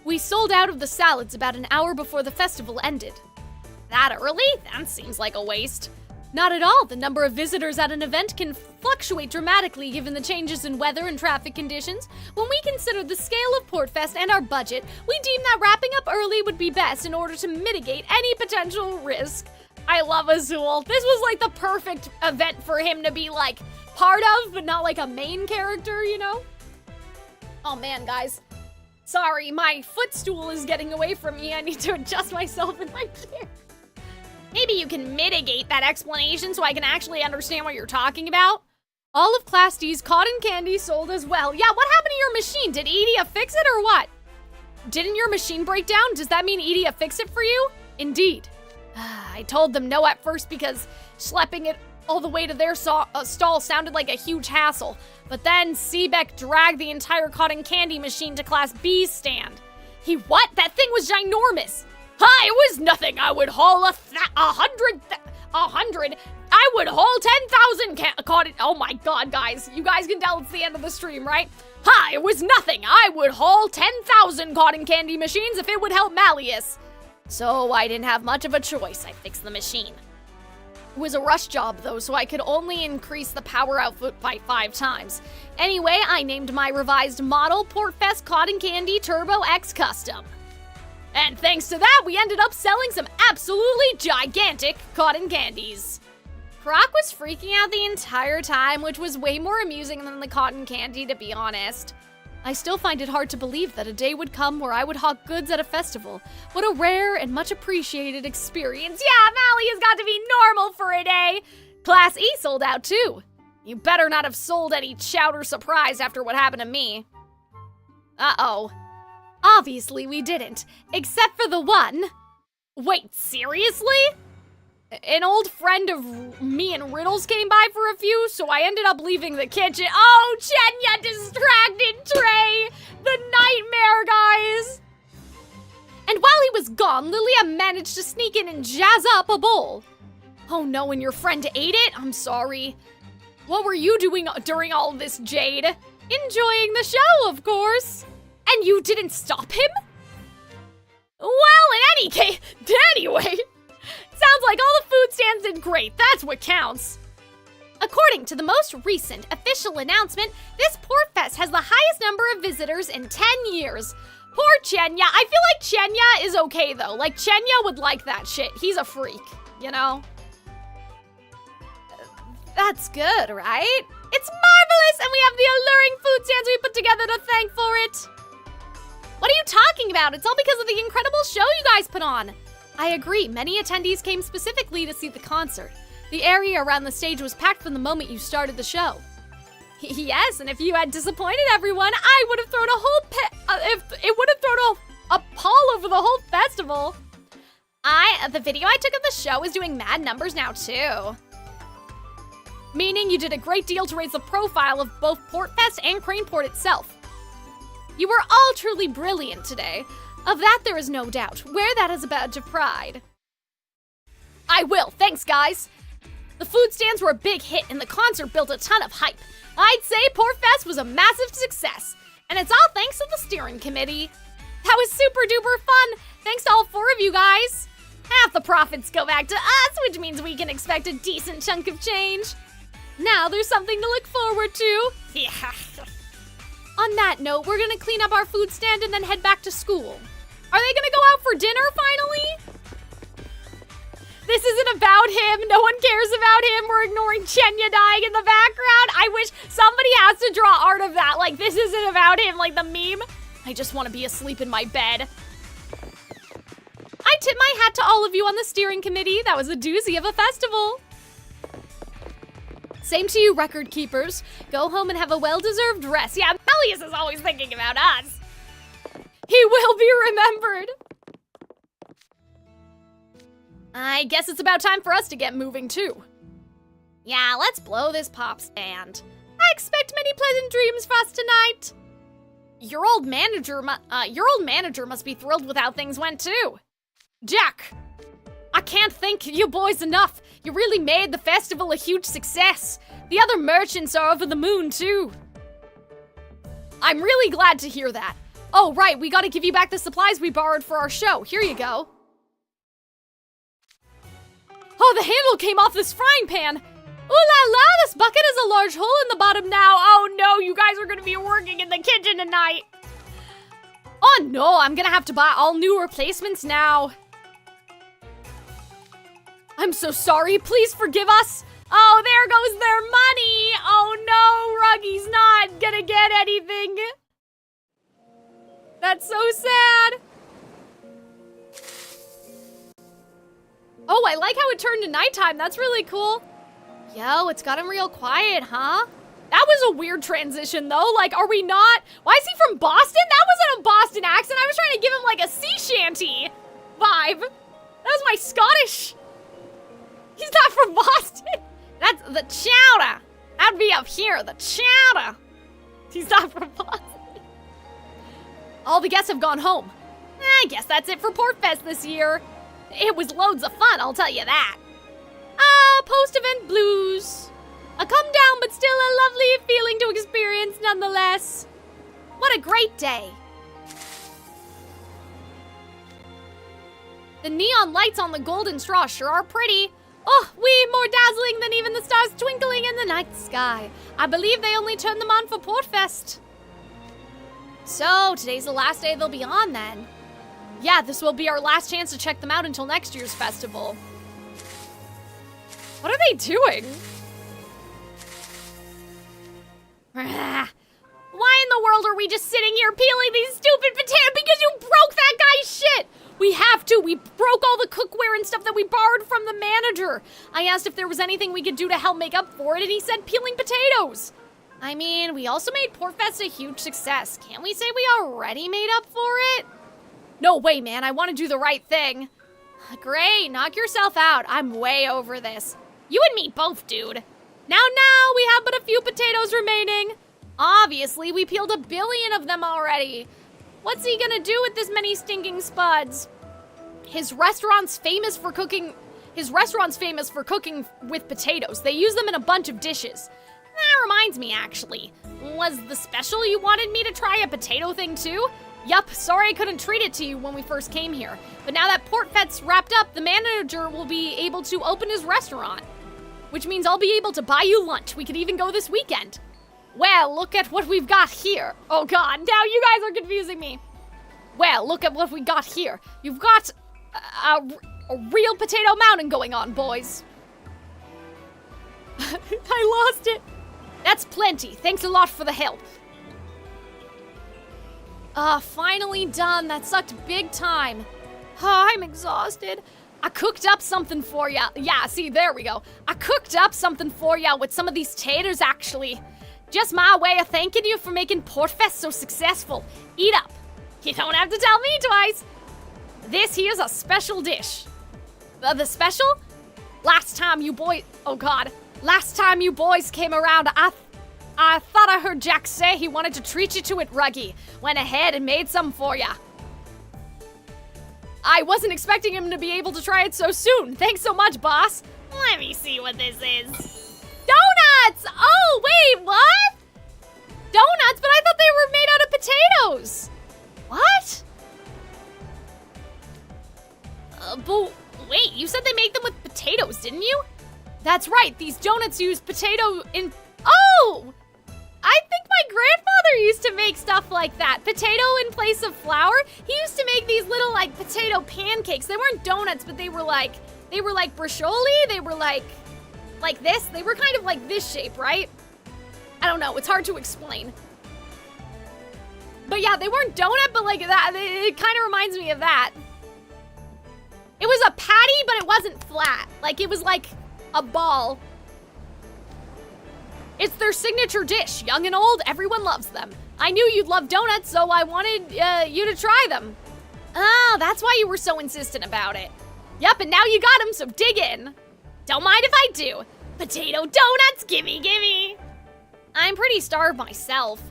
We sold out of the salads about an hour before the festival ended. That early? That seems like a waste. Not at all. The number of visitors at an event can fluctuate dramatically given the changes in weather and traffic conditions. When we considered the scale of Portfest and our budget, we deemed that wrapping up early would be best in order to mitigate any potential risk. I love Azul. This was like the perfect event for him to be like part of, but not like a main character, you know? Oh man, guys. Sorry, my footstool is getting away from me. I need to adjust myself in my chair. Maybe you can mitigate that explanation so I can actually understand what you're talking about. All of Class D's cotton candy sold as well. Yeah, what happened to your machine? Did Edia fix it or what? Didn't your machine break down? Does that mean Edia fixed it for you? Indeed. I told them no at first because schlepping it all the way to their stall sounded like a huge hassle. But then Seebeck dragged the entire cotton candy machine to Class B's stand. He what? That thing was ginormous. Hi, it was nothing. I would haul a hundred. I would haul 10,000 cotton. Oh my god, guys. You guys can tell it's the end of the stream, right? Hi, it was nothing. I would haul 10,000 cotton candy machines if it would help Malleus. So I didn't have much of a choice. I fixed the machine. It was a rush job though, so I could only increase the power output by 5 times. Anyway, I named my revised model Portfest Cotton Candy Turbo X Custom. And thanks to that, we ended up selling some absolutely gigantic cotton candies. Croc was freaking out the entire time, which was way more amusing than the cotton candy, to be honest. I still find it hard to believe that a day would come where I would hawk goods at a festival. What a rare and much appreciated experience. Yeah, Malleus got to be normal for a day. Class E sold out too. You better not have sold any chowder surprise after what happened to me. Uh-oh. Obviously we didn't, except for the one. Wait, seriously? An old friend of me and Riddles came by for a few, so I ended up leaving the kitchen. Oh, Chenya distracted Trey! The nightmare, guys! And while he was gone, Lilia managed to sneak in and jazz up a bowl. Oh no, and your friend ate it? I'm sorry. What were you doing during all of this, Jade? Enjoying the show, of course. And you didn't stop him? Well, in any case, anyway, sounds like all the food stands did great. That's what counts. According to the most recent official announcement, this Portfest has the highest number of visitors in 10 years. Poor Chenya. I feel like Chenya is okay, though. Like, Chenya would like that shit. He's a freak, you know? That's good, right? It's marvelous, and we have the alluring food stands we put together to thank for it. What are you talking about? It's all because of the incredible show you guys put on. I agree, many attendees came specifically to see the concert. The area around the stage was packed from the moment you started the show. Yes, and if you had disappointed everyone, I would have thrown it would have thrown a pall over the whole festival. The video I took of the show is doing mad numbers now too. Meaning you did a great deal to raise the profile of both Portfest and Craneport itself. You were all truly brilliant today. Of that there is no doubt. Wear that as a badge of pride. I will, thanks guys. The food stands were a big hit and the concert built a ton of hype. I'd say Portfest was a massive success. And it's all thanks to the steering committee. That was super duper fun. Thanks to all 4 of you guys. Half the profits go back to us, which means we can expect a decent chunk of change. Now there's something to look forward to. Yeah. On that note, we're gonna clean up our food stand and then head back to school. Are they gonna go out for dinner finally? This isn't about him. No one cares about him. We're ignoring Chenya dying in the background. I wish somebody has to draw art of that. Like, this isn't about him, like the meme. I just want to be asleep in my bed. I tip my hat to all of you on the steering committee. That was a doozy of a festival. Same to you, record keepers. Go home and have a well-deserved rest. Yeah, Melius is always thinking about us. He will be remembered. I guess it's about time for us to get moving too. Yeah, let's blow this pop stand. I expect many pleasant dreams for us tonight. Your old manager must be thrilled with how things went too. Jack, I can't thank you boys enough. You really made the festival a huge success. The other merchants are over the moon too. I'm really glad to hear that. Oh right, we gotta give you back the supplies we borrowed for our show. Here you go. Oh, the handle came off this frying pan. Ooh la la, this bucket has a large hole in the bottom now. Oh no, you guys are gonna be working in the kitchen tonight. Oh no, I'm gonna have to buy all new replacements now. I'm so sorry, please forgive us. Oh, there goes their money. Oh no, Ruggy's not gonna get anything. That's so sad. Oh, I like how it turned to nighttime. That's really cool. Yo, it's gotten real quiet, huh? That was a weird transition, though. Like, are we not? Why is he from Boston? That wasn't a Boston accent. I was trying to give him, like, a sea shanty vibe. That was my Scottish. He's not from Boston. That's the chowder. That'd be up here, the chowder. He's not from Boston. All the guests have gone home. I guess that's it for Portfest this year. It was loads of fun, I'll tell you that. Post-event blues. A come down, but still a lovely feeling to experience nonetheless. What a great day. The neon lights on the golden straw sure are pretty. Oh, more dazzling than even the stars twinkling in the night sky. I believe they only turn them on for Portfest. So, today's the last day they'll be on then. Yeah, this will be our last chance to check them out until next year's festival. What are they doing? Why in the world are we just sitting here peeling these stupid potatoes? Because you broke that guy's shit! We have to! We broke all the cookware and stuff that we borrowed from the manager! I asked if there was anything we could do to help make up for it, and he said peeling potatoes! I mean, we also made Portfest a huge success. Can't we say we already made up for it? No way, man. I want to do the right thing. Great. Knock yourself out. I'm way over this. You and me both, dude. Now, we have but a few potatoes remaining. Obviously, we peeled 1 billion of them already. What's he gonna do with this many stinking spuds? His restaurant's famous for cooking with potatoes. They use them in a bunch of dishes. That reminds me, actually. Was the special you wanted me to try a potato thing too? Yup, sorry I couldn't treat it to you when we first came here. But now that Portfest's wrapped up, the manager will be able to open his restaurant. Which means I'll be able to buy you lunch. We could even go this weekend. Well, look at what we've got here. Oh god, now you guys are confusing me. Well, look at what we got here. You've got a real potato mountain going on, boys. I lost it. That's plenty. Thanks a lot for the help. Finally done. That sucked big time. Oh, I'm exhausted. I cooked up something for ya. Yeah, see, there we go. I cooked up something for ya with some of these taters, actually. Just my way of thanking you for making Portfest so successful. Eat up. You don't have to tell me twice. This here's a special dish. The special? Last time you boys came around, I thought I heard Jack say he wanted to treat you to it, Ruggy. Went ahead and made some for ya. I wasn't expecting him to be able to try it so soon. Thanks so much, boss. Let me see what this is. Donuts! Oh, wait, what? Donuts? But I thought they were made out of potatoes. What? But wait, you said they make them with potatoes, didn't you? That's right, these donuts use potato in... Oh! I think my grandfather used to make stuff like that. Potato in place of flour. He used to make these little, like, potato pancakes. They weren't donuts, but they were like brocioli. They were like this. They were kind of like this shape, right? I don't know, it's hard to explain. But yeah, they weren't donut, but like that. It kind of reminds me of that. It was a patty, but it wasn't flat. Like, it was like a ball. It's their signature dish. Young and old, everyone loves them. I knew you'd love donuts, so I wanted you to try them. Oh, that's why you were so insistent about it. Yep, and now you got them, so dig in. Don't mind if I do. Potato donuts, gimme, gimme. I'm pretty starved myself.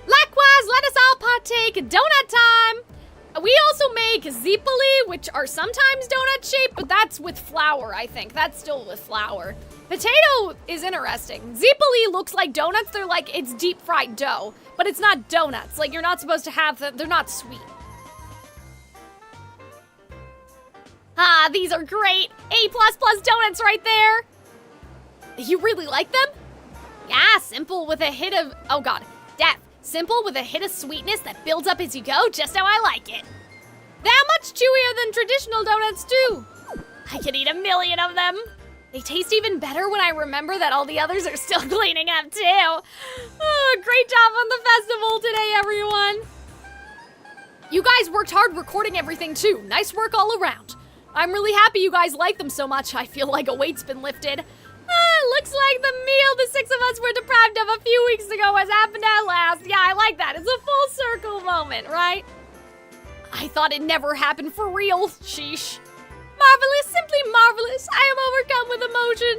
Likewise, let us all partake in donut time. We also make zipoli, which are sometimes donut-shaped, but that's with flour, I think. That's still with flour. Potato is interesting. Zipoli looks like donuts. They're like, it's deep-fried dough, but it's not donuts. Like, you're not supposed to have them. They're not sweet. Ah, these are great. A++ donuts right there. You really like them? Yeah, simple with a hit of, oh God, death. Simple with a hit of sweetness that builds up as you go, just how I like it. They're much chewier than traditional donuts too. I could eat 1,000,000 of them. They taste even better when I remember that all the others are still cleaning up too. Oh, great job on the festival today, everyone. You guys worked hard recording everything too. Nice work all around. I'm really happy you guys like them so much. I feel like a weight's been lifted. Looks like the meal the 6 of us were deprived of a few weeks ago has happened at last. Yeah, I like that. It's a full circle moment, right? I thought it never happened for real. Sheesh. Marvelous, simply marvelous. I am overcome with emotion.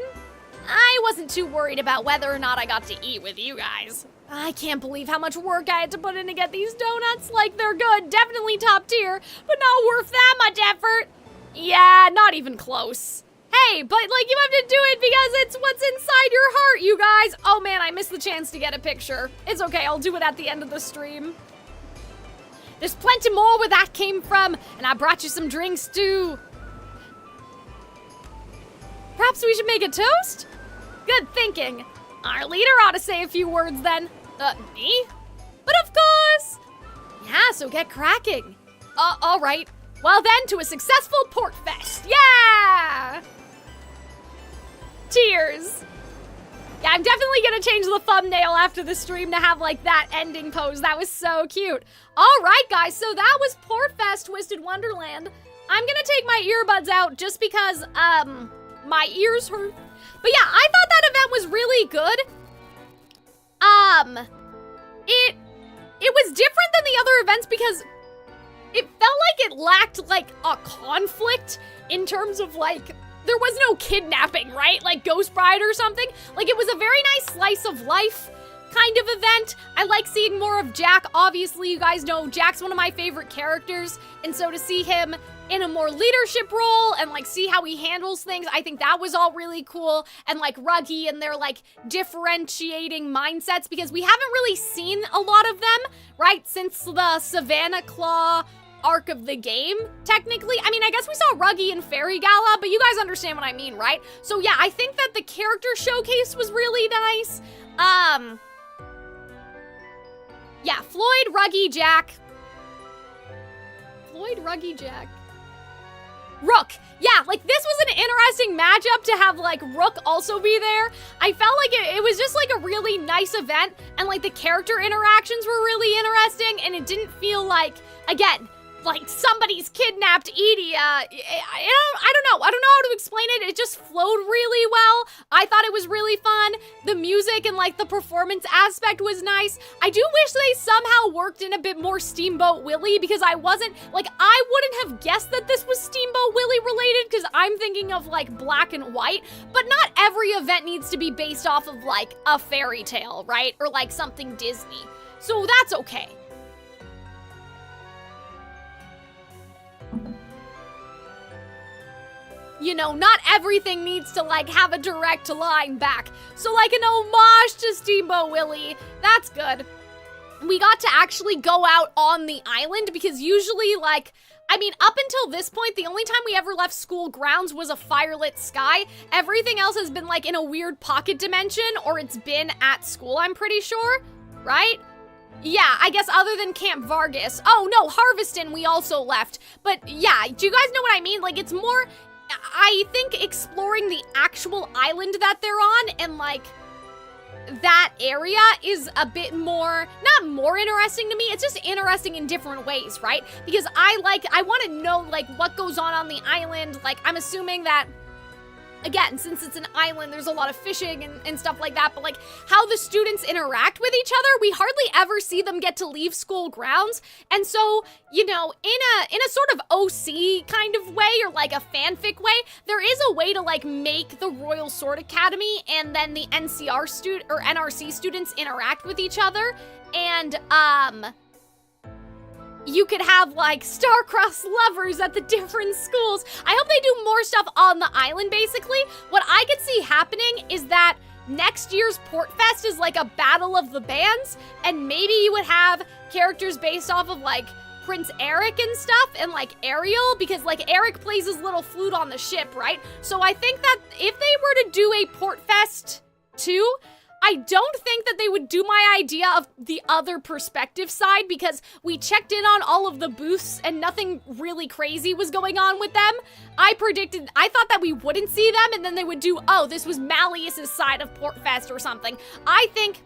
I wasn't too worried about whether or not I got to eat with you guys. I can't believe how much work I had to put in to get these donuts. Like, they're good, definitely top tier, but not worth that much effort. Yeah, not even close. Hey, but like, you have to do it because it's what's inside your heart, you guys. Oh man, I missed the chance to get a picture. It's okay, I'll do it at the end of the stream. There's plenty more where that came from, and I brought you some drinks too. Perhaps we should make a toast? Good thinking. Our leader ought to say a few words then. Me? But of course. Yeah, so get cracking. All right. Well then, to a successful Port Fest. Yeah! Cheers. Yeah, I'm definitely gonna change the thumbnail after the stream to have like that ending pose. That was so cute. All right, guys, so that was Port Fest Twisted Wonderland. I'm gonna take my earbuds out just because, my ears hurt. But yeah, I thought that event was really good. It was different than the other events because it felt like it lacked like a conflict in terms of like, there was no kidnapping, right? Like Ghost Bride or something. Like, it was a very nice slice of life kind of event. I like seeing more of Jack. Obviously, you guys know Jack's one of my favorite characters. And so to see him in a more leadership role and like see how he handles things, I think that was all really cool. And like Ruggy and their like differentiating mindsets, because we haven't really seen a lot of them, right? Since the Savannah Claw arc of the game, technically. I mean, I guess we saw Ruggy in Fairy Gala, but you guys understand what I mean, right? So yeah, I think that the character showcase was really nice. Yeah, Floyd, Ruggy, Jack. Floyd, Ruggy, Jack. Rook. Yeah, like this was an interesting matchup to have like Rook also be there. I felt like it was just like a really nice event, and like the character interactions were really interesting, and it didn't feel like, again, like somebody's kidnapped Edie. I don't know how to explain it. It just flowed really well. I thought it was really fun. The music and like the performance aspect was nice. I do wish they somehow worked in a bit more Steamboat Willie, because I wouldn't have guessed that this was Steamboat Willie related, because I'm thinking of like black and white, but not every event needs to be based off of like a fairy tale, right? Or like something Disney. So that's okay. You know, not everything needs to, like, have a direct line back. So, like, an homage to Steamboat Willie, that's good. We got to actually go out on the island, because usually, like, I mean, up until this point, the only time we ever left school grounds was a firelit sky. Everything else has been, like, in a weird pocket dimension, or it's been at school, I'm pretty sure, right? Yeah, I guess other than Camp Vargas. Oh, no, Harveston we also left. But, yeah, do you guys know what I mean? Like, it's more... I think exploring the actual island that they're on and, like, that area is a bit more, not more interesting to me, it's just interesting in different ways, right? Because I want to know, like, what goes on the island. Like, I'm assuming that, again, since it's an island, there's a lot of fishing and stuff like that, but, like, how the students interact with each other, we hardly ever see them get to leave school grounds. And so, you know, in a sort of OC kind of way, or like a fanfic way, there is a way to, like, make the Royal Sword Academy and then the NRC students interact with each other. And, you could have, like, star-crossed lovers at the different schools. I hope they do more stuff on the island, basically. What I could see happening is that next year's Portfest is, like, a battle of the bands, and maybe you would have characters based off of, like, Prince Eric and stuff, and, like, Ariel, because, like, Eric plays his little flute on the ship, right? So I think that if they were to do a Portfest 2, I don't think that they would do my idea of the other perspective side, because we checked in on all of the booths and nothing really crazy was going on with them. I thought that we wouldn't see them, and then they would do, oh, this was Malleus's side of Portfest or something. I think,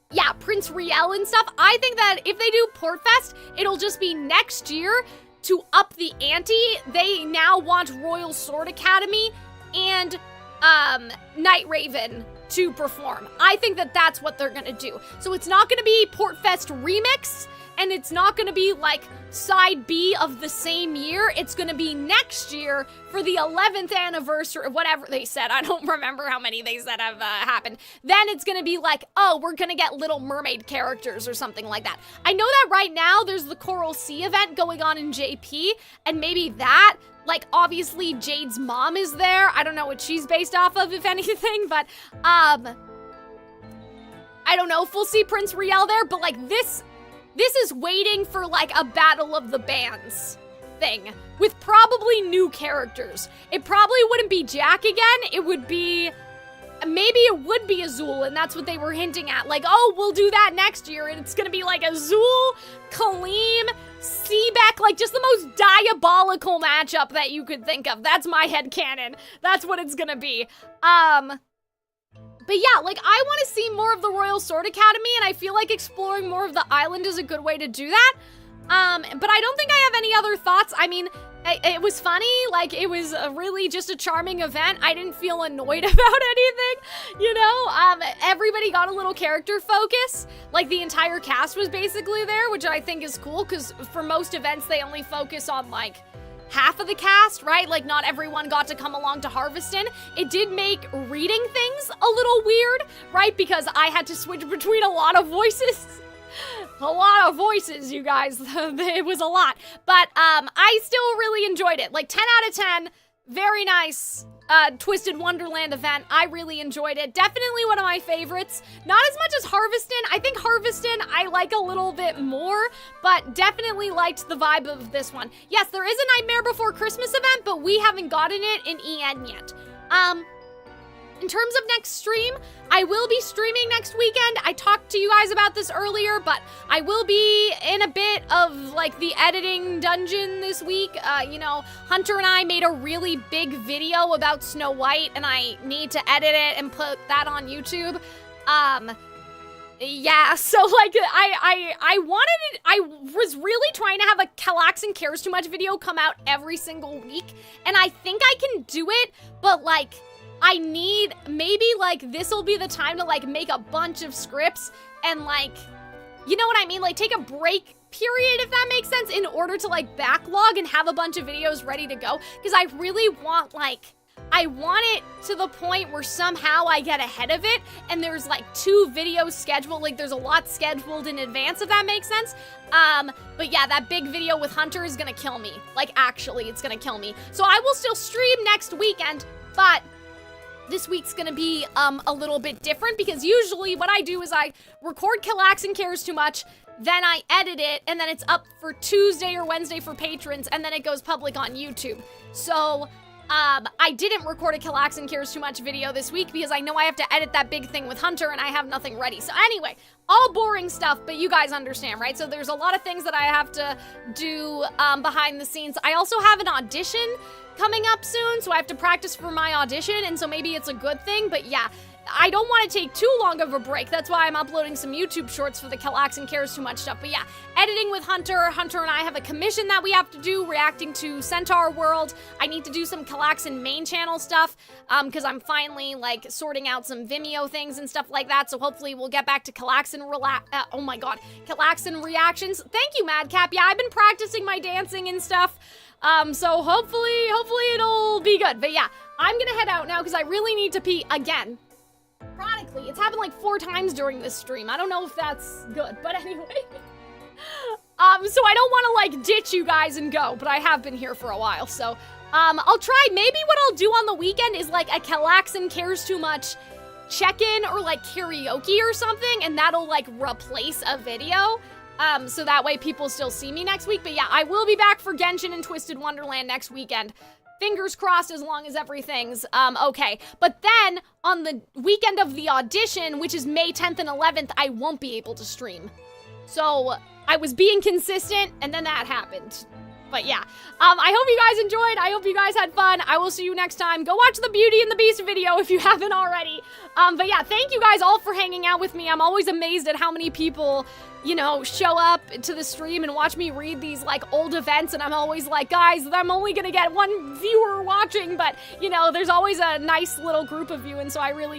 yeah, Prince Riel and stuff, I think that if they do Portfest, it'll just be next year to up the ante. They now want Royal Sword Academy and Night Raven to perform. I think that that's what they're gonna do. So it's not gonna be Portfest Remix, and it's not gonna be like side B of the same year. It's gonna be next year for the 11th anniversary, whatever they said. I don't remember how many they said have happened. Then it's gonna be like, oh, we're gonna get Little Mermaid characters or something like that. I know that right now there's the Coral Sea event going on in JP, and maybe that, like, obviously Jade's mom is there. I don't know what she's based off of, if anything, but, I don't know if we'll see Prince Riel there, but, like, this is waiting for, like, a battle of the bands thing with probably new characters. It probably wouldn't be Jack again. It would be, maybe it would be Azul, and that's what they were hinting at. Like, oh, we'll do that next year, and it's gonna be, like, Azul, Calxiyn, Seebeck, like, just the most diabolical matchup that you could think of. That's my headcanon. That's what it's gonna be. But yeah, like, I want to see more of the Royal Sword Academy, and I feel like exploring more of the island is a good way to do that. But I don't think I have any other thoughts. I mean, it was funny, like, it was really just a charming event. I didn't feel annoyed about anything, you know? Everybody got a little character focus. Like, the entire cast was basically there, which I think is cool, because for most events, they only focus on, like, half of the cast, right? Like, not everyone got to come along to Harveston. It did make reading things a little weird, right? Because I had to switch between a lot of voices. A lot of voices, you guys. It was a lot. But I still really enjoyed it. Like, 10 out of 10. Very nice Twisted Wonderland event. I really enjoyed it. Definitely one of my favorites. Not as much as Harveston. I think Harveston I like a little bit more, but definitely liked the vibe of this one. Yes, there is a Nightmare Before Christmas event, but we haven't gotten it in EN yet. In terms of next stream, I will be streaming next weekend. I talked to you guys about this earlier, but I will be in a bit of, like, the editing dungeon this week. You know, Hunter and I made a really big video about Snow White, and I need to edit it and put that on YouTube. Yeah, so like I was really trying to have a Calxiyn Cares Too Much video come out every single week, and I think I can do it, but like I need, maybe like this will be the time to like make a bunch of scripts and like, you know what I mean? Like take a break period, if that makes sense, in order to like backlog and have a bunch of videos ready to go, because I really want like, I want it to the point where somehow I get ahead of it and there's like 2 videos scheduled, like there's a lot scheduled in advance, if that makes sense. But yeah, that big video with Hunter is gonna kill me. Like actually, it's gonna kill me. So I will still stream next weekend, but this week's gonna be a little bit different because usually what I do is I record Calxiyn Cares Too Much, then I edit it, and then it's up for Tuesday or Wednesday for patrons, and then it goes public on YouTube. So, I didn't record a Calxiyn Cares Too Much video this week because I know I have to edit that big thing with Hunter and I have nothing ready. So anyway, all boring stuff, but you guys understand, right? So there's a lot of things that I have to do behind the scenes. I also have an audition coming up soon, so I have to practice for my audition, and so maybe it's a good thing, but yeah. I don't want to take too long of a break. That's why I'm uploading some YouTube shorts for the Calxiyn Cares Too Much stuff. But yeah, editing with Hunter. Hunter and I have a commission that we have to do, reacting to Centaur World. I need to do some Calxiyn main channel stuff, because I'm finally, like, sorting out some Vimeo things and stuff like that. So hopefully we'll get back to Calxiyn Calxiyn reactions. Thank you, Madcap. Yeah, I've been practicing my dancing and stuff. So hopefully it'll be good. But yeah, I'm gonna head out now because I really need to pee again. Chronically, it's happened like 4 times during this stream. I don't know if that's good, but anyway. So I don't want to like ditch you guys and go, but I have been here for a while, so I'll try. Maybe what I'll do on the weekend is like a Calxiyn Cares Too Much check-in or like karaoke or something, and that'll like replace a video. So that way people still see me next week. But yeah, I will be back for Genshin and Twisted Wonderland next weekend. Fingers crossed as long as everything's okay. But then on the weekend of the audition, which is May 10th and 11th, I won't be able to stream. So I was being consistent and then that happened. But yeah, I hope you guys enjoyed. I hope you guys had fun. I will see you next time. Go watch the Beauty and the Beast video if you haven't already. But yeah, thank you guys all for hanging out with me. I'm always amazed at how many people, you know, show up to the stream and watch me read these like old events, and I'm always like, guys, I'm only gonna get 1 viewer watching, but you know, there's always a nice little group of you, and so I really